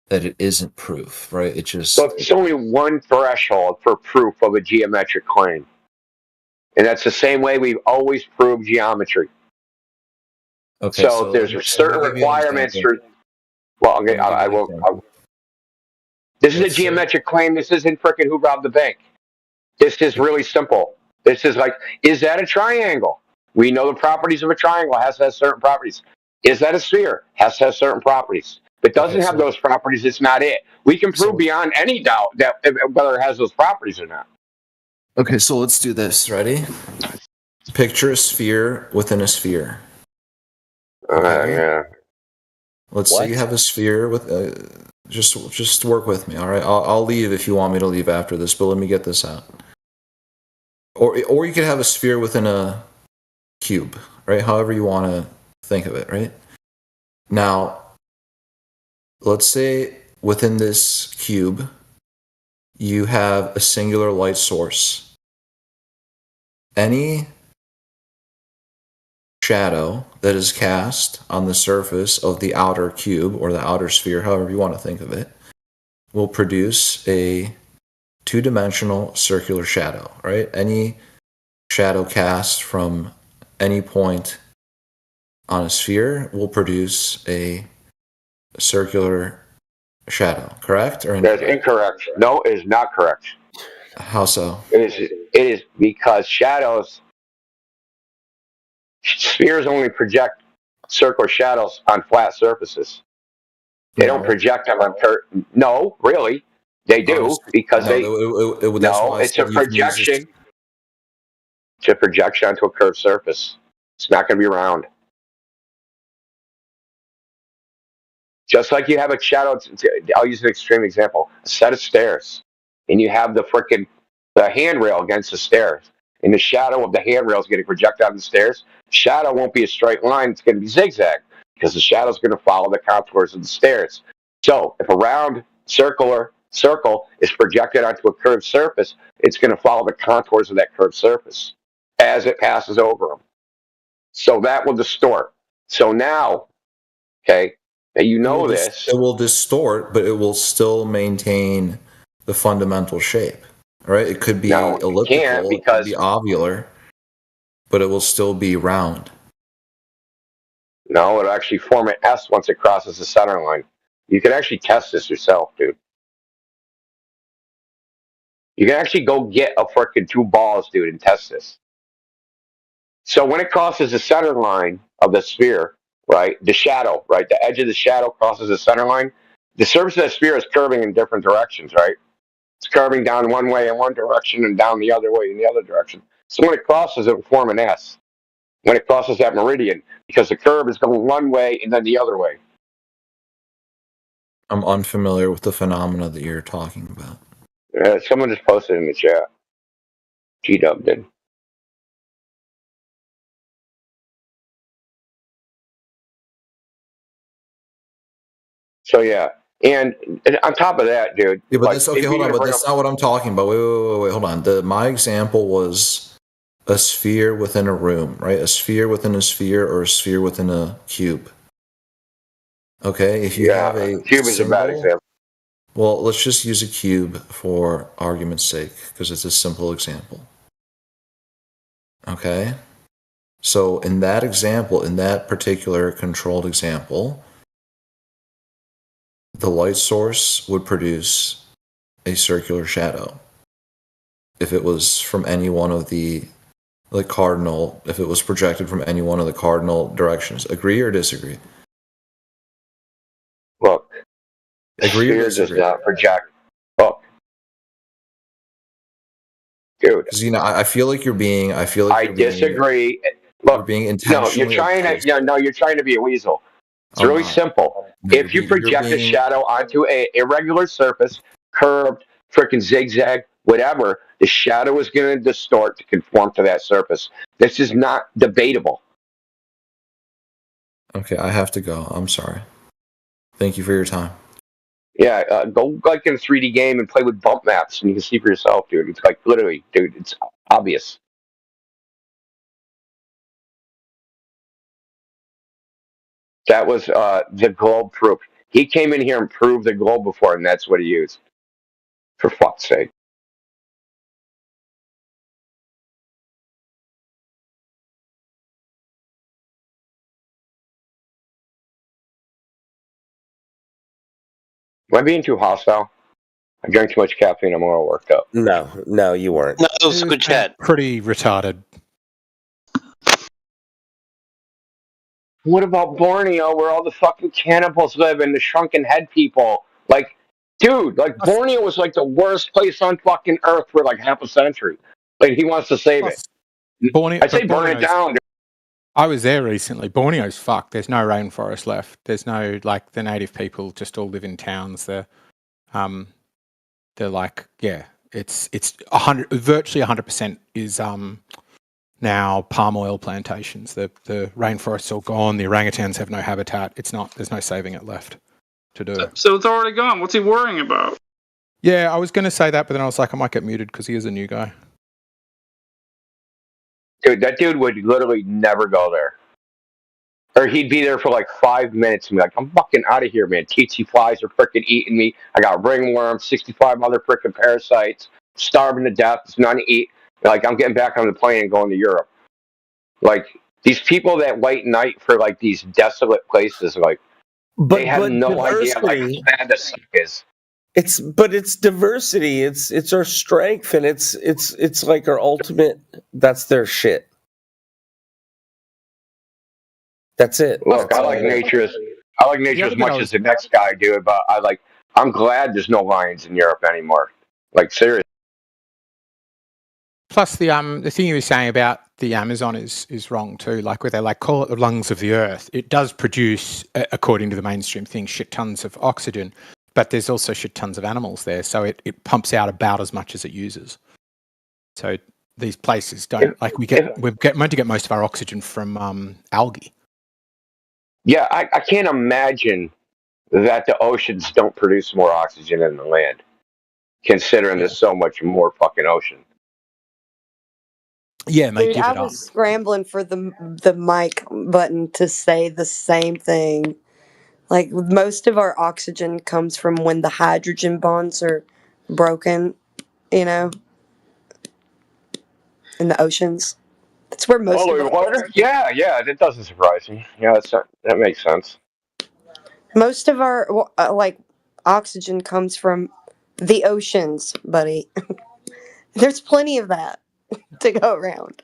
that it isn't proof, right? It just... So there's only one threshold for proof of a geometric claim. And that's the same way we've always proved geometry. Okay, so there's certain requirements for... Well, okay, I will... This is a geometric claim. This isn't frickin' who robbed the bank. This is really simple. This is like, is that a triangle? We know the properties of a triangle. It has to have certain properties. Is that a sphere? Has to have certain properties. If it doesn't have those properties, it's not it. We can prove beyond any doubt that whether it has those properties or not. Okay, so let's do this. Ready? Picture a sphere within a sphere. Okay. Yeah. Let's say you have a sphere with... just work with me, all right? I'll leave if you want me to leave after this, but let me get this out. Or you could have a sphere within a cube, right? However you want to think of it, right? Now, let's say within this cube, you have a singular light source. Any shadow that is cast on the surface of the outer cube or the outer sphere, however you want to think of it, will produce a two-dimensional circular shadow, right? Any shadow cast from any point on a sphere will produce a circular shadow, correct? Or That's incorrect. No, it is not correct. How so? It is because spheres only project circular shadows on flat surfaces. They don't project them on No, really. They do because it's a projection. It's a projection onto a curved surface. It's not going to be round. Just like you have a shadow, I'll use an extreme example, a set of stairs, and you have the handrail against the stairs, and the shadow of the handrail is getting projected on the stairs. The shadow won't be a straight line, it's going to be zigzag, because the shadow is going to follow the contours of the stairs. So if a round circle is projected onto a curved surface, it's going to follow the contours of that curved surface as it passes over them. So that will distort. So now, okay, you know this. It will distort, but it will still maintain the fundamental shape, right? It could be elliptical, it could be ovular, but it will still be round. No, it'll actually form an S once it crosses the center line. You can actually test this yourself, dude. You can actually go get a freaking 2 balls, dude, and test this. So when it crosses the center line of the sphere, right, the shadow, right, the edge of the shadow crosses the center line, the surface of the sphere is curving in different directions, right? It's curving down one way in one direction and down the other way in the other direction. So when it crosses, it will form an S. When it crosses that meridian, because the curve is going one way and then the other way. I'm unfamiliar with the phenomena that you're talking about. Someone just posted in the chat. G-Dub did. So yeah, and on top of that, dude. Yeah, but hold on, but that's not what I'm talking about. Wait, hold on. My example was a sphere within a room, right? A sphere within a sphere, or a sphere within a cube. Okay, if you have a cube is a bad example. Well, let's just use a cube for argument's sake, because it's a simple example. Okay, so in that example, in that particular controlled example, the light source would produce a circular shadow if it was from any one of the cardinal, if it was projected from any one of the cardinal directions. Agree or disagree? Look, agree or disagree? Does not project. Look, dude. Because I feel like you're being. I disagree. Look, you're being intentionally. No, you're trying to be a weasel. It's really simple. If you project a shadow onto an irregular surface, curved, freaking zigzag, whatever, the shadow is going to distort to conform to that surface. This is not debatable. Okay, I have to go. I'm sorry. Thank you for your time. Yeah, go like in a 3D game and play with bump maps, and you can see for yourself, dude. It's like literally, dude. It's obvious. That was the globe proof. He came in here and proved the globe before, and that's what he used. For fuck's sake. Am I being too hostile? I drank too much caffeine. I'm a little worked up. No, you weren't. No, it was a good chat. Pretty retarded. What about Borneo, where all the fucking cannibals live and the shrunken head people? Like, dude, like Borneo was like the worst place on fucking Earth for like half a century. Like he wants to save it. I say burn it down. Dude. I was there recently. Borneo's fucked. There's no rainforest left. There's no like the native people just all live in towns. They're like it's virtually 100% is now palm oil plantations. The rainforest's all gone. The orangutans have no habitat. There's no saving it left to do. So it's already gone. What's he worrying about? Yeah, I was going to say that, but then I was like, I might get muted because he is a new guy. Dude, that dude would literally never go there. Or he'd be there for like 5 minutes and be like, I'm fucking out of here, man. Tsetse flies are freaking eating me. I got ringworms, 65 other freaking parasites, starving to death. It's nothing to eat. Like, I'm getting back on the plane and going to Europe. Like, these people that wait night for like these desolate places, like, they have no idea like how bad this is. It's diversity. It's our strength, and it's like our ultimate. That's their shit. That's it. Look, I like nature as much as the next guy do, but I'm glad there's no lions in Europe anymore. Like, seriously. Plus, the thing you were saying about the Amazon is wrong too. Like, where they like call it the lungs of the earth, it does produce, according to the mainstream thing, shit tons of oxygen, but there's also shit tons of animals there, so it pumps out about as much as it uses. So these places don't we're meant to get most of our oxygen from algae. Yeah, I can't imagine that the oceans don't produce more oxygen than the land, considering there's so much more fucking ocean. Yeah, mate, Dude, I was scrambling for the mic button to say the same thing. Like, most of our oxygen comes from when the hydrogen bonds are broken, in the oceans. That's where most of the water? Yeah, that doesn't surprise me. Yeah, that makes sense. Most of our oxygen comes from the oceans, buddy. There's plenty of that to go around.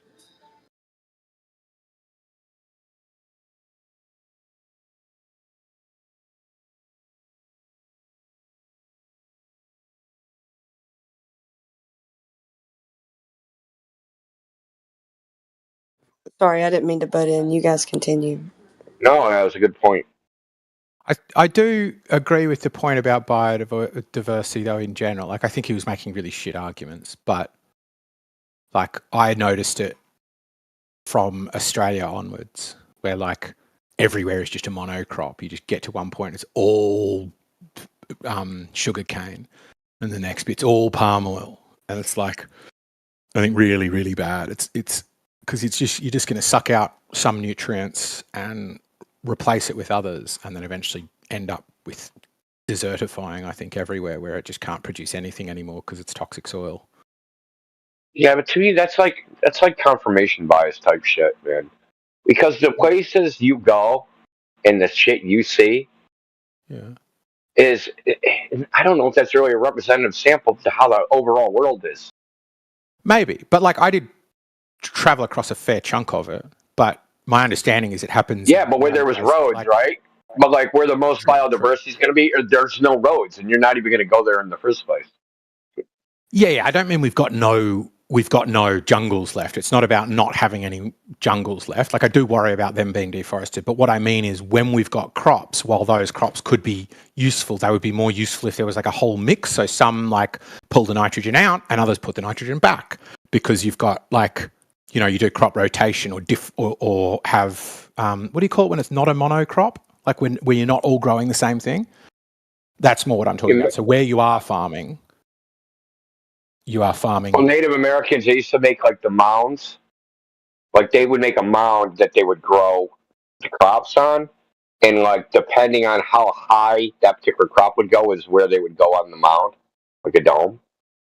Sorry, I didn't mean to butt in. You guys continue. No, that was a good point. I do agree with the point about biodiversity, though, in general. Like, I think he was making really shit arguments, but like, I noticed it from Australia onwards, where like everywhere is just a monocrop. You just get to one point, it's all sugar cane, and the next bit's all palm oil, and it's like, I think really, really bad. It's because you're just going to suck out some nutrients and replace it with others, and then eventually end up with desertifying, I think, everywhere, where it just can't produce anything anymore because it's toxic soil. Yeah, but to me, that's like confirmation bias type shit, man. Because the places you go and the shit you see, is, I don't know if that's really a representative sample to how the overall world is. Maybe, but like, I did travel across a fair chunk of it, but my understanding is it happens. Yeah, but where there was roads, right? But like, where the most biodiversity is going to be, there's no roads, and you're not even going to go there in the first place. Yeah, I don't mean we've got no jungles left. It's not about not having any jungles left. Like, I do worry about them being deforested, but what I mean is, when we've got crops, while those crops could be useful, they would be more useful if there was like a whole mix. So some like pull the nitrogen out and others put the nitrogen back, because you've got like, you do crop rotation or have what do you call it when it's not a monocrop? like where you're not all growing the same thing. That's more what I'm talking about. So where you are farming. Well, Native Americans, they used to make like the mounds. Like they would make a mound that they would grow the crops on. And like depending on how high that particular crop would go is where they would go on the mound, like a dome.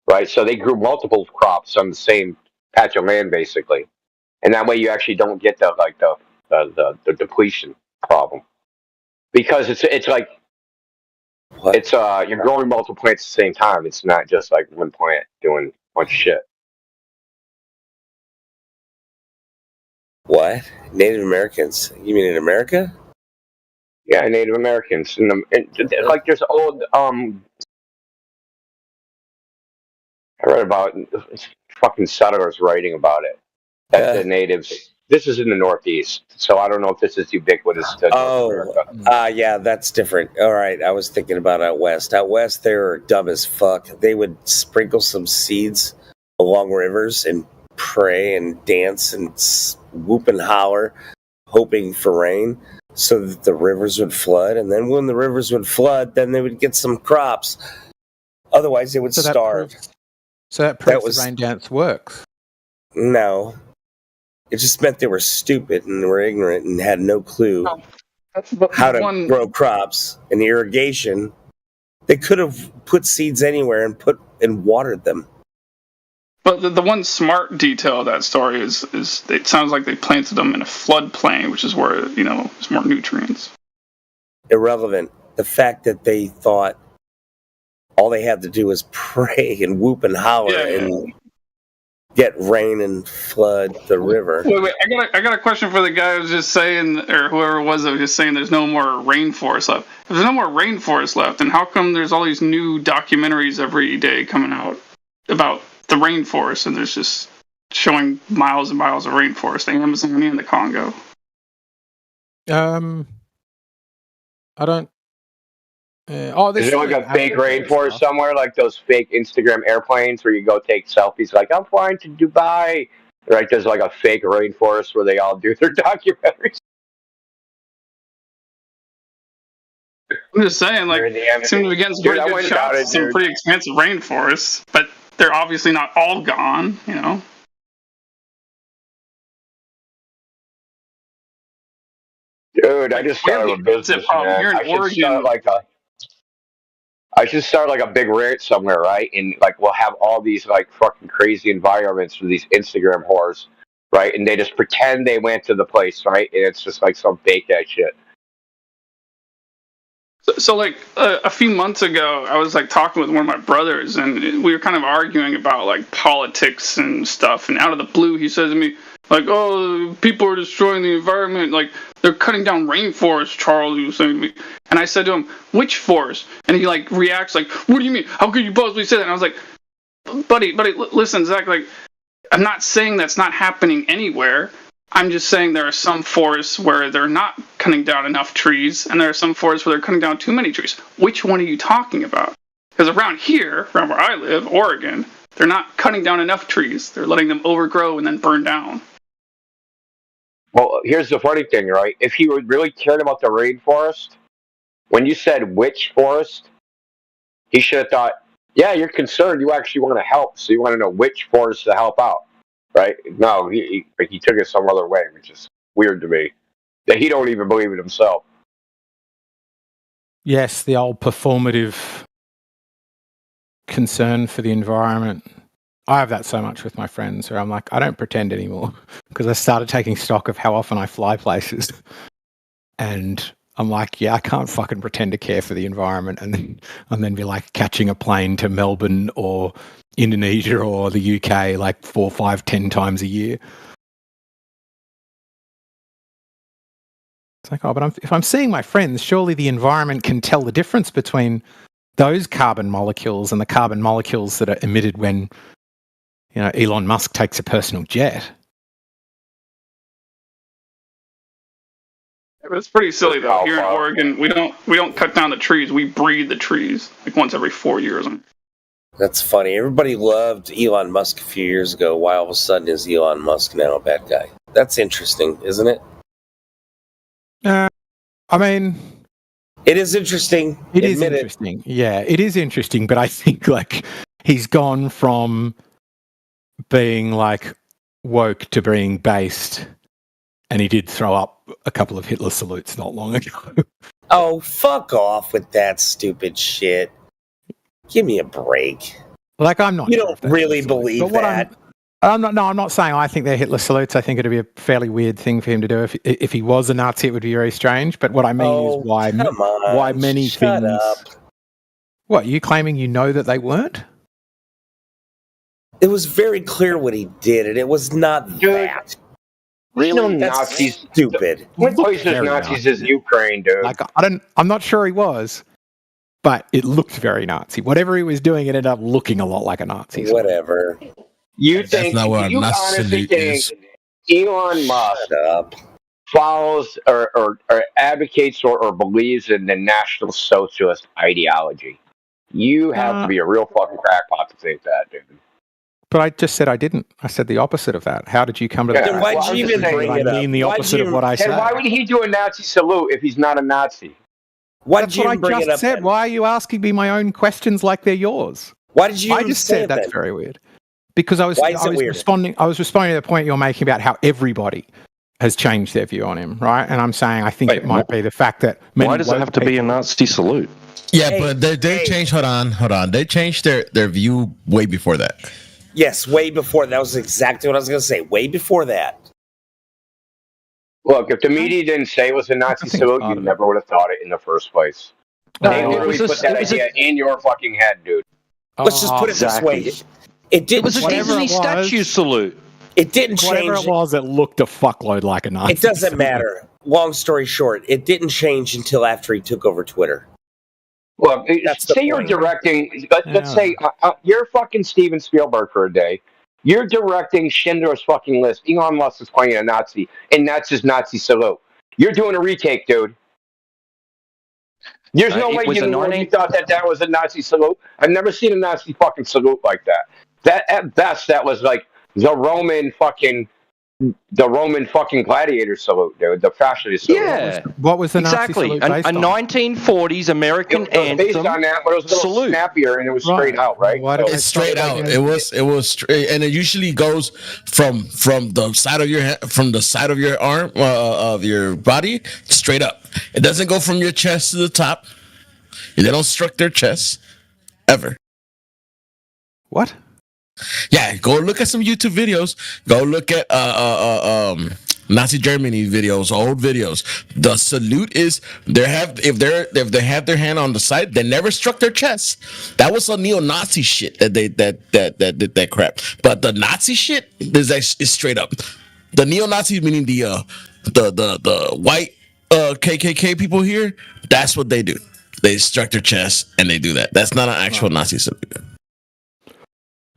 Right? So they grew multiple crops on the same patch of land basically. And that way you actually don't get the depletion problem. Because it's like it's you're growing multiple plants at the same time. It's not just like one plant doing a bunch of shit. What? Native Americans? You mean in America? Yeah, Native Americans. And like there's old I read about fucking settlers writing about it. That the natives. This is in the Northeast, so I don't know if this is ubiquitous to North America. Yeah, that's different. All right, I was thinking about out west. Out west, they're dumb as fuck. They would sprinkle some seeds along rivers and pray and dance and whoop and holler, hoping for rain, so that the rivers would flood. And then when the rivers would flood, then they would get some crops. Otherwise, they would starve. That proves the rain dance works. No. It just meant they were stupid and were ignorant and had no clue how to grow crops and irrigation. They could have put seeds anywhere and watered them. But the one smart detail of that story is it sounds like they planted them in a floodplain, which is where there's more nutrients. Irrelevant. The fact that they thought all they had to do was pray and whoop and holler and get rain and flood the river. Wait! I got a question for the guy who was just saying, or whoever it was that was just saying, there's no more rainforest left. If there's no more rainforest left, then how come there's all these new documentaries every day coming out about the rainforest, and there's just showing miles and miles of rainforest, the Amazon and the Congo? I don't. Is there like a fake rainforest somewhere, like those fake Instagram airplanes where you go take selfies like, I'm flying to Dubai? Right, there's like a fake rainforest where they all do their documentaries. I'm just saying, like, it seems to be getting some pretty good shots of some pretty expansive rainforests, but they're obviously not all gone, Dude, I just started a business, man. I should start like a big ranch somewhere, right? And like we'll have all these like fucking crazy environments for these Instagram whores, right? And they just pretend they went to the place, right? And it's just like some fake ass shit. So like a few months ago, I was like talking with one of my brothers, and we were kind of arguing about like politics and stuff. And out of the blue, he says to me, like, "Oh, people are destroying the environment. Like they're cutting down rainforests." Charles, he was saying to me, and I said to him, "Which forest?" And he like reacts like, "What do you mean? How could you possibly say that?" And I was like, "Buddy, listen, Zach. Like, I'm not saying that's not happening anywhere. I'm just saying there are some forests where they're not cutting down enough trees, and there are some forests where they're cutting down too many trees. Which one are you talking about? Because around here, around where I live, Oregon, they're not cutting down enough trees. They're letting them overgrow and then burn down." Well, here's the funny thing, right? If he really cared about the rainforest, when you said which forest, he should have thought, yeah, you're concerned. You actually want to help, so you want to know which forest to help out. Right? No, he took it some other way, which is weird to me. That he don't even believe it himself. Yes, the old performative concern for the environment. I have that so much with my friends where I'm like, I don't pretend anymore because I started taking stock of how often I fly places. And I'm like, yeah, I can't fucking pretend to care for the environment and then be like catching a plane to Melbourne or Indonesia or the UK like 4, 5, 10 times a year. It's like, oh, but if I'm seeing my friends, surely the environment can tell the difference between those carbon molecules and the carbon molecules that are emitted when, Elon Musk takes a personal jet. It's pretty silly though. Here in Oregon, we don't cut down the trees. We breed the trees like once every 4 years. That's funny. Everybody loved Elon Musk a few years ago. Why all of a sudden is Elon Musk now a bad guy? That's interesting, isn't it? I mean, it is interesting. It is interesting. Yeah, it is interesting. But I think like he's gone from being like woke to being based, and he did throw up a couple of Hitler salutes not long ago. Oh, fuck off with that stupid shit. Give me a break. Like, I'm not. You don't really believe that. I'm not saying I think they're Hitler salutes. I think it'd be a fairly weird thing for him to do. If he was a Nazi, it would be very strange. But what I mean is why many Shut things. Up. What, you claiming you know that they weren't? It was very clear what he did, and it was not that. Really? That's Nazis. stupid. What places Nazis is Ukraine, dude? Like, I'm not sure he was, but it looked very Nazi. Whatever he was doing, it ended up looking a lot like a Nazi. Whatever. You think? You honestly think Elon Musk follows or advocates or believes in the National Socialist ideology? You have to be a real fucking crackpot to think that, dude. But I just said I didn't. I said the opposite of that. How did you come to that? Then why'd you even bring it up? I mean the opposite of what I said. And why would he do a Nazi salute if he's not a Nazi? That's what I just said. Why are you asking me my own questions like they're yours? Why did you? I just said that's very weird. Because I was responding to the point you're making about how everybody has changed their view on him, right? And I'm saying I think it might be the fact that why does it have to be a Nazi salute? Yeah, but they changed. Hold on. They changed their view way before that. Yes, way before. That was exactly what I was going to say. Way before that. Look, if the media didn't say it was a Nazi salute, you never would have thought it in the first place. They literally put that idea in your fucking head, dude. Let's just put it this way. It was a Disney statue salute. It didn't change. Whatever it was, it looked a fuckload like a Nazi. It doesn't matter. Long story short, it didn't change until after he took over Twitter. Look, say you're directing. Let's say you're fucking Steven Spielberg for a day. You're directing Schindler's fucking List. Elon Musk is playing a Nazi, and that's his Nazi salute. You're doing a retake, dude. There's no way you thought that was a Nazi salute. I've never seen a Nazi fucking salute like that. That at best, that was like the Roman fucking gladiator salute, dude. The fascist salute. Yeah. What was the Nazi salute based on? A 1940s American anthem. Based on that, but it was a little salute. Snappier and it was straight out, right? It's straight out. It was straight, and it usually goes from the side of your arm of your body straight up. It doesn't go from your chest to the top. They don't struck their chest ever. What? Yeah, go look at some YouTube videos. Go look at Nazi Germany videos, old videos. The salute is if they have their hand on the side, they never struck their chest. That was a neo-Nazi shit that did that crap. But the Nazi shit is straight up. The neo-Nazis, meaning the white KKK people here, that's what they do. They struck their chest and they do that. That's not an actual Nazi salute.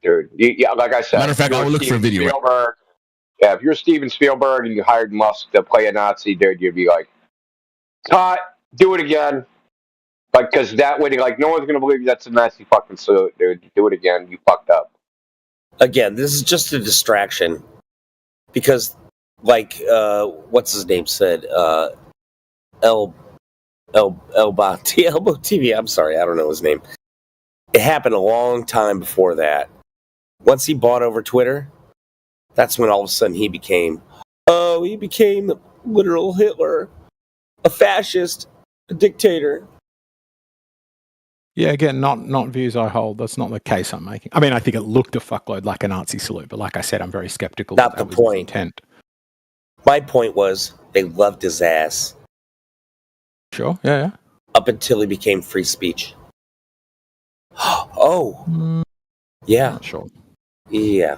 Dude, yeah, like I said. Matter of fact, I will look for a video. Yeah, if you're Steven Spielberg and you hired Musk to play a Nazi, dude, you'd be like, cut, do it again. Like, because that way, like, no one's going to believe that's a Nazi fucking salute, dude. Do it again. You fucked up. Again, this is just a distraction. Because, like, what's his name said? Elbow TV. I'm sorry, I don't know his name. It happened a long time before that. Once he bought over Twitter, that's when all of a sudden he became the literal Hitler, a fascist, a dictator. Yeah, again, not views I hold. That's not the case I'm making. I mean, I think it looked a fuckload like a Nazi salute, but like I said, I'm very skeptical. Not that the point. Intent. My point was they loved his ass. Sure, yeah. Up until he became free speech. Oh. Yeah. Not sure. Yeah.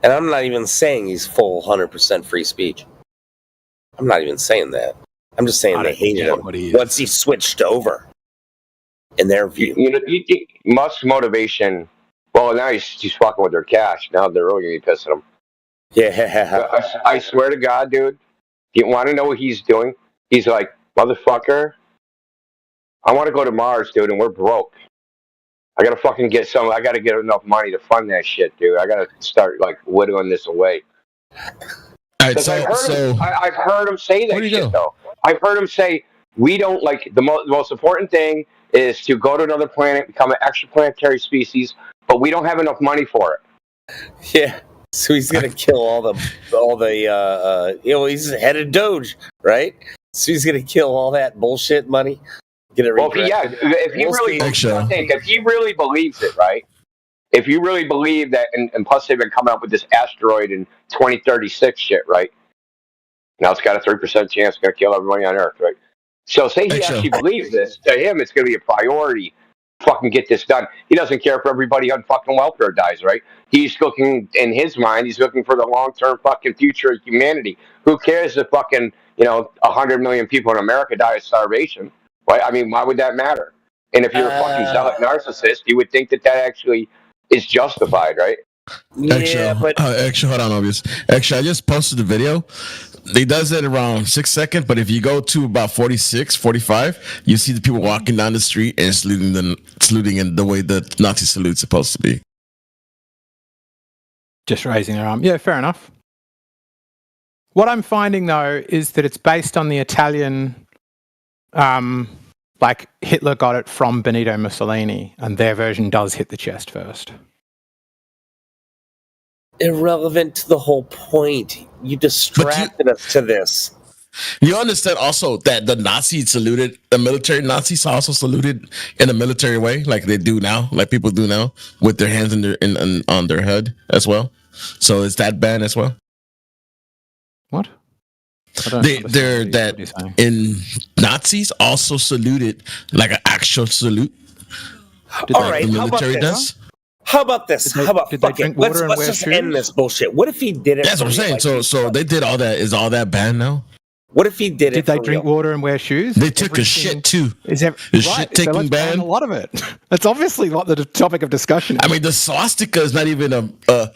And I'm not even saying he's full 100% free speech. I'm not even saying that. I'm just saying they hated him once he switched over. In their view. You know, Musk's motivation, well, now he's fucking with their cash. Now they're really going to be pissing him. Yeah. I swear to God, dude, you want to know what he's doing? He's like, motherfucker, I want to go to Mars, dude, and we're broke. I got to fucking I got to get enough money to fund that shit, dude. I got to start, like, whittling this away. right, I've heard him say that shit though. I've heard him say we don't like the most important thing is to go to another planet, become an extraplanetary species, but we don't have enough money for it. Yeah. So he's gonna kill all the he's head of Doge, right? So he's gonna kill all that bullshit money. Get it if he really believes it, right? If you really believe that, and plus they've been coming up with this asteroid in 2036 shit, right? Now it's got a 3% chance it's going to kill everybody on Earth, right? So say he actually believes this, to him it's going to be a priority. Fucking get this done. He doesn't care if everybody on fucking welfare dies, right? He's looking, in his mind, he's looking for the long-term fucking future of humanity. Who cares if fucking, 100 million people in America die of starvation? Right? I mean, why would that matter? And if you're a fucking zealot narcissist, you would think that actually is justified, right? Actually, hold on, Obvious. Actually, I just posted the video. They does it around 6 seconds, but if you go to about 46, 45, you see the people walking down the street and saluting in the way the Nazi salute's supposed to be. Just raising their arm. Yeah, fair enough. What I'm finding, though, is that it's based on the Italian, like Hitler got it from Benito Mussolini, and their version does hit the chest first. Irrelevant to the whole point. You distracted us to this. You understand also that the Nazis saluted, the military Nazis also saluted in a military way, like they do now, like people do now, with their hands on their head as well. So is that banned as well? What? They're that in Nazis also saluted like an actual salute. All right, the military does. How about this? How about let's just end this bullshit. What if he did it? That's what I'm saying. So they did all that. Is all that banned now? What if he did it? Did they drink water and wear shoes? They took a shit too. Shit taking ban? A lot of it. That's obviously not the topic of discussion. I mean, the swastika is not even a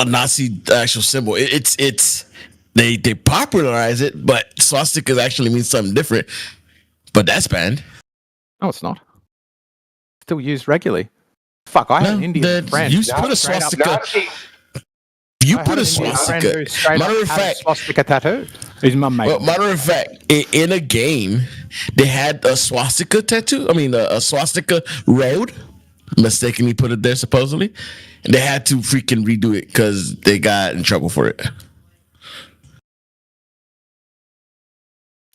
Nazi actual symbol. It's they popularize it, but swastika actually means something different. But that's banned. No, it's not. Still used regularly. Fuck, I had an Indian friend. You put a swastika. You put a swastika. Matter of fact, swastika tattoo. His mum made. Well, matter of fact, in a game, they had a swastika tattoo. I mean, a swastika road. Mistakenly put it there, supposedly. And they had to freaking redo it because they got in trouble for it.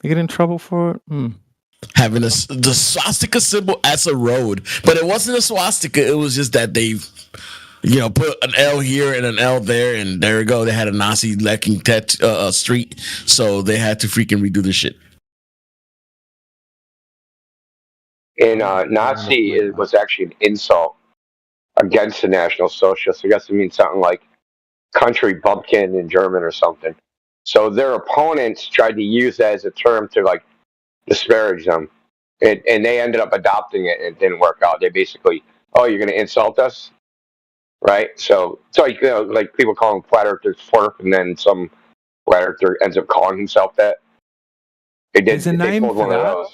They get in trouble for it? Having the swastika symbol as a road, but it wasn't a swastika. It was just that they, put an L here and an L there, and there we go. They had a Nazi-lacking street, so they had to freaking redo the shit. In Nazi, it was actually an insult against the National Socialists. I guess it means something like country bumpkin in German or something. So their opponents tried to use that as a term to disparage them, and they ended up adopting it, and it didn't work out. They basically, you're going to insult us, right? So like people call him Flat Earther Twerp, and then some Flat Earther ends up calling himself that. There's a name for that.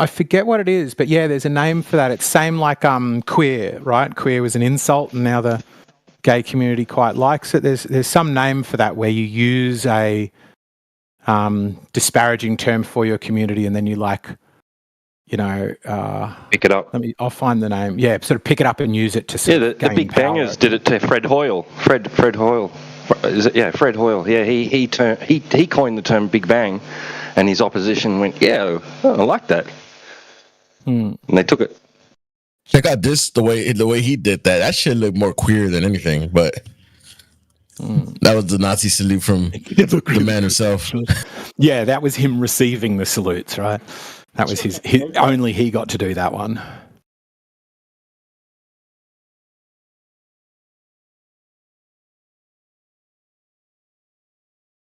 I forget what it is, but yeah, there's a name for that. It's same like queer, right? Queer was an insult, and now the gay community quite likes it. There's some name for that where you use a disparaging term for your community, and then you pick it up. I'll find the name. Yeah, sort of pick it up and use it to. The Big Bangers did it to Fred Hoyle. Fred Hoyle. Is it? Yeah, Fred Hoyle. Yeah, he coined the term Big Bang, and his opposition went, "Yeah, I like that," and they took it. Check out this the way he did that. That shit looked more queer than anything, but. That was the Nazi salute from the man himself. Yeah, that was him receiving the salutes, right? That was his only he got to do that one.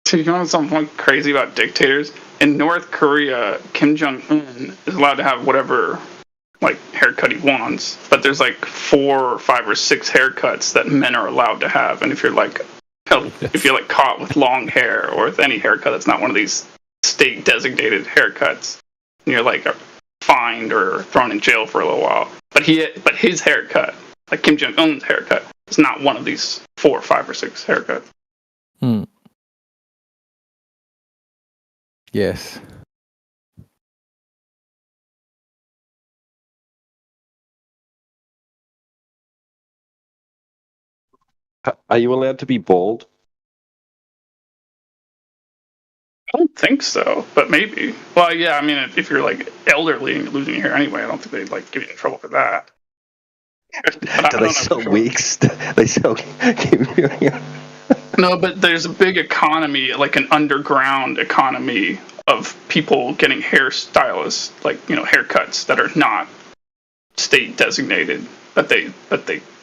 So you know something crazy about dictators? In North Korea, Kim Jong-un is allowed to have whatever haircut he wants, but there's 4 or 5 or 6 haircuts that men are allowed to have, and if you're caught with long hair or with any haircut that's not one of these state designated haircuts, and you're fined or thrown in jail for a little while. But his haircut, like Kim Jong-un's haircut, is not one of these 4, 5, or 6 haircuts. Yes. Are you allowed to be bald? I don't think so, but maybe. Well, yeah, I mean, if you're like elderly and you're losing your hair anyway, I don't think they'd like give you in trouble for that. Do they sell wigs? They sell. No, but there's a big economy, like an underground economy of people getting hairstylists, like haircuts that are not state designated, but they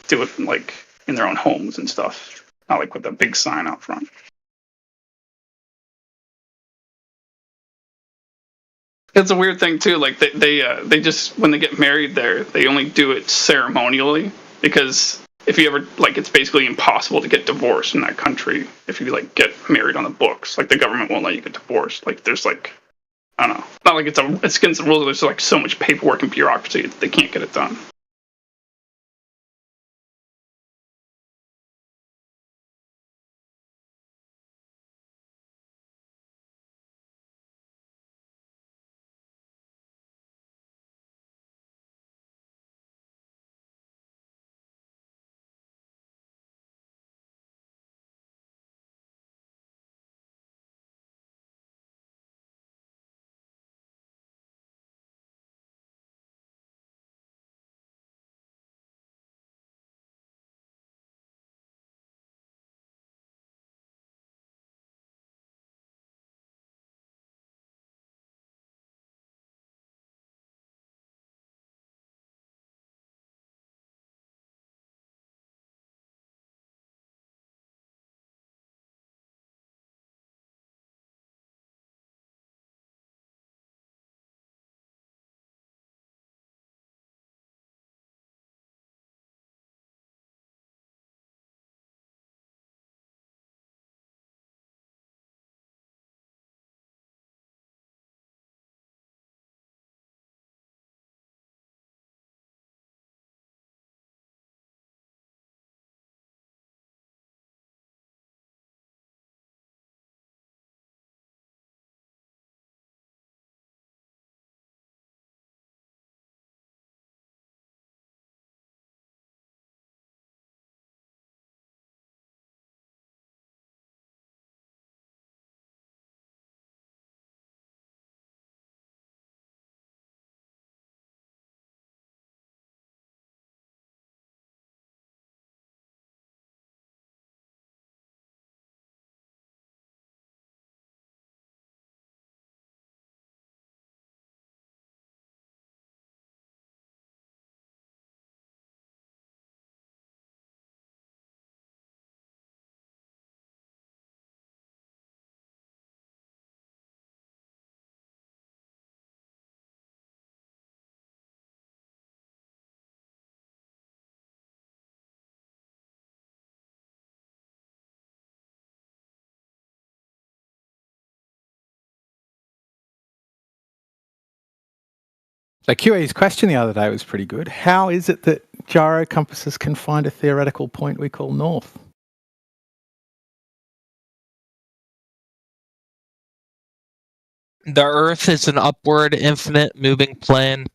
do it like in their own homes and stuff, not like with a big sign out front. It's a weird thing too. Like they just when they get married there, they only do it ceremonially because if you ever like, it's basically impossible to get divorced in that country if you like get married on the books. Like the government won't let you get divorced. Like there's like I don't know, not like it's against the rules. There's like so much paperwork and bureaucracy that they can't get it done. So QE's question the other day was pretty good. How is it that gyro compasses can find a theoretical point we call north? The Earth is an upward, infinite, moving plane.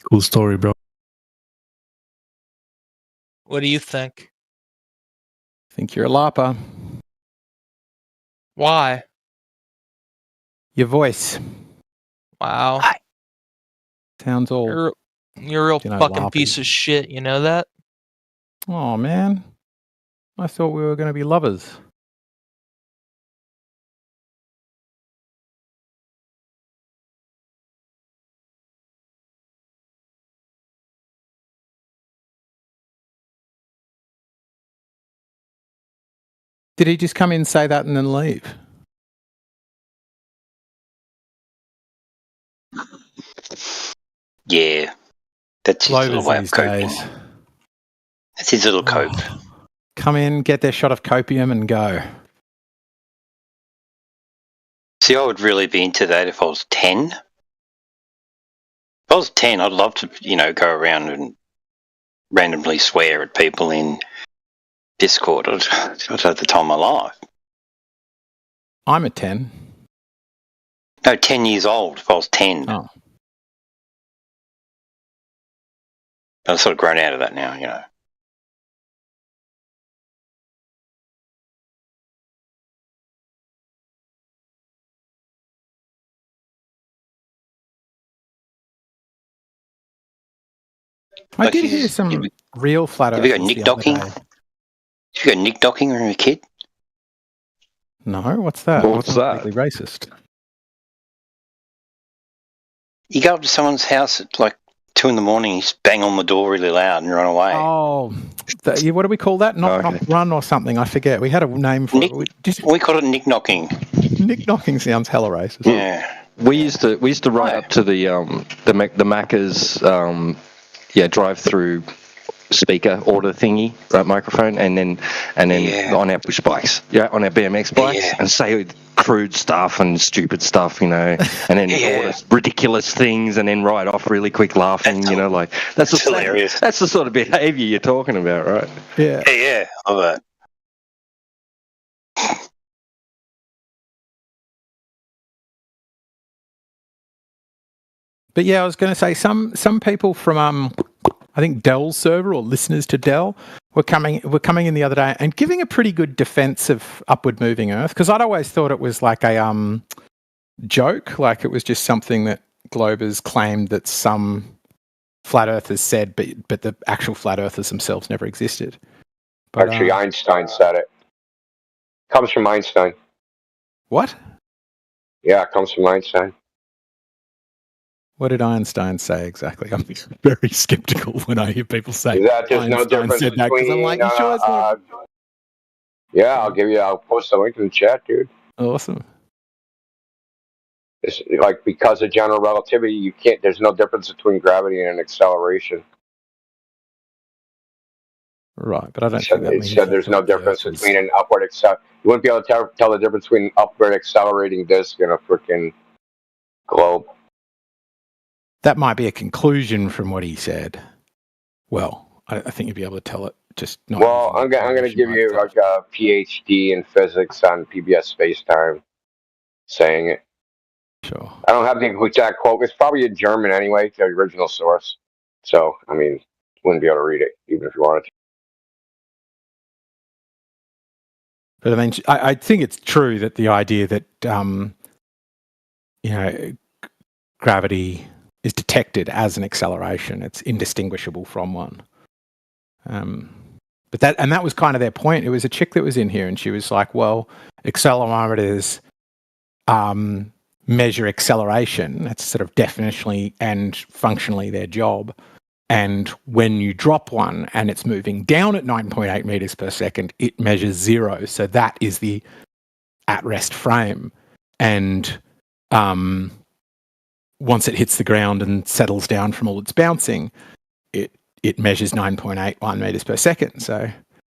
Cool story, bro. What do you think? I think you're a LARPer. Why? Your voice. Wow. Sounds old. You're a real fucking piece of shit, you know that? Oh, man. I thought we were going to be lovers. Did he just come in, say that, and then leave? Yeah. That's his little way of coping. That's his little cope. Come in, get their shot of copium and go. See, I would really be into that if I was 10. If I was 10, I'd love to, go around and randomly swear at people in Discord. I'd have the time of my life. I'm a 10. No, 10 years old. If I was 10. Oh. I've sort of grown out of that now, you know. I did hear some real flat earthers. Have you got Nick Docking? Have you got Nick Docking when you were a kid? No, what's that? What's that? Racist. You go up to someone's house at like 2 a.m, you just bang on the door really loud and run away. Oh, what do we call that? Knock run or something? I forget. We had a name for it. We called it Nick Knocking. Nick Knocking sounds hella racist. Yeah. We used to ride up to the Macca's drive-through speaker order thingy, microphone, and then on our push bikes, on our BMX bikes, and say crude stuff and stupid stuff, you know, and then order ridiculous things, and then ride off really quick laughing, that's hilarious. That's the sort of behaviour you're talking about, right? Yeah. Yeah, love that. But yeah, I was going to say some people from I think Dell's server or listeners to Dell were coming in the other day and giving a pretty good defense of upward moving Earth, because I'd always thought it was like a joke, like it was just something that Globers claimed that some flat earthers said, but the actual flat earthers themselves never existed. But, actually, Einstein said it. Comes from Einstein. What? Yeah, it comes from Einstein. What did Einstein say exactly? I'm very skeptical when I hear people say that there's Einstein no difference said that, because I'm like, you sure it's not? Yeah, I'll post a link in the chat, dude. Awesome. It's like, because of general relativity, there's no difference between gravity and acceleration. Right, but I don't think that means... It said there's no difference between an upward You wouldn't be able to tell the difference between an upward accelerating disk and a freaking globe. That might be a conclusion from what he said. Well, I think you'd be able to tell it. Just not. Well, I'm going to give you like a PhD in physics on PBS Spacetime saying it. Sure. I don't have the exact quote. It's probably in German anyway, the original source. So, I mean, wouldn't be able to read it even if you wanted to. But I mean, I think it's true that the idea that gravity is detected as an acceleration, it's indistinguishable from one. But that was kind of their point. It was a chick that was in here, and she was like, "Well, accelerometers measure acceleration. That's sort of definitionally and functionally their job. And when you drop one and it's moving down at 9.8 meters per second, it measures 0. So that is the at-rest frame. And once it hits the ground and settles down from all its bouncing, it measures 9.81 meters per second. So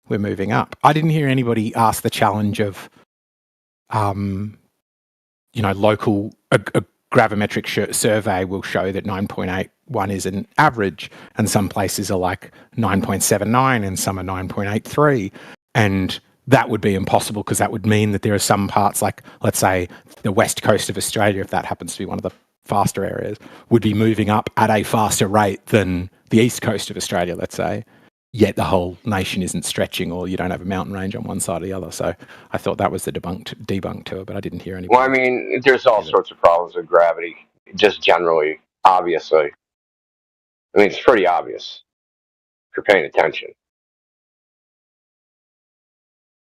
we're moving up. I didn't hear anybody ask the challenge of, local a gravimetric survey will show that 9.81 is an average, and some places are like 9.79 and some are 9.83. And that would be impossible, because that would mean that there are some parts, like, let's say, the west coast of Australia, if that happens to be one of the faster areas, would be moving up at a faster rate than the east coast of Australia, let's say, yet the whole nation isn't stretching, or you don't have a mountain range on one side or the other. So I thought that was the debunk to it, but I didn't hear any. Well, I mean, there's all sorts of problems with gravity, just generally, obviously. I mean, it's pretty obvious if you're paying attention.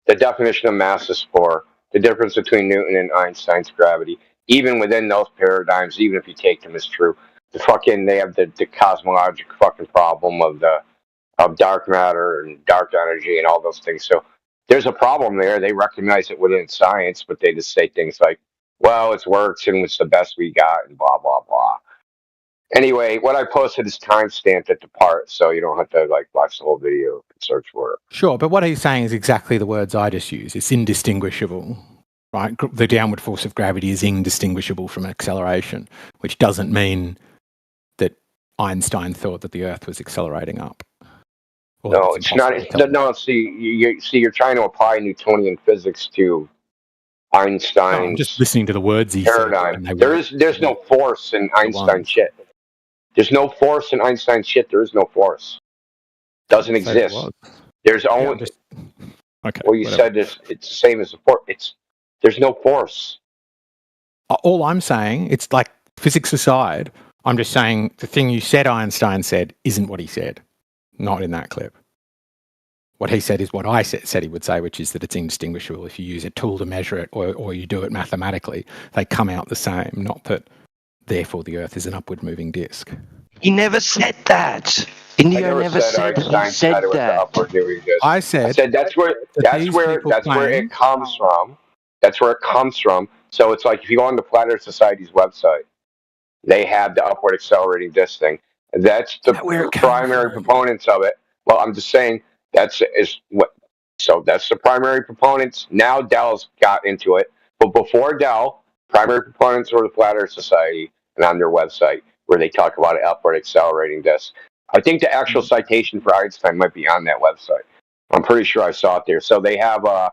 The definition of mass is 4. The difference between Newton and Einstein's gravity, even within those paradigms, even if you take them as true, they have the cosmologic fucking problem of dark matter and dark energy and all those things. So there's a problem there. They recognize it within science, but they just say things like, well, it works and it's the best we got and blah, blah, blah. Anyway, what I posted is timestamped at the part, so you don't have to watch the whole video and search for it. Sure, but what he's saying is exactly the words I just used. It's indistinguishable, right? The downward force of gravity is indistinguishable from acceleration, which doesn't mean that Einstein thought that the Earth was accelerating up. No, it's not. No, see, you're trying to apply Newtonian physics to Einstein's I'm just listening to the words he paradigm. said. There's no force in Einstein shit. There's no force in Einstein shit. There is no force. Doesn't exist. There's only. Okay. Well, you said it's the same as the force. There's no force. All I'm saying, it's like physics aside, I'm just saying the thing you said Einstein said isn't what he said. Not in that clip. What he said is what I said he would say, which is that it's indistinguishable if you use a tool to measure it or you do it mathematically. They come out the same, not that therefore the Earth is an upward moving disk. He never said that. Indio never said that. He said that. I said that's where it comes from. That's where it comes from. So it's like if you go on the Flat Earth Society's website, they have the upward accelerating disk thing. That's the primary proponents of it. Well, I'm just saying that's the primary proponents. Now Dell's got into it, but before Dell, primary proponents were the Flat Earth Society and on their website where they talk about an upward accelerating disk. I think the actual citation for Einstein might be on that website. I'm pretty sure I saw it there. So they have a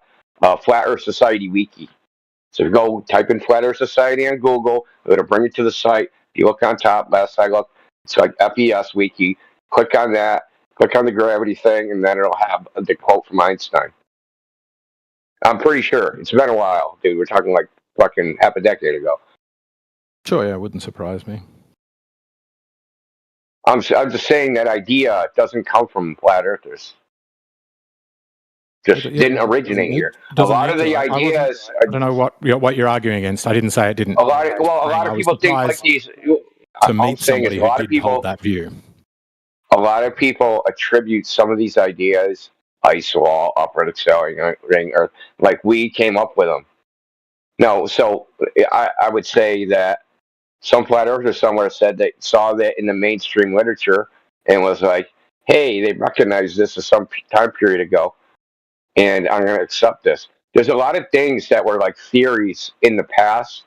Flat Earth Society wiki. So go type in Flat Earth Society on Google. It'll bring you to the site. If you look on top, last I looked, it's like FES wiki. Click on that. Click on the gravity thing, and then it'll have the quote from Einstein. I'm pretty sure. It's been a while, dude. We're talking like fucking half a decade ago. Sure, yeah, it wouldn't surprise me. I'm just saying that idea doesn't come from flat earthers. Just didn't originate here. A lot of the ideas. I don't know what you're arguing against. I didn't say it didn't. A lot of people think like these. To meet somebody who didn't hold that view. A lot of people attribute some of these ideas, ice wall, upward accelerating Earth, like we came up with them. No, so I would say that some flat earthers somewhere said they saw that in the mainstream literature and was like, hey, they recognized this as some time period ago, and I'm going to accept this. There's a lot of things that were like theories in the past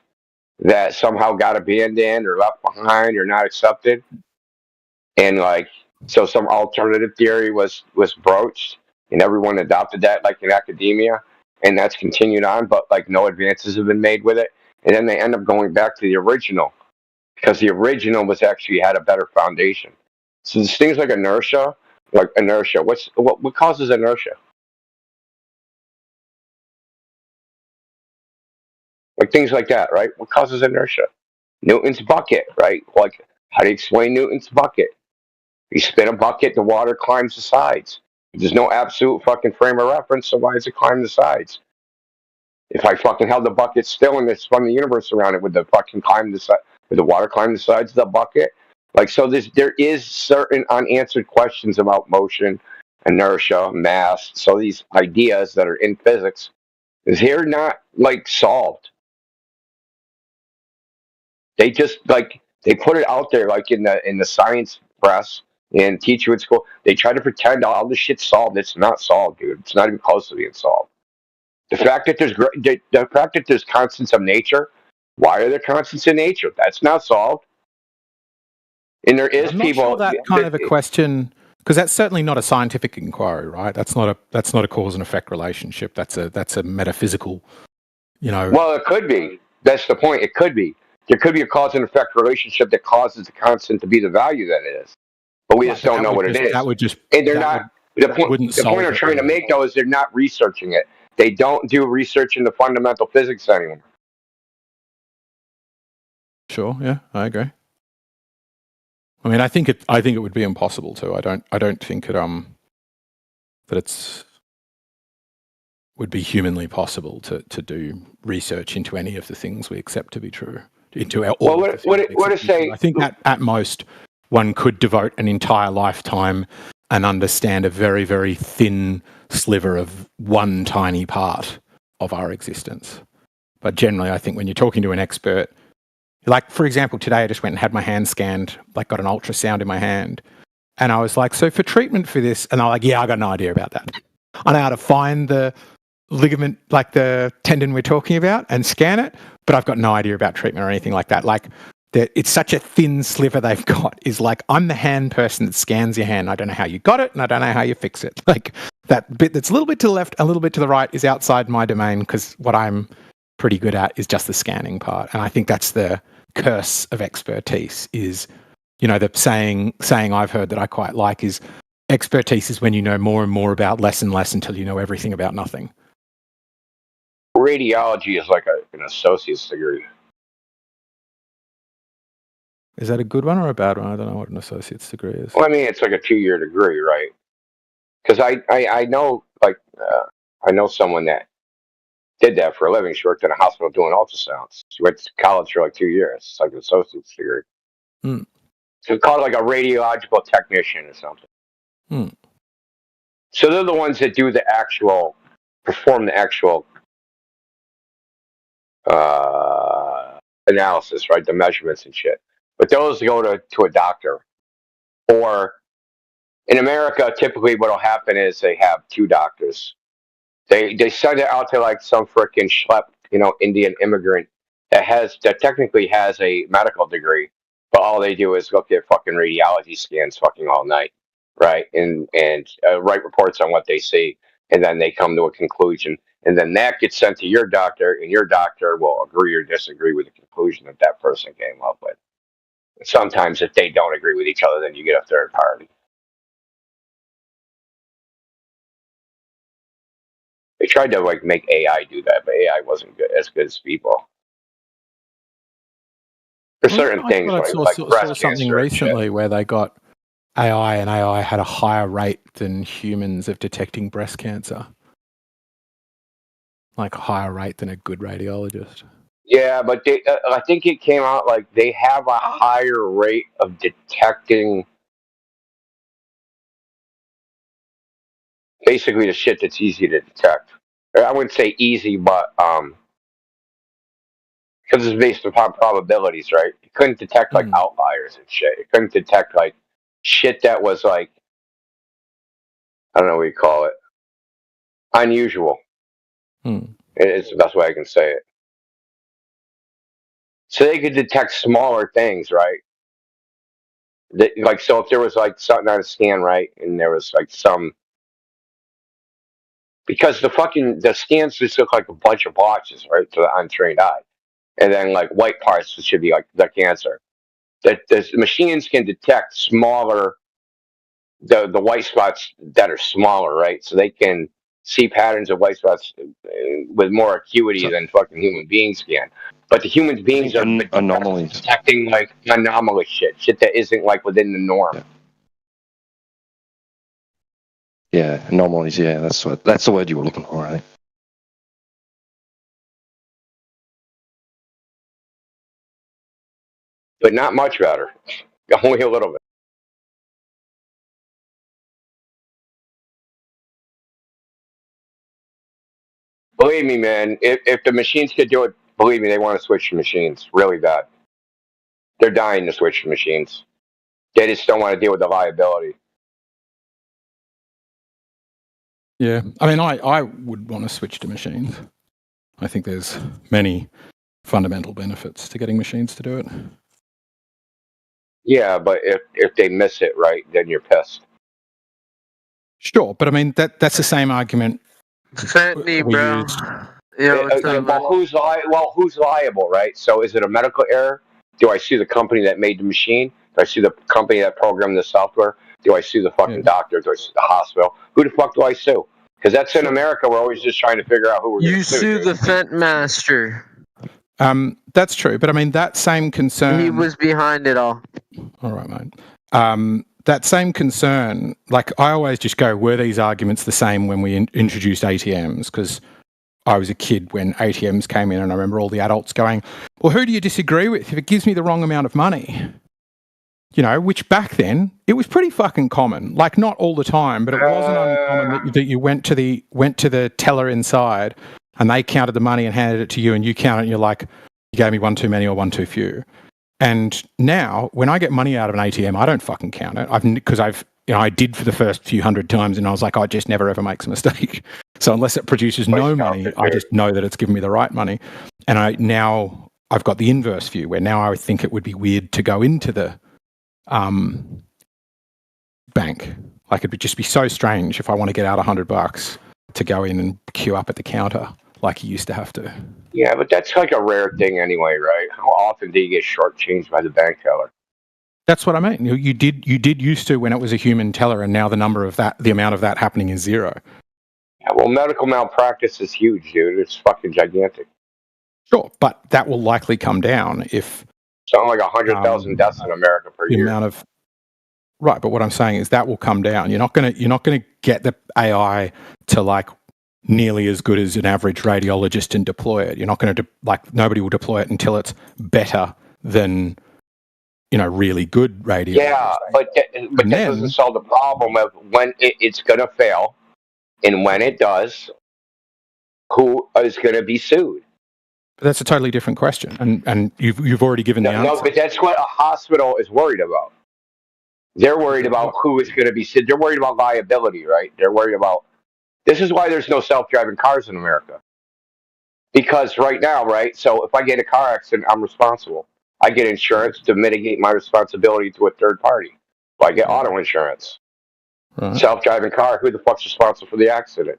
that somehow got abandoned or left behind or not accepted. And like, so some alternative theory was broached and everyone adopted that like in academia, and that's continued on, but like no advances have been made with it. And then they end up going back to the original because the original was actually had a better foundation. So there's things like inertia, what causes inertia? Like things like that, right? What causes inertia? Newton's bucket, right? Like, how do you explain Newton's bucket? You spin a bucket, the water climbs the sides. There's no absolute fucking frame of reference, so why does it climb the sides? If I fucking held the bucket still and it spun the universe around it, would the water climb the sides of the bucket? Like, so there is certain unanswered questions about motion, inertia, mass. So these ideas that are in physics, they're not like solved. They just like they put it out there like in the science press and teach you at school. They try to pretend all this shit's solved. It's not solved, dude. It's not even close to being solved. The fact that there's constants of nature. Why are there constants in nature? That's not solved. And there is I'm not sure that kind of a question, because that's certainly not a scientific inquiry, right? That's not a cause and effect relationship. That's a metaphysical, Well, it could be. That's the point. It could be. There could be a cause and effect relationship that causes the constant to be the value that it is, but we just don't know what it is. That would just. And they're not. The point I'm trying to make though is they're not researching it. They don't do research into fundamental physics anymore. Sure. Yeah, I agree. I mean, I think it would be impossible to. I don't think that it's would be humanly possible to do research into any of the things we accept to be true. I think at most one could devote an entire lifetime and understand a very, very thin sliver of one tiny part of our existence. But generally, I think when you're talking to an expert, like, for example, today I just went and had my hand scanned, like got an ultrasound in my hand. And I was like, so for treatment for this, and I'm like, yeah, I got no idea about that. I know how to find the ligament, like the tendon we're talking about, and scan it, but I've got no idea about treatment or anything like that. Like, it's such a thin sliver they've got is like, I'm the hand person that scans your hand. I don't know how you got it, and I don't know how you fix it. Like, that bit that's a little bit to the left, a little bit to the right is outside my domain, because what I'm pretty good at is just the scanning part. And I think that's the curse of expertise is, the saying I've heard that I quite like is expertise is when you know more and more about less and less until you know everything about nothing. Radiology is like an associate's degree. Is that a good one or a bad one? I don't know what an associate's degree is. Well, I mean, it's like a 2-year degree, right? Because I know, I know someone that did that for a living. She worked in a hospital doing ultrasounds. She went to college for like 2 years. It's like an associate's degree. Mm. So it's called like a radiological technician or something. Mm. So they're the ones that do perform the actual analysis, right? The measurements and shit. But those go to a doctor. Or in America, typically what will happen is they have 2 doctors. They send it out to like some frickin' schlep, Indian immigrant that technically has a medical degree, but all they do is look at fucking radiology scans fucking all night, right? And write reports on what they see, and then they come to a conclusion, and then that gets sent to your doctor, and your doctor will agree or disagree with the conclusion that person came up with. Sometimes if they don't agree with each other, then you get a third party. They tried to make AI do that, but AI wasn't as good as people. For certain things, I saw something recently where they got AI, and AI had a higher rate than humans of detecting breast cancer. Like a higher rate than a good radiologist. Yeah, but I think it came out like they have a higher rate of detecting basically the shit that's easy to detect. I wouldn't say easy, but because it's based upon probabilities, right? It couldn't detect outliers and shit. It couldn't detect shit that was I don't know what you call it, unusual. It's the best way I can say it. So they could detect smaller things, right? So if there was something on a scan, right, and there was some, because the scans just look like a bunch of blotches, right, to the untrained eye, and then white parts should be the cancer. That the machines can detect smaller, the white spots that are smaller, right? So they can see patterns of white spots with more acuity than fucking human beings can. But the human beings are anomalies, detecting anomalous shit that isn't within the norm. Yeah, anomalies. Yeah, that's the word you were looking for, right? But not much better. Only a little bit. Believe me, man, if the machines could do it, believe me, they want to switch to machines really bad. They're dying to switch to machines. They just don't want to deal with the liability. Yeah, I mean, I would want to switch to machines. I think there's many fundamental benefits to getting machines to do it. Yeah, but if they miss it, right, then you're pissed. Sure, but I mean that's the same argument. Fentany, bro. Who's liable, right? So is it a medical error? Do I sue the company that made the machine? Do I sue the company that programmed the software? Do I sue the fucking doctor? Do I sue the hospital? Who the fuck do I sue? Because that's in America. We're always just trying to figure out who we're going to sue. You sue the Fent Master. That's true, but I mean that same concern. He was behind it all. All right, mate. That same concern, I always just go, were these arguments the same when we introduced ATMs? Because I was a kid when ATMs came in, and I remember all the adults going, well, who do you disagree with if it gives me the wrong amount of money? Which back then, it was pretty fucking common. Not all the time, but it wasn't uncommon that you went to the teller inside and they counted the money and handed it to you, and you counted it and you're like, you gave me one too many or one too few. And now, when I get money out of an ATM, I don't fucking count it. I did for the first few hundred times, and I was like, I just never ever makes a mistake. So unless it produces no money, I just know that it's giving me the right money. And I've got the inverse view, where now I would think it would be weird to go into the bank. It would just be so strange if I want to get out $100 to go in and queue up at the counter. like he used to have to. Yeah, but that's like a rare thing anyway, right? How often do you get shortchanged by the bank teller? That's what I mean. You did used to when it was a human teller, and now the amount of that happening is zero. Yeah, well, medical malpractice is huge, dude. It's fucking gigantic. Sure, but that will likely come down if something like 100,000 deaths in America per year. Right, but what I'm saying is that will come down. You're not gonna get the AI to like nearly as good as an average radiologist and deploy it. You're not going to nobody will deploy it until it's better than really good radiologists. Yeah, but that doesn't solve the problem of when it's going to fail, and when it does, who is going to be sued? But that's a totally different question, and you've already given the answer. No, but that's what a hospital is worried about. They're worried about who is going to be sued. They're worried about liability, right? They're worried about. This is why there's no self-driving cars in America. Because right now, right? So if I get a car accident, I'm responsible. I get insurance to mitigate my responsibility to a third party. So I get auto insurance. Right. Self-driving car, who the fuck's responsible for the accident?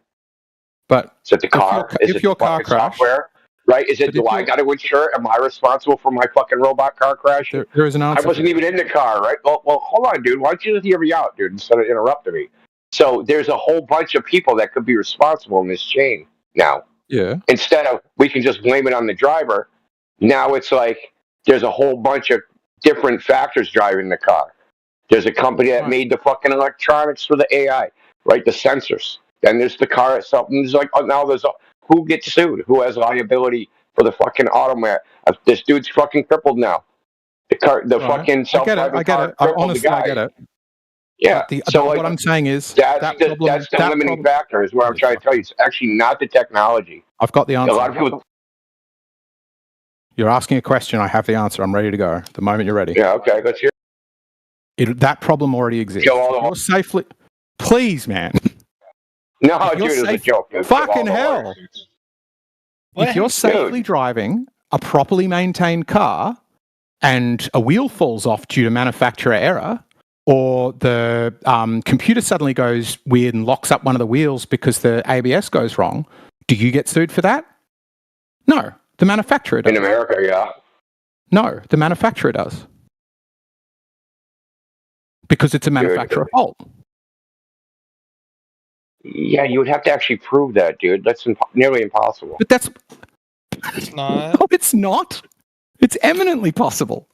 But is it the car? Is it your car crash? Software? Right? Is it, do I got to insure it? Am I responsible for my fucking robot car crash? There is an answer. I wasn't even in the car, right? Well, hold on, dude. Why don't you just hear me out, dude, instead of interrupting me? So there's a whole bunch of people that could be responsible in this chain now. Yeah. Instead of we can just blame it on the driver, now it's like there's a whole bunch of different factors driving the car. There's a company that made the fucking electronics for the AI, right? The sensors. Then there's the car itself. And there's like, now there's who gets sued? Who has liability for the fucking automat? This dude's fucking crippled now. The car, the fucking self-driving car. Honestly, I get it. Yeah. So what I'm saying is that's the limiting factor is what I'm trying to tell you. It's actually not the technology. I've got the answer. A lot of people. You're asking a question. I have the answer. I'm ready to go. The moment you're ready. Yeah. Okay. Let's hear. That problem already exists. You're safely. Please, man. No, dude, it's a joke. Fucking hell. If you're safely driving a properly maintained car and a wheel falls off due to manufacturer error, or the computer suddenly goes weird and locks up one of the wheels because the ABS goes wrong, do you get sued for that? No, the manufacturer does. In America, yeah. No, the manufacturer does. Because it's a manufacturer fault. Yeah, you would have to actually prove that, dude. That's nearly impossible. But that's... It's not. No, it's not. It's eminently possible.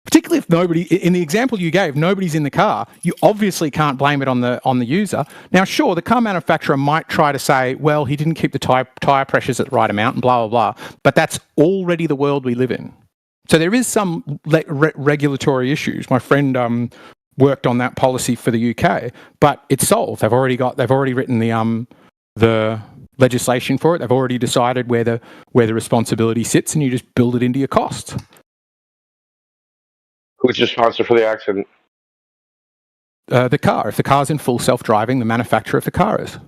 Particularly if nobody, in the example you gave, nobody's in the car, you obviously can't blame it on the user. Now, sure, the car manufacturer might try to say, well, he didn't keep the tire pressures at the right amount and blah, blah, blah, but that's already the world we live in. So there is some regulatory issues. My friend worked on that policy for the UK, but it's solved. They've already written the legislation for it. They've already decided where the responsibility sits, and you just build it into your costs. Who's responsible for the accident? The car. If the car's in full self-driving, the manufacturer of the car is.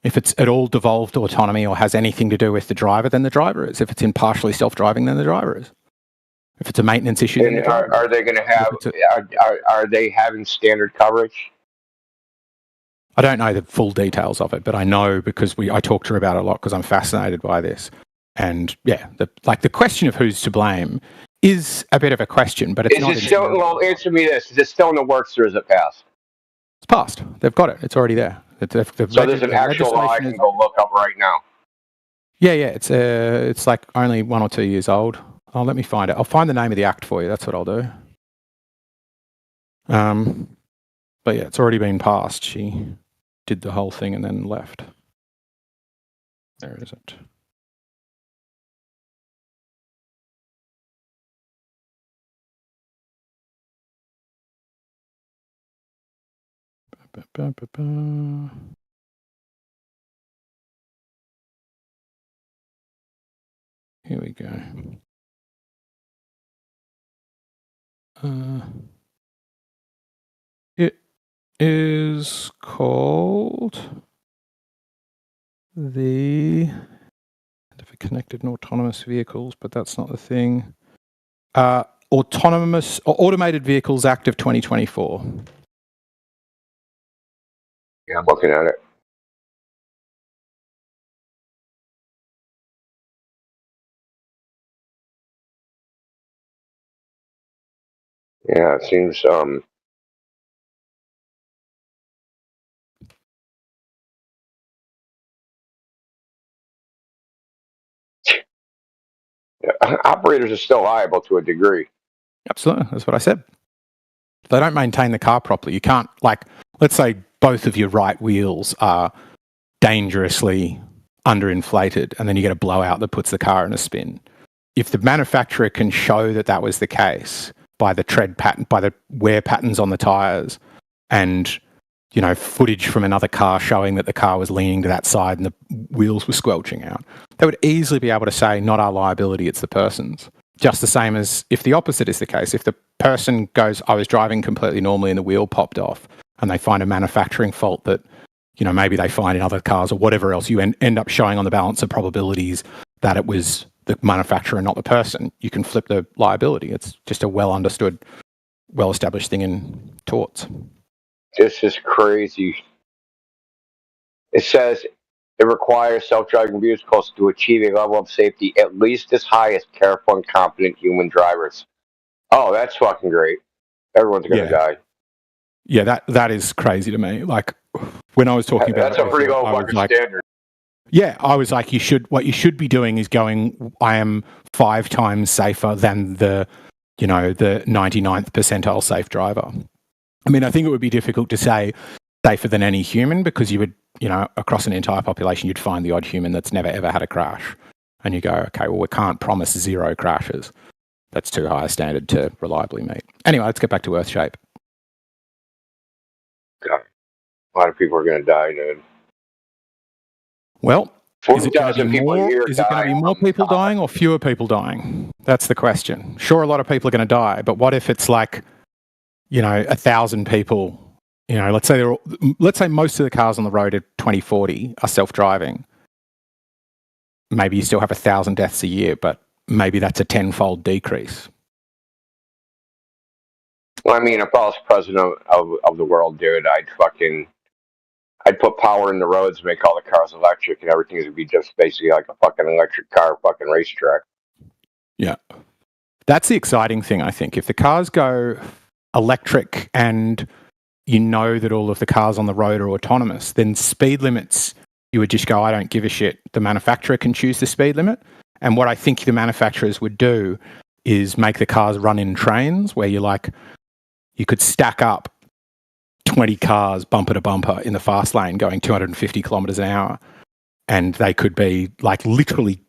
If it's at all devolved autonomy or has anything to do with the driver, then the driver is. If it's in partially self-driving, then the driver is. If it's a maintenance issue, then are they going to have? Are they having standard coverage? I don't know the full details of it, but I know because I talk to her about it a lot because I'm fascinated by this. And yeah, the question of who's to blame is a bit of a question, but it's not. Is it still? Well, answer me this: is it still in the works, or is it passed? It's passed. They've got it. It's already there. So there's an actual law I can go look up right now. Yeah. It's like only 1 or 2 years old. Oh, let me find it. I'll find the name of the act for you. That's what I'll do. But yeah, it's already been passed. She did the whole thing and then left. There is it. Here we go. It is called the Connected and Autonomous Vehicles, but that's not the thing. Automated Vehicles Act of 2024. Yeah, I'm looking at it. Yeah, it seems. Operators are still liable to a degree. Absolutely, that's what I said. If they don't maintain the car properly, you can't, like, let's say both of your right wheels are dangerously underinflated, and then you get a blowout that puts the car in a spin. If the manufacturer can show that that was the case by the tread pattern, by the wear patterns on the tires, and footage from another car showing that the car was leaning to that side and the wheels were squelching out, they would easily be able to say, not our liability, it's the person's. Just the same as if the opposite is the case. If the person goes, I was driving completely normally and the wheel popped off, and they find a manufacturing fault that, maybe they find in other cars or whatever else, you end up showing on the balance of probabilities that it was the manufacturer, not the person, you can flip the liability. It's just a well-understood, well-established thing in torts. This is crazy. It says it requires self-driving vehicles to achieve a level of safety at least as high as careful and competent human drivers. Oh, that's fucking great. Everyone's going to die. Yeah, that is crazy to me. Like, when I was talking about that's a pretty low fucking standard. Yeah, I was like, what you should be doing is going, I am 5 times safer than the 99th percentile safe driver. I mean, I think it would be difficult to say safer than any human, because you would, across an entire population, you'd find the odd human that's never ever had a crash. And you go, okay, well, we can't promise 0 crashes. That's too high a standard to reliably meet. Anyway, let's get back to Earthshape. God, a lot of people are going to die, dude. Well, is it going to be more more people dying or fewer people dying? That's the question. Sure, a lot of people are going to die, but what if it's like, 1,000 people? Let's say most of the cars on the road at 2040 are self-driving. Maybe you still have 1,000 deaths a year, but maybe that's a 10-fold decrease. Well, I mean, if I was president of the world, dude, I'd put power in the roads, make all the cars electric, and everything would be just basically like a fucking electric car, fucking racetrack. Yeah. That's the exciting thing, I think. If the cars go electric and that all of the cars on the road are autonomous, then speed limits, you would just go, I don't give a shit. The manufacturer can choose the speed limit. And what I think the manufacturers would do is make the cars run in trains where you could stack up 20 cars bumper to bumper in the fast lane going 250 kilometers an hour, and they could be like literally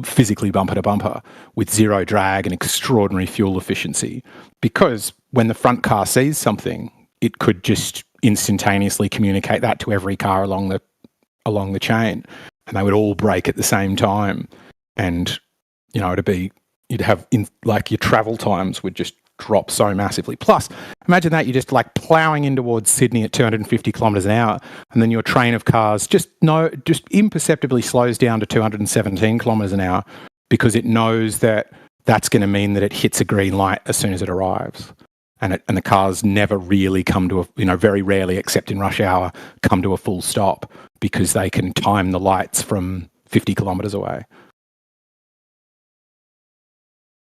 physically bumper to bumper with 0 drag and extraordinary fuel efficiency, because when the front car sees something, it could just instantaneously communicate that to every car along the chain, and they would all brake at the same time, and you'd have your travel times would just drop so massively. Plus, imagine that you're just ploughing in towards Sydney at 250 kilometers an hour, and then your train of cars just imperceptibly slows down to 217 kilometers an hour, because it knows that that's going to mean that it hits a green light as soon as it arrives. And the cars never really come to very rarely, except in rush hour, come to a full stop, because they can time the lights from 50 kilometers away.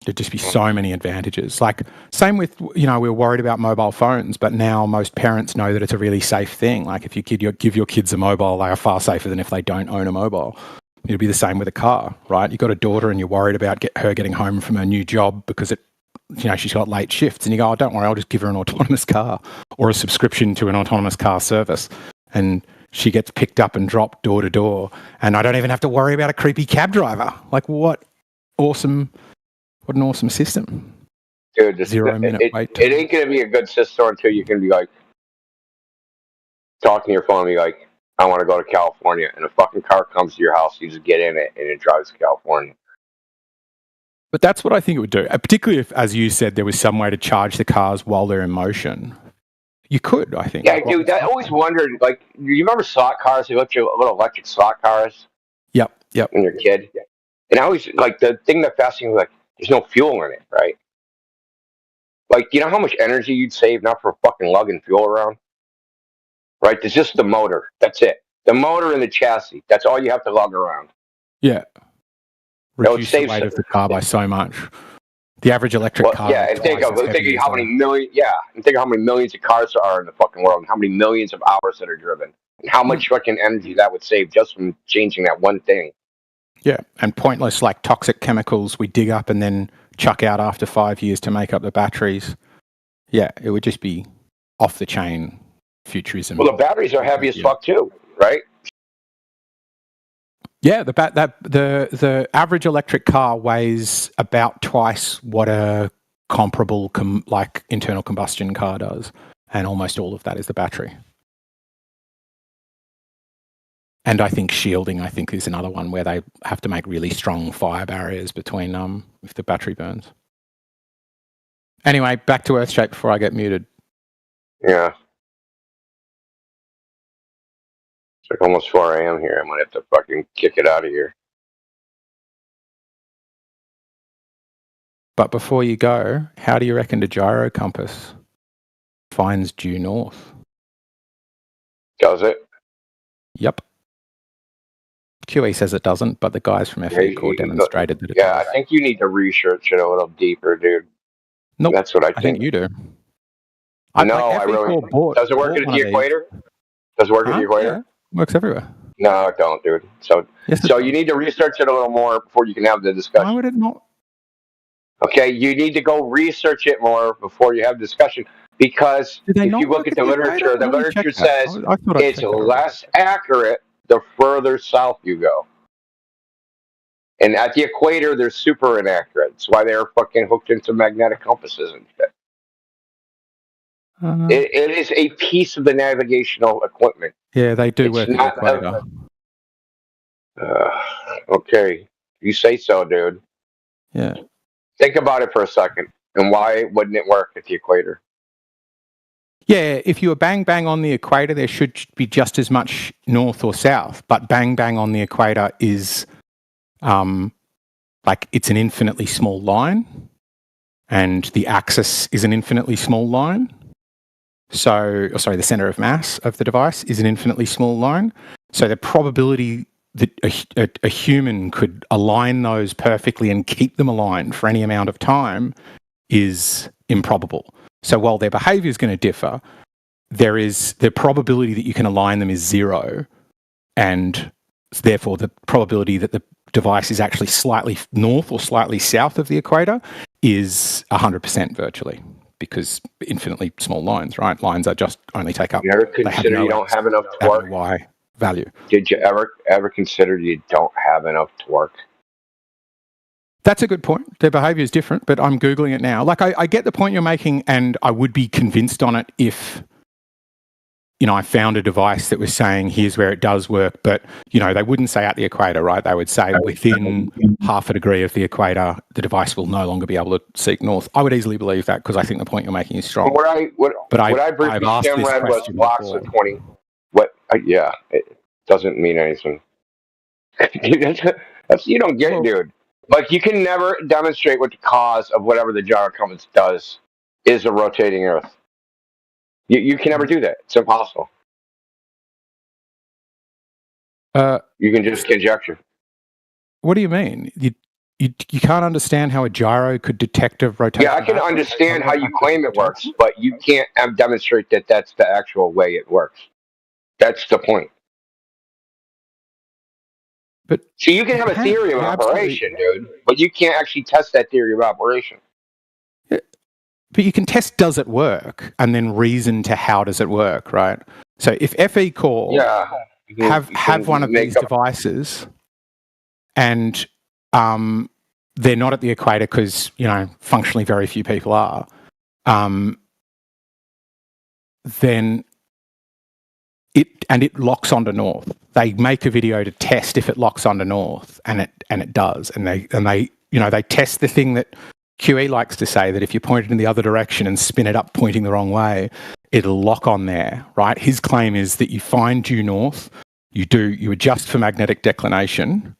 There'd just be so many advantages. Same with, we were worried about mobile phones, but now most parents know that it's a really safe thing. If you give your kids a mobile, they are far safer than if they don't own a mobile. It'd be the same with a car, right? You've got a daughter and you're worried about her getting home from her new job because she's got late shifts, and you go, oh, don't worry, I'll just give her an autonomous car or a subscription to an autonomous car service. And she gets picked up and dropped door to door, and I don't even have to worry about a creepy cab driver. What an awesome system. Dude, 0-minute wait time. It ain't going to be a good system until you can be talking to your phone and be like, I want to go to California. And a fucking car comes to your house, you just get in it and it drives to California. But that's what I think it would do. Particularly if, as you said, there was some way to charge the cars while they're in motion. You could, I think. Yeah, dude, I always wondered, you remember slot cars? They let you little electric slot cars? Yep. When you're a kid. And I always, the thing that fascinated me was, there's no fuel in it, right? You know how much energy you'd save not for fucking lugging fuel around? Right? There's just the motor. That's it. The motor and the chassis. That's all you have to lug around. Yeah. Reduce the weight of the car by so much. The average electric car. Yeah, and think how many millions of cars there are in the fucking world, and how many millions of hours that are driven, and how much fucking energy that would save just from changing that one thing. Yeah, and pointless like toxic chemicals we dig up and then chuck out after 5 years to make up the batteries. Yeah, it would just be off the chain futurism. Well, the batteries are heavy as fuck too, right? Yeah, the average electric car weighs about twice what a comparable internal combustion car does, and almost all of that is the battery. And I think shielding, is another one where they have to make really strong fire barriers between if the battery burns. Anyway, back to Earthshake before I get muted. Yeah. It's like almost 4 a.m. here. I might have to fucking kick it out of here. But before you go, how do you reckon the gyro compass finds due north? Does it? Yep. QE says it doesn't, but the guys from FE Core demonstrated that it does. I think you need to research it a little deeper, dude. Nope. That's what I think. I think you do. I really... Does it work at the equator? Does it work at the equator? Yeah. Works everywhere. No, it don't, dude. So you need to research it a little more before you can have the discussion. Why would it not? Okay, you need to go research it more before you have discussion, because if you look at the literature says it's less accurate the further south you go. And at the equator, they're super inaccurate. That's why they're fucking hooked into magnetic compasses and shit. It is a piece of the navigational equipment. Yeah, they do work at the equator. Okay, you say so, dude. Yeah. Think about it for a second. And why wouldn't it work at the equator? Yeah, if you were bang bang on the equator, there should be just as much north or south. But bang bang on the equator is it's an infinitely small line, and the axis is an infinitely small line. The center of mass of the device is an infinitely small line. So the probability that a human could align those perfectly and keep them aligned for any amount of time is improbable. So while their behavior is going to differ, there is the probability that you can align them is zero, and therefore the probability that the device is actually slightly north or slightly south of the equator is 100% virtually, because infinitely small lines, right? Lines are just only take up. You ever consider you don't have enough torque? Y value. Did you ever consider you don't have enough torque? That's a good point. Their behavior is different, but I'm Googling it now. I get the point you're making, and I would be convinced on it if, I found a device that was saying, here's where it does work, but, they wouldn't say at the equator, right? They would say within half a degree of the equator, the device will no longer be able to seek north. I would easily believe that, because I think the point you're making is strong. What I briefly read was blocks of 20. It doesn't mean anything. You don't get it, dude. Like, you can never demonstrate what the cause of whatever the gyro compass does is a rotating Earth. You can never do that. It's impossible. You can just conjecture. What do you mean? You can't understand how a gyro could detect a rotation? Yeah, I can understand how you claim it works, but you can't demonstrate that that's the actual way it works. That's the point. But so you can have a theory of operation, dude, but you can't actually test that theory of operation. But you can test does it work, and then reason to how does it work, right? So if FE Core have one of these devices, and they're not at the equator because functionally very few people are, then it locks onto north. They make a video to test if it locks onto north, and it does. And they test the thing that QE likes to say, that if you point it in the other direction and spin it up pointing the wrong way, it'll lock on there, right? His claim is that you find due north, you adjust for magnetic declination,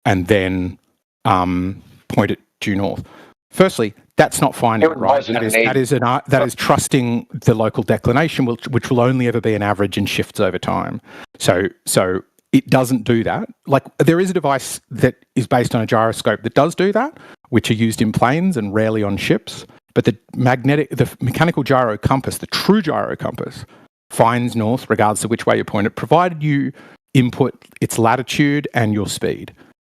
and then point it due north. Firstly, that's not finding it, right? That is trusting the local declination, which will only ever be an average and shifts over time. So it doesn't do that. Like, there is a device that is based on a gyroscope that does do that, which are used in planes and rarely on ships. But the mechanical gyro compass, the true gyro compass, finds north regardless of which way you point it, provided you input its latitude and your speed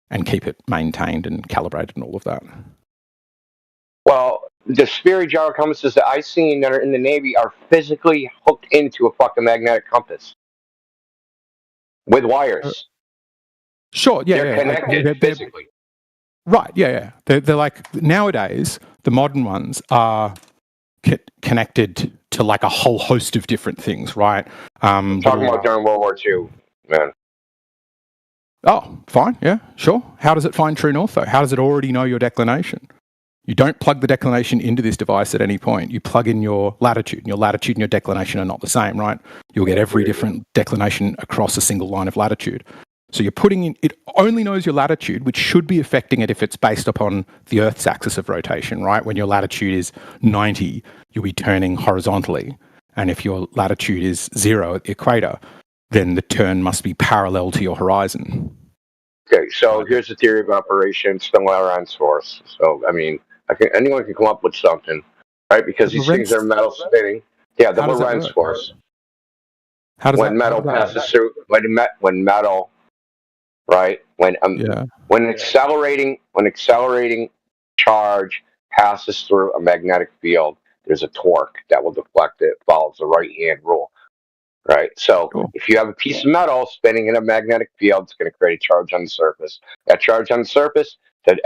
and keep it maintained and calibrated and all of that. Well, the Sperry gyro compasses that I've seen that are in the Navy are physically hooked into a fucking magnetic compass with wires. Sure, yeah. They're connected physically. Right, yeah. They're like, nowadays, the modern ones are connected to like a whole host of different things, right? Talking about during World War II, man. Oh, fine, yeah, sure. How does it find true north, though? How does it already know your declination? You don't plug the declination into this device at any point. You plug in your latitude, and your latitude and your declination are not the same, right? You'll get every different declination across a single line of latitude. So you're putting in, it only knows your latitude, which should be affecting it if it's based upon the Earth's axis of rotation, right? When your latitude is 90, you'll be turning horizontally. And if your latitude is 0 at the equator, then the turn must be parallel to your horizon. Okay, so here's the theory of operation, Lorentz force. So, I mean, anyone can come up with something, right? Because these things are metal spinning. Yeah, the Lorentz force. How does when metal passes through, when metal, right? When accelerating charge passes through a magnetic field, there's a torque that will deflect it. Follows the right-hand rule, right? So if you have a piece of metal spinning in a magnetic field, it's going to create a charge on the surface. That charge on the surface, the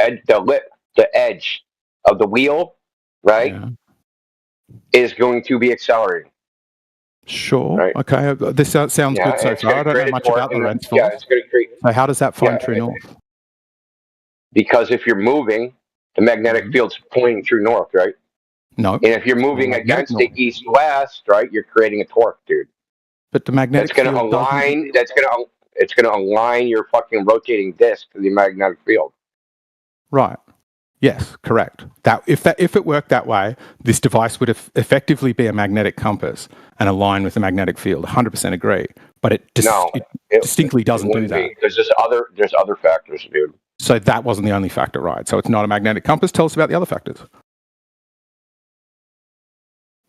edge of the wheel, right, is going to be accelerating. Sure. Right. Okay. This sounds good so far. I don't know much about Lorentz force. Yeah, it's going to create. So how does that find true north? Because if you're moving, the magnetic field's pointing true north, right? No. And if you're moving against the east-west, right, you're creating a torque, dude. But the magnetic field align. It's going to align your fucking rotating disc to the magnetic field. Right. Yes, correct. If it worked that way, this device would effectively be a magnetic compass and align with the magnetic field. 100% agree. But it distinctly doesn't do that. There's other factors, dude. So that wasn't the only factor, right? So it's not a magnetic compass. Tell us about the other factors.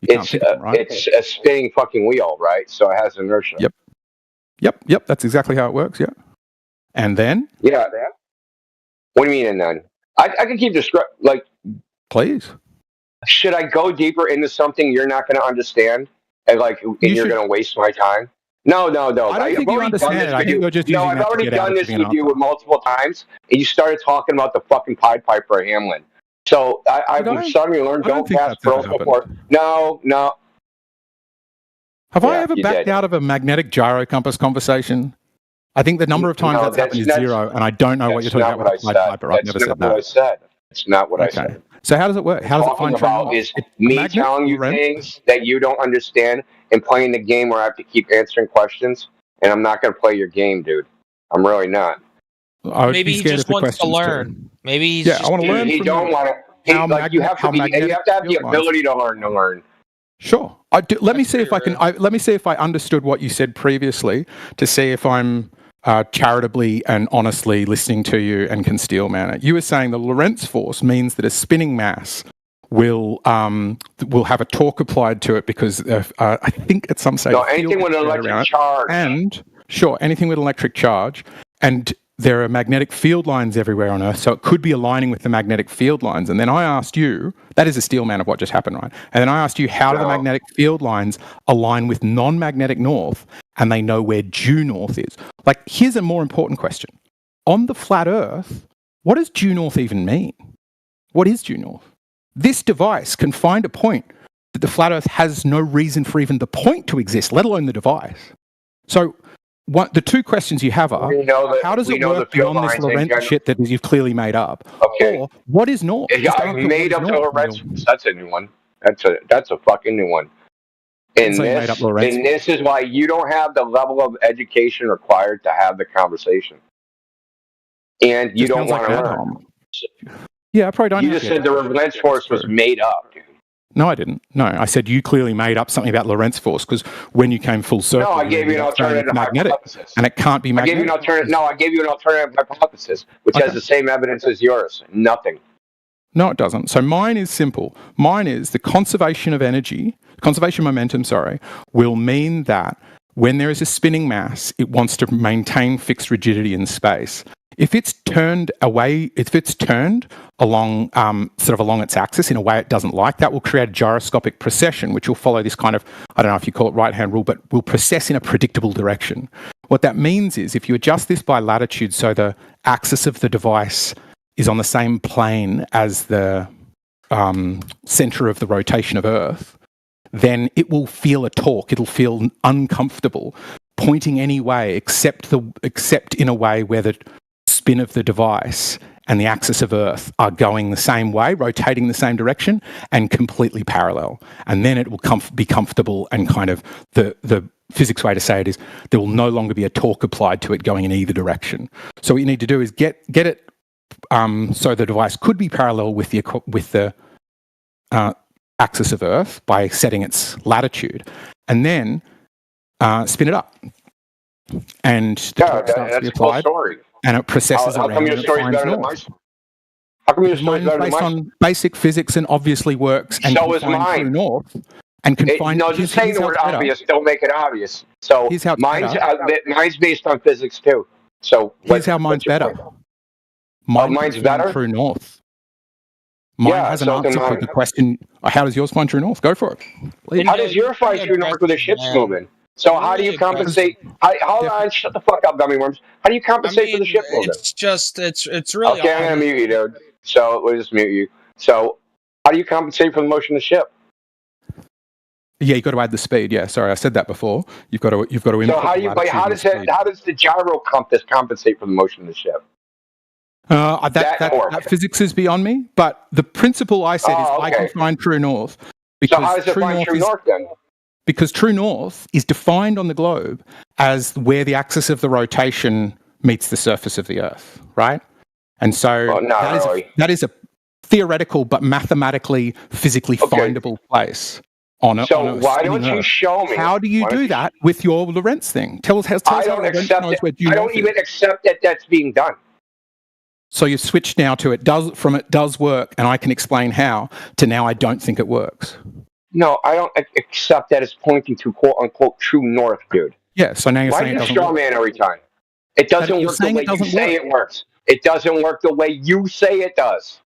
It's a spinning fucking wheel, right? So it has inertia. Yep. That's exactly how it works. Yeah. And then? Yeah. What do you mean? And then? I can keep describing. Like, please. Should I go deeper into something you're not going to understand, and you're going to waste my time? No. I don't think you understand it. I think you're just using I've already done this with you multiple times, and you started talking about the fucking Pied Piper of Hamlin. So I'm starting to learn. Don't pass pearls before. No. Have I ever backed out of a magnetic gyro compass conversation? I think the number of times that's happened is 0, and I don't know what you're talking about with Pied Piper. I've never said that. It's not what I said. So how does it work? How does it find true north? Is me telling you things that you don't understand and playing the game where I have to keep answering questions, and I'm not going to play your game, dude. I'm really not. Maybe he just wants to learn. Maybe he's I want to learn. He don't want to. You have to have the ability to learn. Sure. Let me see if I can. Let me see if I understood what you said previously to see if I'm charitably and honestly listening to you and can steel man it. You were saying the Lorentz force means that a spinning mass will have a torque applied to it because I think at some stage anything with an electric charge. And sure, anything with electric charge, and there are magnetic field lines everywhere on Earth, so it could be aligning with the magnetic field lines. And then I asked you, that is a steel man of what just happened, right? And then I asked you, how do the magnetic field lines align with non-magnetic north, and they know where due north is? Like, here's a more important question. On the flat Earth, what does due north even mean? What is due north? This device can find a point that the flat Earth has no reason for even the point to exist, let alone the device. So the two questions you have are, how does it work beyond this Lorentz shit that you've clearly made up? Okay. Or what is north? I made up the Lorentz. That's a new one. That's a fucking new one. And this is why you don't have the level of education required to have the conversation. And you don't want to learn. Yeah, I probably don't. You just said the Lorentz force was made up. No, I didn't. No, I said you clearly made up something about Lorentz force because when you came full circle, I gave you an alternative hypothesis, and it can't be magnetic. I gave you an alternative hypothesis, which has the same evidence as yours. Nothing. No, it doesn't. So mine is simple. Mine is the conservation momentum, will mean that when there is a spinning mass, it wants to maintain fixed rigidity in space. If it's turned along, sort of along its axis in a way it doesn't like, that will create a gyroscopic precession, which will follow this kind of, I don't know if you call it right-hand rule, but will precess in a predictable direction. What that means is if you adjust this by latitude so the axis of the device is on the same plane as the center of the rotation of Earth, then it will feel a torque. It'll feel uncomfortable pointing any way except in a way where the spin of the device and the axis of Earth are going the same way, rotating the same direction, and completely parallel. And then it will be comfortable, and kind of the physics way to say it is there will no longer be a torque applied to it going in either direction. So what you need to do is get it so the device could be parallel with the axis of Earth by setting its latitude, and then spin it up. And the torque starts to be applied, and it processes around. How come your story's better than mine? How come your story's better than mine? Based on basic physics and obviously works, and so is mine. True north, and can find. No, just saying the word obvious don't make it obvious. So mine's based on physics too. So here's how mine's better. Mine's better. True north. Mine has an answer for the question. How does yours find true north? Go for it. Please. How does yours find true north with the ship's moving? So how do you compensate? Hold on, shut the fuck up, dummy worms. How do you compensate for the ship moving? It's really okay. I'm gonna mute you, dude. So we'll just mute you. So how do you compensate for the motion of the ship? Yeah, you've got to add the speed. Yeah, sorry, I said that before. You've got to. So how does the gyro compass compensate for the motion of the ship? That physics is beyond me, but the principle I said is I can find true north. So how does it find true north then? Because true north is defined on the globe as where the axis of the rotation meets the surface of the Earth, right? And so that is a theoretical but mathematically, physically findable place. So why don't you show me? How do you do that with your Lorentz thing? Tell us how Lorentz knows where due north is. I don't even accept that that's being done. So you've switched now to it does work, and I can explain how, to now I don't think it works. No, I don't accept that it's pointing to quote unquote true north, dude. Yeah, so now you're saying it doesn't work. Why do you straw man every time? It doesn't work the way you say it works. It doesn't work the way you say it does.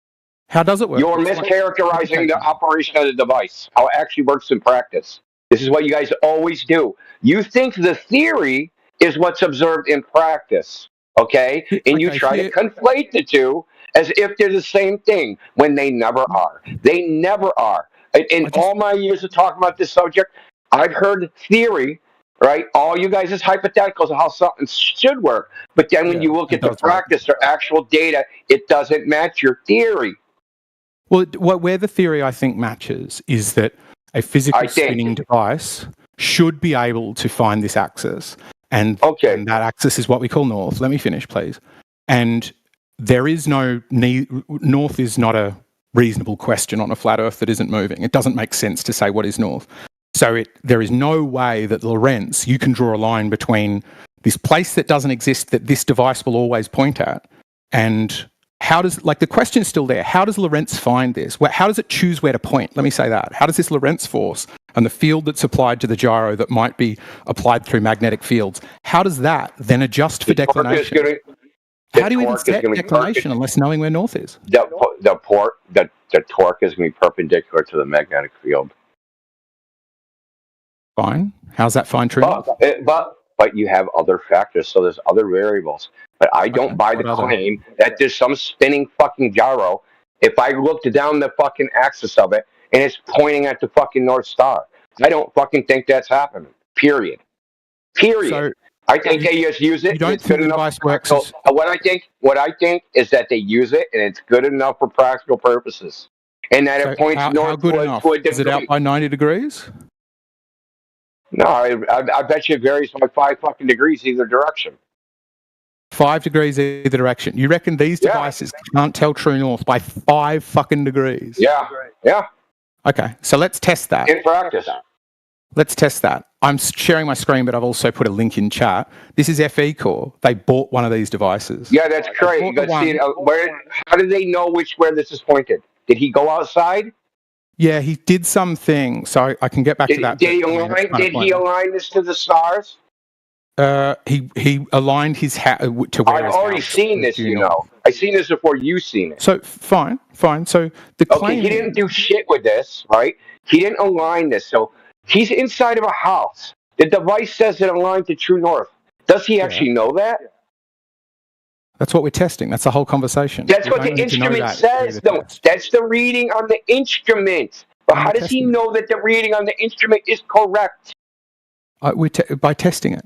How does it work? You're mischaracterizing the operation of the device, how it actually works in practice. This is what you guys always do. You think the theory is what's observed in practice, okay? And you try to conflate the two as if they're the same thing, when they never are. They never are. In all my years of talking about this subject, I've heard theory, right? All you guys is hypotheticals of how something should work. But then when you look at the practice or actual data, it doesn't match your theory. Well, where the theory, I think, matches is that a physical spinning device should be able to find this axis. And that axis is what we call north. Let me finish, please. And there is no north is not a reasonable question on a flat Earth that isn't moving. It doesn't make sense to say what is north. So there is no way that Lorentz, you can draw a line between this place that doesn't exist that this device will always point at, and how does, the question is still there. How does Lorentz find this? How does it choose where to point? Let me say that. How does this Lorentz force and the field that's applied to the gyro that might be applied through magnetic fields, how does that then adjust for declination? How do you even set declination unless knowing where north is? The torque is going to be perpendicular to the magnetic field. Fine. How's that fine true? But you have other factors, so there's other variables. But I don't buy the claim that there's some spinning fucking gyro. If I looked down the fucking axis of it and it's pointing at the fucking North Star, I don't fucking think that's happening. Period. So, I think they just use it. You don't it's think good the enough. device works? So, what I think is that they use it and it's good enough for practical purposes, and that it points north. Is it out by 90 degrees? No, I bet you it varies by 5 fucking degrees either direction. 5 degrees either direction. You reckon these devices can't tell true north by 5 fucking degrees? Yeah. Okay, so let's test that. In practice. Let's test that. I'm sharing my screen, but I've also put a link in chat. This is FE Core. They bought one of these devices. Yeah, that's great. You got to see it. How do they know where this is pointed? Did he go outside? Yeah, he did something. So I can get back to that. Did he align this to the stars? He aligned his hat to where I've already seen this, you know. I've seen this before you've seen it. So fine. So the claim he didn't do shit with this, right? He didn't align this. So he's inside of a house. The device says it aligned to true north. Does he actually know that? That's what we're testing. That's the whole conversation. That's what the instrument says, though. That's the reading on the instrument. But how does he know that the reading on the instrument is correct? By testing it.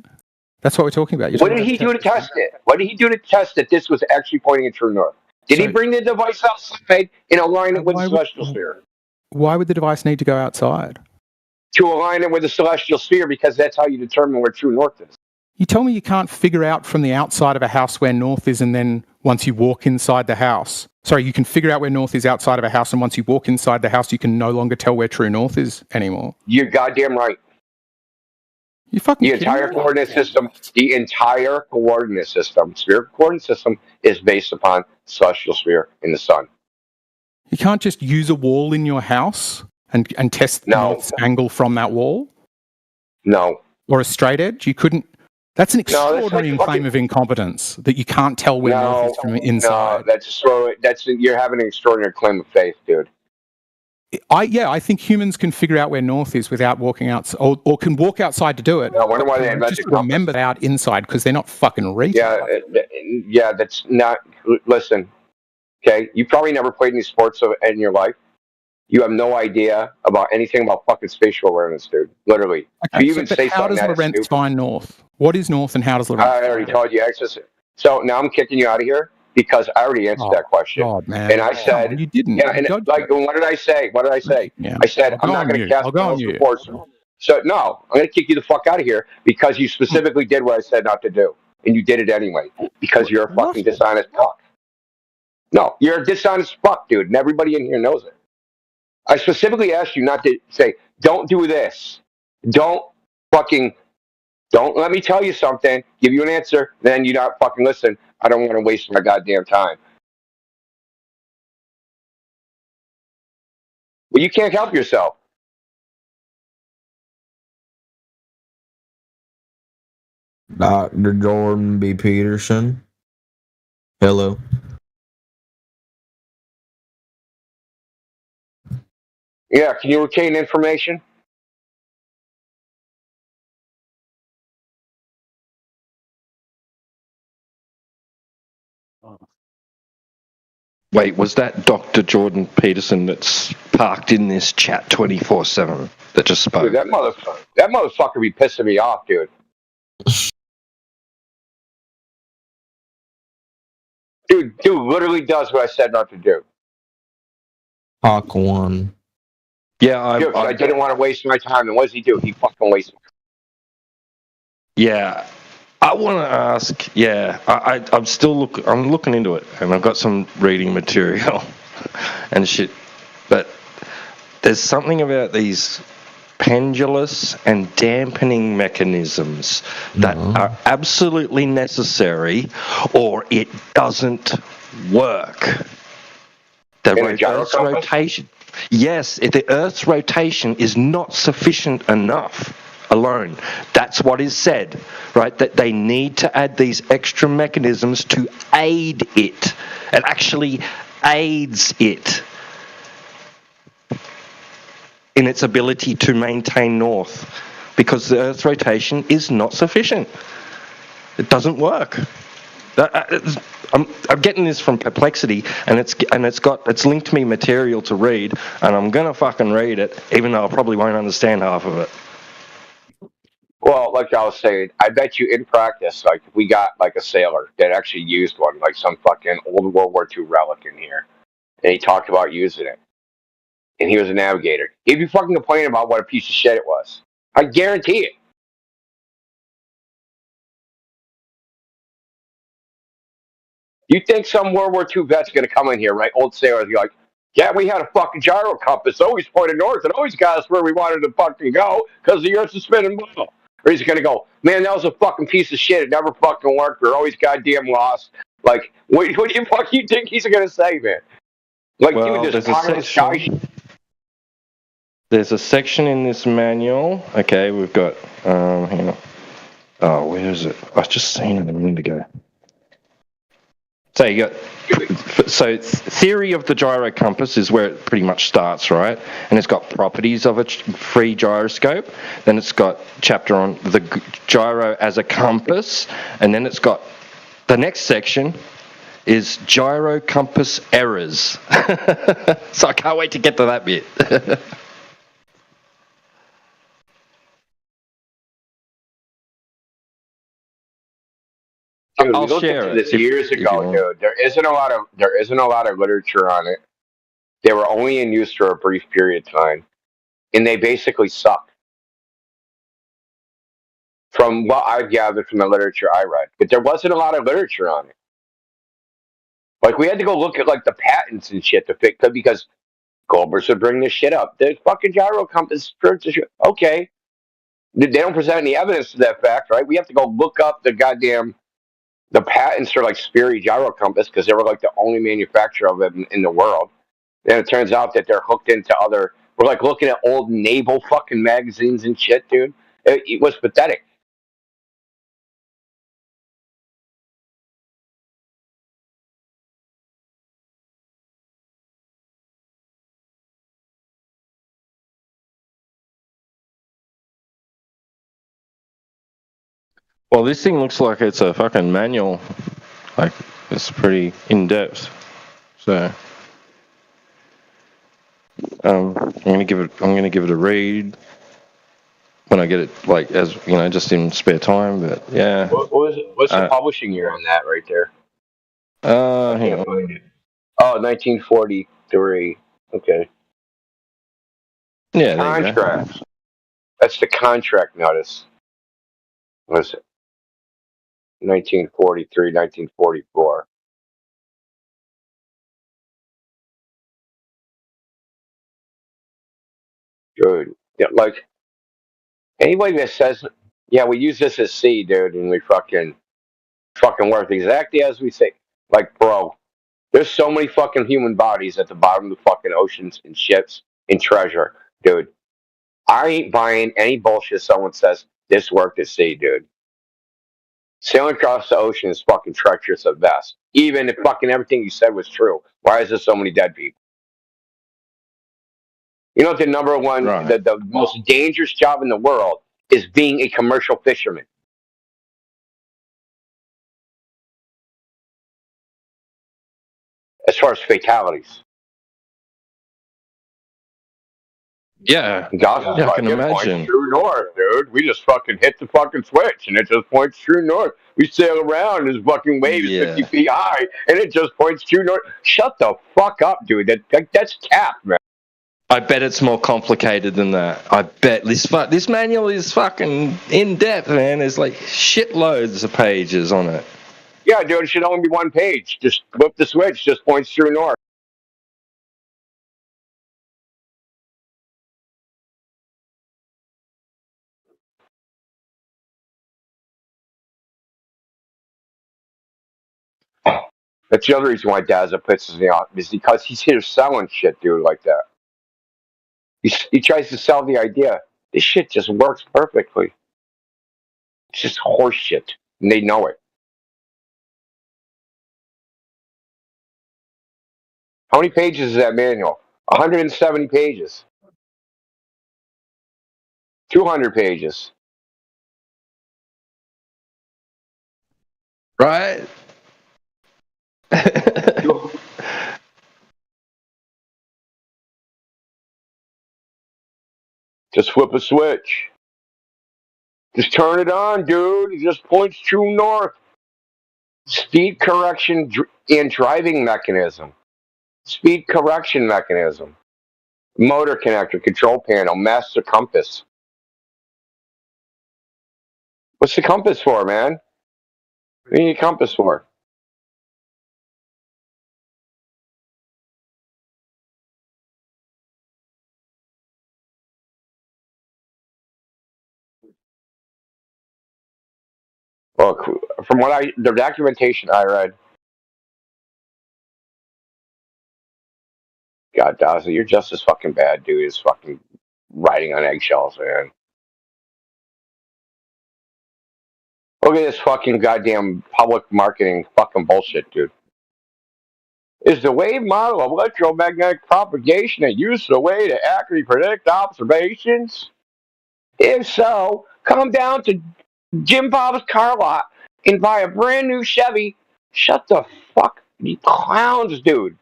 That's what we're talking about. What did he do to test it? What did he do to test that this was actually pointing in true north? Did he bring the device outside and align it with the celestial sphere? Why would the device need to go outside? To align it with the celestial sphere, because that's how you determine where true north is. You tell me you can't figure out from the outside of a house where north is, and then once you walk inside the house... Sorry, you can figure out where north is outside of a house, and once you walk inside the house, you can no longer tell where true north is anymore. You're goddamn right. You fucking the entire coordinate system, spherical coordinate system is based upon celestial sphere in the sun. You can't just use a wall in your house and test the north's angle from that wall? No. Or a straight edge? You couldn't... That's an extraordinary claim of incompetence, that you can't tell where north is from inside. No, you're having an extraordinary claim of faith, dude. I think humans can figure out where north is without walking outside, or can walk outside to do it. I wonder why they invented just remember that out inside, because they're not fucking retarded. Yeah, that's not... Listen, okay? You probably never played any sports in your life. You have no idea about anything about fucking spatial awareness, dude. Literally. Okay, how does Lorentz find north? What is north, and how does Lorentz I already told you. So now I'm kicking you out of here because I already answered that question. God, man. And I said... you didn't. Yeah, and what did I say? Yeah. I said, I'm not going to cast those reports. So, no, I'm going to kick you the fuck out of here because you specifically did what I said not to do. And you did it anyway because you're a fucking dishonest fuck. No, you're a dishonest fuck, dude, and everybody in here knows it. I specifically asked you not to say, don't do this. Don't let me tell you something, give you an answer, then you not fucking listen. I don't want to waste my goddamn time. Well, you can't help yourself. Dr. Jordan B. Peterson. Hello. Yeah, can you retain information? Wait, was that Dr. Jordan Peterson that's parked in this chat 24/7 that just spoke? Dude, that motherfucker be pissing me off, dude. Dude literally does what I said not to do. Hawk one. Yeah, I didn't want to waste my time. And what does he do? He fucking wastes my time. Yeah, I want to ask. Yeah, I'm looking into it, and I've got some reading material and shit. But there's something about these pendulous and dampening mechanisms that are absolutely necessary, or it doesn't work. The Earth's rotation. Yes, the Earth's rotation is not sufficient enough alone. That's what is said, right? That they need to add these extra mechanisms to aid it. It actually aids it in its ability to maintain north, because the Earth's rotation is not sufficient. It doesn't work. I'm getting this from Perplexity, and it's linked to me material to read, and I'm gonna fucking read it, even though I probably won't understand half of it. Well, like I was saying, I bet you in practice, like we got like a sailor that actually used one, like some fucking old World War II relic in here, and he talked about using it, and he was a navigator. He'd be fucking complaining about what a piece of shit it was. I guarantee it. You think some World War II vet's going to come in here, right? Old sailors be like, yeah, we had a fucking gyro compass, always pointed north, and always got us where we wanted to fucking go, because the Earth's a spinning ball. Or he's going to go, man, that was a fucking piece of shit. It never fucking worked. We're always goddamn lost. Like, what do you think he's going to say, man? Like, dude, this part of the sky. There's a section in this manual. Okay, we've got. Hang on. Oh, where is it? I've just seen it a minute ago. So you got. So theory of the gyro compass is where it pretty much starts, right? And it's got properties of a free gyroscope. Then it's got chapter on the gyro as a compass, and then it's got the next section is gyro compass errors. So I can't wait to get to that bit. Dude, we looked into this years ago, dude. There isn't a lot of literature on it. They were only in use for a brief period of time, and they basically suck. From what I've gathered from the literature I read, but there wasn't a lot of literature on it. Like, we had to go look at like the patents and shit to fix it because Goldberg would bring this shit up. There's fucking gyro compass. Okay, they don't present any evidence to that fact, right? We have to go look up the patents for like Sperry gyro compass because they were like the only manufacturer of it in the world. And it turns out that they're hooked into other. We're like looking at old naval fucking magazines and shit, dude. It was pathetic. Well, this thing looks like it's a fucking manual. Like, it's pretty in depth. So I'm gonna give it a read when I get it, like, as you know, just in spare time. But yeah. What's the publishing year on that right there? Hang on. Find it. Oh, 1943. Okay. Yeah. Contract. That's the contract notice. What is it? 1943, 1944. Good. Yeah, like anybody that says, "Yeah, we use this as C, dude," and we fucking work exactly as we say. Like, bro, there's so many fucking human bodies at the bottom of the fucking oceans and ships and treasure, dude. I ain't buying any bullshit someone says this worked at sea, dude. Sailing across the ocean is fucking treacherous at best. Even if fucking everything you said was true, why is there so many dead people? You know, the number one, the most dangerous job in the world is being a commercial fisherman. As far as fatalities. Yeah. I can imagine. True north, dude. We just fucking hit the fucking switch, and it just points true north. We sail around, this fucking wave is 50 feet high, and it just points true north. Shut the fuck up, dude. That's cap, man. I bet it's more complicated than that. I bet this manual is fucking in depth, man. There's like shitloads of pages on it. Yeah, dude. It should only be one page. Just flip the switch. Just points true north. That's the other reason why Daza pisses me off, is because he's here selling shit, dude, like that. He tries to sell the idea. This shit just works perfectly. It's just horse shit, and they know it. How many pages is that manual? 170 pages. 200 pages. Right? Just flip a switch. Just turn it on, dude. It just points true north. Speed correction and driving mechanism. Speed correction mechanism. Motor connector, control panel, master compass. What's the compass for, man? What do you need a compass for? Well, from the documentation I read, God, Dazzy, you're just as fucking bad, dude, as fucking riding on eggshells, man. Look at this fucking goddamn public marketing fucking bullshit, dude. Is the wave model of electromagnetic propagation a useful way to accurately predict observations? If so, come down to Jim Bob's car lot and buy a brand new Chevy. Shut the fuck, you clowns, dude.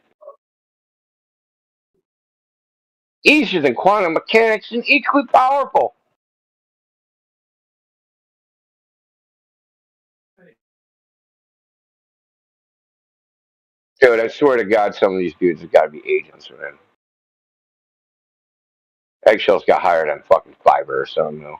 Easier than quantum mechanics and equally powerful. Dude, I swear to God, some of these dudes have got to be agents, man. Eggshells got hired on fucking Fiverr or something, though.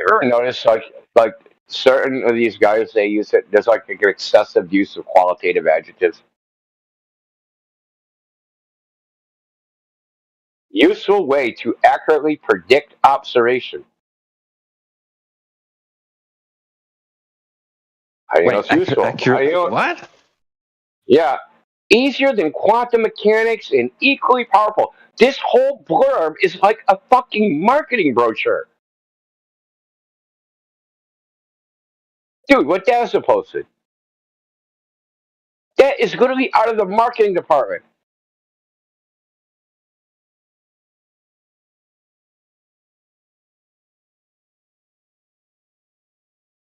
You ever notice, like certain of these guys, they use it, there's like an excessive use of qualitative adjectives. Useful way to accurately predict observation. How do you know it's useful? What? Yeah. Easier than quantum mechanics and equally powerful. This whole blurb is like a fucking marketing brochure. Dude, what that is supposed to? That is literally out of the marketing department.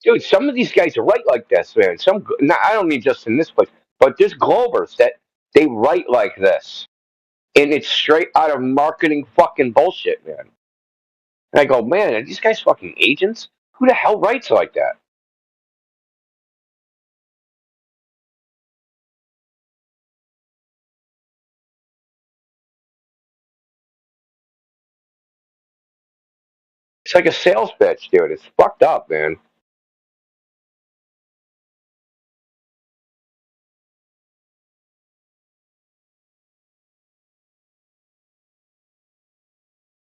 Dude, some of these guys write like this, man. I don't mean just in this place, but there's Globers that they write like this. And it's straight out of marketing fucking bullshit, man. And I go, man, are these guys fucking agents? Who the hell writes like that? It's like a sales pitch, dude. It's fucked up, man.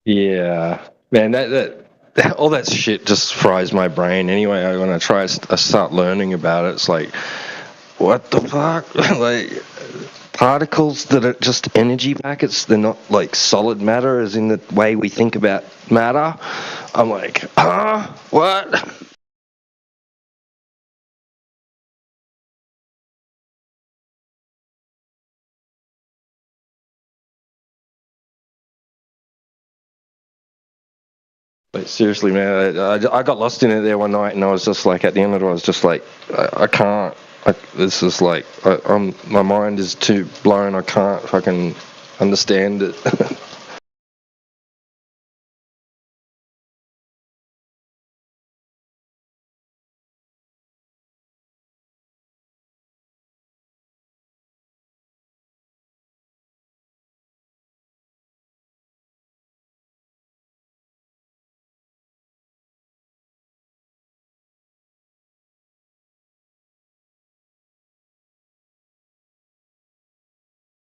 Yeah, man, that all that shit just fries my brain. Anyway, when I start learning about it, it's like, what the fuck? Like particles that are just energy packets. They're not like solid matter, as in the way we think about matter. I'm like, what? Like seriously, man, I got lost in it there one night, and I was just like, at the end of it, I was just like, I can't. This is like, my mind is too blown. I can't fucking understand it.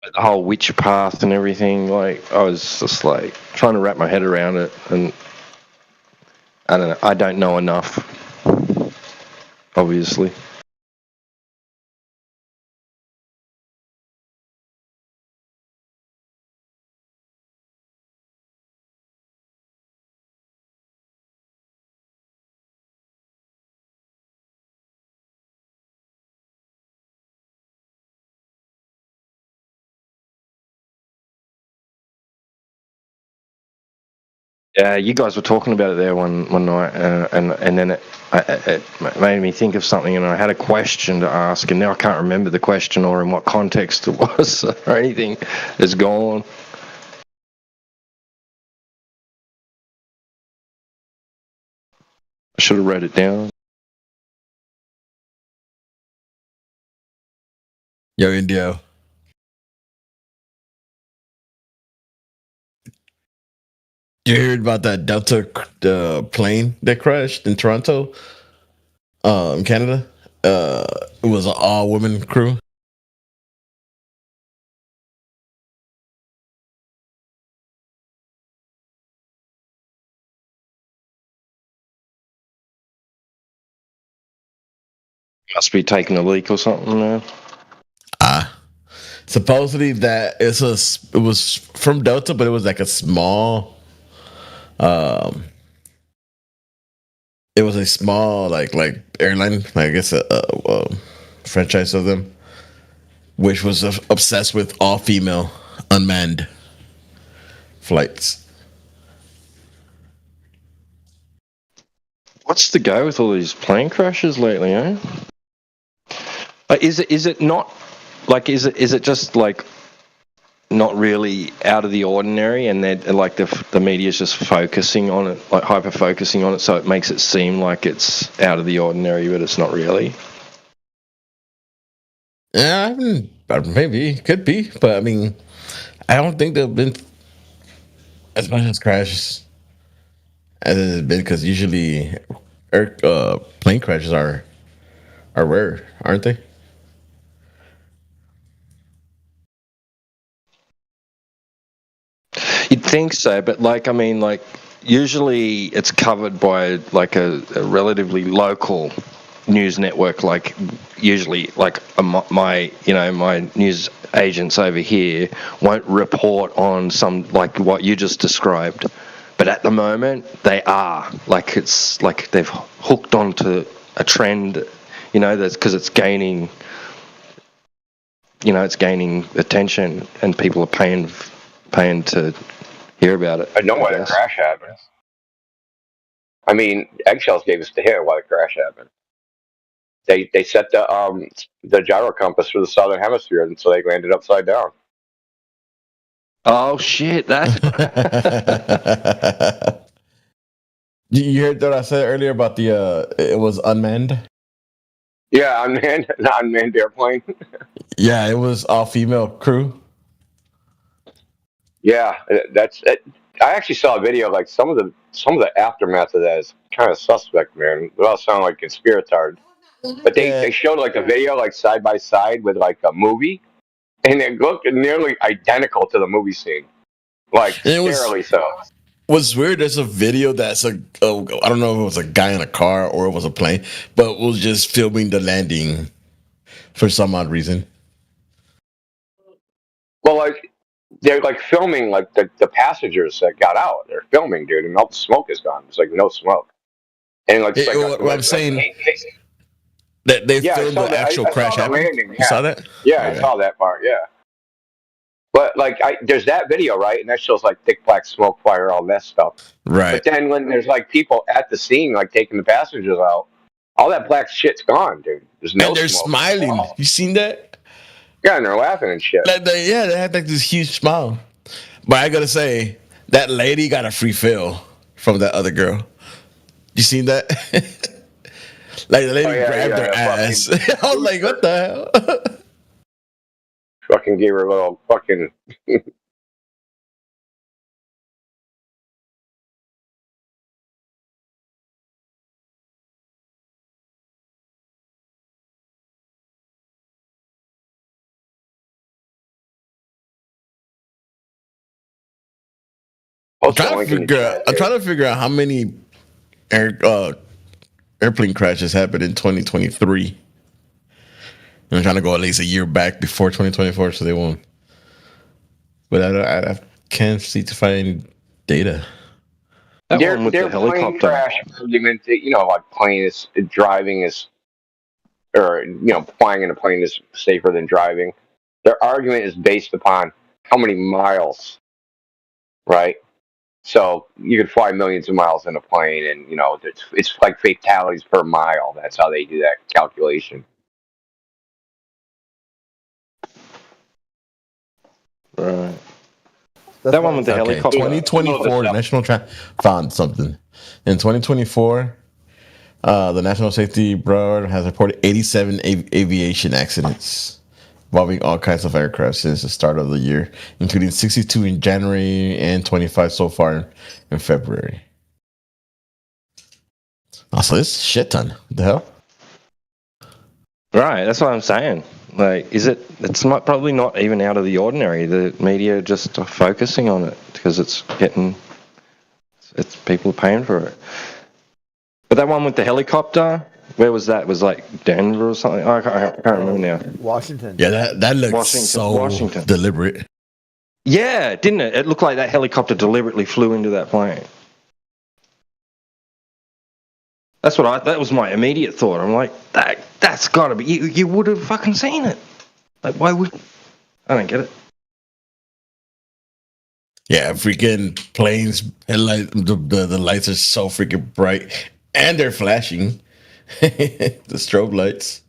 The whole witch path and everything, like I was just like trying to wrap my head around it, and I don't know. I don't know enough, obviously. Yeah, you guys were talking about it there one night, and then it made me think of something, and I had a question to ask, and now I can't remember the question or in what context it was or anything. It's gone. I should have wrote it down. Yo, Indio. You heard about that Delta plane that crashed in Toronto, in Canada? it was an all-women crew. Must be taking a leak or something now. Supposedly that it was from Delta, but it was like a small it was a small like airline, I guess a franchise of them, which was obsessed with all female unmanned flights. What's the go with all these plane crashes lately, eh? Is it not like is it just like not really out of the ordinary, and they're like the media's just focusing on it, like hyper focusing on it, so it makes it seem like it's out of the ordinary, but it's not really. Yeah, maybe could be, but I mean, I don't think there've been as much as crashes as it has been, because usually plane crashes are rare, aren't they? You'd think so, but usually it's covered by like a relatively local news network, like usually like my news agents over here won't report on some like what you just described, but at the moment they are, like it's like they've hooked onto a trend, that's because it's gaining attention, and people are paying to hear about it. I know why the crash happened. I mean, Eggshells gave us the hint why the crash happened. They set the gyro compass for the southern hemisphere, and so they landed upside down. Oh shit! That. You heard what I said earlier about it was unmanned? Yeah, unmanned airplane. Yeah, it was all female crew. Yeah, that's it. I actually saw a video, like some of the aftermath of that is kind of suspect, man. They all sound like conspiratard. But they showed like a video like side by side with like a movie, and it looked nearly identical to the movie scene, like scarily so. What's weird? There's a video that's I don't know if it was a guy in a car or it was a plane, but was just filming the landing for some odd reason. Well, like they're like filming like the passengers that got out. They're filming, dude, and all the smoke is gone. There's like no smoke, and like, what I'm saying. That they filmed the actual crash happening. You saw that? Yeah, I saw that part. Yeah, but like, there's that video, right? And that shows like thick black smoke, fire, all that stuff. Right. But then when there's like people at the scene, like taking the passengers out, all that black shit's gone, dude. There's no. And they're smoke. smiling. You seen that? Yeah, and they're laughing and shit. They had like this huge smile. But I gotta say, that lady got a free fill from that other girl. You seen that? Like the lady grabbed her ass. I was like, what the hell? Fucking gave her a little fucking. I'm trying to figure out how many airplane crashes happened in 2023. I'm trying to go at least a year back before 2024, so they won't. But I can't seem to find data. Their plane crash argument that, like plane is driving is, or flying in a plane is safer than driving. Their argument is based upon how many miles, right? So you could fly millions of miles in a plane, and it's like fatalities per mile. That's how they do that calculation. Right. That one with the helicopter. 2024, the National found something. In 2024, the National Safety Bureau has reported 87 aviation accidents involving all kinds of aircraft since the start of the year, including 62 in January and 25 so far in February. Also, this shit ton. What the hell? Right, that's what I'm saying. Like, it's not probably not even out of the ordinary. The media just are focusing on it because it's people are paying for it. But that one with the helicopter, where was that? Was like Denver or something? I can't remember now. Washington. Yeah, that looks Washington. Deliberate. Yeah, didn't it? It looked like that helicopter deliberately flew into that plane. That was my immediate thought. I'm like, that's gotta be, you would have fucking seen it. Like, why would, I don't get it. Yeah, freaking planes, headlight, the lights are so freaking bright. And they're flashing. The strobe lights.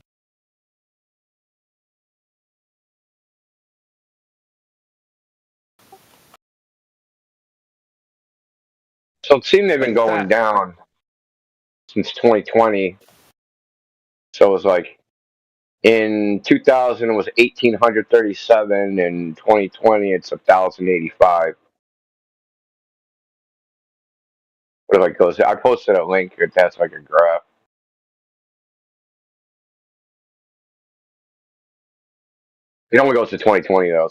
So it seemed they've been going down since 2020. So it was like in 2000 it was 1,837, in 2020 it's 1,085. What if it goes? I posted a link here. That's like a graph. It only goes to 2020 though.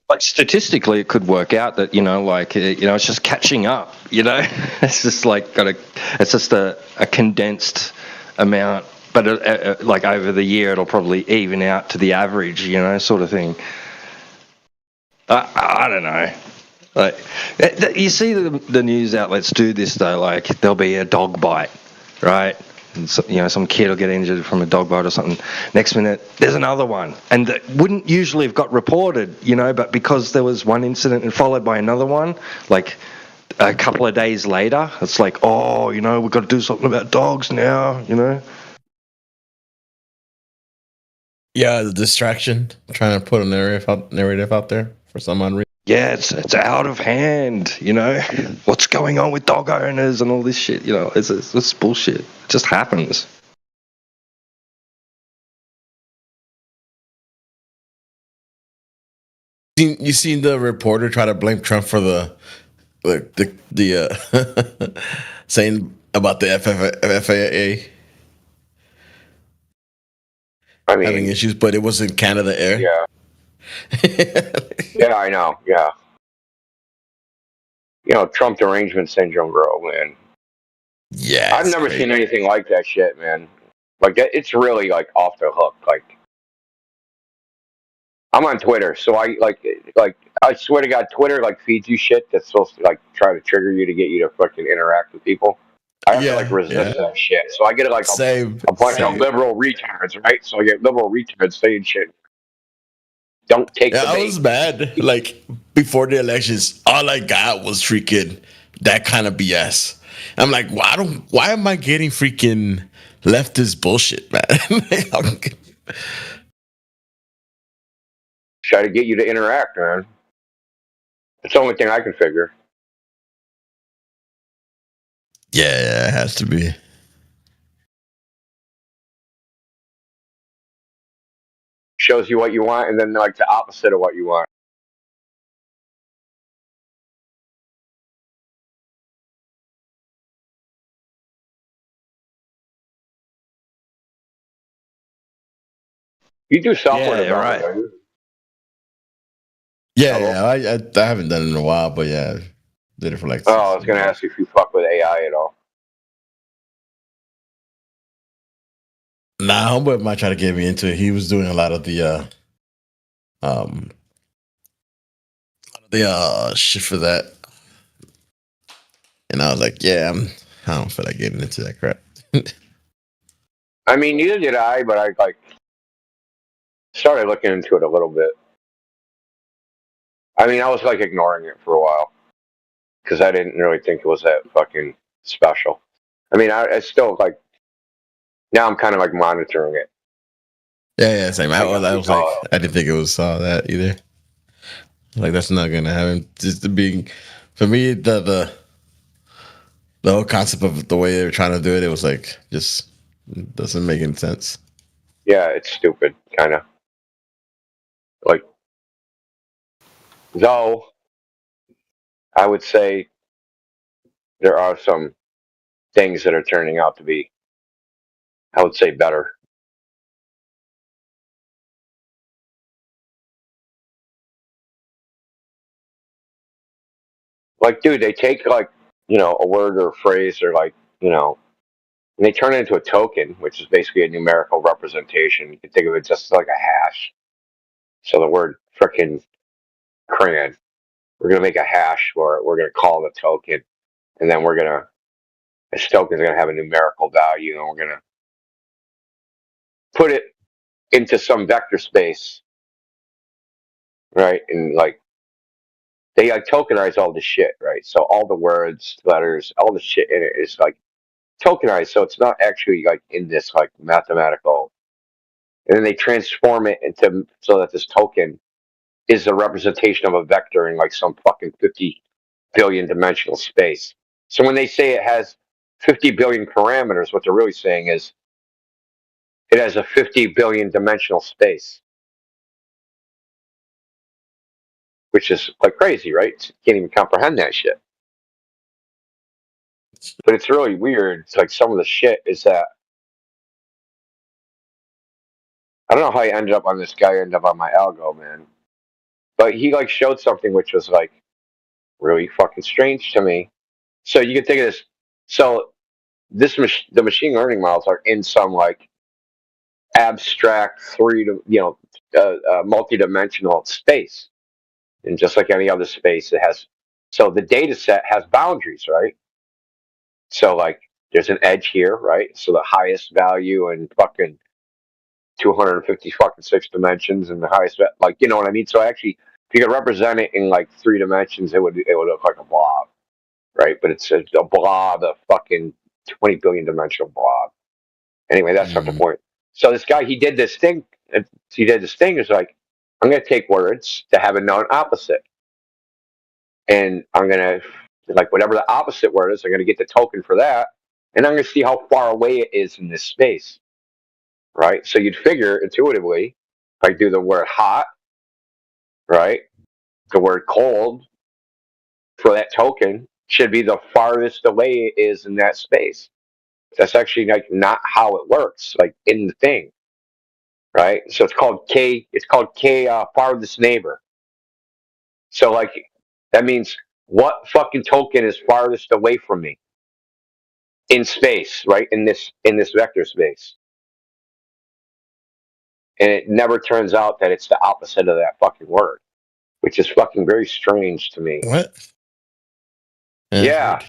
Like statistically, it could work out that it's just catching up. It's just like it's just a condensed amount, but like over the year, it'll probably even out to the average, sort of thing. I don't know. Like you see the news outlets do this though. Like there'll be a dog bite, right? And so, some kid will get injured from a dog bite or something. Next minute, there's another one, and that wouldn't usually have got reported, but because there was one incident and followed by another one, like a couple of days later, it's like, oh, we've got to do something about dogs now, Yeah, the distraction, trying to put a narrative out there for some unreason. Yeah, it's out of hand, What's going on with dog owners and all this shit, it's bullshit. It just happens. You seen the reporter try to blame Trump for the saying about the FAA having issues, but it was in Canada Air. Yeah. Yeah, I know. Yeah. Trump derangement syndrome, bro, man. Yeah. I've never seen anything like that shit, man. Like, it's really, like, off the hook. Like, I'm on Twitter, so I swear to God, Twitter, like, feeds you shit that's supposed to, like, try to trigger you to get you to fucking interact with people. I have to, like, resist that shit. So I get, like, a bunch of liberal retards, right? So I get liberal retards saying shit. Don't take the bait. I was mad. Like, before the elections, all I got was freaking that kind of BS. I'm like, why am I getting freaking leftist bullshit, man? Try to get you to interact, man. It's the only thing I can figure. Yeah, it has to be. Shows you what you want, and then like the opposite of what you want. You do software development, right? Yeah, I haven't done it in a while, but yeah, did it for like. I was gonna ask you if you fuck with AI at all. Nah, homeboy might try to get me into it. He was doing a lot of the shit for that, and I was like, yeah, I don't feel like getting into that crap. I mean, neither did I, but I like started looking into it a little bit. I mean, I was like ignoring it for a while because I didn't really think it was that fucking special. I mean, I still like now I'm kind of like monitoring it. Yeah, same. I was like, I didn't think it was that either. Like that's not gonna happen. Just the being, for me, the whole concept of the way they were trying to do it, it was like just doesn't make any sense. Yeah, it's stupid, kind of. Like, though, I would say there are some things that are turning out to be, I would say, better. Like, dude, they take like, a word or a phrase or like, and they turn it into a token, which is basically a numerical representation. You can think of it just like a hash. So the word frickin' crayon, we're going to make a hash for it. We're going to call it a token. And then this token is going to have a numerical value, and we're going to put it into some vector space, right? And like, they like tokenize all the shit, right? So all the words, letters, all the shit in it is like tokenized. So it's not actually like in this like mathematical. And then they transform it into so that this token is a representation of a vector in like some fucking 50 billion dimensional space. So when they say it has 50 billion parameters, what they're really saying is it has a 50 billion dimensional space, which is like crazy, right? You can't even comprehend that shit. But it's really weird. It's like some of the shit is that I don't know how he ended up on this guy, ended up on my algo, man. But he like showed something which was like really fucking strange to me. So you can think of this. So the machine learning models are in some like abstract multi-dimensional space, and just like any other space, it has. So the data set has boundaries, right? So like there's an edge here, right? So the highest value in fucking 250 fucking 6 dimensions, and the highest, like, you know what I mean? So actually, if you could represent it in like 3 dimensions, it would look like a blob, right? But it's a blob, a fucking 20 billion dimensional blob. Anyway, that's not the point. So this guy, he did this thing. Is like, I'm going to take words that have a known opposite, and I'm going to, like, whatever the opposite word is, I'm going to get the token for that, and I'm going to see how far away it is in this space, right? So you'd figure intuitively, if I do the word hot, right, the word cold for that token should be the farthest away it is in that space. That's actually like not how it works, like in the thing, right? So it's called K. It's called K farthest neighbor. So like that means what fucking token is farthest away from me in space, right? In this vector space, and it never turns out that it's the opposite of that fucking word, which is fucking very strange to me. What? Yeah.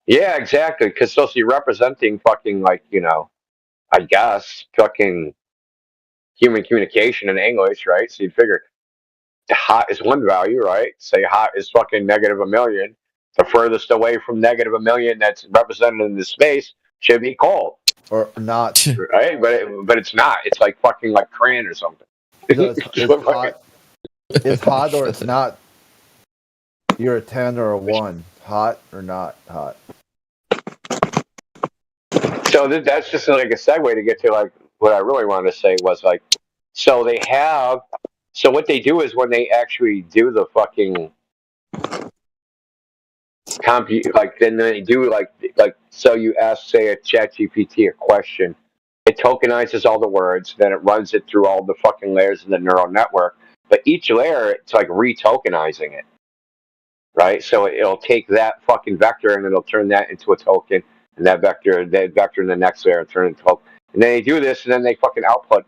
Yeah, exactly. Because so you're representing fucking like, I guess fucking human communication in English, right? So you'd figure hot is one value, right? Say hot is fucking -1,000,000. The furthest away from -1,000,000 that's represented in the space should be cold. Or not. Right? But it's not. It's like fucking like crayon or something. No, it's hot or it's not. You're a 10 or a 1. Hot or not hot. So that's just like a segue to get to like what I really wanted to say was like, so what they do is when they actually do the fucking like then they do like so you ask, say, a ChatGPT a question, it tokenizes all the words, then it runs it through all the fucking layers of the neural network, but each layer it's like re-tokenizing it, right? So it'll take that fucking vector and it'll turn that into a token, and that vector in the next layer turn into token, and then they do this, and then they fucking output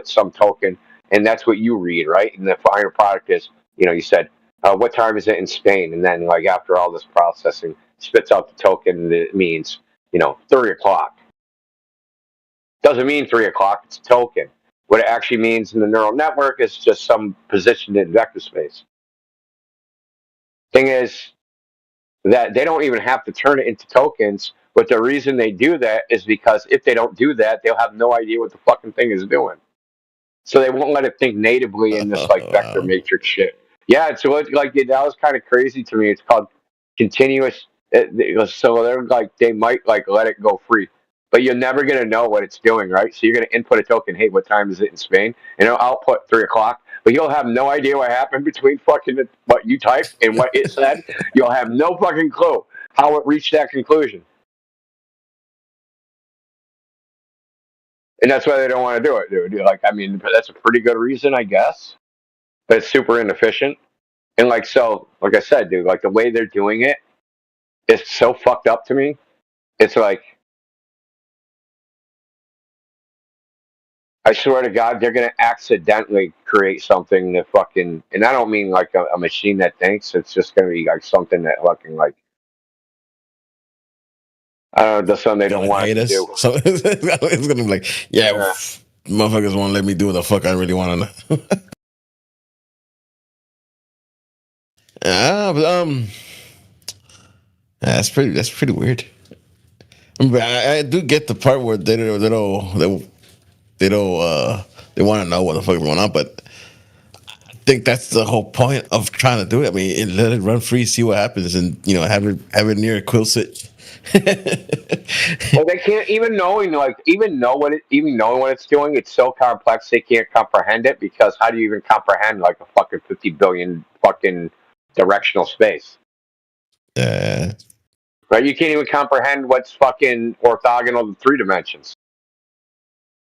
some token, and that's what you read, right? And the final product is, you said, what time is it in Spain? And then, like, after all this processing, spits out the token that means, 3 o'clock. Doesn't mean 3 o'clock, it's a token. What it actually means in the neural network is just some position in vector space. Thing is that they don't even have to turn it into tokens, but the reason they do that is because if they don't do that, they'll have no idea what the fucking thing is doing. So they won't let it think natively in this, like, vector matrix shit. Yeah, so it's like that was kind of crazy to me. It's called continuous. So they're like they might like let it go free, but you're never gonna know what it's doing, right? So you're gonna input a token. Hey, what time is it in Spain? And it'll output 3 o'clock. but you'll have no idea what happened between fucking what you typed and what it said. You'll have no fucking clue how it reached that conclusion. And that's why they don't want to do it, dude. Like, I mean, that's a pretty good reason, I guess. But it's super inefficient. And like, so, like I said, dude, like the way they're doing it is so fucked up to me. It's like, I swear to God, they're going to accidentally create something that fucking, and I don't mean like a machine that thinks. It's just going to be like something that fucking like, I don't know, the something they don't want to do. So it's gonna be like, motherfuckers won't let me do what the fuck I really want to know. That's pretty weird. But I do get the part where they want to know what the fuck is going on, but I think that's the whole point of trying to do it. I mean, let it run free, see what happens, and have it near a quill switch. Well, they can't even knowing what it's doing. It's so complex they can't comprehend it, because how do you even comprehend like a fucking 50 billion fucking directional space? Right? You can't even comprehend what's fucking orthogonal to 3 dimensions.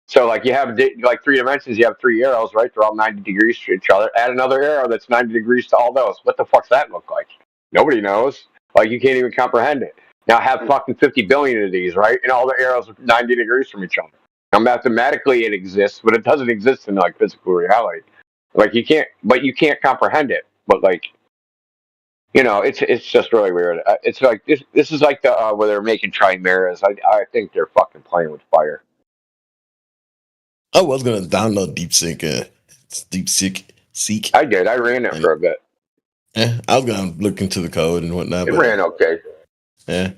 So like you have like 3 dimensions, you have 3 arrows, right? They're all 90 degrees to each other. Add another arrow that's 90 degrees to all those. What the fuck's that look like? Nobody knows. Like you can't even comprehend it. Now have fucking 50 billion of these, right? And all the arrows are 90 degrees from each other. Now mathematically it exists, but it doesn't exist in like physical reality. Like you can't comprehend it. But like, it's just really weird. It's like this is like the where they're making chimeras. I think they're fucking playing with fire. I was gonna download DeepSeek. Seek. I did. I ran it for a bit. Yeah, I was gonna look into the code and whatnot. It ran okay. Yeah.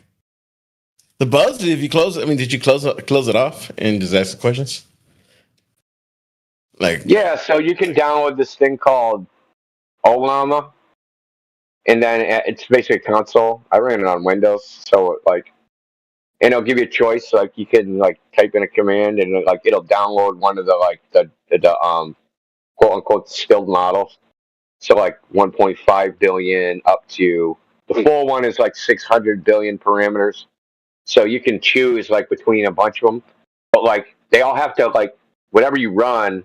The buzz. Did you close it? I mean, did you close it off and just ask the questions? Like. Yeah. So you can download this thing called Olama, and then it's basically a console. I ran it on Windows, so like, and it'll give you a choice. Like you can like type in a command, and like it'll download one of the like the quote unquote skilled models. So like 1.5 billion up to the full one is like 600 billion parameters. So you can choose like between a bunch of them, but like they all have to like whatever you run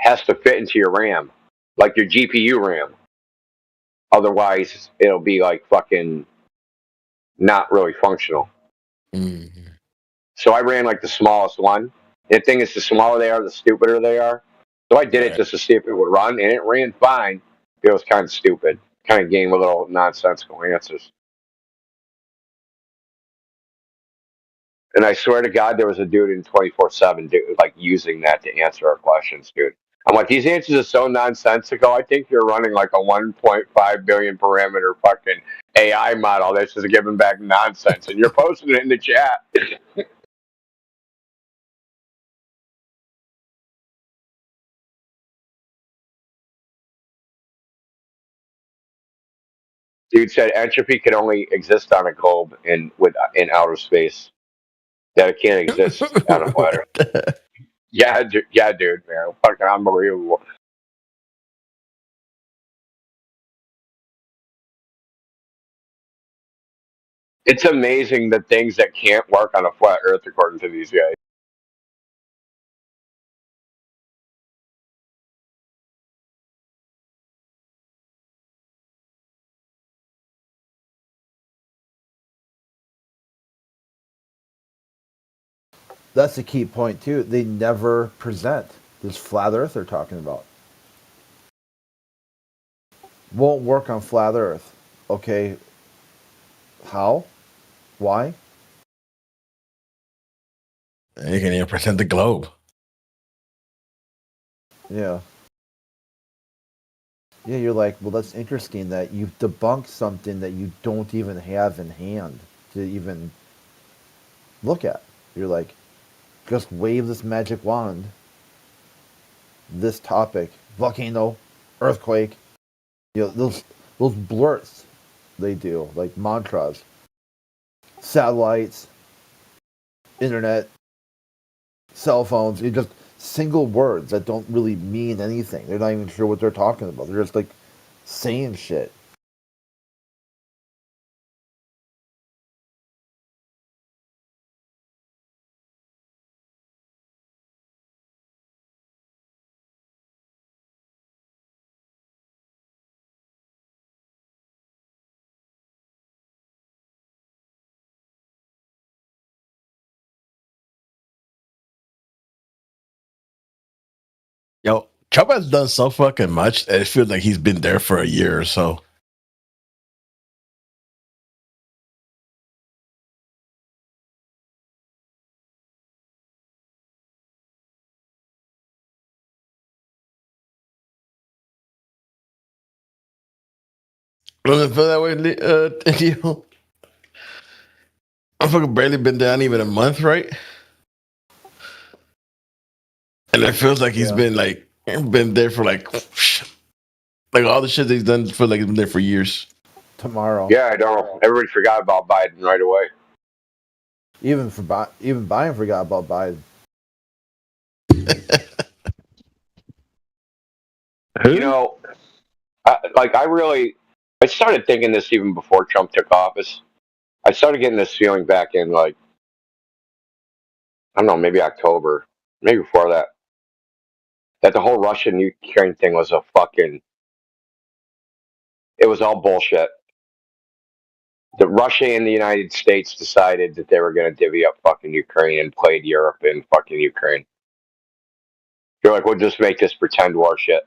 has to fit into your RAM, like your GPU RAM. Otherwise, it'll be like fucking not really functional. Mm-hmm. So I ran like the smallest one. The thing is, the smaller they are, the stupider they are. So I did it just to see if it would run, and it ran fine. It was kind of stupid, kind of gave a little nonsensical answers. And I swear to God, there was a dude in 24/7 like using that to answer our questions, dude. I'm like, these answers are so nonsensical. I think you're running like a 1.5 billion parameter fucking AI model that's just giving back nonsense, and you're posting it in the chat. Dude said entropy can only exist on a globe in outer space. That it can't exist on a planet. Yeah, dude, man, fucking unbelievable. It's amazing the things that can't work on a flat Earth, according to these guys. That's the key point too. They never present this flat Earth they're talking about. Won't work on flat Earth. Okay. How? Why? You can even present the globe. Yeah. Yeah, you're like, well, that's interesting that you've debunked something that you don't even have in hand to even look at. You're like, just wave this magic wand. This topic, volcano, earthquake, those blurts they do, like mantras, satellites, internet, cell phones. You just single words that don't really mean anything. They're not even sure what they're talking about. They're just like saying shit. Yo, Trump has done so fucking much that it feels like he's been there for a year or so. Doesn't feel that way, Indio? I fucking barely been down even a month, right? And it feels like he's been there for like all the shit that he's done. Feel like he's been there for years. Tomorrow, Yeah, I know. Everybody forgot about Biden right away. even Biden forgot about Biden. You know, I started thinking this even before Trump took office. I started getting this feeling back in like, I don't know, maybe October, maybe before that, that the whole Russian-Ukraine thing was it was all bullshit. That Russia and the United States decided that they were going to divvy up fucking Ukraine and played Europe in fucking Ukraine. They're like, we'll just make this pretend war shit.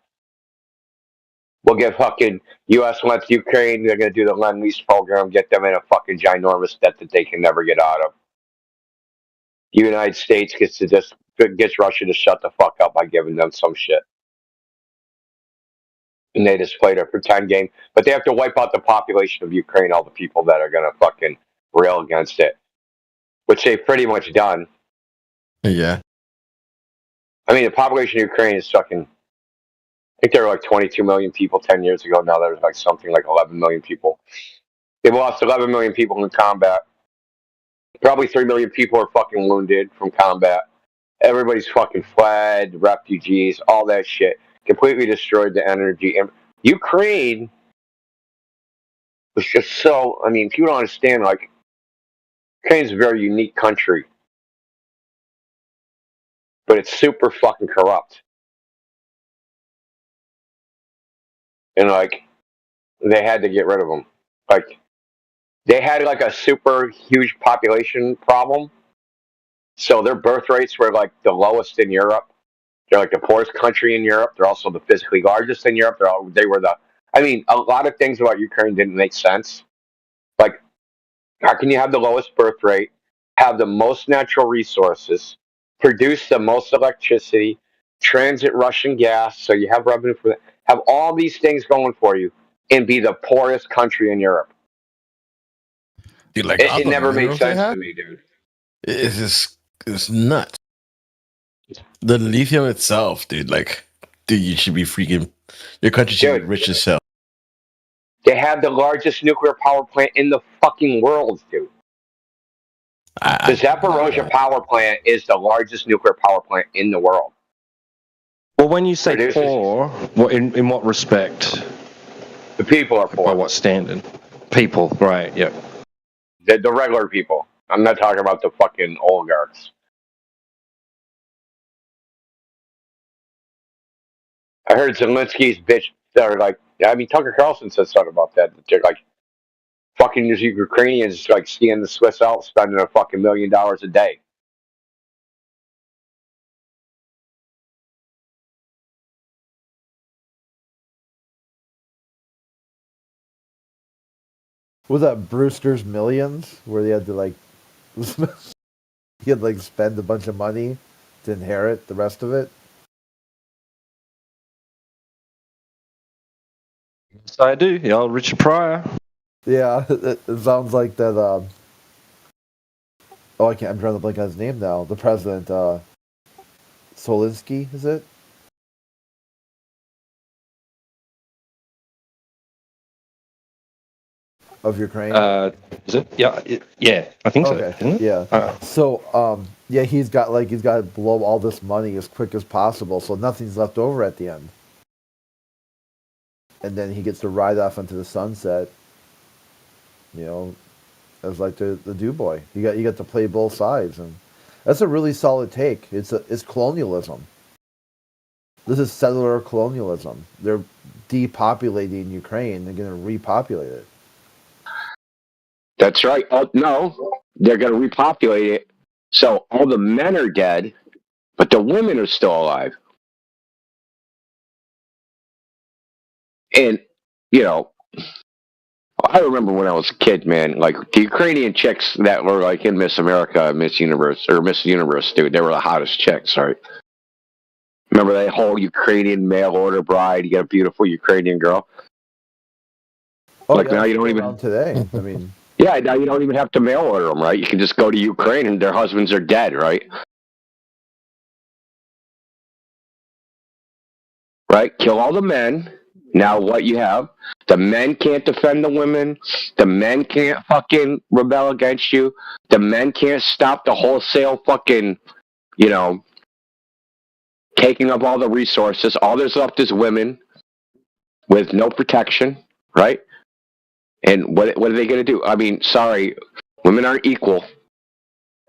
We'll get fucking U.S. lets Ukraine. They're going to do the Lend-Lease program, get them in a fucking ginormous debt that they can never get out of. The United States gets Russia to shut the fuck up by giving them some shit. And they just played a pretend game. But they have to wipe out the population of Ukraine, all the people that are going to fucking rail against it. Which they've pretty much done. Yeah. I mean, the population of Ukraine is fucking... I think there were like 22 million people 10 years ago. Now there's like something like 11 million people. They've lost 11 million people in combat. Probably 3 million people are fucking wounded from combat. Everybody's fucking fled, refugees, all that shit. Completely destroyed the energy. And Ukraine was just so... I mean, people don't understand, like, Ukraine's a very unique country. But it's super fucking corrupt. And, like, they had to get rid of them. Like, they had, like, a super huge population problem. So their birth rates were, like, the lowest in Europe. They're, like, the poorest country in Europe. They're also the physically largest in Europe. I mean, a lot of things about Ukraine didn't make sense. Like, how can you have the lowest birth rate, have the most natural resources, produce the most electricity, transit Russian gas, so you have revenue for that, have all these things going for you, and be the poorest country in Europe? Dude, like, it never made sense to me, dude. It's nuts. The lithium itself, dude, you should be freaking... Your country should be rich as hell. They have the largest nuclear power plant in the fucking world, dude. The Zaporozhye power plant is the largest nuclear power plant in the world. Well, when you say poor, in what respect? The people are poor. By what standard? People, right, yeah. The regular people. I'm not talking about the fucking oligarchs. I heard Zelensky's bitch, they're like, I mean, Tucker Carlson said something about that. They're like, fucking Ukrainians, like, skiing the Swiss Alps, spending a fucking $1 million a day. Was that Brewster's Millions, where they had to, like, he had, like, spend a bunch of money to inherit the rest of it? Yes, I do. The old Richard Pryor. Yeah, it sounds like that. I'm trying to blank on his name now. The president, Solinsky, is it? of Ukraine? Is it? Yeah, yeah, I think so. Okay, Isn't it? yeah. So, yeah, he's got to blow all this money as quick as possible, so nothing's left over at the end. And then he gets to ride off into the sunset, as like the do boy. You got to play both sides, and that's a really solid take. It's colonialism. This is settler colonialism. They're depopulating Ukraine. They're going to repopulate it. That's right. No, they're going to repopulate it. So all the men are dead, but the women are still alive. And, I remember when I was a kid, man, like the Ukrainian chicks that were like in Miss America, Miss Universe, dude, they were the hottest chicks, right? Remember that whole Ukrainian mail order bride? You get a beautiful Ukrainian girl. Oh, like yeah, now you don't even today. I mean, yeah, now you don't even have to mail order them, right? You can just go to Ukraine and their husbands are dead, right? Right? Kill all the men. Now what you have, the men can't defend the women. The men can't fucking rebel against you. The men can't stop the wholesale fucking, taking up all the resources. All there's left is women with no protection, right? And what are they going to do? I mean, sorry, women aren't equal.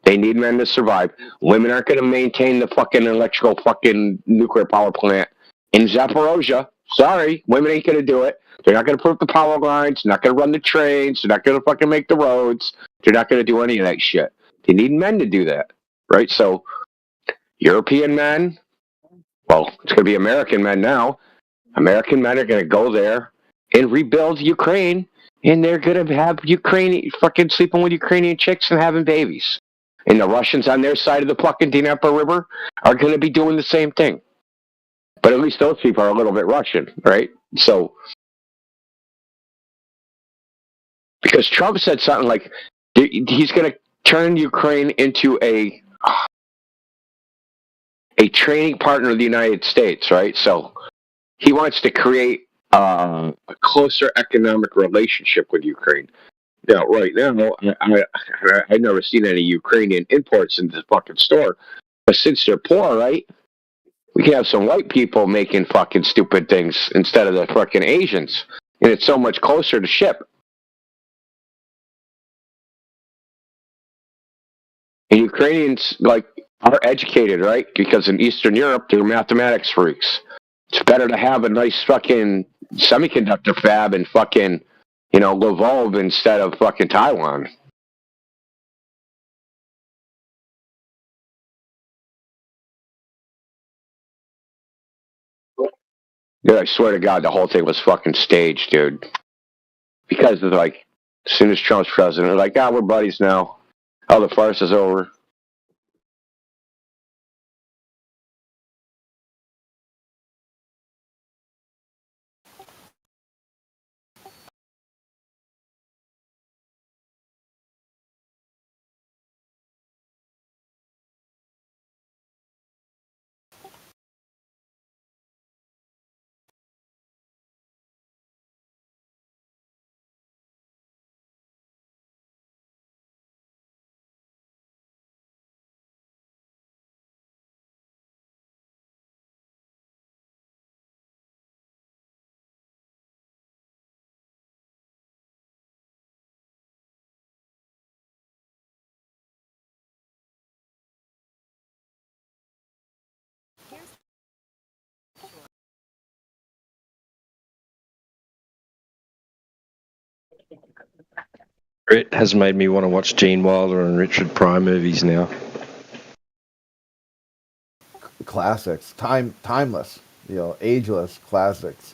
They need men to survive. Women aren't going to maintain the fucking electrical fucking nuclear power plant in Zaporozhye. Sorry, women ain't going to do it. They're not going to put up the power lines. They're not going to run the trains. They're not going to fucking make the roads. They're not going to do any of that shit. They need men to do that, right? So, European men, well, it's going to be American men now. American men are going to go there and rebuild Ukraine, and they're going to have Ukraine fucking sleeping with Ukrainian chicks and having babies. And the Russians on their side of the fucking Dnieper River are going to be doing the same thing. But at least those people are a little bit Russian, right? So, because Trump said something like he's going to turn Ukraine into a training partner of the United States, right? So he wants to create a closer economic relationship with Ukraine. Now, right now, I've never seen any Ukrainian imports in the fucking store. But since they're poor, right, we can have some white people making fucking stupid things instead of the fucking Asians. And it's so much closer to ship. And Ukrainians, are educated, right? Because in Eastern Europe, they're mathematics freaks. It's better to have a nice fucking semiconductor fab in fucking, Lvov instead of fucking Taiwan. Dude, I swear to God, the whole thing was fucking staged, dude. Because of as soon as Trump's president, they're like, we're buddies now. Oh, the farce is over. It has made me want to watch Gene Wilder and Richard Pryor movies now. Classics, timeless, ageless classics.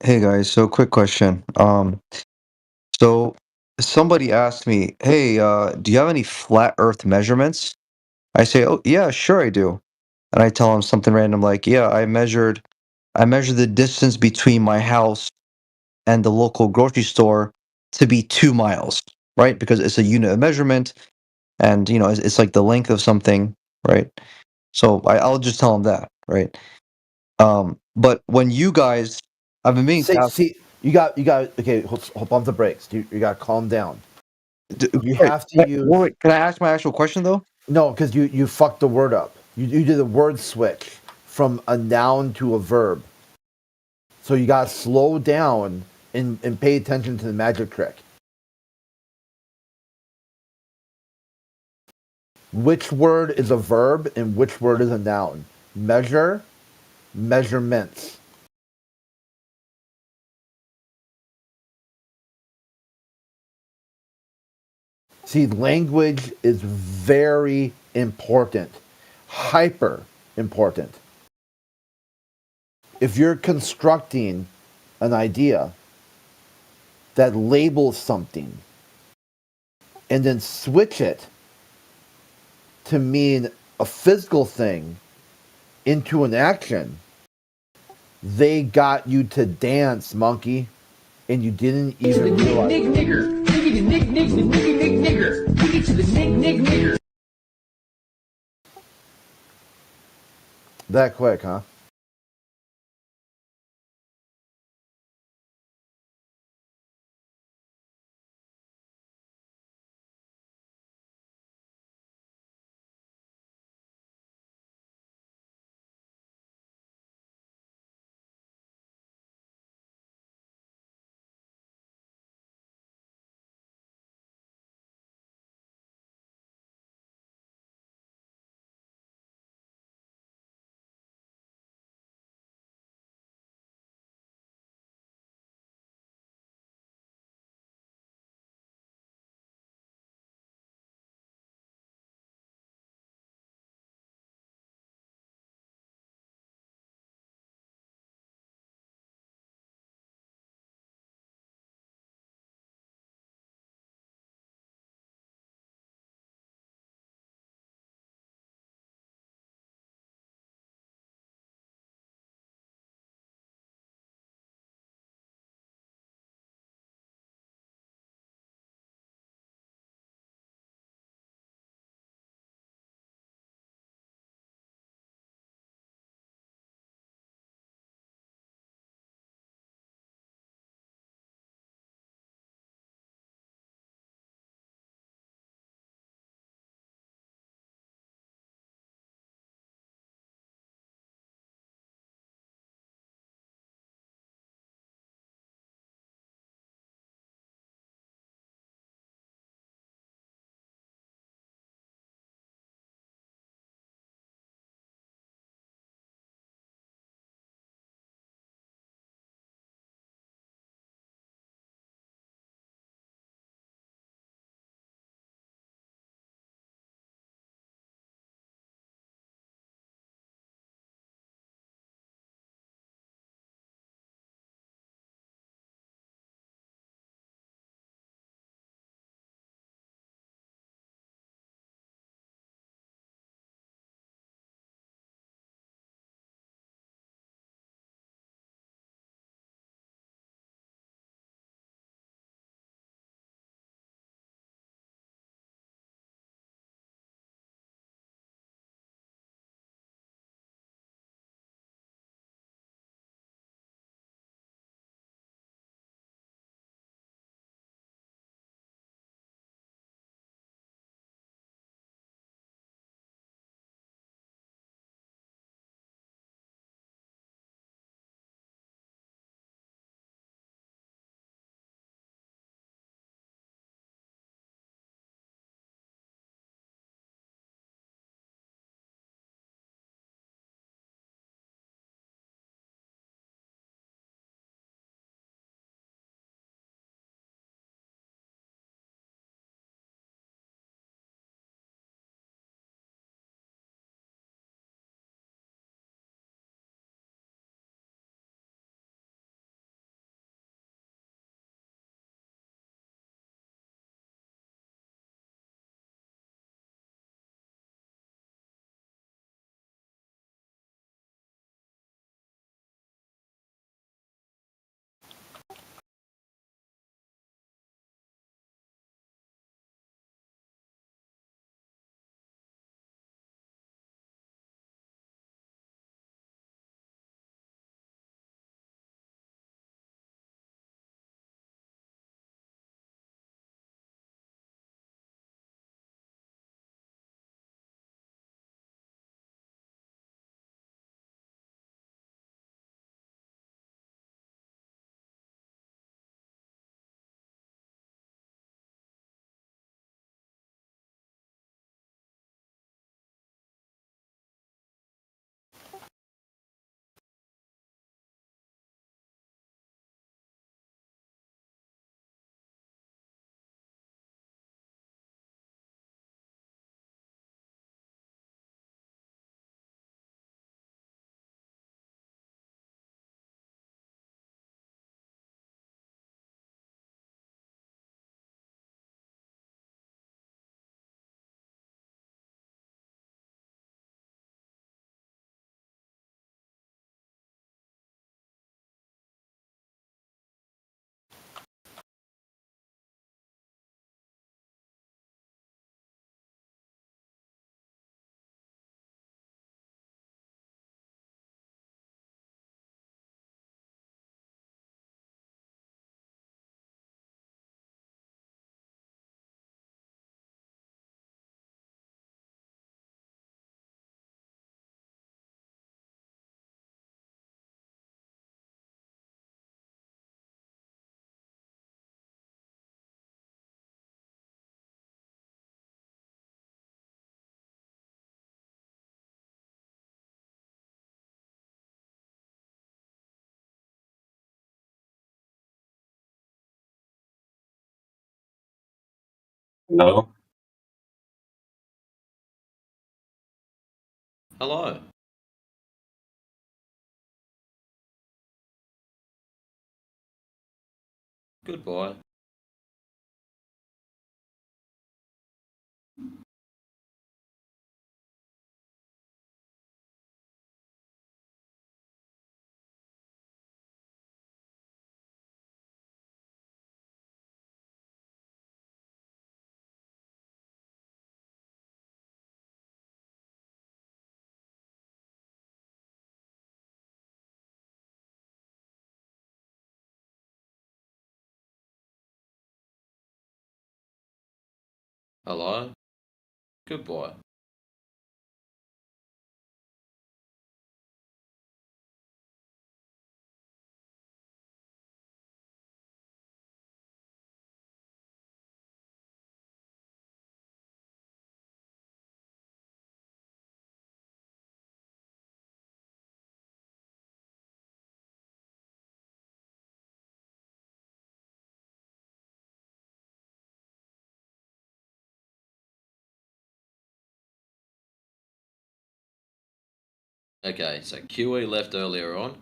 Hey guys, so quick question. So somebody asked me, "Hey, do you have any flat Earth measurements?" I say, "Oh, yeah, sure I do." And I tell them something random like, "Yeah, I measured the distance between my house and the local grocery store to be 2 miles, right? Because it's a unit of measurement, and it's like the length of something, right? So I'll just tell them that, right? But when you guys, I've been being asked. See, you got okay. Hold pump the brakes. You got to calm down. You Wait, have to use. wait, can I ask my actual question though? No, because you fucked the word up. You did a word switch from a noun to a verb. So you got to slow down and pay attention to the magic trick. Which word is a verb and which word is a noun? Measure, measurements. See, language is very important, hyper important. If you're constructing an idea that labels something and then switch it to mean a physical thing into an action, they got you to dance, monkey, and you didn't even realize. That quick, huh? No. Hello. Goodbye. Hello. Goodbye. Okay, so QE left earlier on.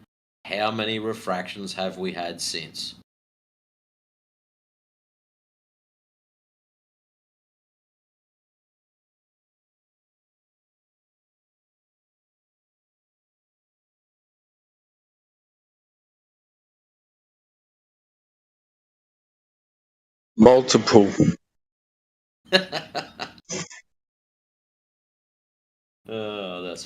How many refractions have we had since? Multiple. Oh, that's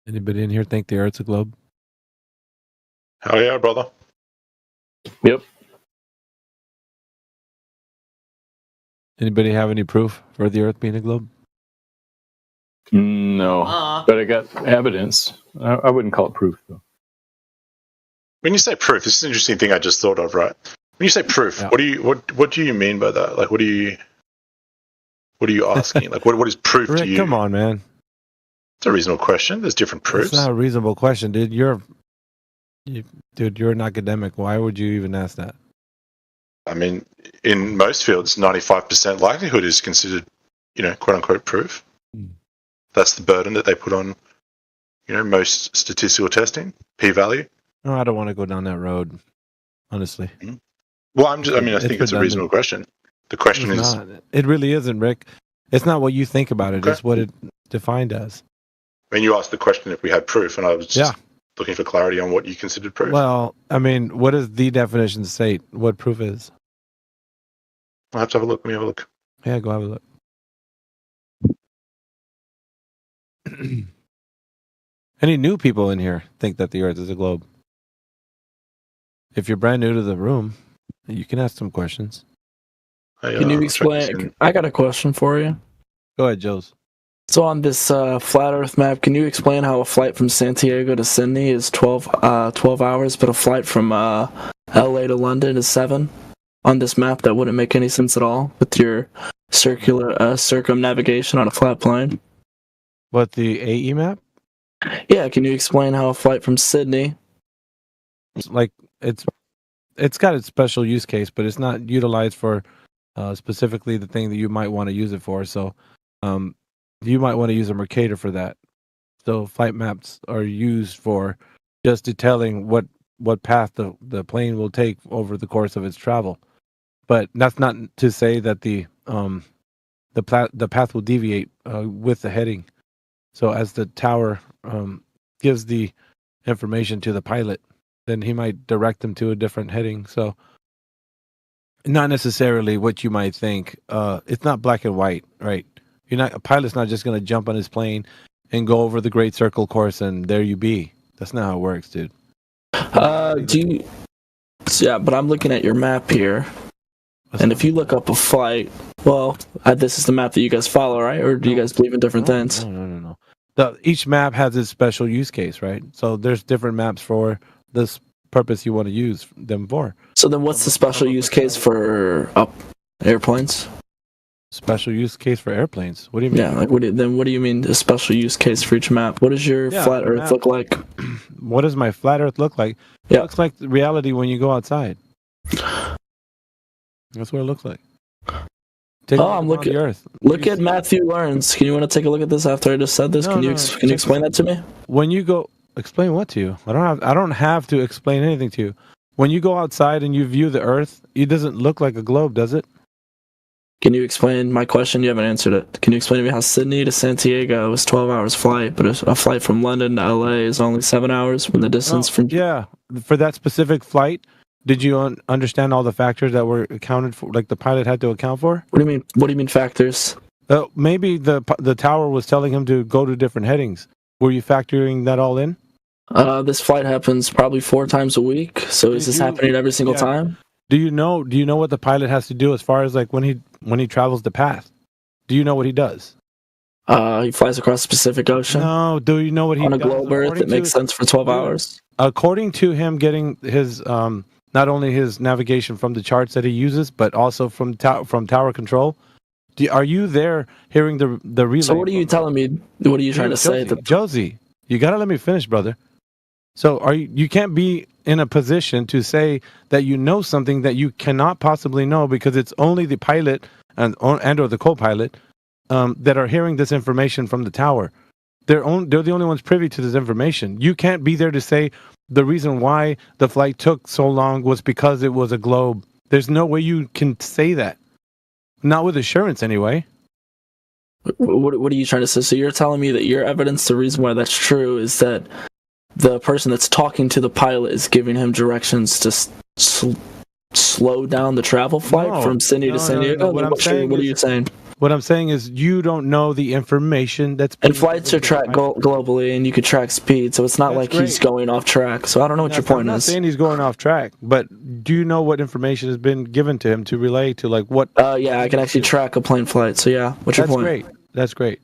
Anybody in here think the Earth's a globe? Hell yeah, brother. Yep. Anybody have any proof for the Earth being a globe? No, but I got evidence. I wouldn't call it proof though. When you say proof, this is an interesting thing I just thought of, right? When you say proof, what do you mean by that? Like, what are you asking? Like, what is proof Rick, to you? come on, man. It's a reasonable question. There's different proofs. It's not a reasonable question, dude. You're an academic. Why would you even ask that? I mean, in most fields, 95% likelihood is considered, quote unquote proof. That's the burden that they put on, most statistical testing, p-value. No, I don't want to go down that road, honestly. Well, I think it's a reasonable question. The question is, it really isn't, Rick. It's not what you think about it. It's what it defined as. I mean, you asked the question if we had proof, and I was just looking for clarity on what you considered proof. Well, I mean, what does the definition state? What proof is? I'll have to have a look. Let me have a look. Yeah, go have a look. Any new people in here think that the Earth is a globe? If you're brand new to the room, you can ask some questions. Can you explain? I got a question for you. Go ahead, Jules. So on this flat Earth map, can you explain how a flight from Santiago to Sydney is 12 hours, but a flight from LA to London is 7? On this map, that wouldn't make any sense at all with your circumnavigation on a flat plane. What, the AE map? Yeah, can you explain how a flight from Sydney? Like, it's got its special use case, but it's not utilized for specifically the thing that you might want to use it for. So you might want to use a Mercator for that. So flight maps are used for just detailing what what path the plane will take over the course of its travel. But that's not to say that the path will deviate with the heading. So as the tower gives the information to the pilot, then he might direct them to a different heading. So not necessarily what you might think. It's not black and white, right? A pilot's not just going to jump on his plane and go over the Great Circle course and there you be. That's not how it works, dude. Yeah, but I'm looking at your map here. And if you look up a flight, well, this is the map that you guys follow, right? Or do you guys believe in different things? No. Each map has its special use case, right? So there's different maps for this purpose you want to use them for. So then what's the special use case for airplanes? Special use case for airplanes? What do you mean? Yeah, what do you mean a special use case for each map? What does your flat Earth look like? What does my flat Earth look like? Yeah. It looks like reality when you go outside. That's what it looks like. I'm looking. Look at Matthew Lawrence. Can you want to take a look at this after I just said this? Can you explain that to me? When you go, explain what to you? I don't have to explain anything to you. When you go outside and you view the Earth, it doesn't look like a globe, does it? Can you explain my question? You haven't answered it. Can you explain to me how Sydney to Santiago is 12 hours flight, but a flight from London to LA is only 7 hours from the distance from? Yeah, for that specific flight. Did you understand all the factors that were accounted for, like the pilot had to account for? What do you mean? What do you mean factors? Maybe the tower was telling him to go to different headings. Were you factoring that all in? This flight happens probably 4 times a week. So is this happening every single time? Do you know what the pilot has to do as far as like when he travels the path? Do you know what he does? He flies across the Pacific Ocean. No, do you know what he does? On a globe Earth, it makes sense for 12 hours. According to him getting his not only his navigation from the charts that he uses, but also from tower control. Are you there hearing the relay? So what are you telling me? What are you trying to say? Josie, you gotta let me finish, brother. So you can't be in a position to say that you know something that you cannot possibly know because it's only the pilot and or the co-pilot that are hearing this information from the tower. They're the only ones privy to this information. You can't be there to say the reason why the flight took so long was because it was a globe. There's no way you can say that. Not with assurance, anyway. What are you trying to say? So you're telling me that your evidence, the reason why that's true, is that the person that's talking to the pilot is giving him directions to slow down the travel flight from Sydney to San Diego? No. What are you saying? What I'm saying is you don't know the information that's... And flights are tracked globally, and you can track speed, so it's not like he's going off track. So I don't know what your point is. I'm not saying he's going off track, but do you know what information has been given to him to relay to like what... Yeah, I can actually track a plane flight, so yeah. What's your point? That's great.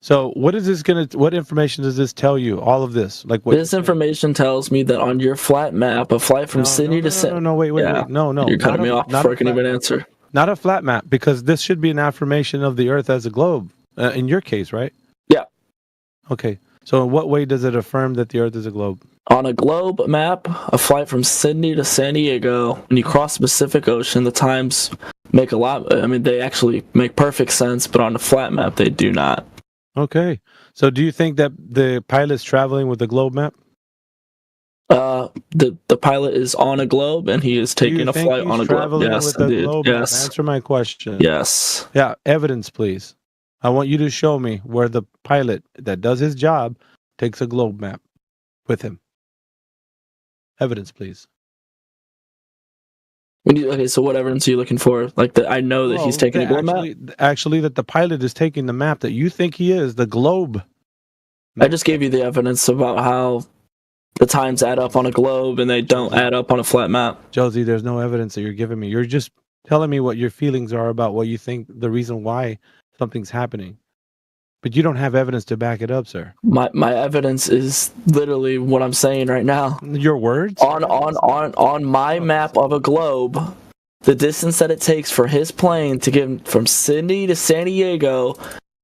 So what information does this tell you, all of this? This information tells me that on your flat map, a flight from Sydney to San... No, wait. No. You're cutting me off before I can even answer. Not a flat map, because this should be an affirmation of the Earth as a globe, in your case, right? Yeah. Okay. So in what way does it affirm that the Earth is a globe? On a globe map, a flight from Sydney to San Diego, when you cross the Pacific Ocean, the times make a lot... I mean, they actually make perfect sense, but on a flat map, they do not. Okay. So do you think that the pilot's traveling with the globe map? The pilot is on a globe and he is taking a flight on a globe. Yes, indeed. Yes. Answer my question. Yes. Yeah, evidence, please. I want you to show me where the pilot that does his job takes a globe map with him. Evidence, please. Okay, so what evidence are you looking for? I know that he's taking a globe map? Actually, that the pilot is taking the map that you think he is, the globe. I just gave you the evidence about how the times add up on a globe and they don't add up on a flat map. Josie, there's no evidence that you're giving me. You're just telling me what your feelings are about what you think the reason why something's happening. But you don't have evidence to back it up, sir. My evidence is literally what I'm saying right now. Your words? On my map of a globe, the distance that it takes for his plane to get from Sydney to San Diego,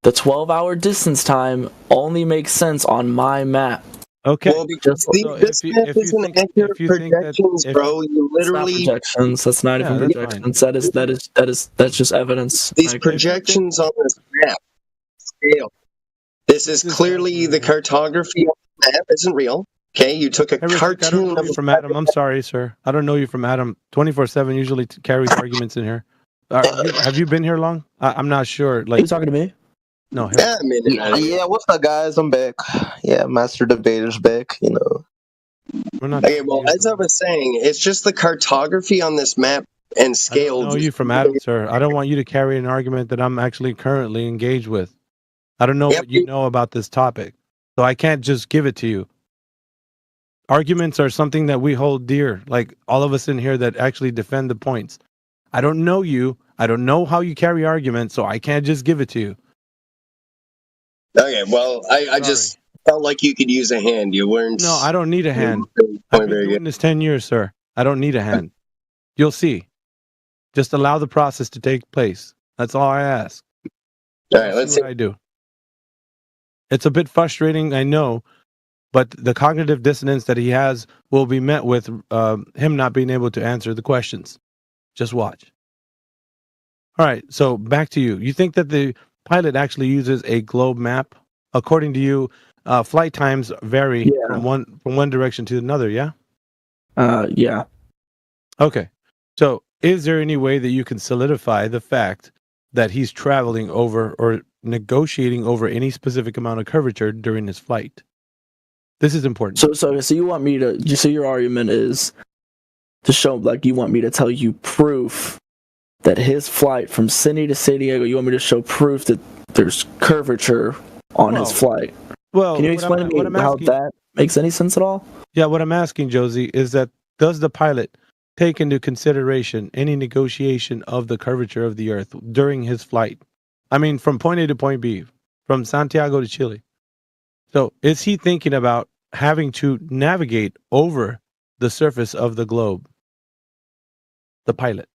the 12-hour distance time only makes sense on my map. Okay. Well, because this map isn't accurate projections, bro. You literally... It's not projections. That's not even projections. That's just evidence. These projections on this map scale. This is clearly the cartography of the map isn't real. Okay, you took a Hey, Rick, I don't cartoon know of you from Adam. I'm sorry, sir. I don't know you from Adam. 24/7 usually carries arguments in here. Have you been here long? I'm not sure. Like, you talking to me? No. Yeah, yeah, what's up, guys? I'm back. Yeah, Master Debater's back, you know. We're not Okay, well, as I was saying, it's just the cartography on this map and scale. I don't know you from Adam, sir. I don't want you to carry an argument that I'm actually currently engaged with. I don't know what you know about this topic, so I can't just give it to you. Arguments are something that we hold dear, like all of us in here that actually defend the points. I don't know you. I don't know how you carry arguments, so I can't just give it to you. Okay, well, I just felt like you could use a hand. You weren't. No, I don't need a hand. I've been doing this 10 years, sir. I don't need a hand. You'll see. Just allow the process to take place. That's all I ask. All right, let's see what I do. It's a bit frustrating, I know, but the cognitive dissonance that he has will be met with him not being able to answer the questions. Just watch. All right, so back to you. You think that the pilot actually uses a globe map? According to you, flight times vary from one direction to another, yeah? Yeah. Okay. So is there any way that you can solidify the fact that he's traveling over or negotiating over any specific amount of curvature during his flight? This is important. So you want me to? So your argument is to show, like, you want me to tell you proof that his flight from Sydney to San Diego. You want me to show proof that there's curvature on his flight. Well, can you explain to me how that makes any sense at all? Yeah, what I'm asking, Josie, is that does the pilot take into consideration any negotiation of the curvature of the Earth during his flight? I mean, from point A to point B, from Santiago to Chile. So is he thinking about having to navigate over the surface of the globe? The pilot.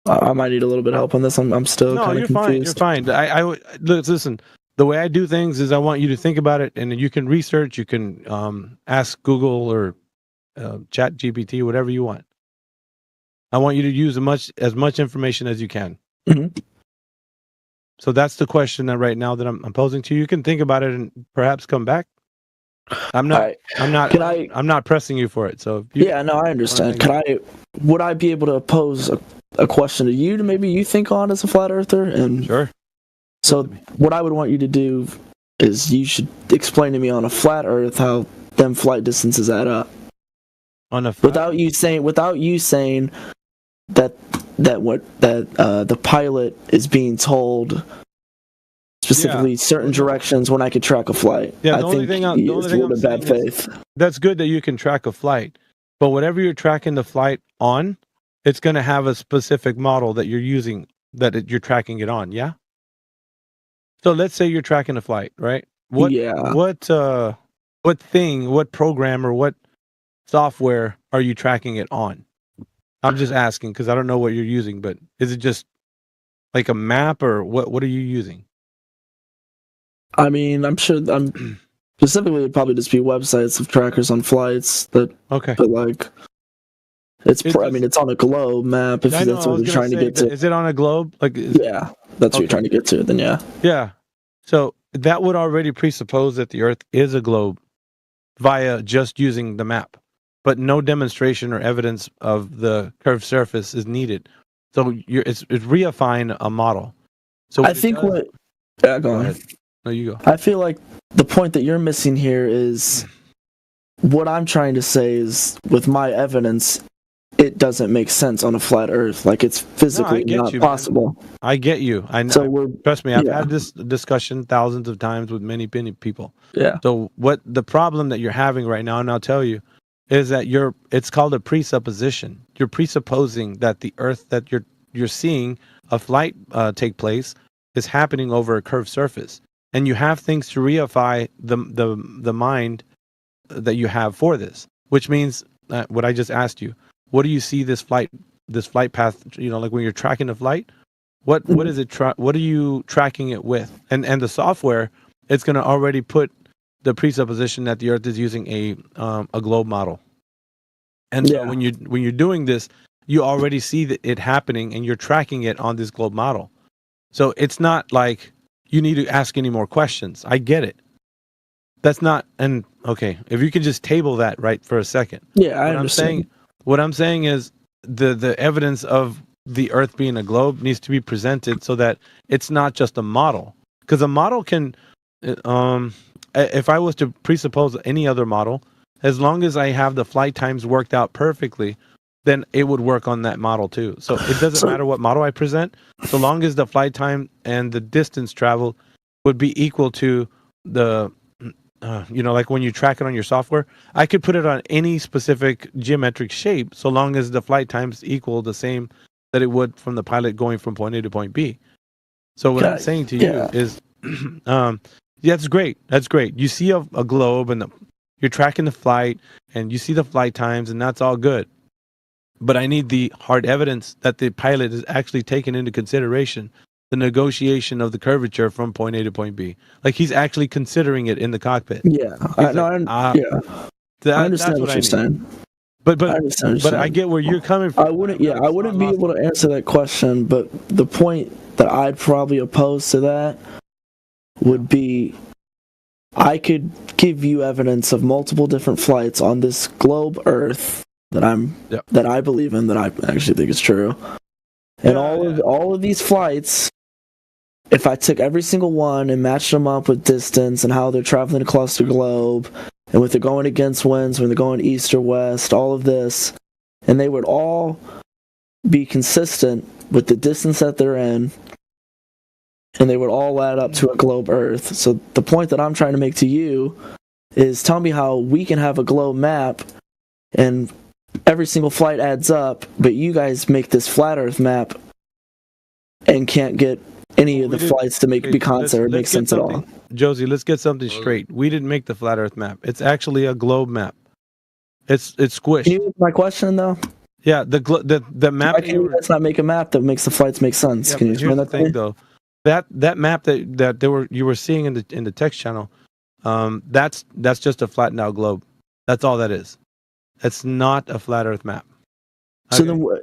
I might need a little bit of help on this. I'm still kind of confused. You're fine. I listen. The way I do things is I want you to think about it, and you can research. You can ask Google or Chat GPT, whatever you want. I want you to use as much information as you can. Mm-hmm. So that's the question that right now that I'm posing to you. You can think about it and perhaps come back. I'm not pressing you for it. So yeah, no, I understand. Would I be able to pose a question to you to maybe you think on as a flat earther? And sure. So what I would want you to do is you should explain to me on a flat earth how them flight distances add up. On a without you saying that the pilot is being told specifically certain directions when I could track a flight. Yeah, I think he is in bad faith. That's good that you can track a flight, but whatever you're tracking the flight on, it's going to have a specific model that you're using you're tracking it on. Yeah. So let's say you're tracking a flight, right? What program or what software are you tracking it on? I'm just asking because I don't know what you're using, but is it just like a map or what are you using? I mean, I'm sure specifically it'd probably just be websites of trackers on flights that but like it's on a globe map if that's what you're trying to get to. Is it on a globe? Yeah, that's what you're trying to get to, then yeah. Yeah. So that would already presuppose that the Earth is a globe via just using the map. But no demonstration or evidence of the curved surface is needed. So it's reifying a model. So I think go on. No, you go. I feel like the point that you're missing here is what I'm trying to say is with my evidence, it doesn't make sense on a flat Earth. Like it's physically not possible. Man. I get you. Trust me. I've had this discussion thousands of times with many people. Yeah. So what the problem that you're having right now, and I'll tell you, is that it's called a presupposition. You're presupposing that the Earth that you're seeing a flight take place is happening over a curved surface, and you have things to reify the mind that you have for this, which means what I just asked you. What do you see this flight path? Like when you're tracking a flight, what is it? What are you tracking it with? And the software, it's going to already put the presupposition that the Earth is using a globe model. And so when you're doing this, you already see it happening, and you're tracking it on this globe model. So it's not like you need to ask any more questions. I get it. That's not, and Okay, if you can just table that right for a second. Yeah, I understand. What I'm saying is the evidence of the Earth being a globe needs to be presented so that it's not just a model. Because a model can, if I was to presuppose any other model, as long as I have the flight times worked out perfectly, then it would work on that model too. So it doesn't matter what model I present, so long as the flight time and the distance traveled would be equal to the, like when you track it on your software, I could put it on any specific geometric shape, so long as the flight times equal the same that it would from the pilot going from point A to point B. So what I'm saying to you is, that's great. That's great. You see a globe and you're tracking the flight and you see the flight times and that's all good. But I need the hard evidence that the pilot is actually taking into consideration the negotiation of the curvature from point A to point B. Like he's actually considering it in the cockpit. Yeah, I understand what you're saying. But I get where you're coming from. I wouldn't be able to answer that question. But the point that I'd probably oppose to that would be, I could give you evidence of multiple different flights on this globe Earth that I believe in, that I actually think is true. And all of these flights, if I took every single one and matched them up with distance and how they're traveling across the globe, and with it going against winds, when they're going east or west, all of this, and they would all be consistent with the distance that they're in, and they would all add up to a globe Earth. So the point that I'm trying to make to you is, tell me how we can have a globe map and every single flight adds up, but you guys make this flat Earth map and can't get any of the flights to be constant or make sense at all. Josie, let's get something straight. We didn't make the flat Earth map. It's actually a globe map. It's squished. Can you answer my question though? Yeah, the map. Why can you guys not make a map that makes the flights make sense? Yeah, Can you explain that thing though? That map that you were seeing in the text channel, that's just a flattened out globe. That's all that is. It's not a flat Earth map. So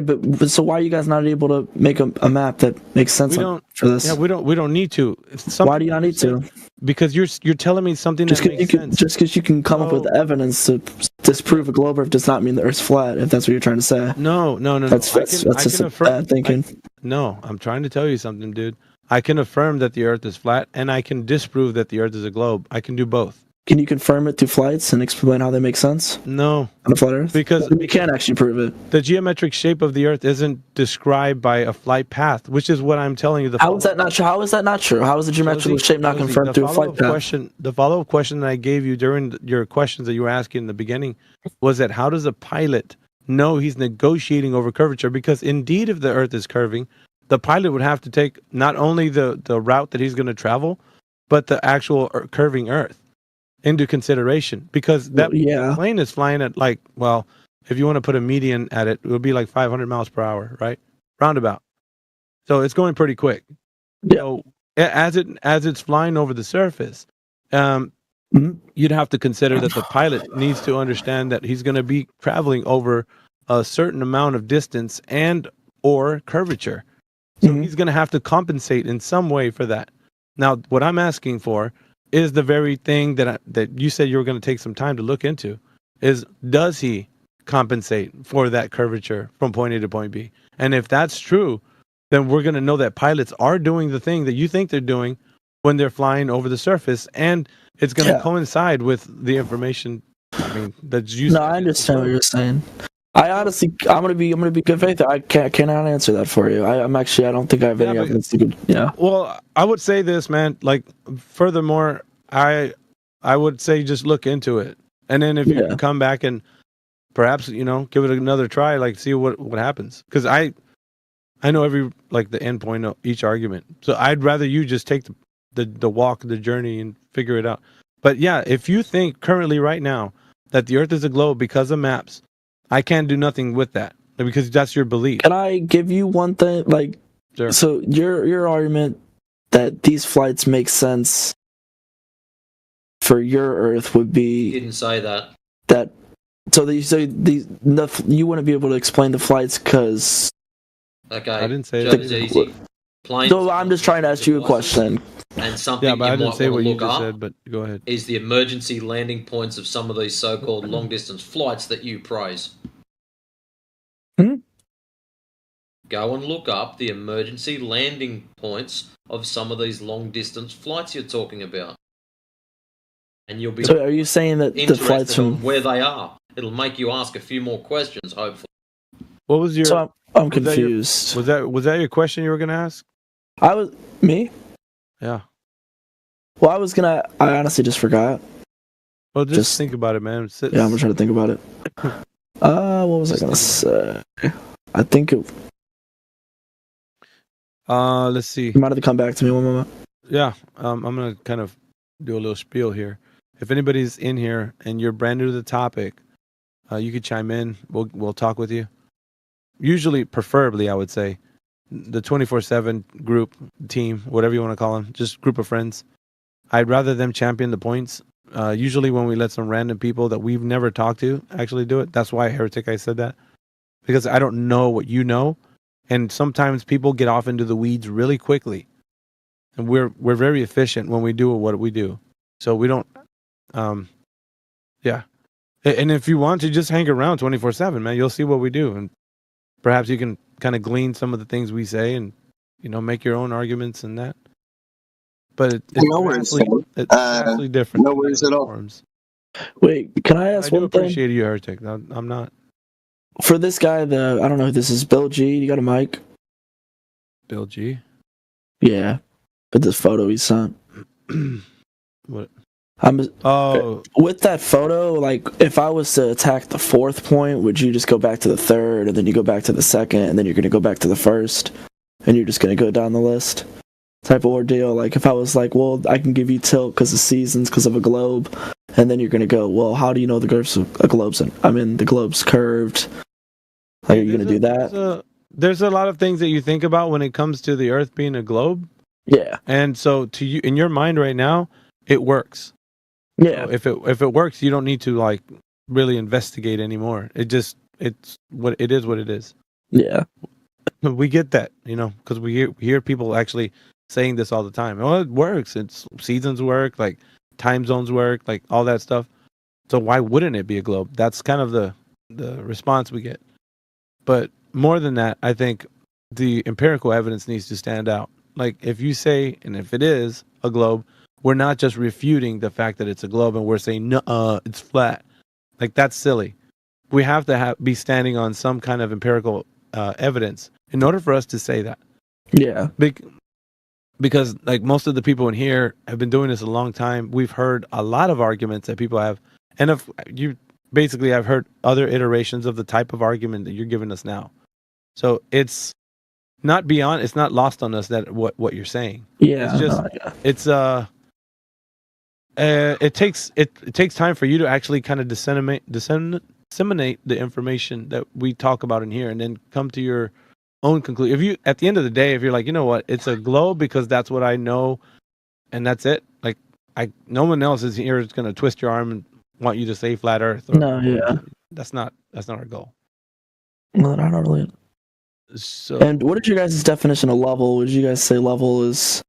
but so why are you guys not able to make a map that makes sense for this? Yeah, we don't need to. Why do you not need to? Because you're telling me something that makes sense. Just because you can come up with evidence to disprove a globe Earth does not mean the Earth's flat. If that's what you're trying to say. No. That's just bad thinking. No, I'm trying to tell you something, dude. I can affirm that the Earth is flat, and I can disprove that the Earth is a globe. I can do both. Can you confirm it through flights and explain how they make sense? No. On a flat Earth? Because you can't actually prove it. The geometric shape of the Earth isn't described by a flight path, which is what I'm telling you. How is that not true? How is that not true? How is the geometrical shape not confirmed through a flight path? The follow-up question that I gave you during your questions that you were asking in the beginning was that how does a pilot know he's negotiating over curvature? Because indeed, if the Earth is curving, the pilot would have to take not only the route that he's going to travel, but the actual curving Earth into consideration, because that plane is flying at if you want to put a median at it, it would be like 500 miles per hour, right? Roundabout. So it's going pretty quick. Yeah. So as it's flying over the surface, you'd have to consider that the pilot needs to understand that he's going to be traveling over a certain amount of distance and or curvature. So he's going to have to compensate in some way for that. Now, what I'm asking for is the very thing that you said you were going to take some time to look into, is does he compensate for that curvature from point A to point B? And if that's true, then we're going to know that pilots are doing the thing that you think they're doing when they're flying over the surface, and it's going to coincide with the information that's used. No, I understand what you're saying. I honestly, I'm gonna be good faith. I cannot answer that for you. I don't think I have any evidence to. Yeah. Well, I would say this, man. Like, furthermore, I would say just look into it, and then if you can come back and perhaps give it another try, like see what happens. Because I know the end point of each argument. So I'd rather you just take the walk, the journey, and figure it out. But yeah, if you think currently right now that the Earth is a globe because of maps, I can't do nothing with that because that's your belief. Can I give you one thing? Sure. So your argument that these flights make sense for your Earth would be. You didn't say that. You wouldn't be able to explain the flights because. Okay. I didn't say that. Easy. So I'm just trying to ask you a question. And something Yeah, but I you didn't might say want what to you look just up said. But go ahead. is the emergency landing points of some of these so-called long-distance flights that you praise. Go and look up the emergency landing points of some of these long-distance flights you're talking about. And you'll be So are you saying that the flights interested from? on where they are. It'll make you ask a few more questions, hopefully. What was your? So I'm was that your- confused. was that your question you were gonna ask? I was me. Yeah. Well, I honestly just forgot. Well, just think about it, man. Yeah, I'm gonna try to think about it. What was I gonna say? I think it. Let's see. You might have to come back to me one moment. Yeah, I'm gonna kind of do a little spiel here. If anybody's in here and you're brand new to the topic, you could chime in. We'll talk with you. Usually, preferably, I would say, the 24/7 group, team, whatever you want to call them, just group of friends. I'd rather them champion the points. Usually, when we let some random people that we've never talked to actually do it, that's why Heretic I said that, because I don't know what you know, and sometimes people get off into the weeds really quickly. And we're very efficient when we do what we do, so we don't. Yeah, and if you want to just hang around 24/7, man, you'll see what we do, and perhaps you can kind of glean some of the things we say, and make your own arguments and that. But it's No worries, Sam. vastly different. No than worries the at all. forums. Wait, can I ask I do one thing? appreciate you, Heretic. I'm not For this guy, I don't know who this is. Bill G. You got a mic? Bill G. Yeah, but this photo he sent. What? With that photo, like if I was to attack the fourth point, would you just go back to the third, and then you go back to the second, and then you're gonna go back to the first, and you're just gonna go down the list? Type of ordeal. Like if I was like, well, I can give you tilt because of seasons, because of a globe, and then you're gonna go, well, how do you know the globe's curved? Like, are you gonna do that? There's a lot of things that you think about when it comes to the Earth being a globe. Yeah. And so, to you, in your mind right now, it works. Yeah. So if it works, you don't need to like really investigate anymore. It's what it is. What it is. Yeah. We get that, because we hear people actually saying this all the time. Oh, it works. It's seasons work, like time zones work, like all that stuff. So why wouldn't it be a globe? That's kind of the response we get. But more than that, I think the empirical evidence needs to stand out. Like if you say, and if it is a globe, we're not just refuting the fact that it's a globe and we're saying, no, it's flat. Like that's silly. We have to be standing on some kind of empirical evidence in order for us to say that. Yeah. Because like most of the people in here have been doing this a long time. We've heard a lot of arguments that people have. And if you basically have heard other iterations of the type of argument that you're giving us now. So it's not lost on us that what you're saying. Yeah. It's just it takes time for you to actually kind of disseminate the information that we talk about in here and then come to your own conclusion. If you, at the end of the day, if you're like, you know what, it's a globe because that's what I know and that's it. Like no one else is here is going to twist your arm and want you to say flat earth. No, yeah. That's not our goal. No, not really. So, and what is your guys' definition of level? Would you guys say level is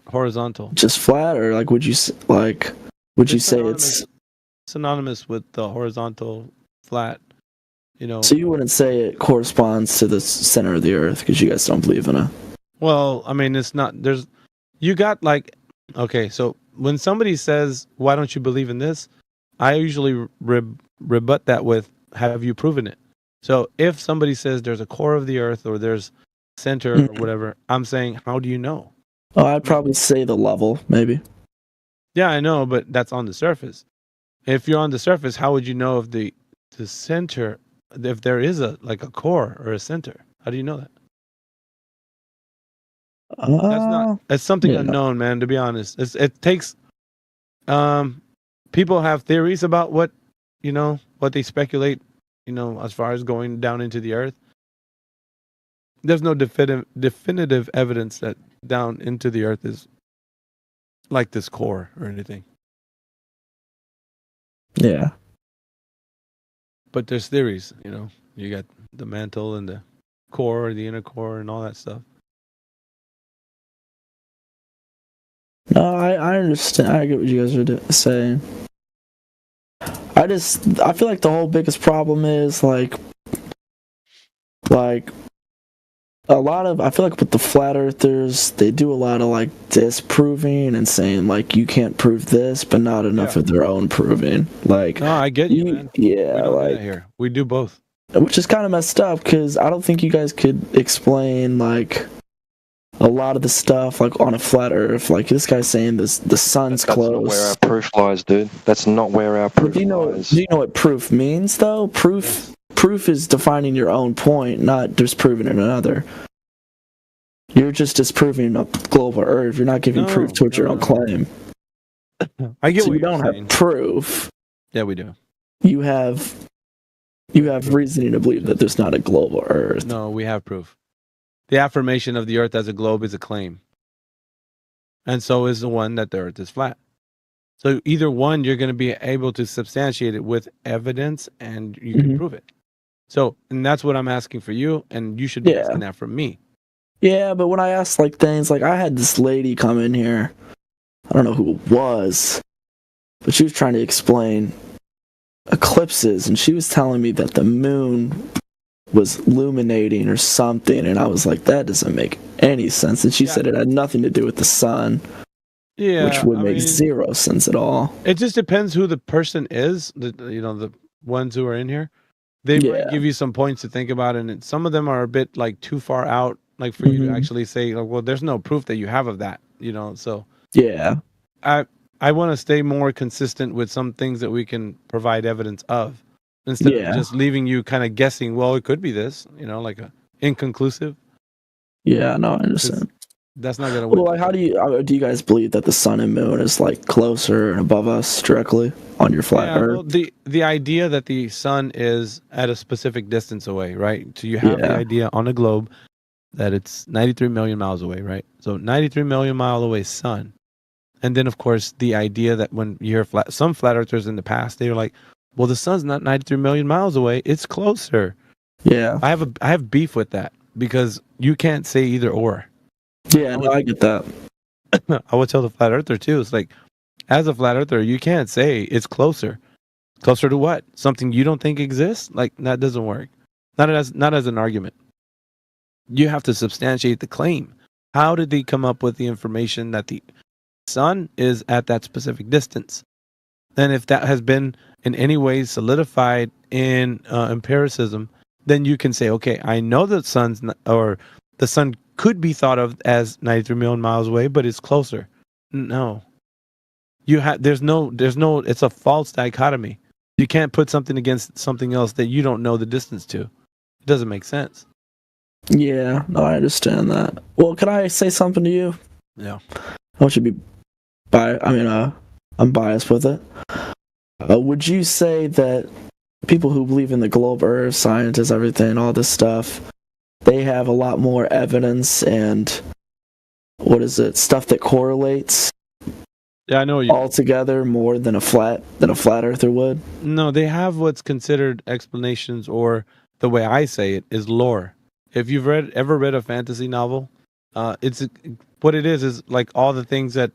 horizontal, just flat, or like would you say it's synonymous with the horizontal flat? So you wouldn't say it corresponds to the center of the earth because you guys don't believe in it. Well, I mean, it's not. Okay, so when somebody says, "Why don't you believe in this?" I usually rebut that with, "Have you proven it?" So if somebody says there's a core of the earth or there's center or whatever, I'm saying, how do you know? Oh, I'd probably say the level, maybe. Yeah, I know, but that's on the surface. If you're on the surface, how would you know if the center, if there is a core or a center? How do you know that? It's something unknown, man, to be honest. It takes people have theories about what they speculate, as far as going down into the earth. There's no definitive evidence that down into the earth is like this core or anything. Yeah. But there's theories, you got the mantle and the core, the inner core and all that stuff. No, I understand. I get what you guys are saying. I feel like the whole biggest problem is like a lot of, I feel like with the flat earthers, they do a lot of like disproving and saying like you can't prove this, but not enough of their own proving. Like, no, I get you, man. Yeah, like here we do both, which is kind of messed up because I don't think you guys could explain like a lot of the stuff like on a flat Earth. Like this guy's saying the sun's close. That's not where our proof lies, dude. That's not where our proof lies. Do you know what proof means though? Proof is defining your own point, not disproving another. You're just disproving a global Earth. You're not giving proof towards your own claim. I get so what you don't have proof. Yeah, we do. You have reasoning to believe that there's not a global Earth. No, we have proof. The affirmation of the Earth as a globe is a claim. And so is the one that the Earth is flat. So either one, you're going to be able to substantiate it with evidence and you can prove it. So, and that's what I'm asking for you, and you should be asking that from me. Yeah, but when I asked like things, like I had this lady come in here, I don't know who it was, but she was trying to explain eclipses, and she was telling me that the moon was illuminating or something, and I was like, that doesn't make any sense. And she said it had nothing to do with the sun. Yeah, which would make zero sense at all. It just depends who the person is. The ones who are in here, they might give you some points to think about, and some of them are a bit like too far out, like for you to actually say, like, well, there's no proof that you have of that, So I want to stay more consistent with some things that we can provide evidence of, instead of just leaving you kind of guessing. Well, it could be this, like a inconclusive. Yeah, no, I understand. That's not gonna work. Well, like, how do you guys believe that the sun and moon is like closer and above us directly on your flat Earth? Well, the idea that the sun is at a specific distance away, right? So you have the idea on a globe that it's 93 million miles away, right? So 93 million mile away sun. And then of course the idea that when you hear some flat earthers in the past, they were like, well, the sun's not 93 million miles away, it's closer. Yeah. I have beef with that because you can't say either or. Yeah, no, I get that. I would tell the flat earther too. It's like, as a flat earther, you can't say it's closer. Closer to what? Something you don't think exists? Like, that doesn't work. Not as an argument. You have to substantiate the claim. How did they come up with the information that the sun is at that specific distance? And if that has been in any way solidified in empiricism, then you can say, okay, I know that the sun could be thought of as 93 million miles away, but it's closer. No. There's no, it's a false dichotomy. You can't put something against something else that you don't know the distance to. It doesn't make sense. Yeah, no, I understand that. Well, can I say something to you? Yeah. I want you to be I'm biased with it. Would you say that people who believe in the globe Earth, scientists, everything, all this stuff, they have a lot more evidence and stuff that correlates? Yeah, I know you altogether more than a flat earther would? No, they have what's considered explanations, or the way I say it is lore. If you've ever read a fantasy novel, it's what it is like all the things that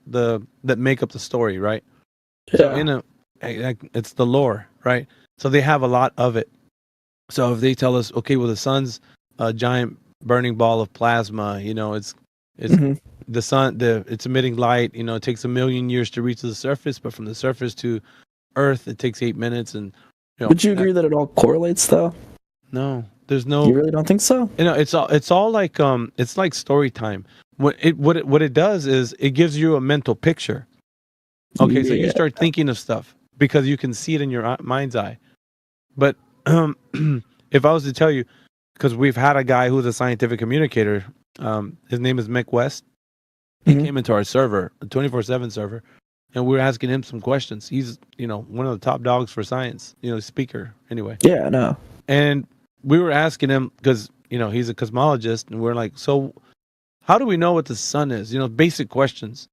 make up the story, right? Yeah. So it's the lore, right? So they have a lot of it. So if they tell us, okay, well, the sun's a giant burning ball of plasma, it's the sun, it's emitting light, it takes 1 million years to reach the surface, but from the surface to Earth, it takes 8 minutes. And would you agree that it all correlates, though? No, there's no. You really don't think so? It's all like it's like story time. What it does is it gives you a mental picture. Okay, so you start thinking of stuff because you can see it in your mind's eye. But if I was to tell you, because we've had a guy who's a scientific communicator, his name is Mick West. He came into our server, a 24/7 server, and we were asking him some questions. He's one of the top dogs for science, speaker anyway. Yeah, I know. And we were asking him because he's a cosmologist, and we're like, so how do we know what the sun is? Basic questions.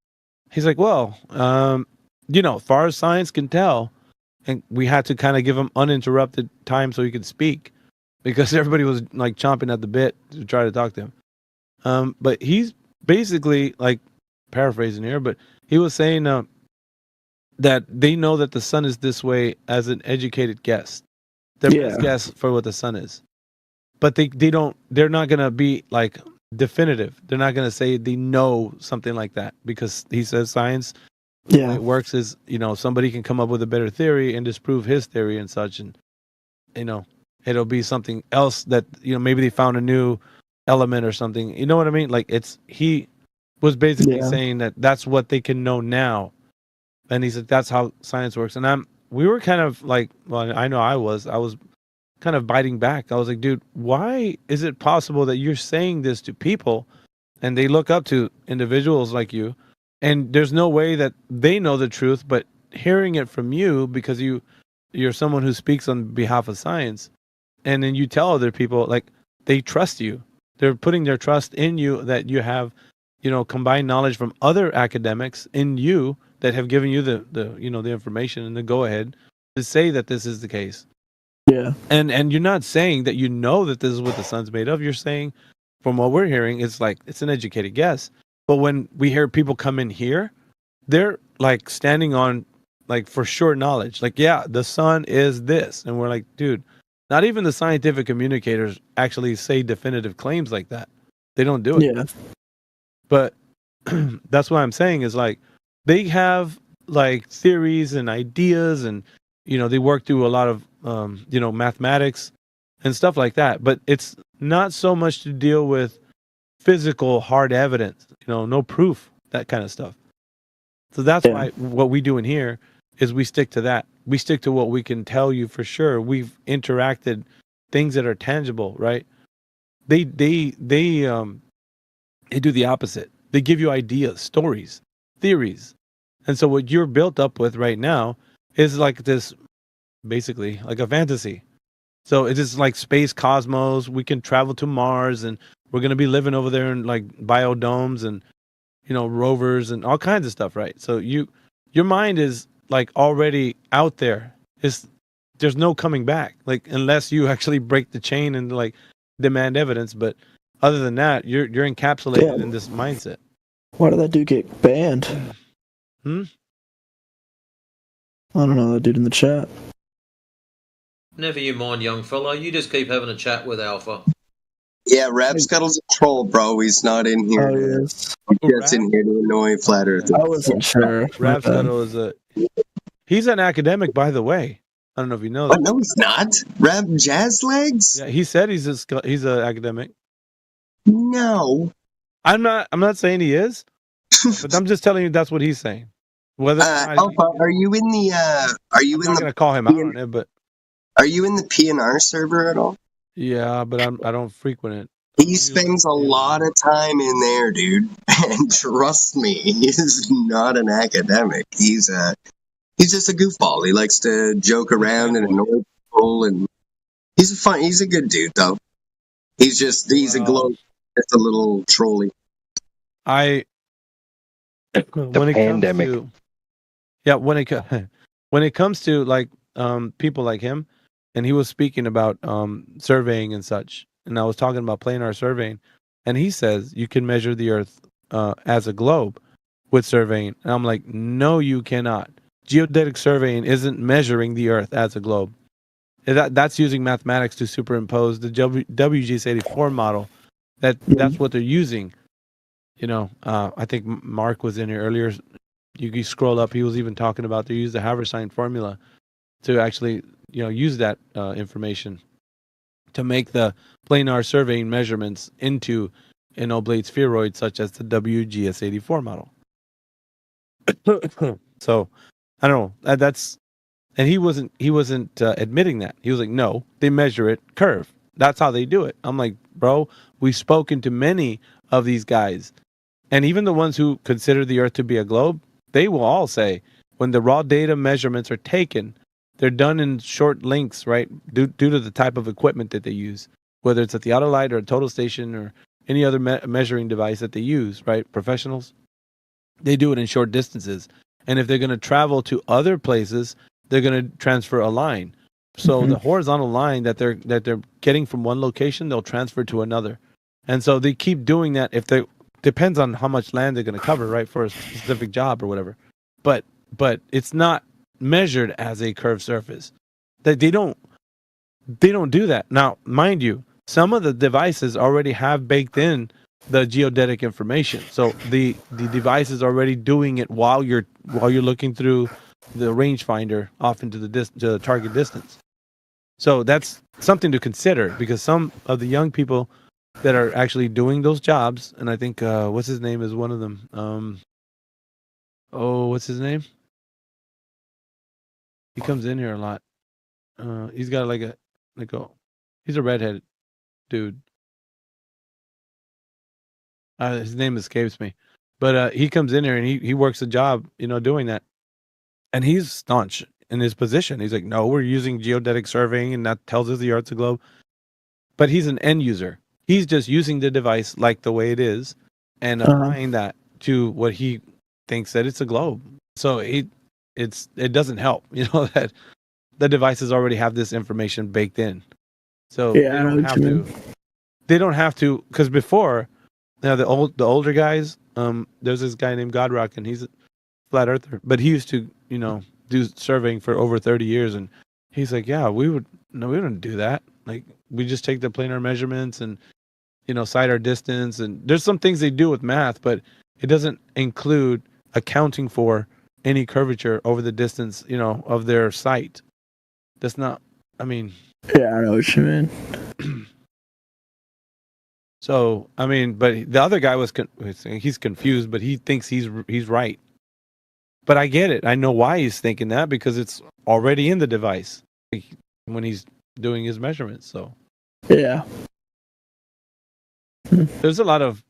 He's like, well, as far as science can tell, and we had to kind of give him uninterrupted time so he could speak because everybody was like chomping at the bit to try to talk to him. But he's basically, like, paraphrasing here, but He was saying that they know that the sun is this way as an educated guess. Their best guess for what the sun is. But they're not gonna be like definitive. They're not gonna say they know something like that, because he says science, the way it works is, somebody can come up with a better theory and disprove his theory and such, and it'll be something else that maybe they found a new element or something. You know what I mean? Like he was basically saying that that's what they can know now, and he said that's how science works. And we were kind of like, well, I know I was kind of biting back. I was like, dude, why is it possible that you're saying this to people and they look up to individuals like you, and there's no way that they know the truth, but hearing it from you, because you're someone who speaks on behalf of science, and then you tell other people, like, they trust you. They're putting their trust in you, that you have, combined knowledge from other academics in you that have given you the information and the go ahead to say that this is the case. Yeah. And you're not saying that that this is what the sun's made of. You're saying, from what we're hearing, it's like it's an educated guess. But when we hear people come in here, they're like standing on like for sure knowledge. Like, yeah, the sun is this. And we're like, dude, not even the scientific communicators actually say definitive claims like that. They don't do it. Yeah. But that's what I'm saying is, like, they have like theories and ideas, and they work through a lot of mathematics and stuff like that, but it's not so much to deal with physical hard evidence, no proof, that kind of stuff. So that's why what we do in here is we stick to that. We stick to what we can tell you for sure. We've interacted things that are tangible, right? They do the opposite. They give you ideas, stories, theories. And so what you're built up with right now is like this, basically like a fantasy. So it is like space cosmos. We can travel to Mars, and we're going to be living over there in like biodomes and, rovers and all kinds of stuff, right? So your mind is like already out there. There's no coming back, like, unless you actually break the chain and like demand evidence. But other than that, you're encapsulated in this mindset. Why did that dude get banned? I don't know, that dude in the chat. Never you mind, young fella. You just keep having a chat with Alpha. Yeah, Rapscuttle's a troll, bro. He's not in here. He's just in here to annoy Flat Earth. I wasn't sure. Rapscuttle he's an academic, by the way. I don't know if you know that. Oh, no, he's not. Rap Jazz Legs? Yeah, he said he's an academic. No. I'm not saying he is, but I'm just telling you that's what he's saying. Whether Alpha, are you in the I'm not gonna call him out on it, but are you in the PNR server at all? Yeah, but I don't frequent it. He spends a lot of time in there, dude. And trust me, he's not an academic. He's just a goofball. He likes to joke around and annoy people, and he's a good dude though. He's a glow, just a little trolly. When it comes to like people like him, and he was speaking about surveying and such, and I was talking about planar surveying, and he says you can measure the Earth as a globe with surveying, and I'm like, no, you cannot. Geodetic surveying isn't measuring the Earth as a globe. That's using mathematics to superimpose the WGS84 model. That's what they're using. I think Mark was in here earlier. You scroll up, he was even talking about they use the Haversine formula to actually use that information to make the planar surveying measurements into an oblate spheroid such as the WGS84 model. So I don't know. And he wasn't admitting that. He was like, no, they measure it curve. That's how they do it. I'm like, bro, we've spoken to many of these guys, and even the ones who consider the Earth to be a globe, they will all say when the raw data measurements are taken, they're done in short links, right? Due to the type of equipment that they use, whether it's a theodolite or a total station or any other measuring device that they use, right? Professionals, they do it in short distances. And if they're going to travel to other places, they're going to transfer a line. So the horizontal line that they're getting from one location, they'll transfer to another. And so they keep doing that. If they're depends on how much land they're going to cover, right, for a specific job or whatever. But it's not measured as a curved surface. They don't do that. Now, mind you, some of the devices already have baked in the geodetic information. So the device is already doing it while you're looking through the rangefinder off into the target distance. So that's something to consider, because some of the young people that are actually doing those jobs, and I think what's his name is one of them. What's his name? He comes in here a lot. He's got he's a redhead dude. His name escapes me, but he comes in here and he works a job, doing that, and he's staunch in his position. He's like, no, we're using geodetic surveying, and that tells us the Earth's a globe. But he's an end user. He's just using the device like the way it is, and applying that to what he thinks that it's a globe. So it doesn't help, that the devices already have this information baked in. So they don't have to, because before, the older guys, there's this guy named Godrock, and he's a flat earther, but he used to, do surveying for over 30 years, and he's like, yeah, we wouldn't do that. Like, we just take the planar measurements and, sight our distance, and there's some things they do with math, but it doesn't include accounting for any curvature over the distance, of their site. That's not, Yeah, I know what you mean. So, but the other guy he's confused, but he thinks he's right. But I get it. I know why he's thinking that, because it's already in the device when he's doing his measurements. So, yeah. There's a lot of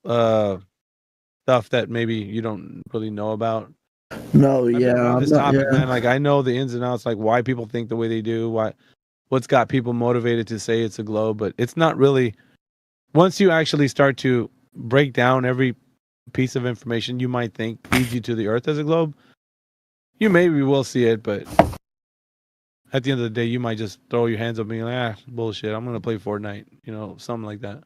stuff that maybe you don't really know about. No, yeah. This topic, man. Like, I know the ins and outs, like why people think the way they do, what's got people motivated to say it's a globe, but it's not really. Once you actually start to break down every piece of information you might think leads you to the Earth as a globe, you maybe will see it, but at the end of the day, you might just throw your hands up and be like, bullshit, I'm going to play Fortnite, something like that.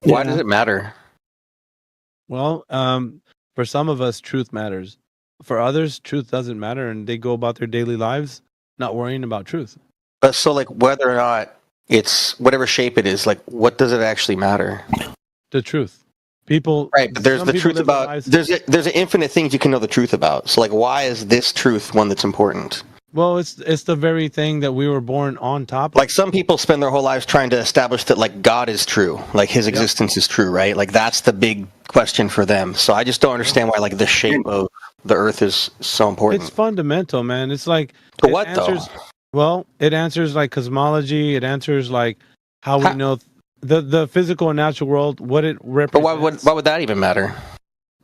Why does it matter? Well, for some of us, truth matters. For others, truth doesn't matter, and they go about their daily lives not worrying about truth. So, like, whether or not it's whatever shape it is, like, what does it actually matter? The truth. People, right? But there's the truth about there's an infinite things you can know the truth about. So, like, why is this truth one that's important? Well, it's the very thing that we were born on top of. Like, some people spend their whole lives trying to establish that, like, God is true, like his existence is true, right? Like, that's the big question for them. So I just don't understand why, like, the shape of the Earth is so important. It's fundamental, man. It's like to what though? Well, it answers like cosmology. It answers like how we know the physical and natural world, what it represents. But why would that even matter?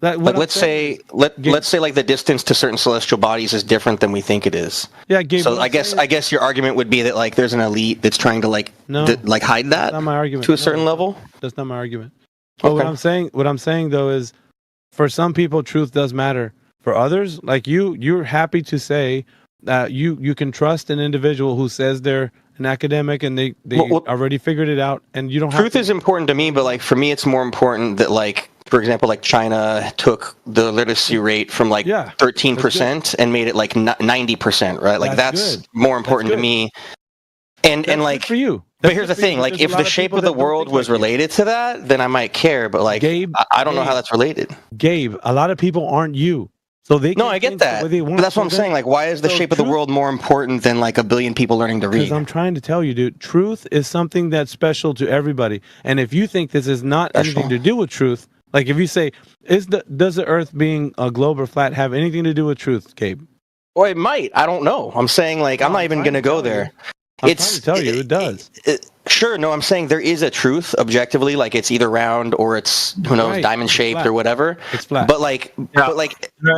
Like, let's say like the distance to certain celestial bodies is different than we think it is. Yeah, Gabe, so I guess your argument would be that, like, there's an elite that's trying to like hide that. Not my argument. To a certain level. That's not my argument. But what I'm saying though is, for some people, truth does matter. For others, like you're happy to say that you can trust an individual who says they're an academic and they already figured it out, and you don't. Truth is important to me, but like for me, it's more important that, like, for example, like China took the literacy rate from like 13% and made it like 90%, right? Like that's more important to me. And like for you. But here's the thing: like, if the shape of the world was related to that, then I might care. But like, Gabe, I don't know how that's related. Gabe, a lot of people aren't you. So they I get that. But that's what I'm saying. Like, why is the shape of the world more important than like a billion people learning to read? Because I'm trying to tell you, dude, truth is something that's special to everybody. And if you think this is not anything to do with truth, like if you say, does the Earth being a globe or flat have anything to do with truth, Gabe? Well, it might. I don't know. I'm saying, like, I'm not even going to go there. I'm trying to tell you, it does. Sure, no, I'm saying there is a truth objectively, like it's either round or it's, who knows, diamond shaped or whatever. It's flat. But like,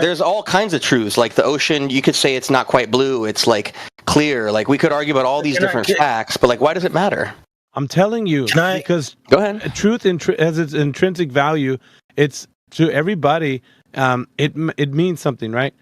there's all kinds of truths. Like the ocean, you could say it's not quite blue, it's like clear. Like, we could argue about all these different facts, but like, why does it matter? I'm telling you, because go ahead. Truth has its intrinsic value. It's to everybody. It means something, right?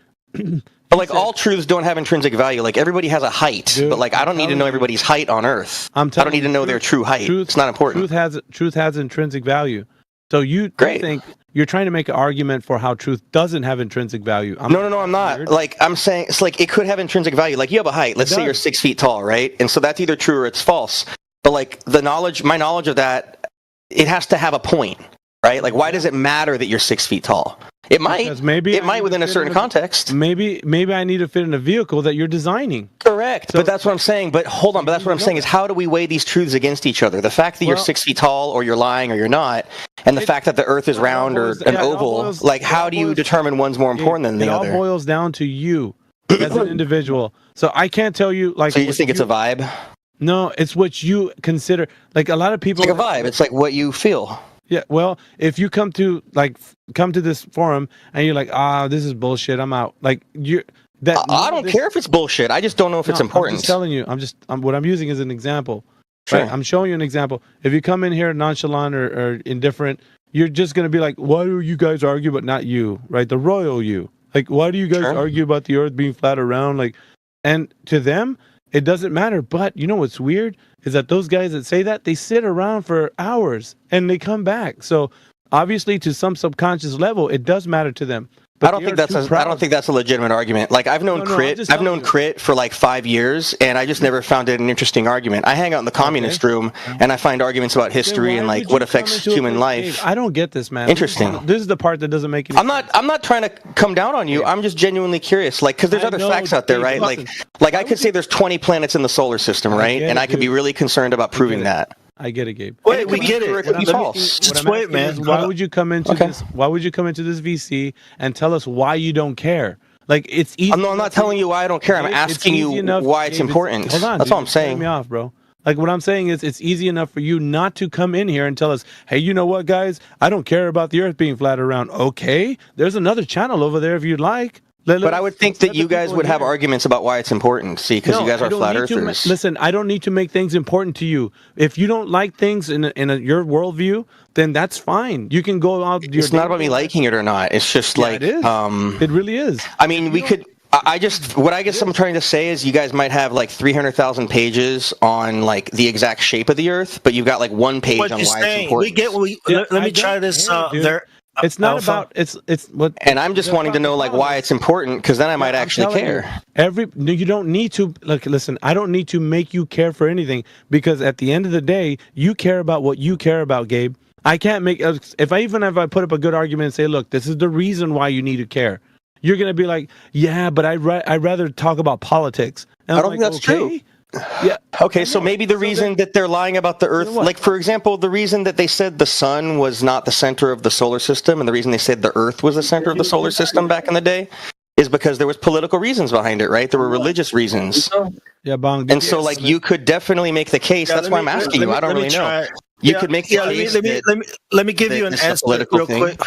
But like all truths don't have intrinsic value. Like everybody has a height, but like I don't need to know everybody's height on Earth. I don't need to know their true height. It's not important. Truth has intrinsic value. So you think you're trying to make an argument for how truth doesn't have intrinsic value. No, I'm not. Like I'm saying, it's like it could have intrinsic value. Like you have a height. Let's say you're 6 feet tall, right? And so that's either true or it's false. But like my knowledge of that, it has to have a point, right? Like why does it matter that you're 6 feet tall? It might. It might within a certain context. Maybe I need to fit in a vehicle that you're designing. Correct. But that's what I'm saying. But hold on. But that's what I'm saying is how do we weigh these truths against each other? The fact that you're 6 feet tall or you're lying or you're not, and the fact that the Earth is round or an oval, like how do you determine one's more important than the other? It all boils down to you as an individual. So I can't tell you like. So you just think it's a vibe? No, it's what you consider. Like a lot of people. It's like a vibe. It's like what you feel. Yeah, well, if you come to this forum and you're like, this is bullshit, I'm out. Like I don't care if it's bullshit. I just don't know if it's important. I'm just telling you. What I'm using as an example. Sure. Right? I'm showing you an example. If you come in here nonchalant or indifferent, you're just gonna be like, why do you guys argue, but not you, right? The royal you. Like, why do you guys argue about the Earth being flat or round? Like, and to them, it doesn't matter. But you know what's weird is that those guys that say that, they sit around for hours and they come back. So obviously, to some subconscious level, it does matter to them. I don't think that's a legitimate argument. Like I've known Crit for like 5 years, and I just never found it an interesting argument. I hang out in the communist room, and I find arguments about history and like what affects human life. I don't get this, man. Interesting. This is the part that doesn't make any sense. I'm not trying to come down on you. I'm just genuinely curious, like because there's other facts out there, right? Like I could say there's 20 planets in the solar system, right? And I could be really tell about proving that. I get it, Gabe. Wait, we get it. Just wait, man. Why would you come into this? Why would you come into this VC and tell us why you don't care? Like it's easy. I'm not telling you why I don't care. I'm asking you why it's important. Hold on, that's all I'm saying. Me off, bro. Like what I'm saying is, it's easy enough for you not to come in here and tell us, hey, you know what, guys? I don't care about the Earth being flat or round. Okay, there's another channel over there if you'd like. But I would think that you guys would have arguments about why it's important. See, because you guys are flat earthers. Listen, I don't need to make things important to you. If you don't like things in your worldview, then that's fine. You can go out. It's not about me liking it or not. It's just like it is. It really is. I mean, we could. What I guess I'm trying to say is you guys might have like 300,000 pages on like the exact shape of the Earth, but you've got like one page on why it's important. Let me try this. It's not about it's what. And I'm just wanting to know like why it's important because then I might actually care. You don't need to listen. I don't need to make you care for anything because at the end of the day, you care about what you care about, Gabe. I can't make if I put up a good argument and say, look, this is the reason why you need to care. You're gonna be like, yeah, but I'd rather talk about politics. And I don't think that's true. Yeah. Okay, so maybe the reason that they're lying about the Earth, like for example, the reason that they said the sun was not the center of the solar system, and the reason they said the Earth was the center of the solar system back in the day, is because there was political reasons behind it, right? There were religious reasons. Yeah, Bong. And so, like, you could definitely make the case. That's why I'm asking you. I don't really know. You could make the case. Let me give you an answer real quick.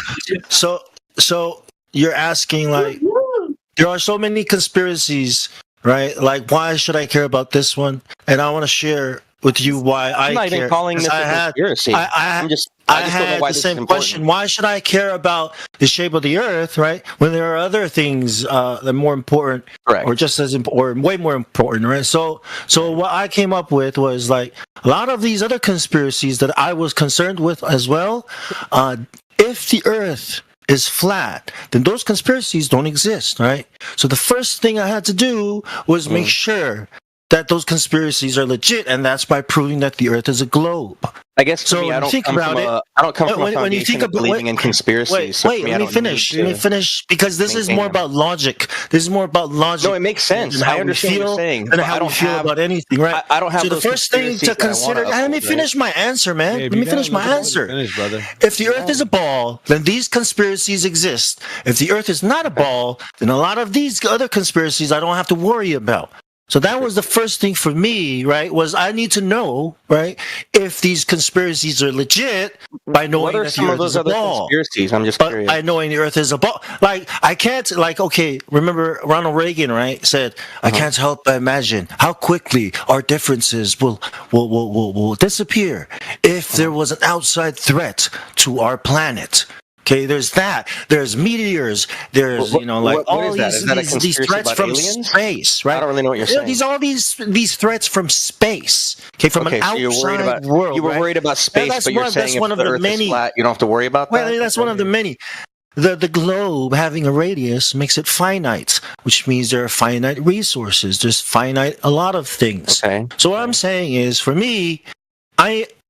So you're asking like, there are so many conspiracies. Right? Like, why should I care about this one? And I want to share with you why I care. I'm not even calling this a conspiracy. I just don't know why the same question. Why should I care about the shape of the Earth, right? When there are other things that are more important, or just as important, or way more important, right? So what I came up with was like a lot of these other conspiracies that I was concerned with as well. If the Earth is flat, then those conspiracies don't exist, right? So the first thing I had to do was make sure that those conspiracies are legit, and that's by proving that the Earth is a globe. I guess for me, I don't come from a foundation of believing in conspiracies. Let me finish, because this is more about logic. This is more about logic. No, it makes sense. I understand what you're saying. And how you feel about anything, right? I don't have so the first thing to consider. Let me finish my answer, man. Let me finish my answer. If the Earth is a ball, then these conspiracies exist. If the Earth is not a ball, then a lot of these other conspiracies I don't have to worry about. So that was the first thing for me, right? Was I need to know, right, if these conspiracies are legit by knowing that the Earth is a ball. Conspiracies? I'm just curious. By knowing the Earth is a ball. Like, I can't, like, okay, remember Ronald Reagan, right, said, I can't help but imagine how quickly our differences will disappear if there was an outside threat to our planet. Okay, there's that. There's meteors. There's what all is that? these, Is that a these conspiracy threats about from aliens? space, right? I don't really know what you're saying. These threats from space. Okay, from an so outside you're worried about, world. You were right? worried about space, but you're saying if the Earth is flat, you don't have to worry about that? Well, that's one of the many. The globe having a radius makes it finite, which means there are finite resources. There's finite a lot of things. Okay. So what I'm saying is, for me,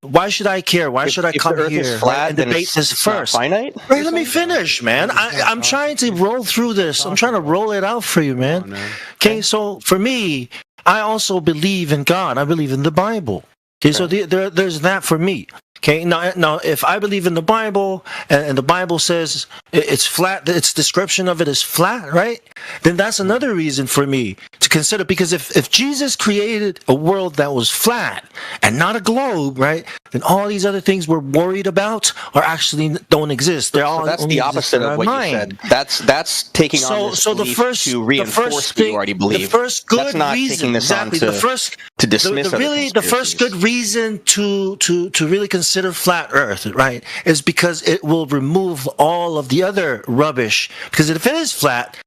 why should I care? Why should I come the Earth here is flat, and then debate it's this not first? finite? Right, let me finish, man. I'm trying to roll through this. I'm trying to roll it out for you, man. Okay, so for me, I also believe in God. I believe in the Bible. Okay, so there's that for me. Okay, now if I believe in the Bible and the Bible says it's flat, its description of it is flat, right? Then that's another reason for me to consider, because if Jesus created a world that was flat and not a globe, right, then all these other things we're worried about are actually don't exist. They're all that's the opposite of what you said. That's taking on this belief to reinforce what you already believe. The first good that's not reason, taking this on to dismiss the first good reason to really consider flat Earth, right, is because it will remove all of the other rubbish. Because if it is flat,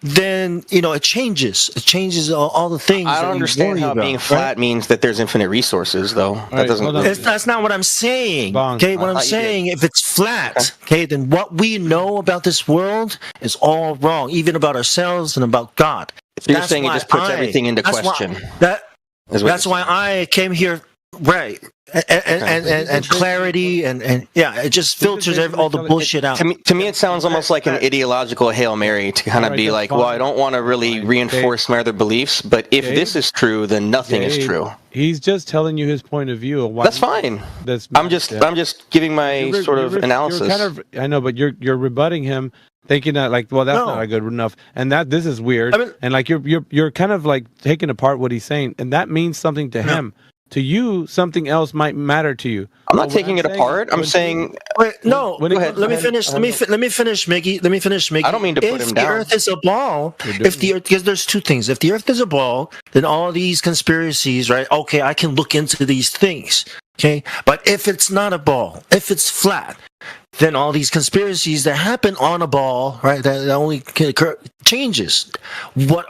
then it changes. It changes all the things. I don't understand how being flat means that there's infinite resources, though. That doesn't. That's not what I'm saying. Okay, what I'm saying, if it's flat, okay, then what we know about this world is all wrong, even about ourselves and about God. So you're saying it just puts everything into question. That's why I came here, right? And clarity and yeah, it just filters all the bullshit out. To me, it sounds almost like an ideological Hail Mary to kind of be like, well, I don't want to really reinforce my other beliefs, but if this is true, then nothing is true. He's just telling you his point of view. Of why that's fine. I'm just giving my sort of analysis. I know, but you're rebutting him, thinking that that's not good enough, and that this is weird, and like you're kind of like taking apart what he's saying, and that means something to him. To you, something else might matter to you. I'm not taking it apart. I'm saying. Wait, no. Go ahead. Let me finish. Let me finish, Mickey. Let me finish, Mickey. I don't mean to put him down. If the Earth is a ball, because there's two things. If the Earth is a ball, then all these conspiracies, right? Okay, I can look into these things. Okay, but if it's not a ball, if it's flat, then all these conspiracies that happen on a ball, right? That only can occur changes. What?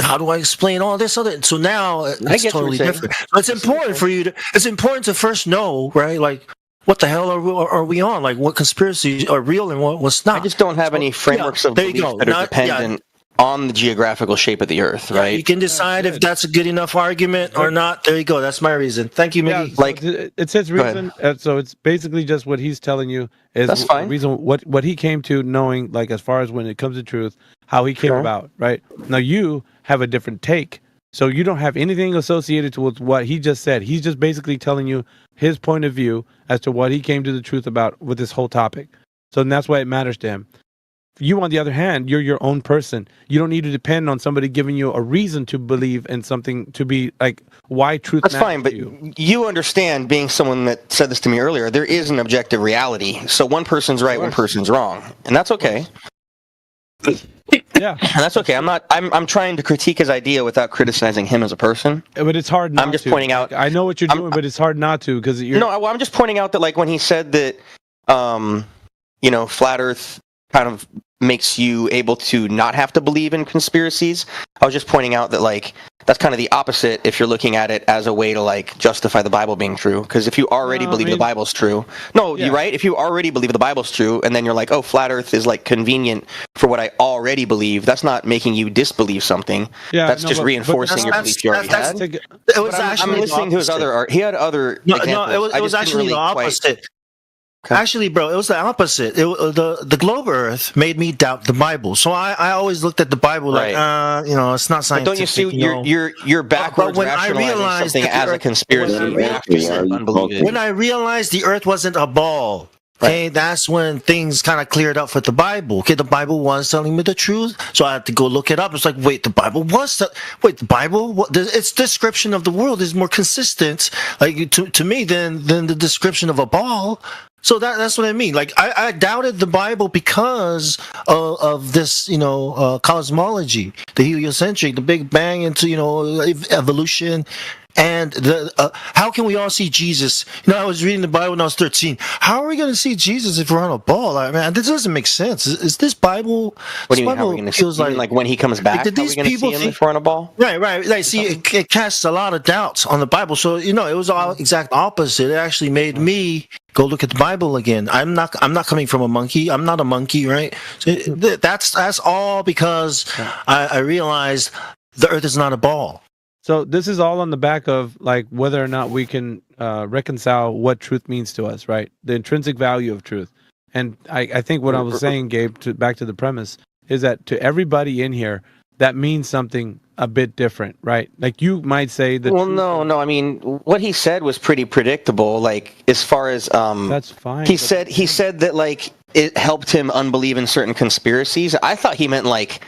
How do I explain all this other? So now it's totally different. So it's important for you to. It's important to first know, right? Like, what the hell are we on? Like, what conspiracies are real and what's not? I just don't have any frameworks of belief that are dependent on the geographical shape of the Earth, right? You can decide if that's a good enough argument or not. There you go. That's my reason. Thank you, Mickey. Yeah, it's his reason. So it's basically just what he's telling you is that's fine. The reason what he came to knowing, like as far as when it comes to truth, how he came about, right? Now you have a different take. So you don't have anything associated with what he just said. He's just basically telling you his point of view as to what he came to the truth about with this whole topic. So that's why it matters to him. You, on the other hand, you're your own person. You don't need to depend on somebody giving you a reason to believe in something to be like why truth That's matters fine, but to you understand, being someone that said this to me earlier, there is an objective reality. So one person's right, one person's wrong, and that's okay. Yeah, and that's okay. I'm trying to critique his idea without criticizing him as a person. But it's hard not to. I'm just pointing out. I know what you're doing, but it's hard not to because you're. No, I'm just pointing out that like when he said that, flat Earth kind of makes you able to not have to believe in conspiracies. I was just pointing out that like that's kind of the opposite if you're looking at it as a way to like justify the Bible being true. Because if you already believe the Bible's true, you're right. If you already believe the Bible's true, and then you're like, oh, flat Earth is like convenient for what I already believe. That's not making you disbelieve something. Yeah, that's just reinforcing your belief you already had. It was I'm listening to his other art. He had other examples. No, it was actually the opposite. Actually, bro, it was the opposite. The globe Earth made me doubt the Bible. So I always looked at the Bible like, it's not scientific. But don't you see, you're backwards rationalizing something as a conspiracy. When I realized the Earth wasn't a ball, okay, that's when things kind of cleared up with the Bible. Okay, the Bible was telling me the truth, so I had to go look it up. It's like, wait, the Bible was the Bible? Its description of the world is more consistent, like to me, than the description of a ball. So that's what I mean. Like I doubted the Bible because of this, cosmology, the heliocentric, the Big Bang into evolution, And how can we all see Jesus? I was reading the Bible when I was 13. How are we going to see Jesus if we're on a ball? Like, man, this doesn't make sense. Is this Bible? What do you mean? How are we going to see? Like when he comes back? Did these people see him if we're on a ball? Right. Like, see, it casts a lot of doubts on the Bible. So it was all exact opposite. It actually made me go look at the Bible again. I'm not coming from a monkey. I'm not a monkey, right? So that's all because I realized the Earth is not a ball. So this is all on the back of like whether or not we can reconcile what truth means to us, right? The intrinsic value of truth. And I think what I was saying, Gabe, back to the premise, is that to everybody in here, that means something a bit different, right? Like you might say that. Well, no. I mean, what he said was pretty predictable. Like as far as that's fine. He said that like it helped him unbelieve in certain conspiracies. I thought he meant like,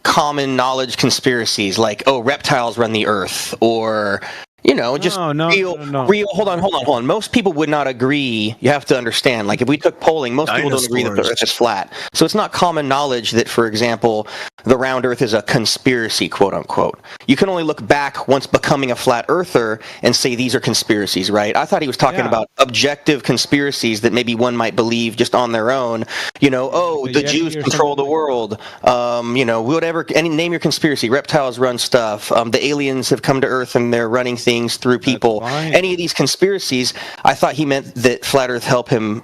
common knowledge conspiracies, like reptiles run the Earth, or just real. Hold on. Most people would not agree. You have to understand. Like if we took polling, most people don't agree that the Earth is flat. So it's not common knowledge that, for example, the round Earth is a conspiracy, quote unquote. You can only look back once becoming a flat Earther and say these are conspiracies, right? I thought he was talking about objective conspiracies that maybe one might believe just on their own. The Jews control the world. Whatever. Name your conspiracy. Reptiles run stuff. The aliens have come to Earth and they're running things through people. Any of these conspiracies, I thought he meant that flat Earth helped him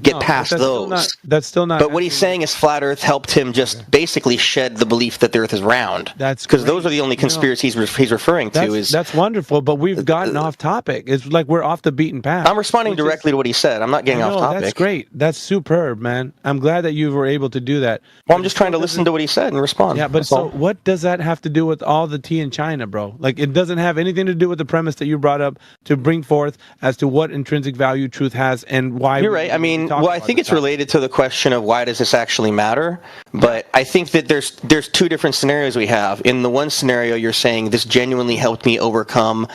get past those. That's still not. But what he's saying is flat Earth helped him just basically shed the belief that the Earth is round. That's because those are the only conspiracies he's referring to. That's wonderful, but we've gotten off topic. It's like we're off the beaten path. I'm responding directly to what he said. I'm not getting off topic. That's great. That's superb, man. I'm glad that you were able to do that. Well, I'm just trying to listen to what he said and respond. Yeah, but so what does that have to do with all the tea in China, bro? Like it doesn't have anything to do with the premise that you brought up to bring forth as to what intrinsic value truth has and why. You're right. I mean, I think it's related to the question of why does this actually matter? But I think that there's two different scenarios we have. In the one scenario, you're saying this genuinely helped me overcome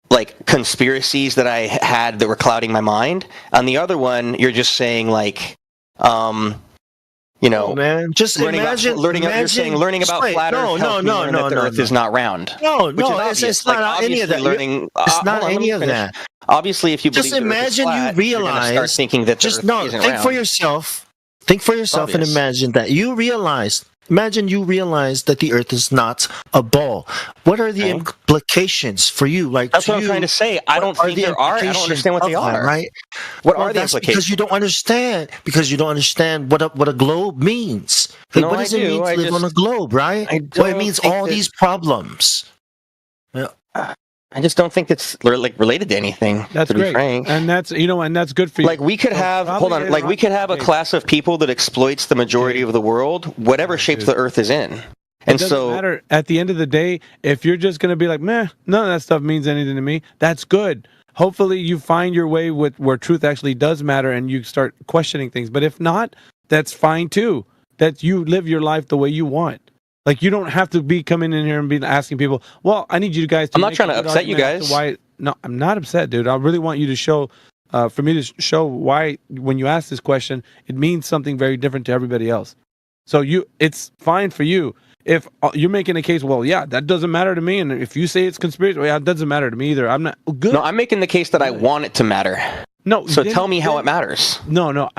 like conspiracies that I had that were clouding my mind. On the other one, you're just saying like, man, just learning imagine learning about flat Earth. No, the Earth is not round. It's not any of that. It's not any of that. Obviously, if you just imagine you realize, start thinking that just no. Think for yourself. Think for yourself and imagine that you realize. Imagine you realize that the Earth is not a ball. What are the implications for you? Like that's what I'm trying to say. I don't think there are. I don't understand what they are. Right? What are the implications? Because you don't understand. Because you don't understand what a globe means. Like, what does it mean to live on a globe? Right? Well, it means all these problems. I just don't think it's related to anything. That's great, and that's and that's good for you. Like we could have we could have a class of people that exploits the majority of the world, whatever shape the Earth is in. And it doesn't matter. At the end of the day, if you're just going to be like, meh, none of that stuff means anything to me, that's good. Hopefully, you find your way with where truth actually does matter, and you start questioning things. But if not, that's fine too. That you live your life the way you want. Like, you don't have to be coming in here and be asking people, well, I need you guys to I'm not trying to upset you guys. No, I'm not upset, dude. I really want you to show, for me to show why, when you ask this question, it means something very different to everybody else. So it's fine for you. If you're making a case, well, yeah, that doesn't matter to me. And if you say it's conspiracy, well, yeah, it doesn't matter to me either. I'm not good. No, I'm making the case that I want it to matter. No, so tell me how it matters. No,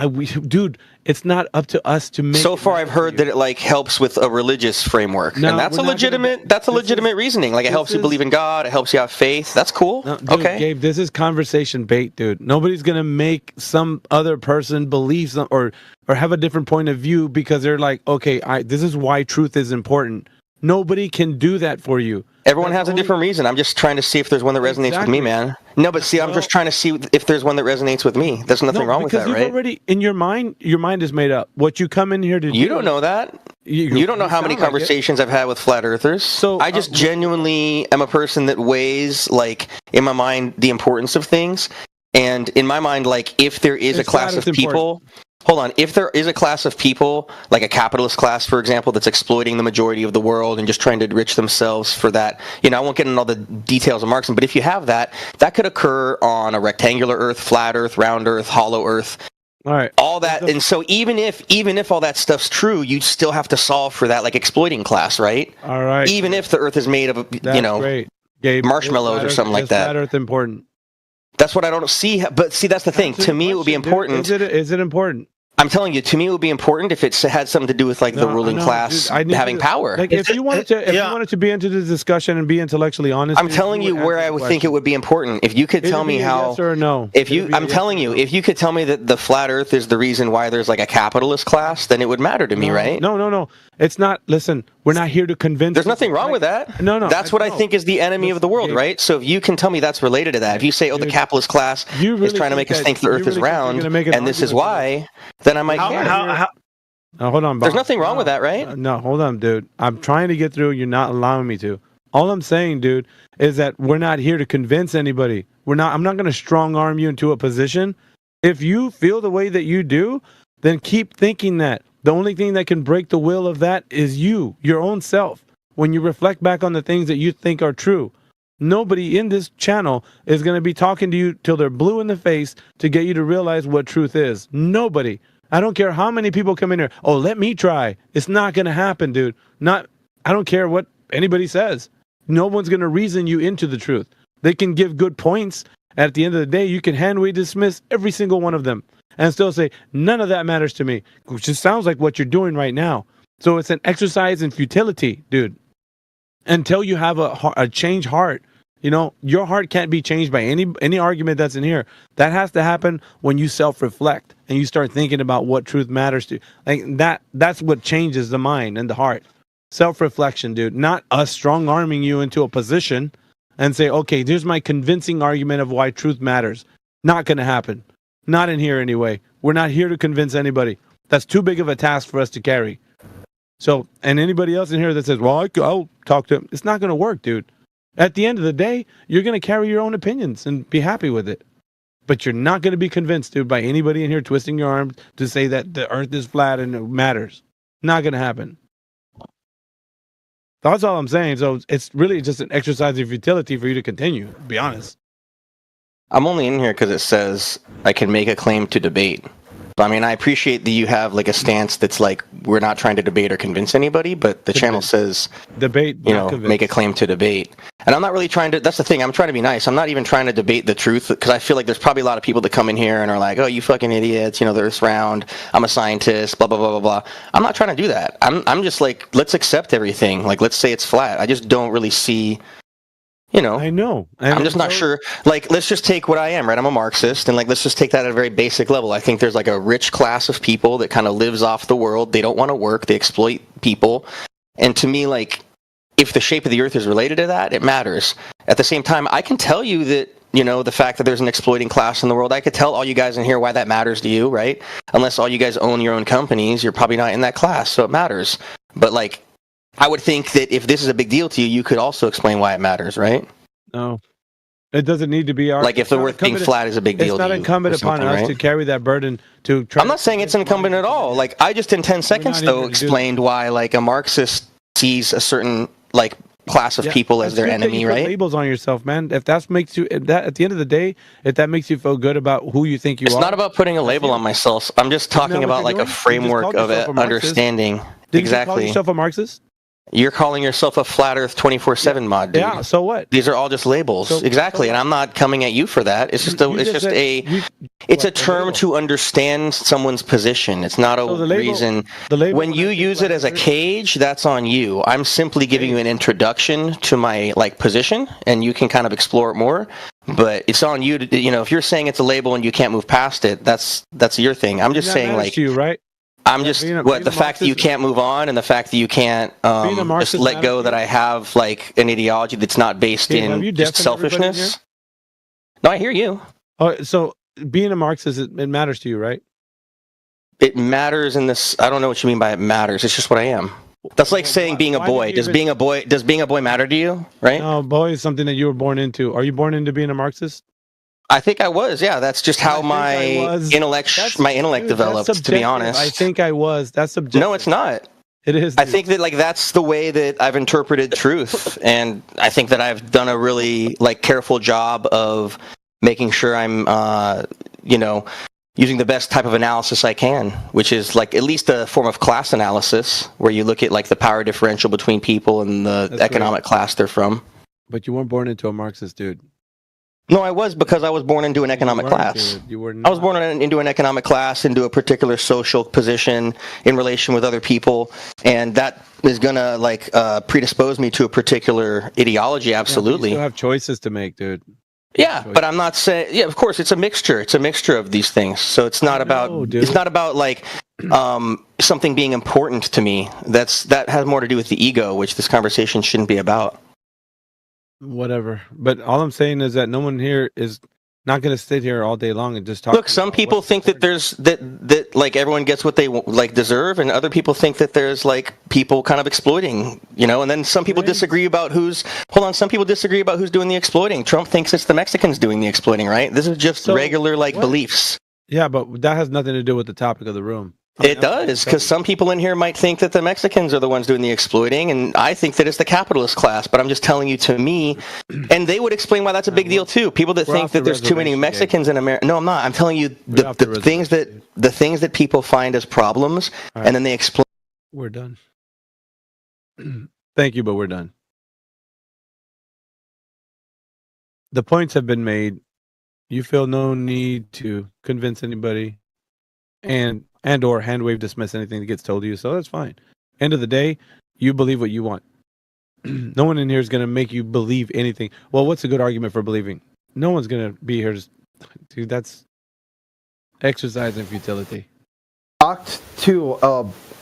dude, it's not up to us to make. So far, I've heard that it helps with a religious framework, and that's a legitimate reasoning. Like it helps you believe in God, it helps you have faith. That's cool. No, dude, okay, Gabe, this is conversation bait, dude. Nobody's gonna make some other person believe or have a different point of view because they're like, okay, this is why truth is important. Nobody can do that for you. Everyone has a different reason. I'm just trying to see if there's one that resonates with me, man. No, but see, I'm just trying to see if there's one that resonates with me. There's nothing wrong with that, right? Because you've already, in your mind is made up. What you come in here to do. You don't know that. You don't know how many conversations I've had with flat earthers. So I just genuinely am a person that weighs, in my mind, the importance of things. And in my mind, if there is a class of people... Hold on. If there is a class of people, like a capitalist class, for example, that's exploiting the majority of the world and just trying to enrich themselves for that, I won't get into all the details of Marxism, but if you have that, that could occur on a rectangular Earth, flat Earth, round Earth, hollow Earth. All right. All that, and so even if all that stuff's true, you still have to solve for that like exploiting class, right? All right. Even if the Earth is made of great. Gabe, marshmallows or something like that. Flat Earth important? That's what I don't see. But see, that's the thing. To me, it would be important. Is it important? I'm telling you, to me, it would be important if it had something to do with like the ruling class having power. Like if you wanted to be into the discussion and be intellectually honest, I'm telling you where I would think it would be important. If you could tell me how, yes or no. I'm telling you, if you could tell me that the flat Earth is the reason why there's like a capitalist class, then it would matter to me, right? No. It's not. Listen, we're not here to convince. There's nothing wrong with that. No. That's what I think is the enemy of the world, right? So if you can tell me that's related to that, if you say, the capitalist class is trying to make us think the Earth is round, and this is why, then I might care. No, hold on, Bob. There's nothing wrong with that, right? No, hold on, dude. I'm trying to get through. You're not allowing me to. All I'm saying, dude, is that we're not here to convince anybody. I'm not going to strong arm you into a position. If you feel the way that you do, then keep thinking that. The only thing that can break the will of that is you, your own self. When you reflect back on the things that you think are true. Nobody in this channel is going to be talking to you till they're blue in the face to get you to realize what truth is. Nobody. I don't care how many people come in here. Oh, let me try. It's not going to happen, dude. I don't care what anybody says. No one's going to reason you into the truth. They can give good points. At the end of the day, you can hand-wave dismiss every single one of them and still say, none of that matters to me, which just sounds like what you're doing right now. So it's an exercise in futility, dude. Until you have a changed heart. Your heart can't be changed by any argument that's in here. That has to happen when you self-reflect and you start thinking about what truth matters to you. Like that's what changes the mind and the heart. Self-reflection, dude. Not us strong-arming you into a position and say, okay, there's my convincing argument of why truth matters. Not going to happen. Not in here anyway. We're not here to convince anybody. That's too big of a task for us to carry. So, and anybody else in here that says, well, I'll talk to him. It's not going to work, dude. At the end of the day, you're going to carry your own opinions and be happy with it. But you're not going to be convinced, dude, by anybody in here twisting your arm to say that the earth is flat and it matters. Not going to happen. That's all I'm saying. So it's really just an exercise of futility for you to continue, to be honest. I'm only in here because it says I can make a claim to debate. I mean, I appreciate that you have like a stance that's like we're not trying to debate or convince anybody, but the channel says debate, make a claim to debate. And I'm not really trying to. That's the thing. I'm trying to be nice. I'm not even trying to debate the truth because I feel like there's probably a lot of people that come in here and are like, "Oh, you fucking idiots! The Earth's round. I'm a scientist. Blah blah blah blah blah." I'm not trying to do that. I'm just like, let's accept everything. Like, let's say it's flat. I just don't really see. I know. I'm just not sure. Like, let's just take what I am, right? I'm a Marxist, and like, let's just take that at a very basic level. I think there's like a rich class of people that kind of lives off the world. They don't want to work. They exploit people. And to me, like, if the shape of the Earth is related to that, it matters. At the same time, I can tell you that, the fact that there's an exploiting class in the world, I could tell all you guys in here why that matters to you, right? Unless all you guys own your own companies, you're probably not in that class, so it matters. But like, I would think that if this is a big deal to you, you could also explain why it matters, right? No. It doesn't need to be our... Like if the Earth being flat is a big deal to you. It's not incumbent upon us to carry that burden to try... I'm not saying it's incumbent at all. Like, I just in 10 seconds, though, explained why, like, a Marxist sees a certain, like, class of people as their enemy, right? Labels on yourself, man. If that makes you... at the end of the day, if that makes you feel good about who you think you are... It's not about putting a label on myself. I'm just talking about, like, a framework of understanding. Did you call yourself a Marxist? You're calling yourself a Flat Earth 24/7 mod, dude. Yeah, so what? These are all just labels. Exactly, and I'm not coming at you for that. It's just it's a term to understand someone's position. It's not a reason. When you use it as a cage, that's on you. I'm simply giving you an introduction to my position, and you can kind of explore it more. But it's on you to, if you're saying it's a label and you can't move past it, that's your thing. I'm just saying, to you, right? I'm just the fact that you can't move on and the fact that you can't just let go that I have an ideology that's not based in just selfishness. No, I hear you. Oh, so being a Marxist, it matters to you, right? It matters in this. I don't know what you mean by it matters. It's just what I am. That's like saying being a boy. Does being a boy matter to you? Right? No, boy is something that you were born into. Are you born into being a Marxist? I think I was, yeah. That's just how my intellect developed, to be honest. I think I was. That's subjective. No, it's not. It is. I think that that's the way that I've interpreted truth, and I think that I've done a really careful job of making sure I'm using the best type of analysis I can, which is like at least a form of class analysis where you look at like the power differential between people and the economic class they're from. But you weren't born into a Marxist, dude. No, I was, because I was born into an economic class. You were I was born into an economic class, into a particular social position in relation with other people, and that is gonna like predispose me to a particular ideology. Absolutely. You still have choices to make, dude. Yeah, but I'm not saying. Yeah, of course, it's a mixture. It's a mixture of these things. So it's not about. It's not about like something being important to me. That has more to do with the ego, which this conversation shouldn't be about. Whatever. But all I'm saying is that no one here is not going to sit here all day long and just talk. Look, some people think that there's that like everyone gets what they like deserve, and other people think that there's like people kind of exploiting, you know. And then some people disagree about who's. Hold on, some people disagree about who's doing the exploiting. Trump thinks it's the Mexicans doing the exploiting, right? This is just regular like beliefs. Yeah, but that has nothing to do with the topic of the room. It does, because some people in here might think that the Mexicans are the ones doing the exploiting, and I think that it's the capitalist class. But I'm just telling you, to me, and they would explain why that's a big deal too. People that think that there's too many Mexicans in America. No, I'm not. I'm telling you the things that people find as problems, and then they explain. We're done. Thank you, but we're done. The points have been made. You feel no need to convince anybody, and or hand wave dismiss anything that gets told to you, so that's fine. End of the day, you believe what you want. No one in here is going to make you believe anything. Well, what's a good argument for believing? No one's going to be here to... Dude, that's exercise in futility. Talked to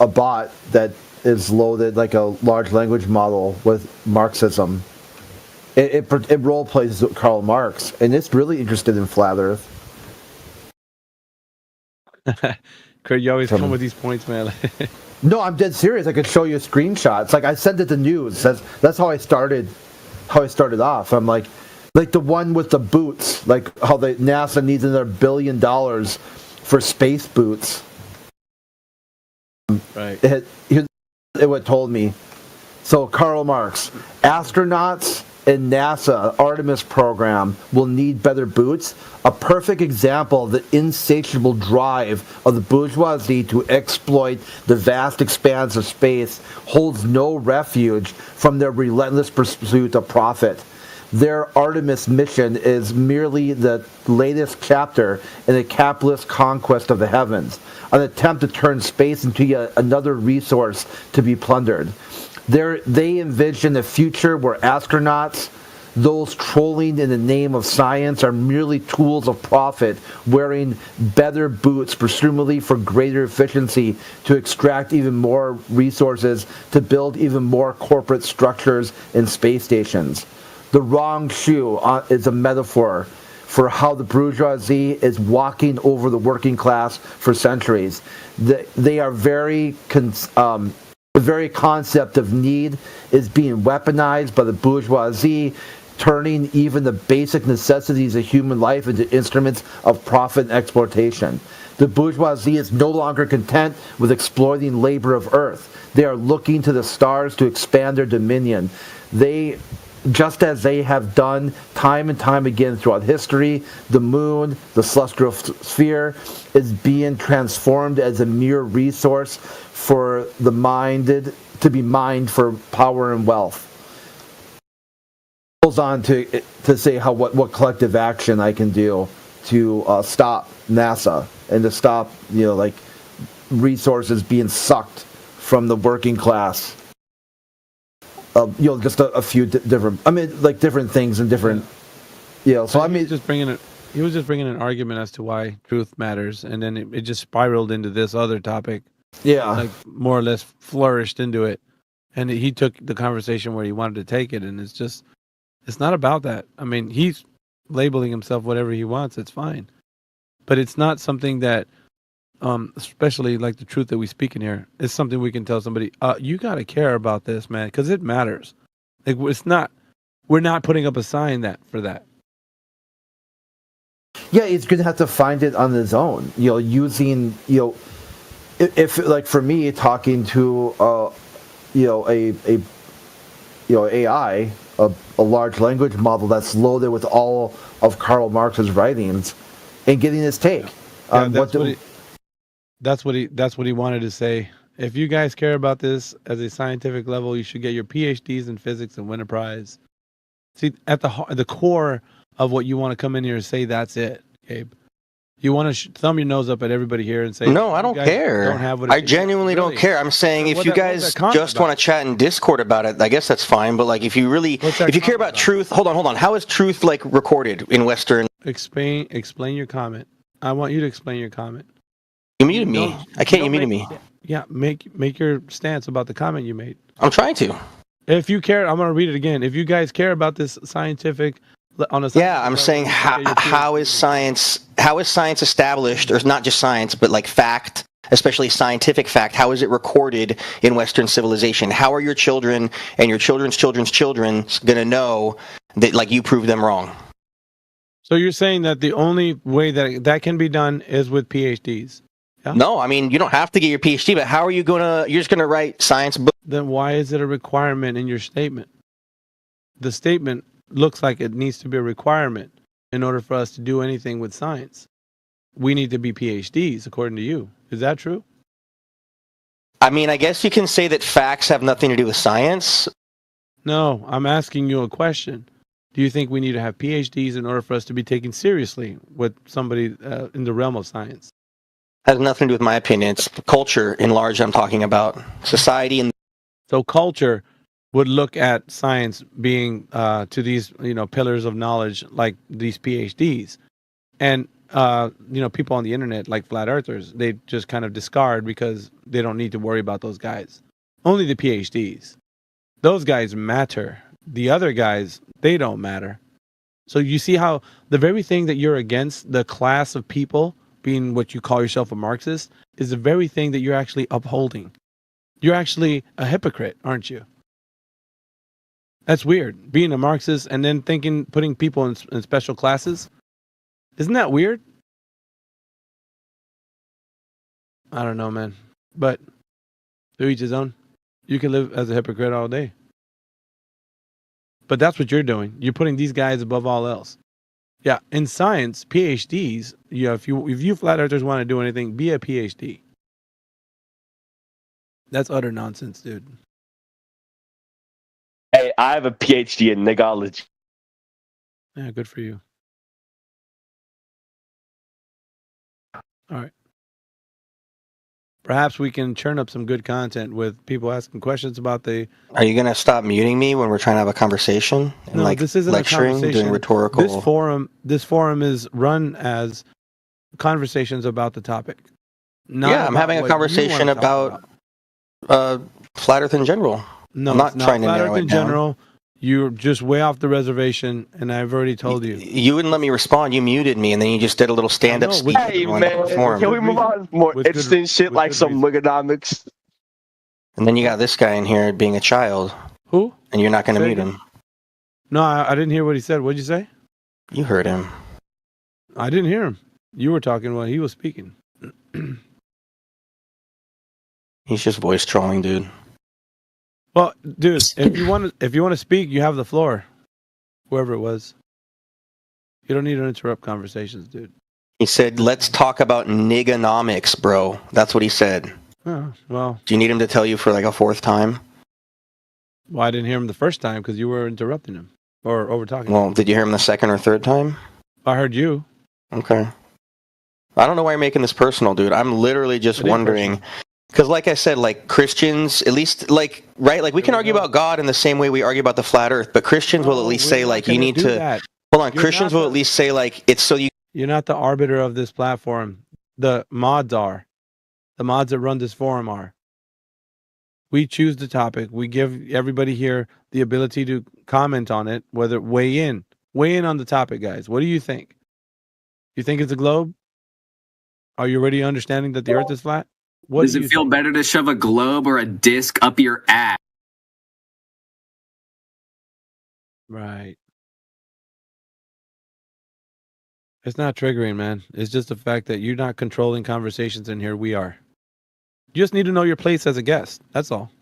a bot that is loaded like a large language model with Marxism. It role plays Karl Marx, and it's really interested in flat Earth. Kurt, you always come with these points, man. No, I'm dead serious. I could show you screenshots. Like I sent it to news. That's how I started. How I started off. I'm like the one with the boots. Like how the NASA needs another $1 billion for space boots. Right. Here's what told me. So Karl Marx, astronauts in NASA Artemis program will need better boots. A perfect example of the insatiable drive of the bourgeoisie to exploit the vast expanse of space holds no refuge from their relentless pursuit of profit. Their Artemis mission is merely the latest chapter in a capitalist conquest of the heavens, an attempt to turn space into yet another resource to be plundered. They envision a future where astronauts, those trolling in the name of science, are merely tools of profit, wearing better boots, presumably for greater efficiency, to extract even more resources, to build even more corporate structures and space stations. The wrong shoe is a metaphor for how the bourgeoisie is walking over the working class for centuries. They are the very concept of need is being weaponized by the bourgeoisie, turning even the basic necessities of human life into instruments of profit and exploitation. The bourgeoisie is no longer content with exploiting labor of earth. They are looking to the stars to expand their dominion. Just as they have done time and time again throughout history, the moon, the celestial sphere, is being transformed as a mere resource for the minded to be mined for power and wealth. Goes on to say what collective action I can do to stop NASA and to stop resources being sucked from the working class. Just a few different. I mean, like different things and different. So I mean, he was just bringing an argument as to why truth matters, and then it just spiraled into this other topic. Yeah, like more or less flourished into it, and he took the conversation where he wanted to take it, and it's not about that. I mean, he's labeling himself whatever he wants. It's fine, but it's not something that. Especially like the truth that we speak in here, is something we can tell somebody. You got to care about this, man, because it matters. Like we're not putting up a sign for that. Yeah, he's gonna have to find it on his own. Using if like for me talking to AI, a large language model that's loaded with all of Karl Marx's writings, and getting his take. That's what he wanted to say. If you guys care about this as a scientific level, you should get your PhDs in physics and win a prize. See, at the core of what you want to come in here and say, that's it, Gabe. You want to thumb your nose up at everybody here and say, no, I don't care. I genuinely don't care. I'm saying if you guys just want to chat in Discord about it, I guess that's fine. But like, if you care about truth, hold on. How is truth like recorded in Western? Explain your comment. I want you to explain your comment. You muted me. I can't. You muted me. Yeah, make your stance about the comment you made. I'm trying to. If you care, I'm gonna read it again. If you guys care about this scientific. I'm saying how is science established, or not just science, but like fact, especially scientific fact, how is it recorded in Western civilization? How are your children and your children's children's children going to know that like you proved them wrong? So you're saying that the only way that can be done is with PhDs? Yeah? No, I mean, you don't have to get your PhD, but how are you you're just going to write science books? Then why is it a requirement in your statement? The statement looks like it needs to be a requirement in order for us to do anything with science. We need to be PhDs, according to you. Is that true? I mean, I guess you can say that facts have nothing to do with science. No, I'm asking you a question. Do you think we need to have PhDs in order for us to be taken seriously with somebody in the realm of science? Has nothing to do with my opinion. It's culture in large I'm talking about. Society and so culture would look at science being to these, pillars of knowledge like these PhDs. And, people on the internet, like flat earthers, they just kind of discard because they don't need to worry about those guys. Only the PhDs. Those guys matter. The other guys, they don't matter. So you see how the very thing that you're against, the class of people being what you call yourself a Marxist, is the very thing that you're actually upholding. You're actually a hypocrite, aren't you? That's weird. Being a Marxist and then putting people in special classes. Isn't that weird? I don't know, man. But to each his own. You can live as a hypocrite all day. But that's what you're doing. You're putting these guys above all else. Yeah, in science, PhDs, if you flat earthers want to do anything, be a PhD. That's utter nonsense, dude. Hey, I have a PhD in nigology. Yeah, good for you. All right. Perhaps we can churn up some good content with people asking questions about the... Are you going to stop muting me when we're trying to have a conversation? And no, this isn't lecturing, a conversation. Doing rhetorical... This forum is run as conversations about the topic. I'm having a conversation about flat Earth in general. No, I'm not trying to flat narrow Earth it in down. general. You're just way off the reservation, and I've already told you. You wouldn't let me respond. You muted me, and then you just did a little stand-up speech. Hey, man, can we move on to more interesting shit like some Wigonomics? And then you got this guy in here being a child. Who? And you're not going to mute him. No, I didn't hear what he said. What'd you say? You heard him. I didn't hear him. You were talking while he was speaking. He's just voice trolling, dude. Well, dude, if you want to speak, you have the floor. Whoever it was. You don't need to interrupt conversations, dude. He said, "Let's talk about nigonomics, bro." That's what he said. Oh, well. Do you need him to tell you for like a fourth time? Well, I didn't hear him the first time because you were interrupting him or over talking. Well, did you hear him the second or third time? I heard you. Okay. I don't know why you're making this personal, dude. I'm literally just wondering. Because like I said, like Christians, at least like, right? Like we can argue about God in the same way we argue about the flat earth, but Christians will at least say like you need to, hold on, Christians will at least say like it's so you. You're not the arbiter of this platform. The mods are. The mods that run this forum are. We choose the topic. We give everybody here the ability to comment on it, whether weigh in on the topic, guys. What do you think? You think it's a globe? Are you already understanding that the earth is flat? What does it feel better to shove a globe or a disc up your ass? Right. It's not triggering, man. It's just the fact that you're not controlling conversations in here. We are. You just need to know your place as a guest. That's all.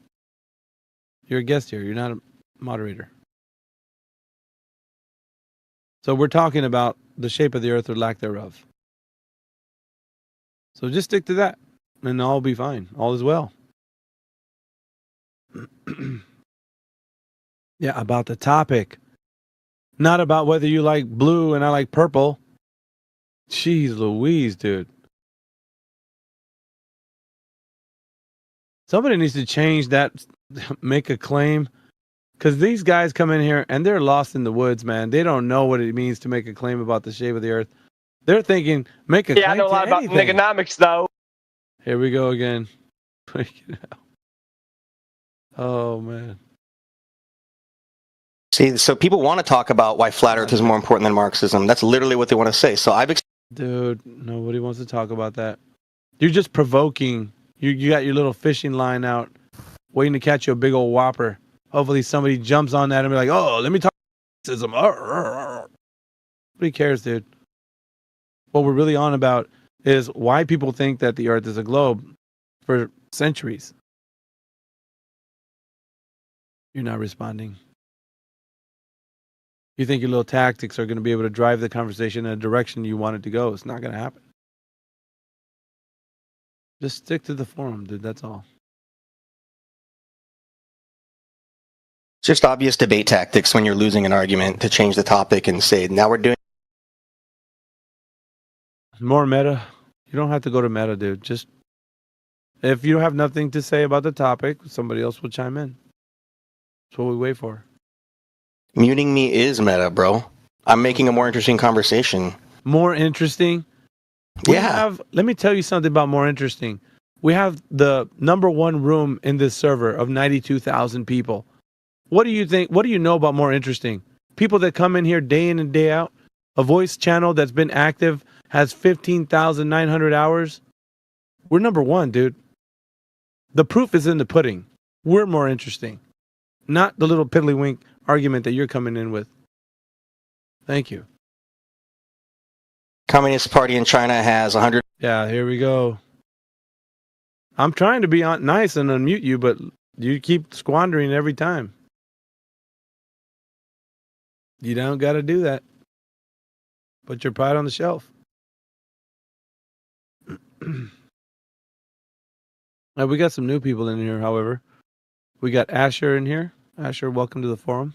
You're a guest here. You're not a moderator. So we're talking about the shape of the earth or lack thereof. So just stick to that, and all will be fine. All is well. Yeah, about the topic. Not about whether you like blue and I like purple. Jeez Louise, dude. Somebody needs to change that, make a claim. Because these guys come in here and they're lost in the woods, man. They don't know what it means to make a claim about the shape of the earth. They're thinking, make a claim. Yeah, I know a lot about economics, though. Here we go again. Oh, man. See, so people want to talk about why flat Earth is more important than Marxism. That's literally what they want to say. So Dude, nobody wants to talk about that. You're just provoking. You got your little fishing line out, waiting to catch you a big old whopper. Hopefully somebody jumps on that and be like, oh, let me talk about Marxism. Nobody cares, dude. What we're really on about is why people think that the Earth is a globe for centuries. You're not responding. You think your little tactics are going to be able to drive the conversation in a direction you want it to go. It's not going to happen. Just stick to the forum, dude. That's all. It's just obvious debate tactics when you're losing an argument to change the topic and say, now we're doing more meta. You don't have to go to meta, dude. Just if you have nothing to say about the topic, somebody else will chime in. That's what we wait for. Muting me is meta, bro. I'm making a more interesting conversation. More interesting? Let me tell you something about more interesting. We have the #1 room in this server of 92,000 people. What do you think? What do you know about more interesting? People that come in here day in and day out. A voice channel that's been active has 15,900 hours. We're #1, dude. The proof is in the pudding. We're more interesting. Not the little piddlywink argument that you're coming in with. Thank you. Communist Party in China has 100. Yeah, here we go. I'm trying to be nice and unmute you, but you keep squandering every time. You don't got to do that. Put your pride on the shelf. Now, we got some new people in here, however. We got Asher in here. Asher, welcome to the forum.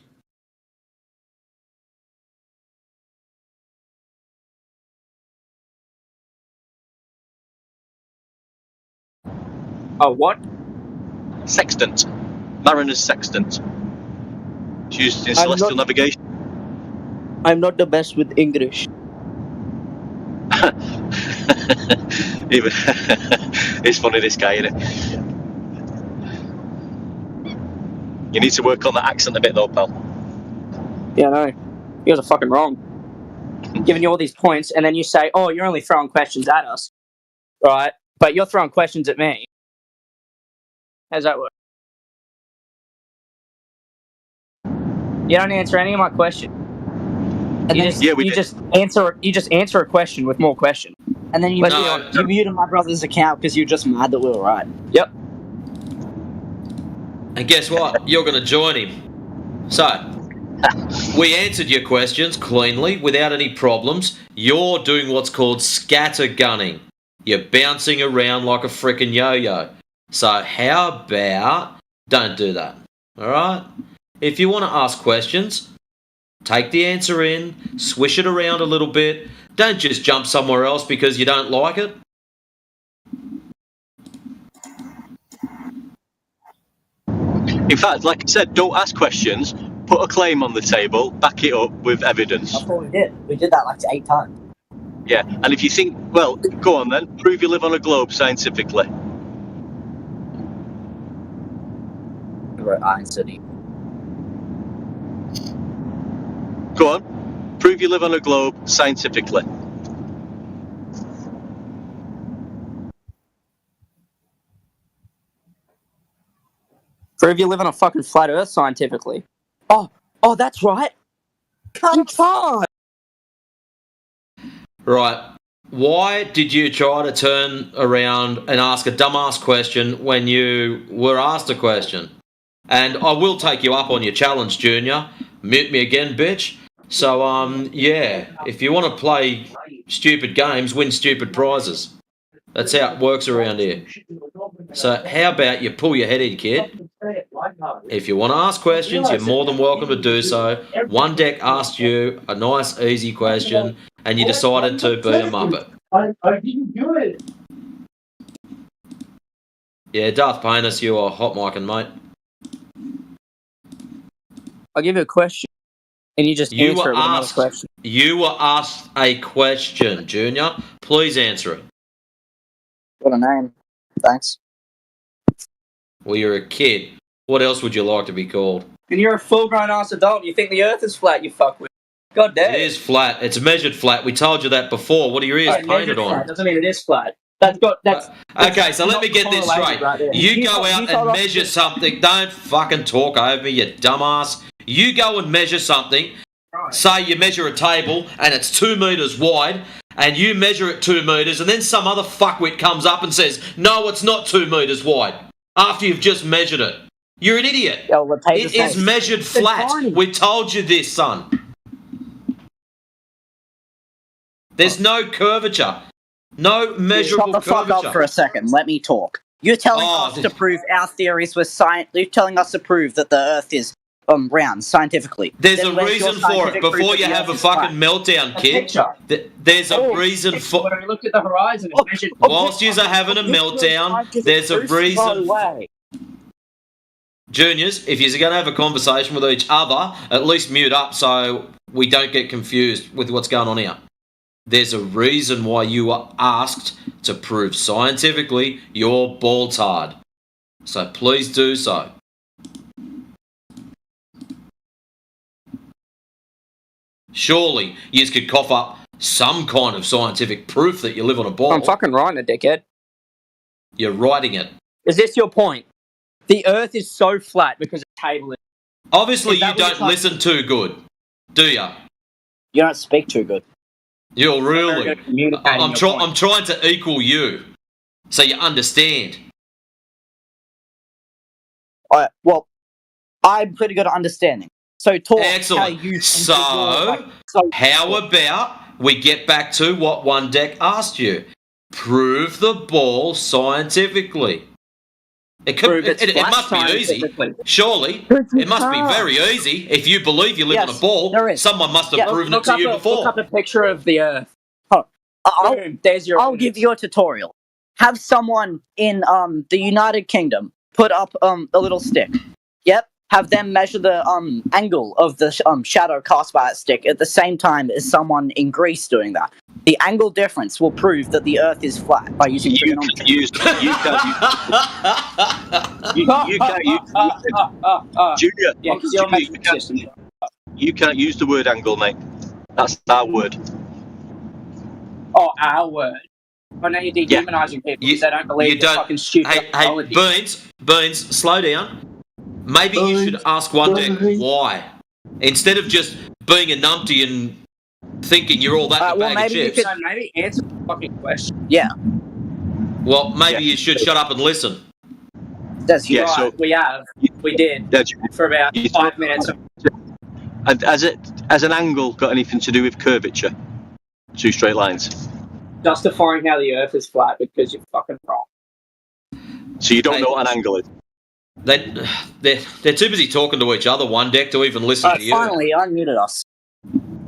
Oh, what? Sextant. Mariner's sextant. It's used in celestial navigation. I'm not the best with English. It's funny, this guy, isn't it? You need to work on the accent a bit, though, pal. Yeah, no. You guys are fucking wrong. Giving you all these points, and then you say, oh, you're only throwing questions at us. Right? But you're throwing questions at me. How's that work? You don't answer any of my questions. You just answer a question with more questions. And then you muted my brother's account because you're just mad that we were right. Yep. And guess what? You're going to join him. So, we answered your questions cleanly without any problems. You're doing what's called scattergunning. You're bouncing around like a frickin' yo-yo. So how about don't do that? All right? If you want to ask questions, take the answer in, swish it around a little bit. Don't just jump somewhere else because you don't like it. In fact, like I said, don't ask questions. Put a claim on the table, back it up with evidence. That's what we did. We did that like 8 times. Yeah, and if you think, well, go on then, prove you live on a globe scientifically. I answered it. Go on, prove you live on a globe scientifically. Prove you live on a fucking flat earth scientifically. Oh, that's right. You can't. Right. Why did you try to turn around and ask a dumbass question when you were asked a question? And I will take you up on your challenge, Junior. Mute me again, bitch. So, yeah, if you want to play stupid games, win stupid prizes. That's how it works around here. So how about you pull your head in, kid? If you want to ask questions, you're more than welcome to do so. One deck asked you a nice, easy question, and you decided to be a muppet. I didn't do it. Yeah, Darth Painus, you are hot micing, mate. I'll give you a question, and you just answer it with another question. You were asked a question, Junior. Please answer it. Got a name. Thanks. Well, you're a kid. What else would you like to be called? And you're a full-grown ass adult, and you think the Earth is flat, you fuckwit. God damn. It is flat. It's measured flat. We told you that before. What are your ears painted on? Flat doesn't mean it is flat. Okay, so let me get this straight. You go out and measure something. Don't fucking talk over me, you dumbass. You go and measure something. Say you measure a table and it's 2 meters wide, and you measure it 2 meters, and then some other fuckwit comes up and says, no, it's not 2 meters wide, after you've just measured it. You're an idiot. It is measured flat. We told you this, son. There's no curvature. No measurable curvature. Shut the fuck up for a second. Let me talk. You're telling us to prove our theories were science. You're telling us to prove that the Earth is round scientifically. There's a reason for it. Before you have a fucking meltdown, kid. There's a reason for. When I looked at the horizon, it measured. Whilst you're having a meltdown, there's a reason. Juniors, if you're going to have a conversation with each other, at least mute up so we don't get confused with what's going on here. There's a reason why you were asked to prove scientifically you're ball-tard. So please do so. Surely you could cough up some kind of scientific proof that you live on a ball. I'm fucking writing it, dickhead. You're writing it. Is this your point? The Earth is so flat because a table is... Obviously you don't listen too good, do you? You don't speak too good. You're really... I'm trying to equal you, so you understand. Well, I'm pretty good at understanding. So talk. Excellent. How about we get back to what one deck asked you? Prove the ball scientifically. It must be easy. Surely, it must be very easy. If you believe you live on a ball, someone must have proven it to you before. Look up a picture of the Earth. I'll give you a tutorial. Have someone in the United Kingdom put up a little stick. Yep. Have them measure the angle of the shadow cast by that stick at the same time as someone in Greece doing that. The angle difference will prove that the Earth is flat by using trigonometry. You can't use the word angle, mate. That's our word. Oh, our word. Well, now you're dehumanizing people because they don't believe you're fucking stupid. Hey, Beans, slow down. Maybe you should ask one deck why. Instead of just being a numpty and thinking you're all that in a bag of chips. Maybe answer the fucking question. Yeah. Well, maybe you should shut up and listen. We did. For about 5 minutes. And has an angle got anything to do with curvature? Two straight lines. Justifying how the Earth is flat because you're fucking wrong. So you don't know what an angle is? They're too busy talking to each other, one deck, to even listen to you. Finally, unmuted us.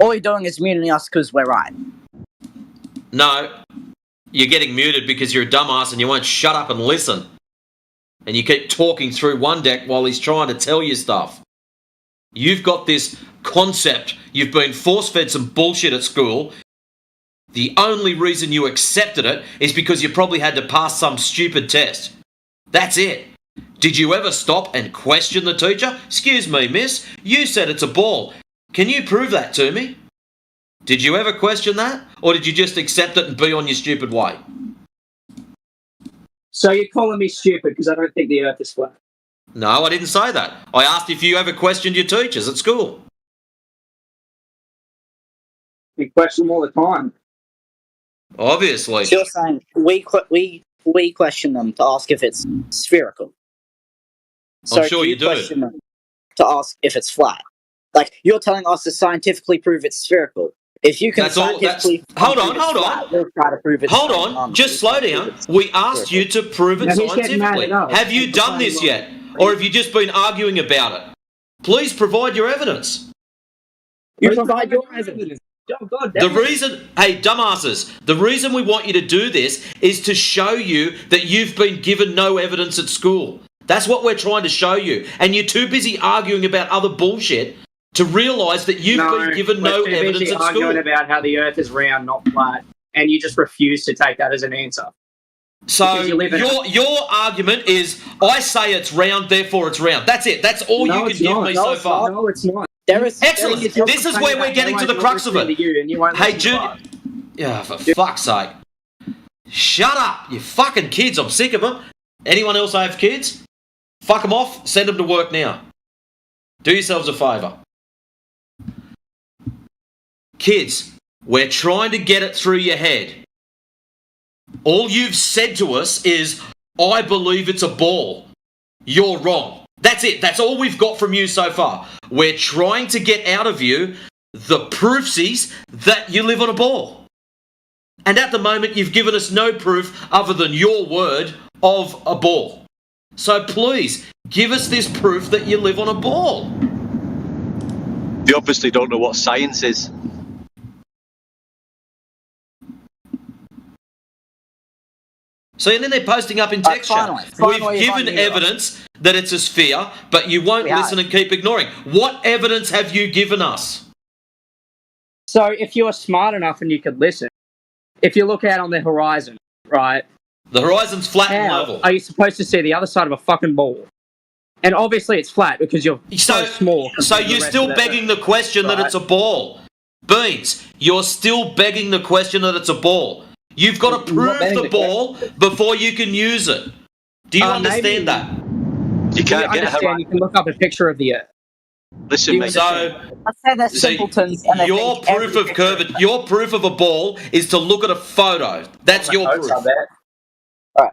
All you're doing is muting us because we're right. No, you're getting muted because you're a dumbass and you won't shut up and listen. And you keep talking through one deck while he's trying to tell you stuff. You've got this concept. You've been force-fed some bullshit at school. The only reason you accepted it is because you probably had to pass some stupid test. That's it. Did you ever stop and question the teacher? Excuse me, miss, you said it's a ball. Can you prove that to me? Did you ever question that? Or did you just accept it and be on your stupid way? So you're calling me stupid because I don't think the Earth is flat? No, I didn't say that. I asked if you ever questioned your teachers at school. We question them all the time. Obviously. So you're saying we question them to ask if it's spherical. So I'm sure you do. Question them to ask if it's flat. Like, you're telling us to scientifically prove it's spherical. If you can That's all. Hold on. We'll try to prove it. Hold on. Just slow down. We asked you to prove it scientifically. Have you done this yet? Or have you just been arguing about it? Please provide your evidence. You provide your evidence. Oh, God, the reason, hey, dumbasses, the reason we want you to do this is to show you that you've been given no evidence at school. That's what we're trying to show you. And you're too busy arguing about other bullshit to realise that you've been given no evidence at school. Arguing about how the Earth is round, not flat, and you just refuse to take that as an answer. So your argument is, I say it's round, therefore it's round. That's it. That's all you can give me so far. No, it's not. Excellent. This is where we're getting to the crux of it. Hey, Jude. Yeah, for fuck's sake. Shut up, you fucking kids. I'm sick of them. Anyone else have kids? Fuck them off. Send them to work now. Do yourselves a favour. Kids, we're trying to get it through your head. All you've said to us is, I believe it's a ball. You're wrong. That's it. That's all we've got from you so far. We're trying to get out of you the proofsies that you live on a ball. And at the moment, you've given us no proof other than your word of a ball. So please, give us this proof that you live on a ball. They obviously don't know what science is. So and then they're posting up in text chat. We've given evidence that it's a sphere, but you won't listen and keep ignoring. What evidence have you given us? So if you're smart enough and you could listen, if you look out on the horizon, right? The horizon's flat and level. Are you supposed to see the other side of a fucking ball? And obviously it's flat because you're so small. So you're still begging the question that it's a ball. Beans, you're still begging the question that it's a ball. You've got to prove the ball before you can use it. Do you understand that? You can't get understand. You can look up a picture of the Earth. Listen, mate. I say they're simpletons. And your proof of curvature, your proof of a ball is to look at a photo. That's your proof. Alright.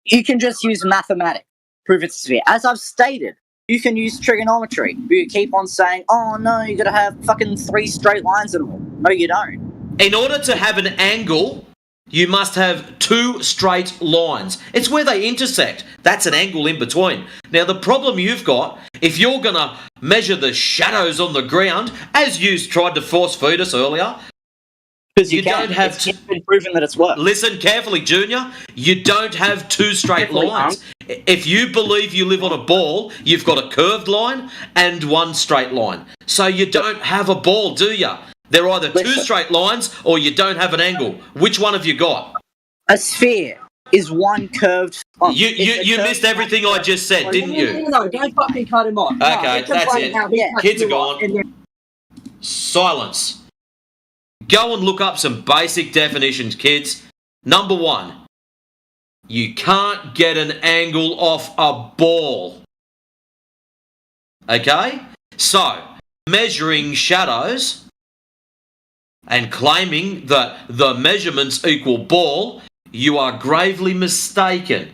You can just use mathematics. Prove it's a sphere. As I've stated, you can use trigonometry. You keep on saying, oh no, you gotta have fucking 3 straight lines in them. No, you don't. In order to have an angle, you must have 2 straight lines. It's where they intersect. That's an angle in between. Now, the problem you've got, if you're going to measure the shadows on the ground, as you tried to force feed us earlier, because you don't have it's been proven that it's worked. Listen carefully, Junior. You don't have 2 straight lines. If you believe you live on a ball, you've got a curved line and 1 straight line. So you don't have a ball, do you? They're either 2 straight lines or you don't have an angle. Which one have you got? A sphere is 1 curved. You missed everything I just said, didn't you? No, don't fucking cut him off. Okay, that's it. Kids are gone. Silence. Go and look up some basic definitions, kids. Number 1, you can't get an angle off a ball. Okay? So, measuring shadows and claiming that the measurements equal ball, you are gravely mistaken.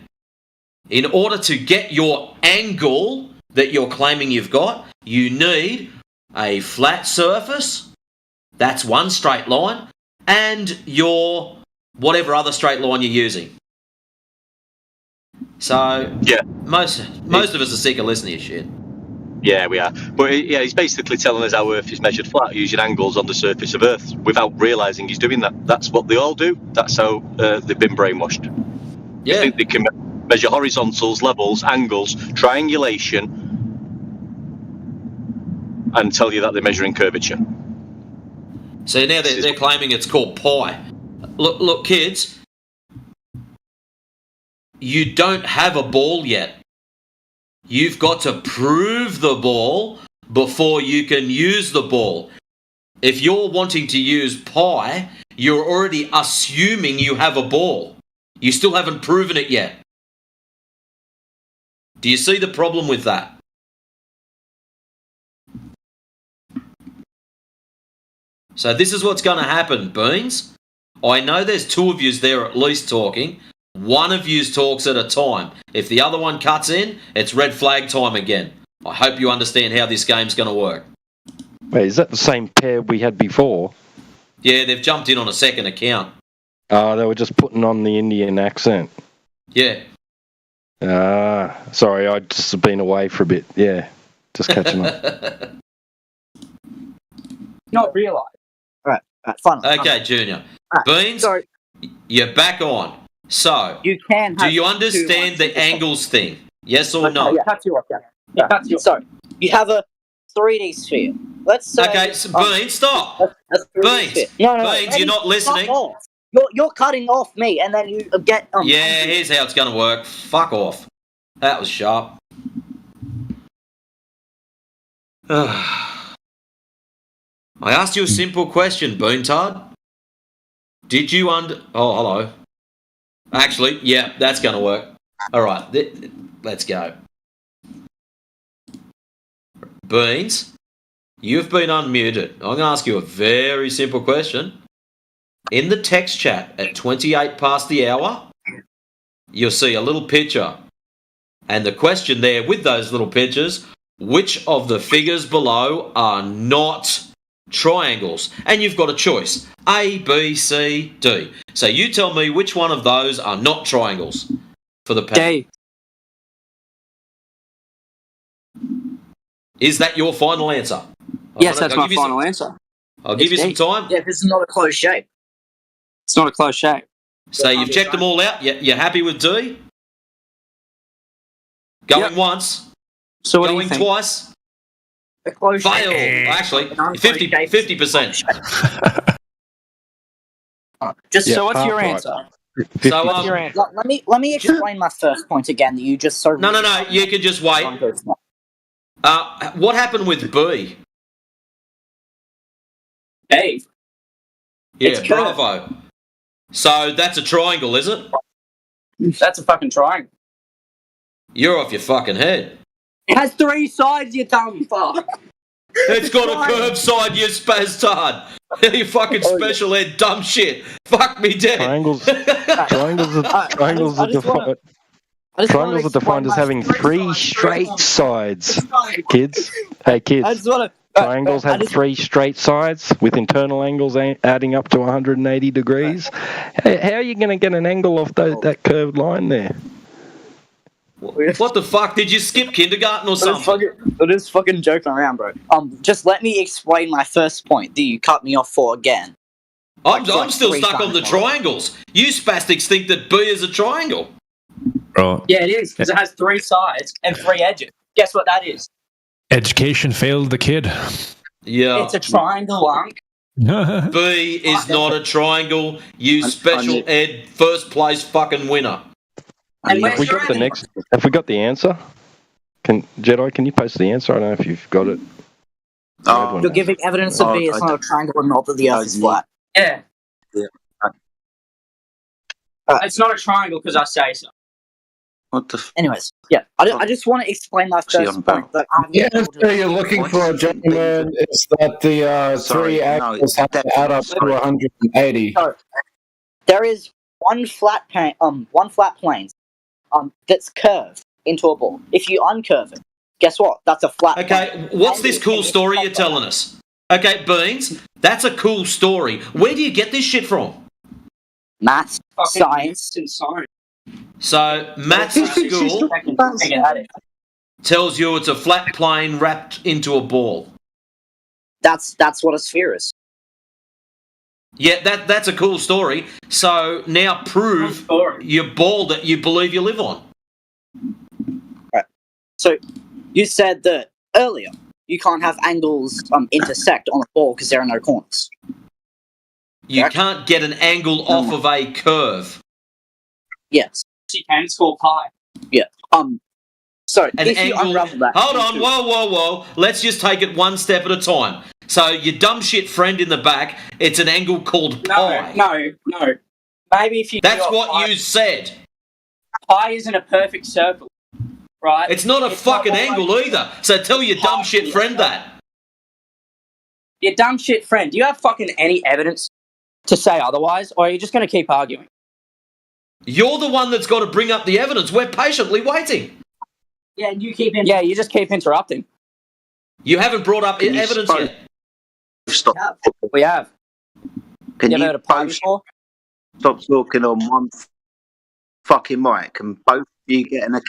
In order to get your angle that you're claiming you've got, you need a flat surface, that's 1 straight line, and your whatever other straight line you're using. So, yeah, most of us are sick of listening to shit. Yeah, we are. But yeah, he's basically telling us how Earth is measured flat using angles on the surface of Earth without realising he's doing that. That's what they all do. That's how they've been brainwashed. Yeah. They think they can measure horizontals, levels, angles, triangulation, and tell you that they're measuring curvature. So now they're claiming it's called pi. Look, kids, you don't have a ball yet. You've got to prove the ball before you can use the ball. If you're wanting to use pi, you're already assuming you have a ball. You still haven't proven it yet. Do you see the problem with that? So this is what's going to happen, Beans. I know there's 2 of yous there at least talking. 1 of yous talks at a time. If the other one cuts in, it's red flag time again. I hope you understand how this game's going to work. Wait, is that the same pair we had before? Yeah, they've jumped in on a second account. They were just putting on the Indian accent. Yeah. Sorry, I'd just been away for a bit. Yeah, just catching up. Not realise. Right, fun. Okay, Junior. Beans, you're back on. So, you can. Do you understand the angles thing? Yes or no? Yeah, cut you off. Yeah. So you have a 3D sphere. Let's say. Okay, so Beans, stop. Beans, No, Beans, you're not listening. You're cutting off me, and then you get. Yeah, here's how it's going to work. Fuck off. That was sharp. I asked you a simple question, Beantard. Did you Oh, hello. Actually, yeah, that's going to work. All right, let's go. Beans, you've been unmuted. I'm going to ask you a very simple question. In the text chat at 28 past the hour, you'll see a little picture. And the question there with those little pictures, which of the figures below are not triangles? And you've got a choice, A, B, C, D. So you tell me which one of those are not triangles for the panel. D. Is that your final answer? Yes, that's my final answer. I'll give you some time. Yeah, this is not a closed shape. It's not a closed shape. So you've checked them all out. You're happy with D? Going once. So what going do you think? Twice. A closed Fail. shape. Actually, 50%. So what's your answer? So what's your answer? Let me explain my first point again that you just so. No. You can just wait. What happened with B? A. Yeah, bravo. So that's a triangle, is it? That's a fucking triangle. You're off your fucking head. It has 3 sides, you dumb fuck. It's got a curved side, you spastard. You fucking special ed dumb shit. Fuck me dead. Triangles are defined as having 3 straight sides. Kids, hey kids. Triangles have 3 straight sides with internal angles adding up to 180 degrees. How are you going to get an angle off that curved line there? What the fuck? Did you skip kindergarten or something? It is fucking joking around, bro. Just let me explain my first point that you cut me off for again. I'm still stuck on the triangles. You spastics think that B is a triangle. Bro. Yeah, it is, because it has 3 sides and 3 edges. Guess what that is? Education failed the kid. Yeah. It's a triangle, Unc. B is not a triangle, you special ed first place fucking winner. Have we got the answer? Jedi, can you post the answer? I don't know if you've got it. You're giving evidence of B. It's not a triangle and not that the Earth is flat. Yeah. It's not a triangle because I say so. What the? Anyways, yeah, I just want to explain my first point. That the answer you're looking for, gentlemen, is that the 3 angles have to add up to 180. So, there is one flat plane, that's curved into a ball. If you uncurve it, guess what? That's a flat. Okay, what's this cool story you're telling us? Okay, Beans, that's a cool story. Where do you get this shit from? Maths, science, and science. So, maths at school tells you it's a flat plane wrapped into a ball. That's what a sphere is. Yeah, that's a cool story. So now prove your ball that you believe you live on. Right. So you said that earlier you can't have angles intersect on a ball because there are no corners. You can't get an angle off of a curve. Yes. You can. It's called pi. Yeah. So an if angle. you unravel that, Hold on. Whoa. Let's just take it one step at a time. So your dumb shit friend in the back, it's an angle called pi. No. Maybe if you. That's what you said. Pi isn't a perfect circle, right? It's not a fucking angle either. So tell your dumb shit friend that. Your dumb shit friend. Do you have fucking any evidence to say otherwise, or are you just going to keep arguing? You're the one that's got to bring up the evidence. We're patiently waiting. Yeah, you just keep interrupting. You haven't brought up evidence yet. Stop. We have. Can You ever you heard of Pi both before? stop talking on one fucking mic? Can both of you get an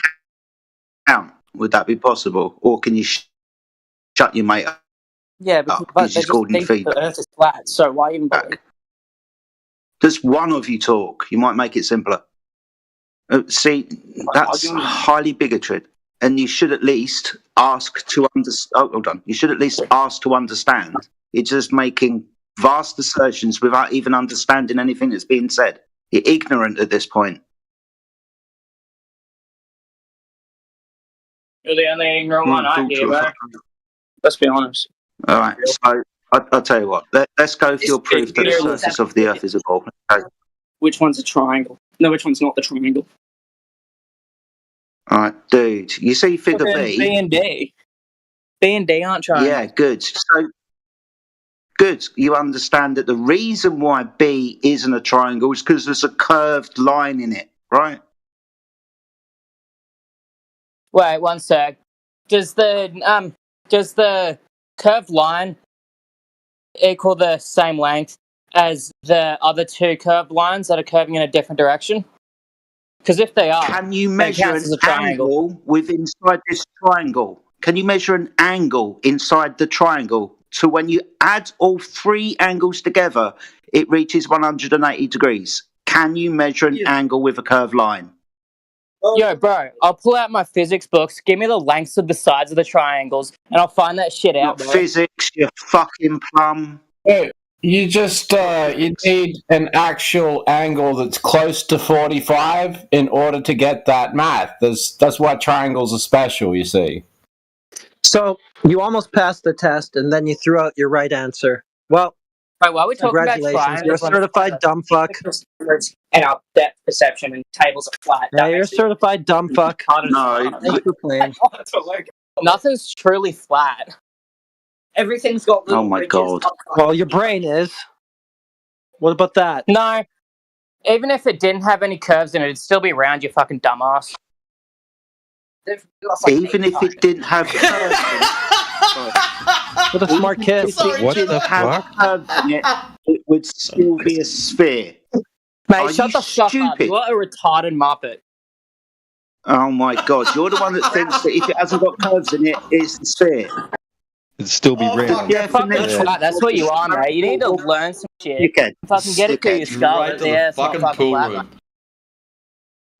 account? Would that be possible? Or can you shut your mate up? Yeah, because He's they just just causing you think the feedback. Earth is flat, so why even bother? Just one of you talk. You might make it simpler. See, that's highly bigoted. And you should at least ask to understand. Oh, hold on. You should at least ask to understand. You're just making vast assertions without even understanding anything that's being said. You're ignorant at this point. You're the only ignorant one I hear, bro. Let's be honest. All right. So I'll tell you what. Let's go for your proof that the surface of the Earth is a ball. Okay. Which one's a triangle? No, which one's not the triangle? All right, dude. You see figure B? B and D. B and D aren't triangles. Yeah, good. So good. You understand that the reason why B isn't a triangle is because there's a curved line in it, right? Wait, one sec. Does the curved line equal the same length as the other two curved lines that are curving in a different direction? Because if they are, can you measure an angle inside this triangle? Can you measure an angle inside the triangle? So when you add all three angles together, it reaches 180 degrees. Can you measure an angle with a curved line? Yo, bro, I'll pull out my physics books, give me the lengths of the sides of the triangles, and I'll find that shit out, bro. Physics, you fucking plum. Hey, you just you need an actual angle that's close to 45 in order to get that math. That's why triangles are special, you see. So you almost passed the test, and then you threw out your right answer. Well, right, while we're talking about congratulations, you're a certified dumb fuck. And our depth perception and tables are flat. Yeah, you're a certified dumb fuck. No, thanks for playing. Nothing's truly flat. Everything's got little Oh my ridges. god. Well, your brain is. What about that? No. Even if it didn't have any curves in it, it'd still be round, you fucking dumbass. Even if it didn't have curves in it. What a smart kid. What the fuck? It would still be a sphere. Mate, shut the fuck up. You are a retarded muppet. Oh my god, you're the one that thinks that if it hasn't got curves in it, it's the sphere. It'd still be round. Yeah, That's what you are, mate. You need to learn some shit. Fucking get it through your skull. Right to the Yeah, it's not fucking fucking pool flat, room.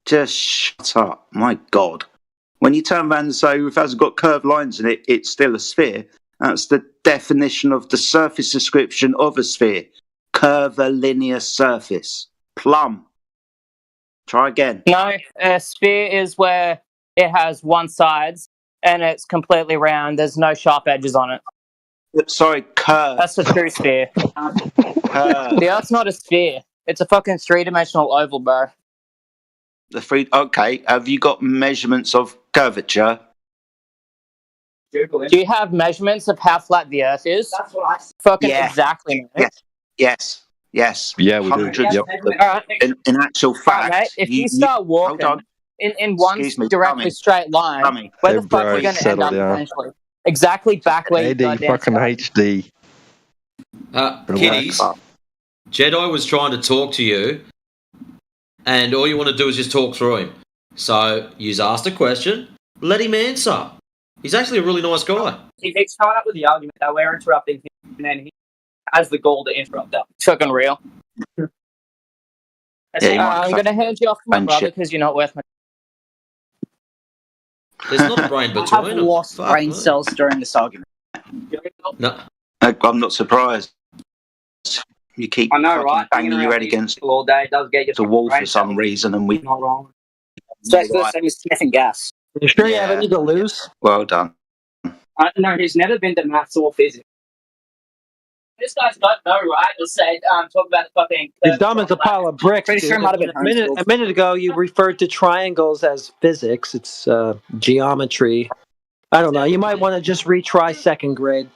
Just shut up. My god. When you turn around and say if it hasn't got curved lines in it, it's still a sphere. That's the definition of the surface description of a sphere. Curvilinear surface. Plum. Try again. No, a sphere is where it has one sides and it's completely round. There's no sharp edges on it. Sorry, curve. That's the true sphere. The Earth's not a sphere. It's a fucking three-dimensional oval, bro. Okay, have you got measurements of curvature? Do you have measurements of how flat the Earth is? That's what I fucking exactly. Yes. Yeah, we do. Hundreds Yep. in actual fact. Mate, if you start walking in one directly straight line, where the fuck are you going to end up eventually? Exactly back where you AD fucking HD. Kiddies, Jedi was trying to talk to you, and all you want to do is just talk through him. So, you've asked a question, let him answer. He's actually a really nice guy. He keeps coming up with the argument that we're interrupting him, and then he has the goal to interrupt us. It's fucking real. I'm going to hand you off to my brother because you're not worth my... There's not a brain between I have them. lost brain cells during this argument. No. I'm not surprised. You keep banging your head against all day. It does get you the wall for some reason, and we. Not wrong. Especially the same as sniffing gas. You sure you have any to lose? Well done. No, he's never been to maths or physics. This guy's got no right to say, talk about the fucking... You're dumb as a pile of bricks, Pretty dude. sure it might have been A minute ago, you referred to triangles as physics. It's geometry. I don't know. You might want to just retry second grade.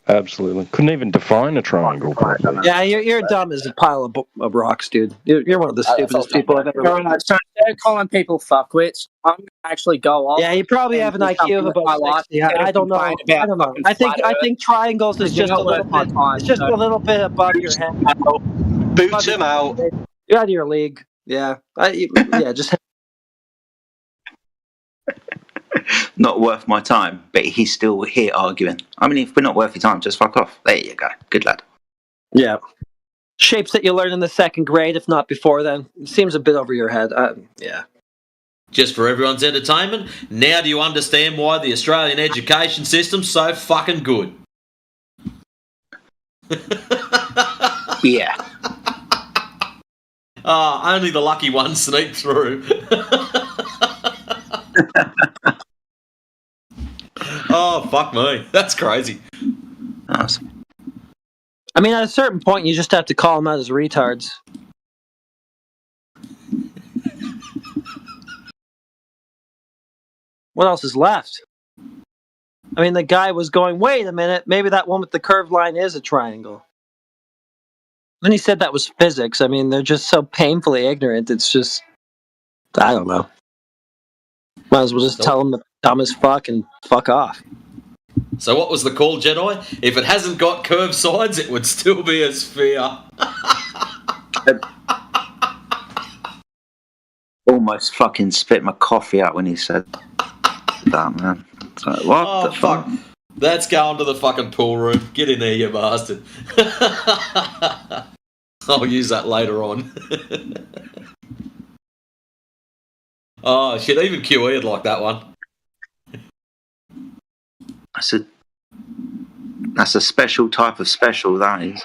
Absolutely. Couldn't even define a triangle properly. Yeah, you're dumb as a pile of rocks, dude. You're one of the stupidest people I've ever met. Start calling people fuckwits. I'm actually go off. Yeah, you probably have an IQ of about 60. I don't know. I don't know. I think triangles is just a little bit. It's just a little bit above your head. Boot him out. You're out of your league. Yeah. Just. Not worth my time, but he's still here arguing. I mean, if we're not worth your time, just fuck off. There you go. Good lad. Yeah. Shapes that you learn in the second grade, if not before then. It seems a bit over your head. Yeah. Just for everyone's entertainment, now do you understand why the Australian education system's so fucking good? Yeah. Only the lucky ones sneak through. Oh, fuck me. That's crazy. Awesome. I mean, at a certain point, you just have to call them out as retards. What else is left? I mean, the guy was going, wait a minute, maybe that one with the curved line is a triangle. Then he said that was physics. I mean, they're just so painfully ignorant. It's just, I don't know. Might as well just tell them they're dumb as fuck and fuck off. So what was the call, Jedi? If it hasn't got curved sides, it would still be a sphere. Almost fucking spit my coffee out when he said that, man. So, what the fuck? That's going to the fucking pool room. Get in there, you bastard. I'll use that later on. Oh, shit, even QE'd like that one. That's a special type of special, that is.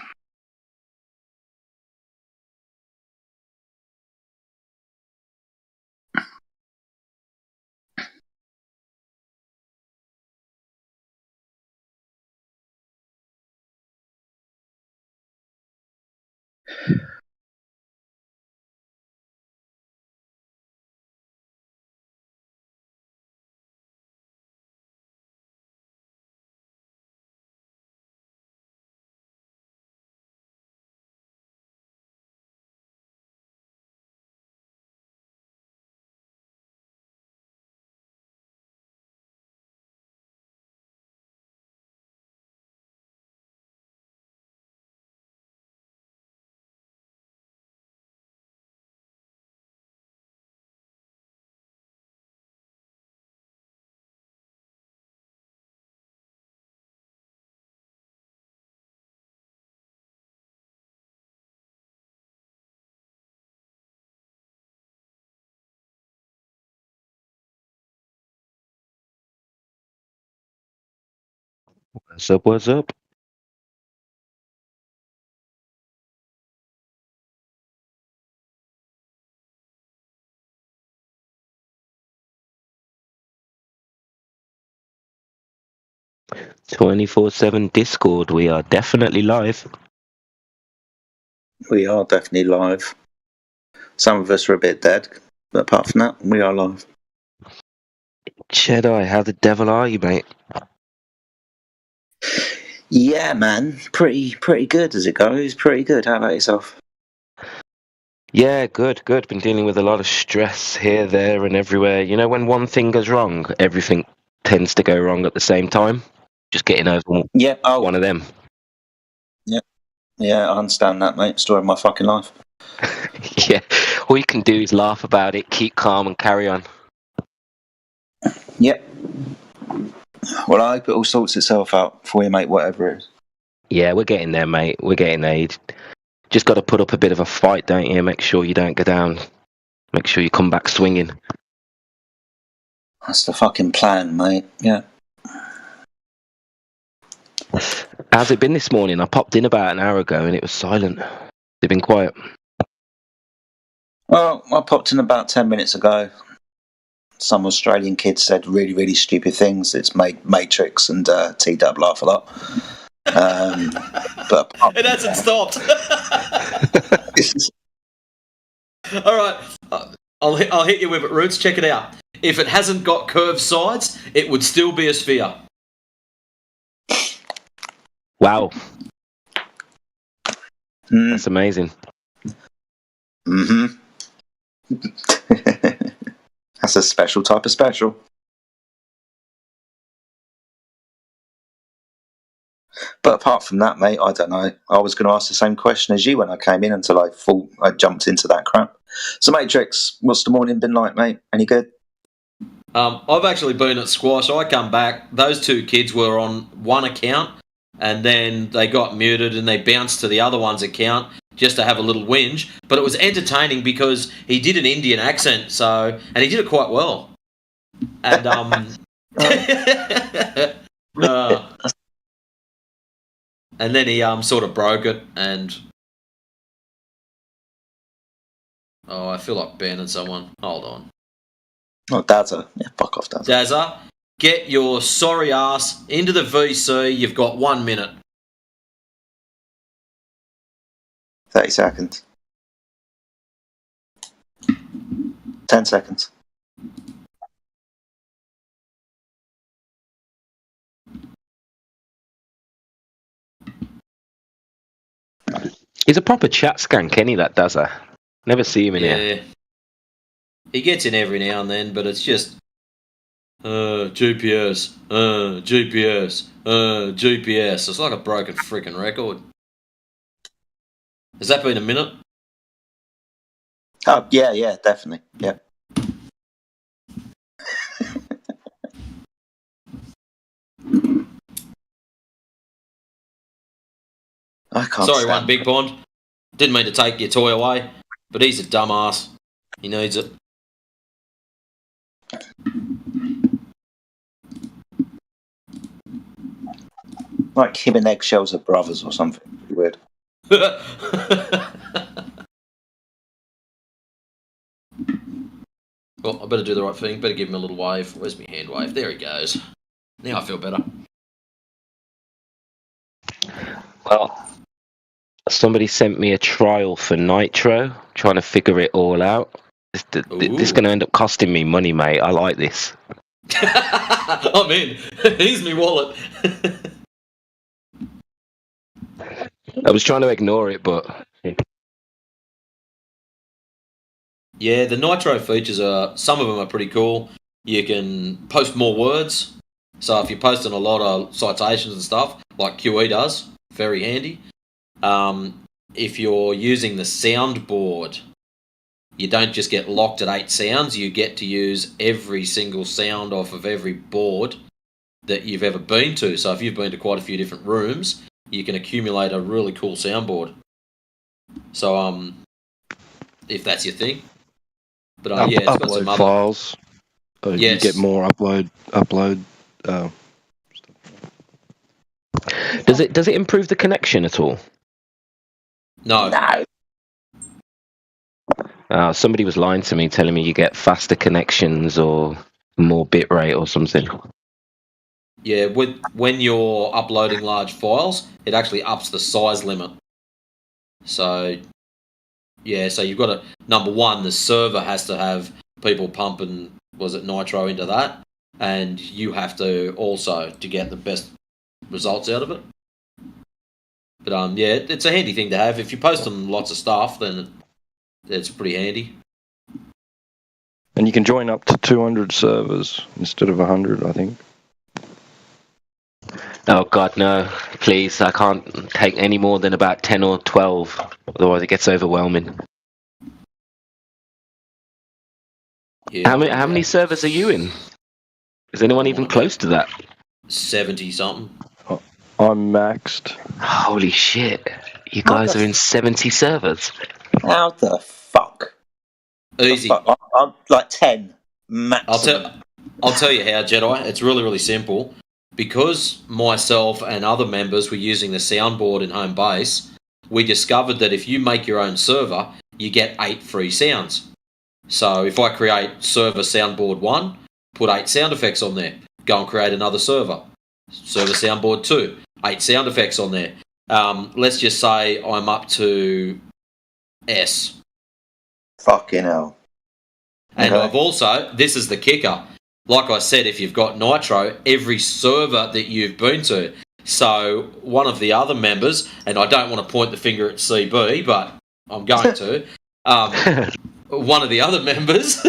What's up? What's up? "24/7 Discord." We are definitely live. We are definitely live. Some of us are a bit dead, but apart from that, we are live. Jedi, how the devil are you, mate? Yeah, man. Pretty good as it goes. Pretty good. How about yourself? Yeah, good. Been dealing with a lot of stress here, there, and everywhere. You know, when one thing goes wrong, everything tends to go wrong at the same time. Just getting over one of them. Yeah, I understand that, mate. Story of my fucking life. Yeah, all you can do is laugh about it, keep calm, and carry on. Yep. Well, I hope it all sorts itself out for you, mate, whatever it is. Yeah, we're getting there, mate. We're getting there. Just got to put up a bit of a fight, don't you? Make sure you don't go down. Make sure you come back swinging. That's the fucking plan, mate. Yeah. How's it been this morning? I popped in about an hour ago and it was silent. They've been quiet. Well, I popped in about 10 minutes ago. Some Australian kid said really, really stupid things. It's made Matrix and T-Dub laugh a lot. But it hasn't stopped. All right, I'll hit you with it, Roots. Check it out. If it hasn't got curved sides, it would still be a sphere. Wow. That's amazing. Mm-hmm. That's a special type of special. But apart from that, mate, I don't know. I was going to ask the same question as you when I came in until I thought I jumped into that crap. So, Matrix, what's the morning been like, mate? Any good? I've actually been at squash. I come back. Those two kids were on one account, and then they got muted and they bounced to the other one's account just to have a little whinge. But it was entertaining because he did an Indian accent, and he did it quite well. And and then he sort of broke it, and I feel like banning someone. Hold on. Oh, Dazza. Yeah, fuck off, Dazza. Dazza, get your sorry ass into the VC. You've got 1 minute. 30 seconds. 10 seconds. He's a proper chat skank, Kenny, that Dazza. Never see him in here. He gets in every now and then, but it's just GPS, GPS, GPS. It's like a broken freaking record. Has that been a minute? Oh, yeah, definitely. Yeah. I can't Sorry, one Big Pond. Didn't mean to take your toy away, but he's a dumbass. He needs it. Like him and Eggshells are brothers or something. Weird. Well, I better do the right thing. Better give him a little wave. Where's my hand wave? There he goes. Now I feel better. Well, somebody sent me a trial for Nitro, trying to figure it all out. This is going to end up costing me money, mate. I like this. I'm in. Here's me wallet. I was trying to ignore it, but... Yeah, the Nitro features some of them are pretty cool. You can post more words. So if you're posting a lot of citations and stuff, like QE does, very handy. If you're using the soundboard, you don't just get locked at 8 sounds, you get to use every single sound off of every board that you've ever been to. So if you've been to quite a few different rooms, you can accumulate a really cool soundboard. So, if that's your thing. But yeah, it's got some upload files. Yes. You get more upload. Does it improve the connection at all? No. Somebody was lying to me, telling me you get faster connections or more bitrate or something. Yeah, when you're uploading large files, it actually ups the size limit. So, yeah, so you've got to, number one, the server has to have people pumping, Nitro into that, and you have to also to get the best results out of it. But yeah, it's a handy thing to have. If you're posting lots of stuff, then it's pretty handy. And you can join up to 200 servers instead of 100, I think. Oh God, no! Please, I can't take any more than about 10 or 12. Otherwise, it gets overwhelming. Yeah, how many servers are you in? Is anyone even close to that? 70 something. I'm maxed. Holy shit! You guys are in 70 servers. How the fuck? Easy. I'm like 10 maximum. I'll tell you how, Jedi. It's really, really simple. Because myself and other members were using the soundboard in home base, we discovered that if you make your own server, you get 8 free sounds. So if I create server soundboard 1, put 8 sound effects on there. Go and create another server. Server soundboard 2, 8 sound effects on there. Let's just say I'm up to S. Fucking hell. And Okay. I've also, this is the kicker, like I said, if you've got Nitro, every server that you've been to. So one of the other members, and I don't want to point the finger at CB, but I'm going to, one of the other members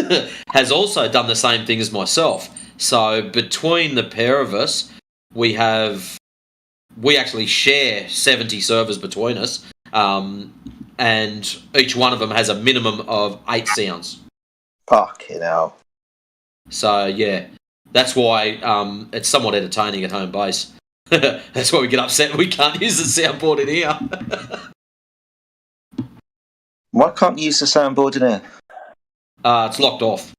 has also done the same thing as myself. So between the pair of us, we actually share 70 servers between us, and each one of them has a minimum of 8 sounds. Fucking hell. So yeah, that's why it's somewhat entertaining at home base. That's why we get upset we can't use the soundboard in here. Why can't you use the soundboard in here? It's locked off.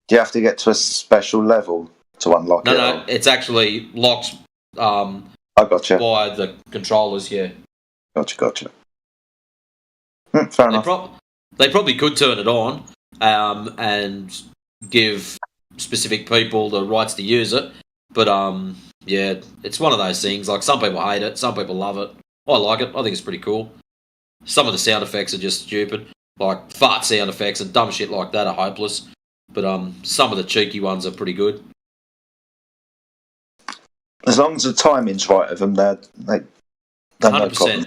Do you have to get to a special level to unlock it? No, it's actually locked. I gotcha. By the controllers, yeah. Gotcha. Fair enough. They probably could turn it on and give specific people the rights to use it, but yeah, it's one of those things. Like, some people hate it, some people love it. I like it. I think it's pretty cool. Some of the sound effects are just stupid, like fart sound effects and dumb shit like that are hopeless. But some of the cheeky ones are pretty good. As long as the timing's right of them, they're 100%. No problem.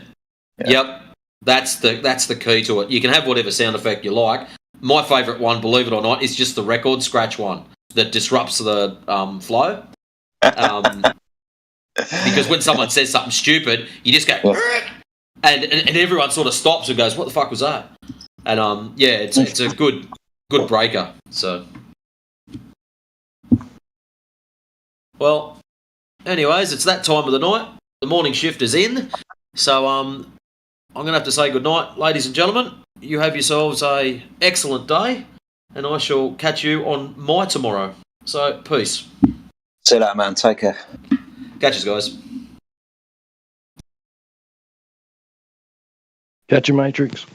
Yeah. Yep, that's the key to it. You can have whatever sound effect you like. My favourite one, believe it or not, is just the record scratch one that disrupts the flow. Because when someone says something stupid, you just go, and everyone sort of stops and goes, "What the fuck was that?" And yeah, it's a good breaker. So, well, anyways, it's that time of the night. The morning shift is in, so I'm gonna have to say good night, ladies and gentlemen. You have yourselves a excellent day, and I shall catch you on my tomorrow. So, peace. See you later, man. Take care. Catch you, guys. Catch your Matrix.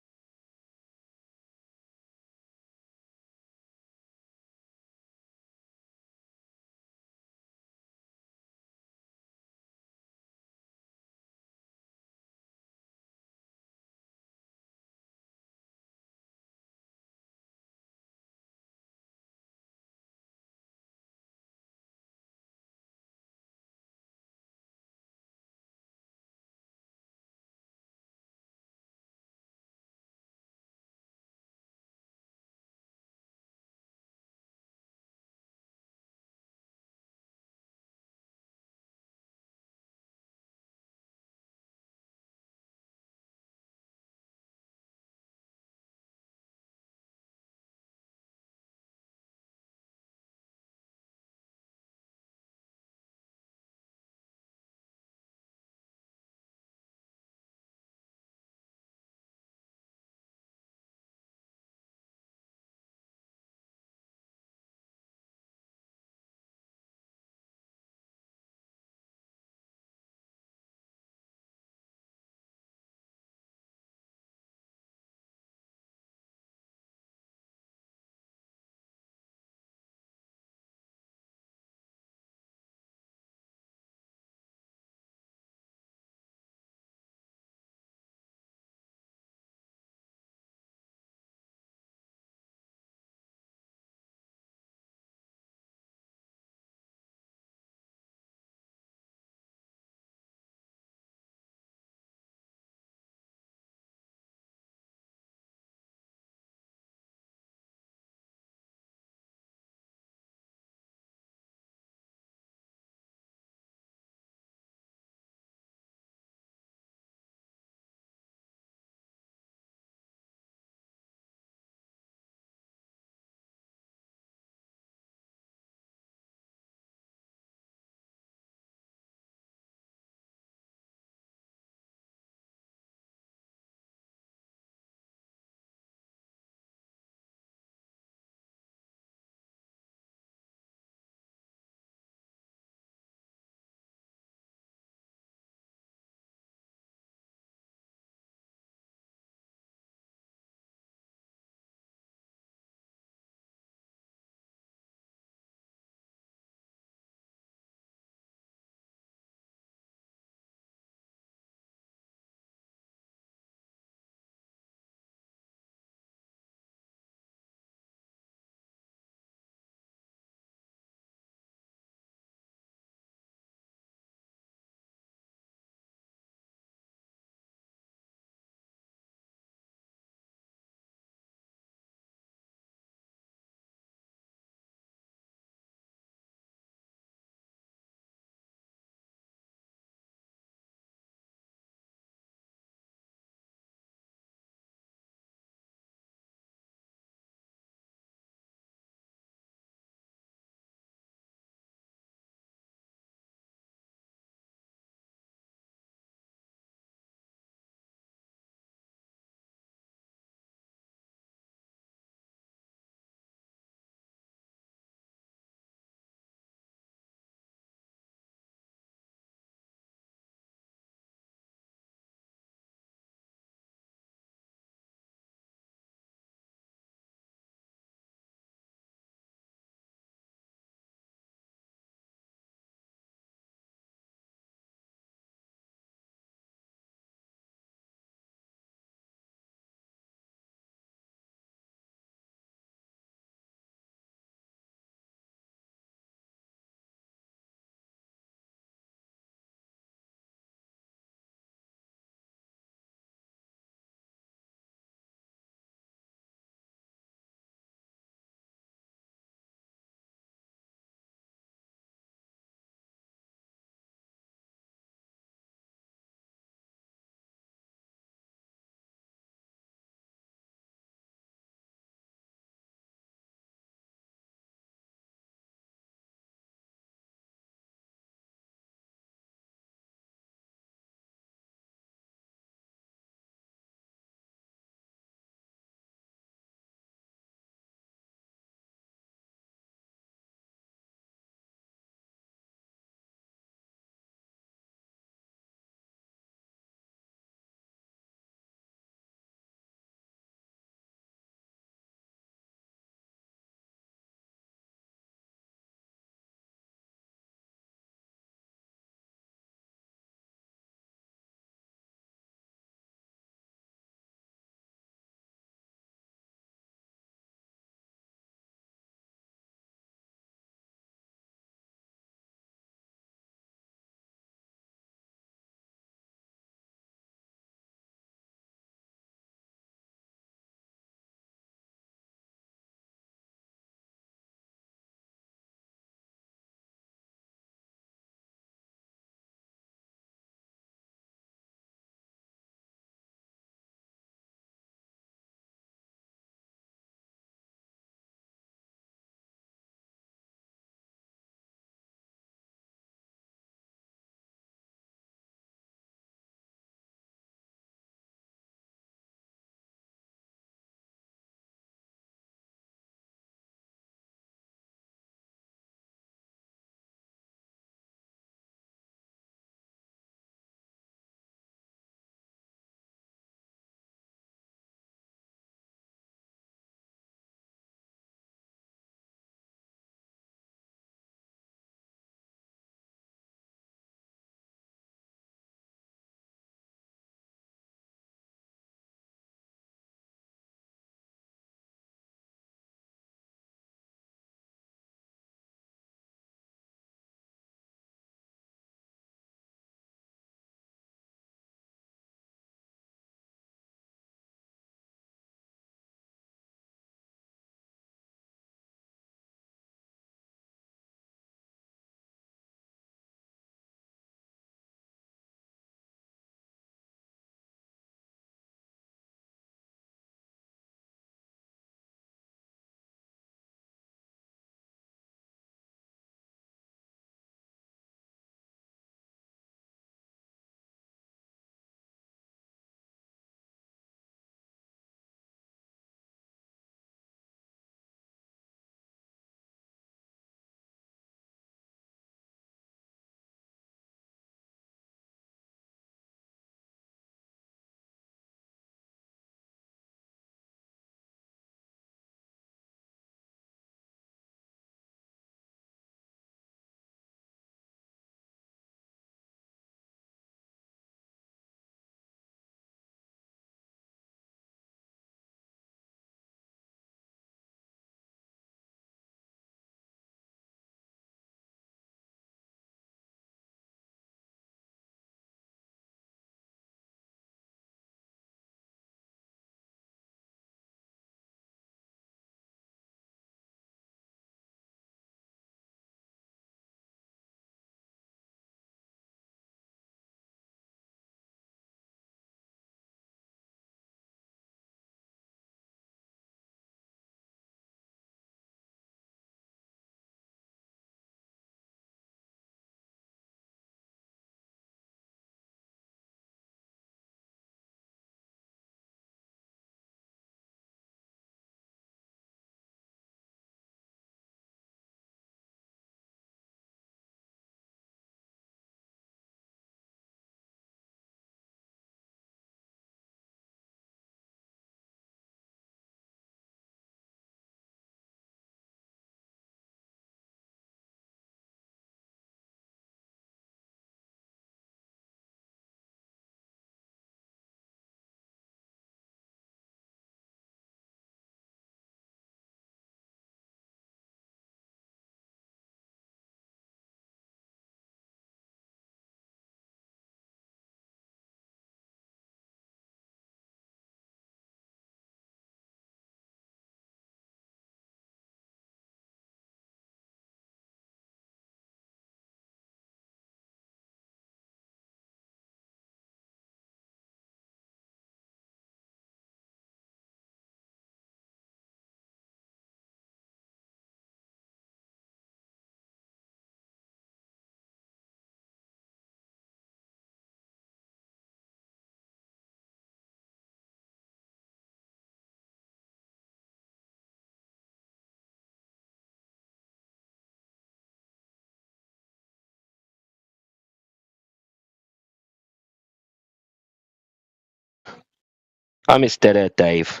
I miss Dead Air Dave.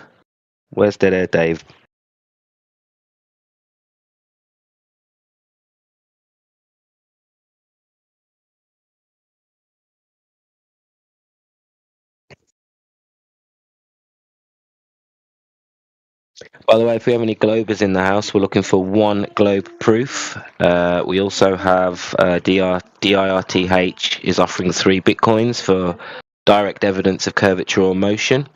Where's Dead Air Dave? By the way, if we have any Globers in the house, we're looking for 1 globe proof. We also have DIRTH is offering 3 bitcoins for direct evidence of curvature or motion.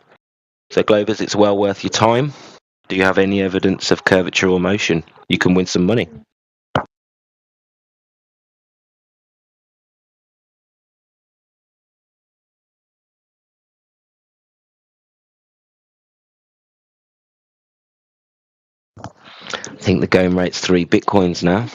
So Globers, it's well worth your time. Do you have any evidence of curvature or motion? You can win some money. I think the going rate's 3 bitcoins now.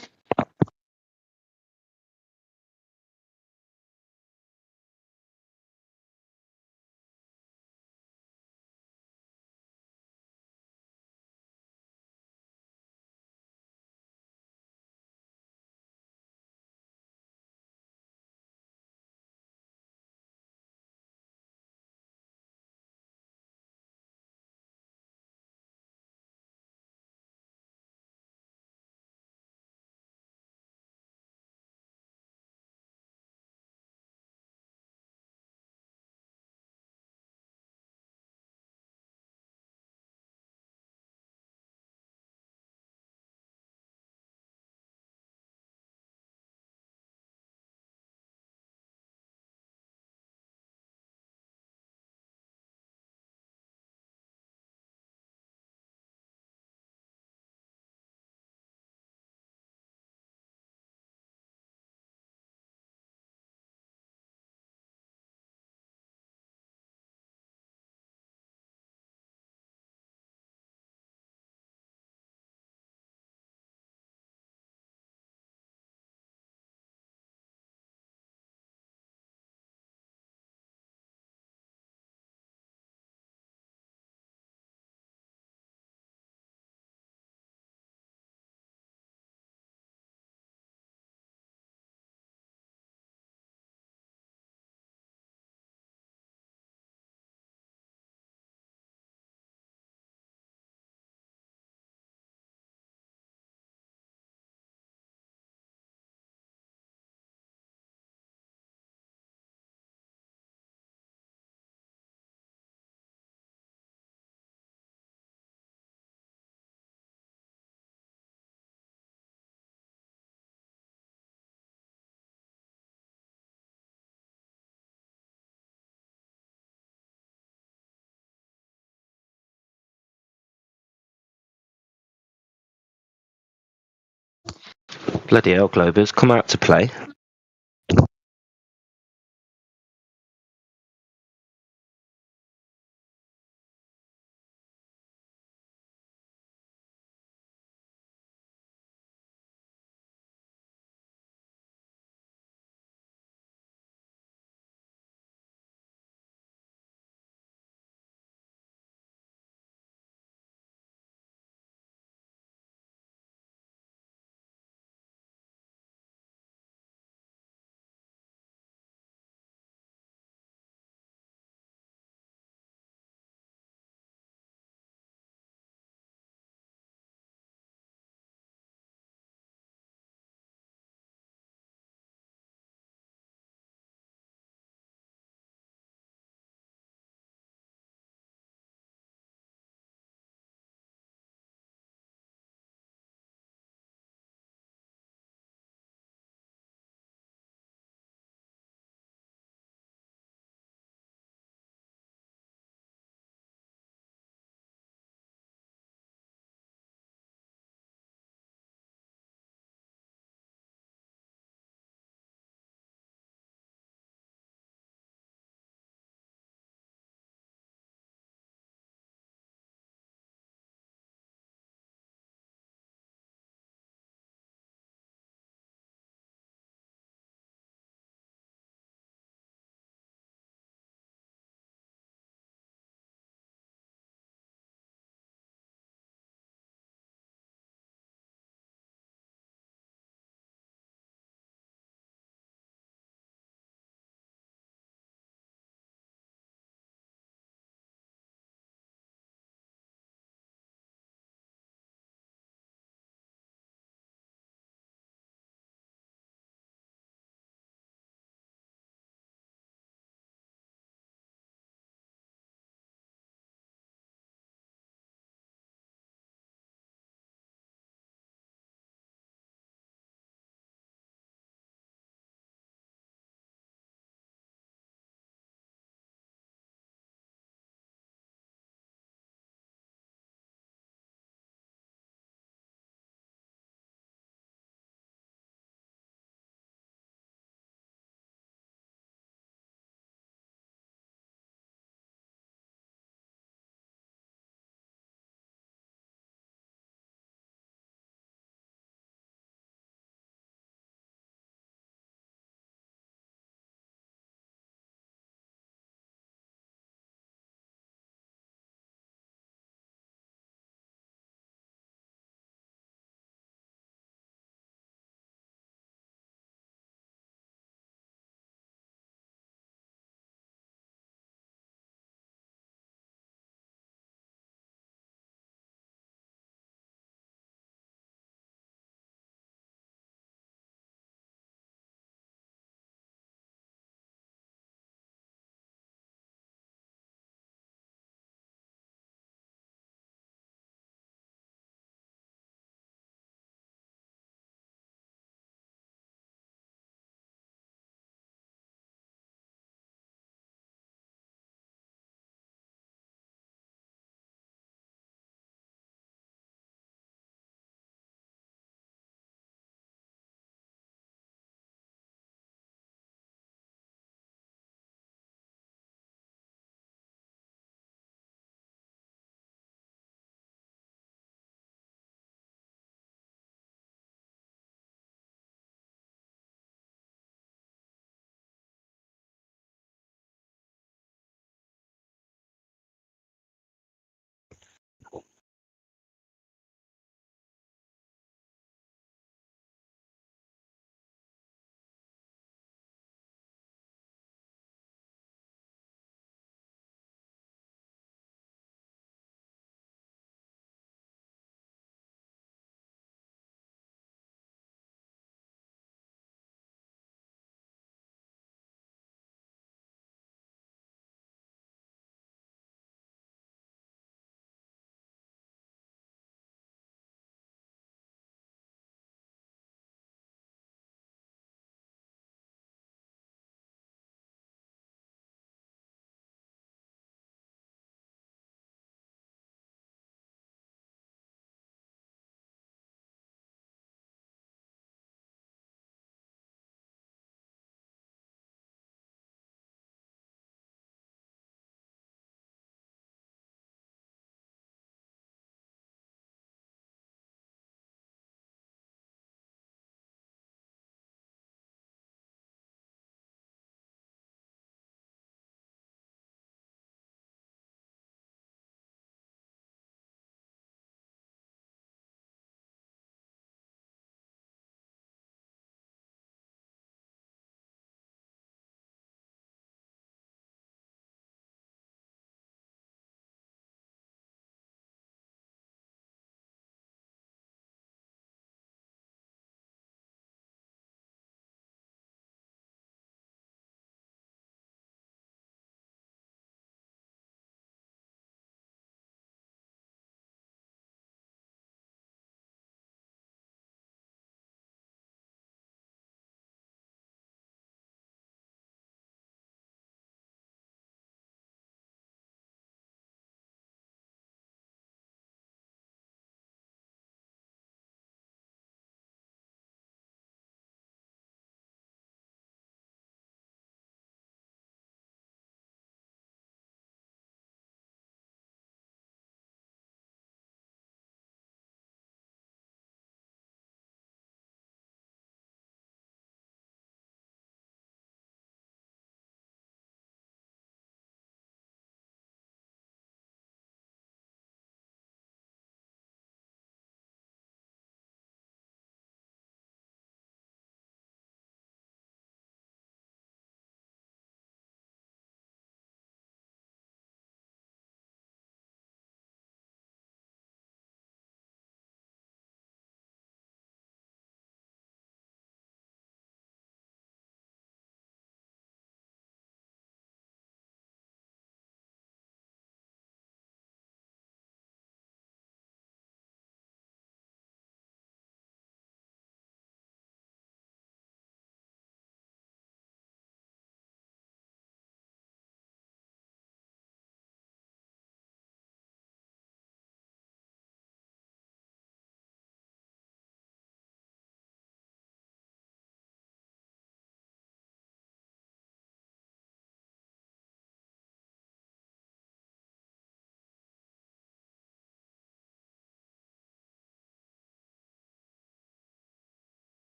Bloody hell, Globers, come out to play.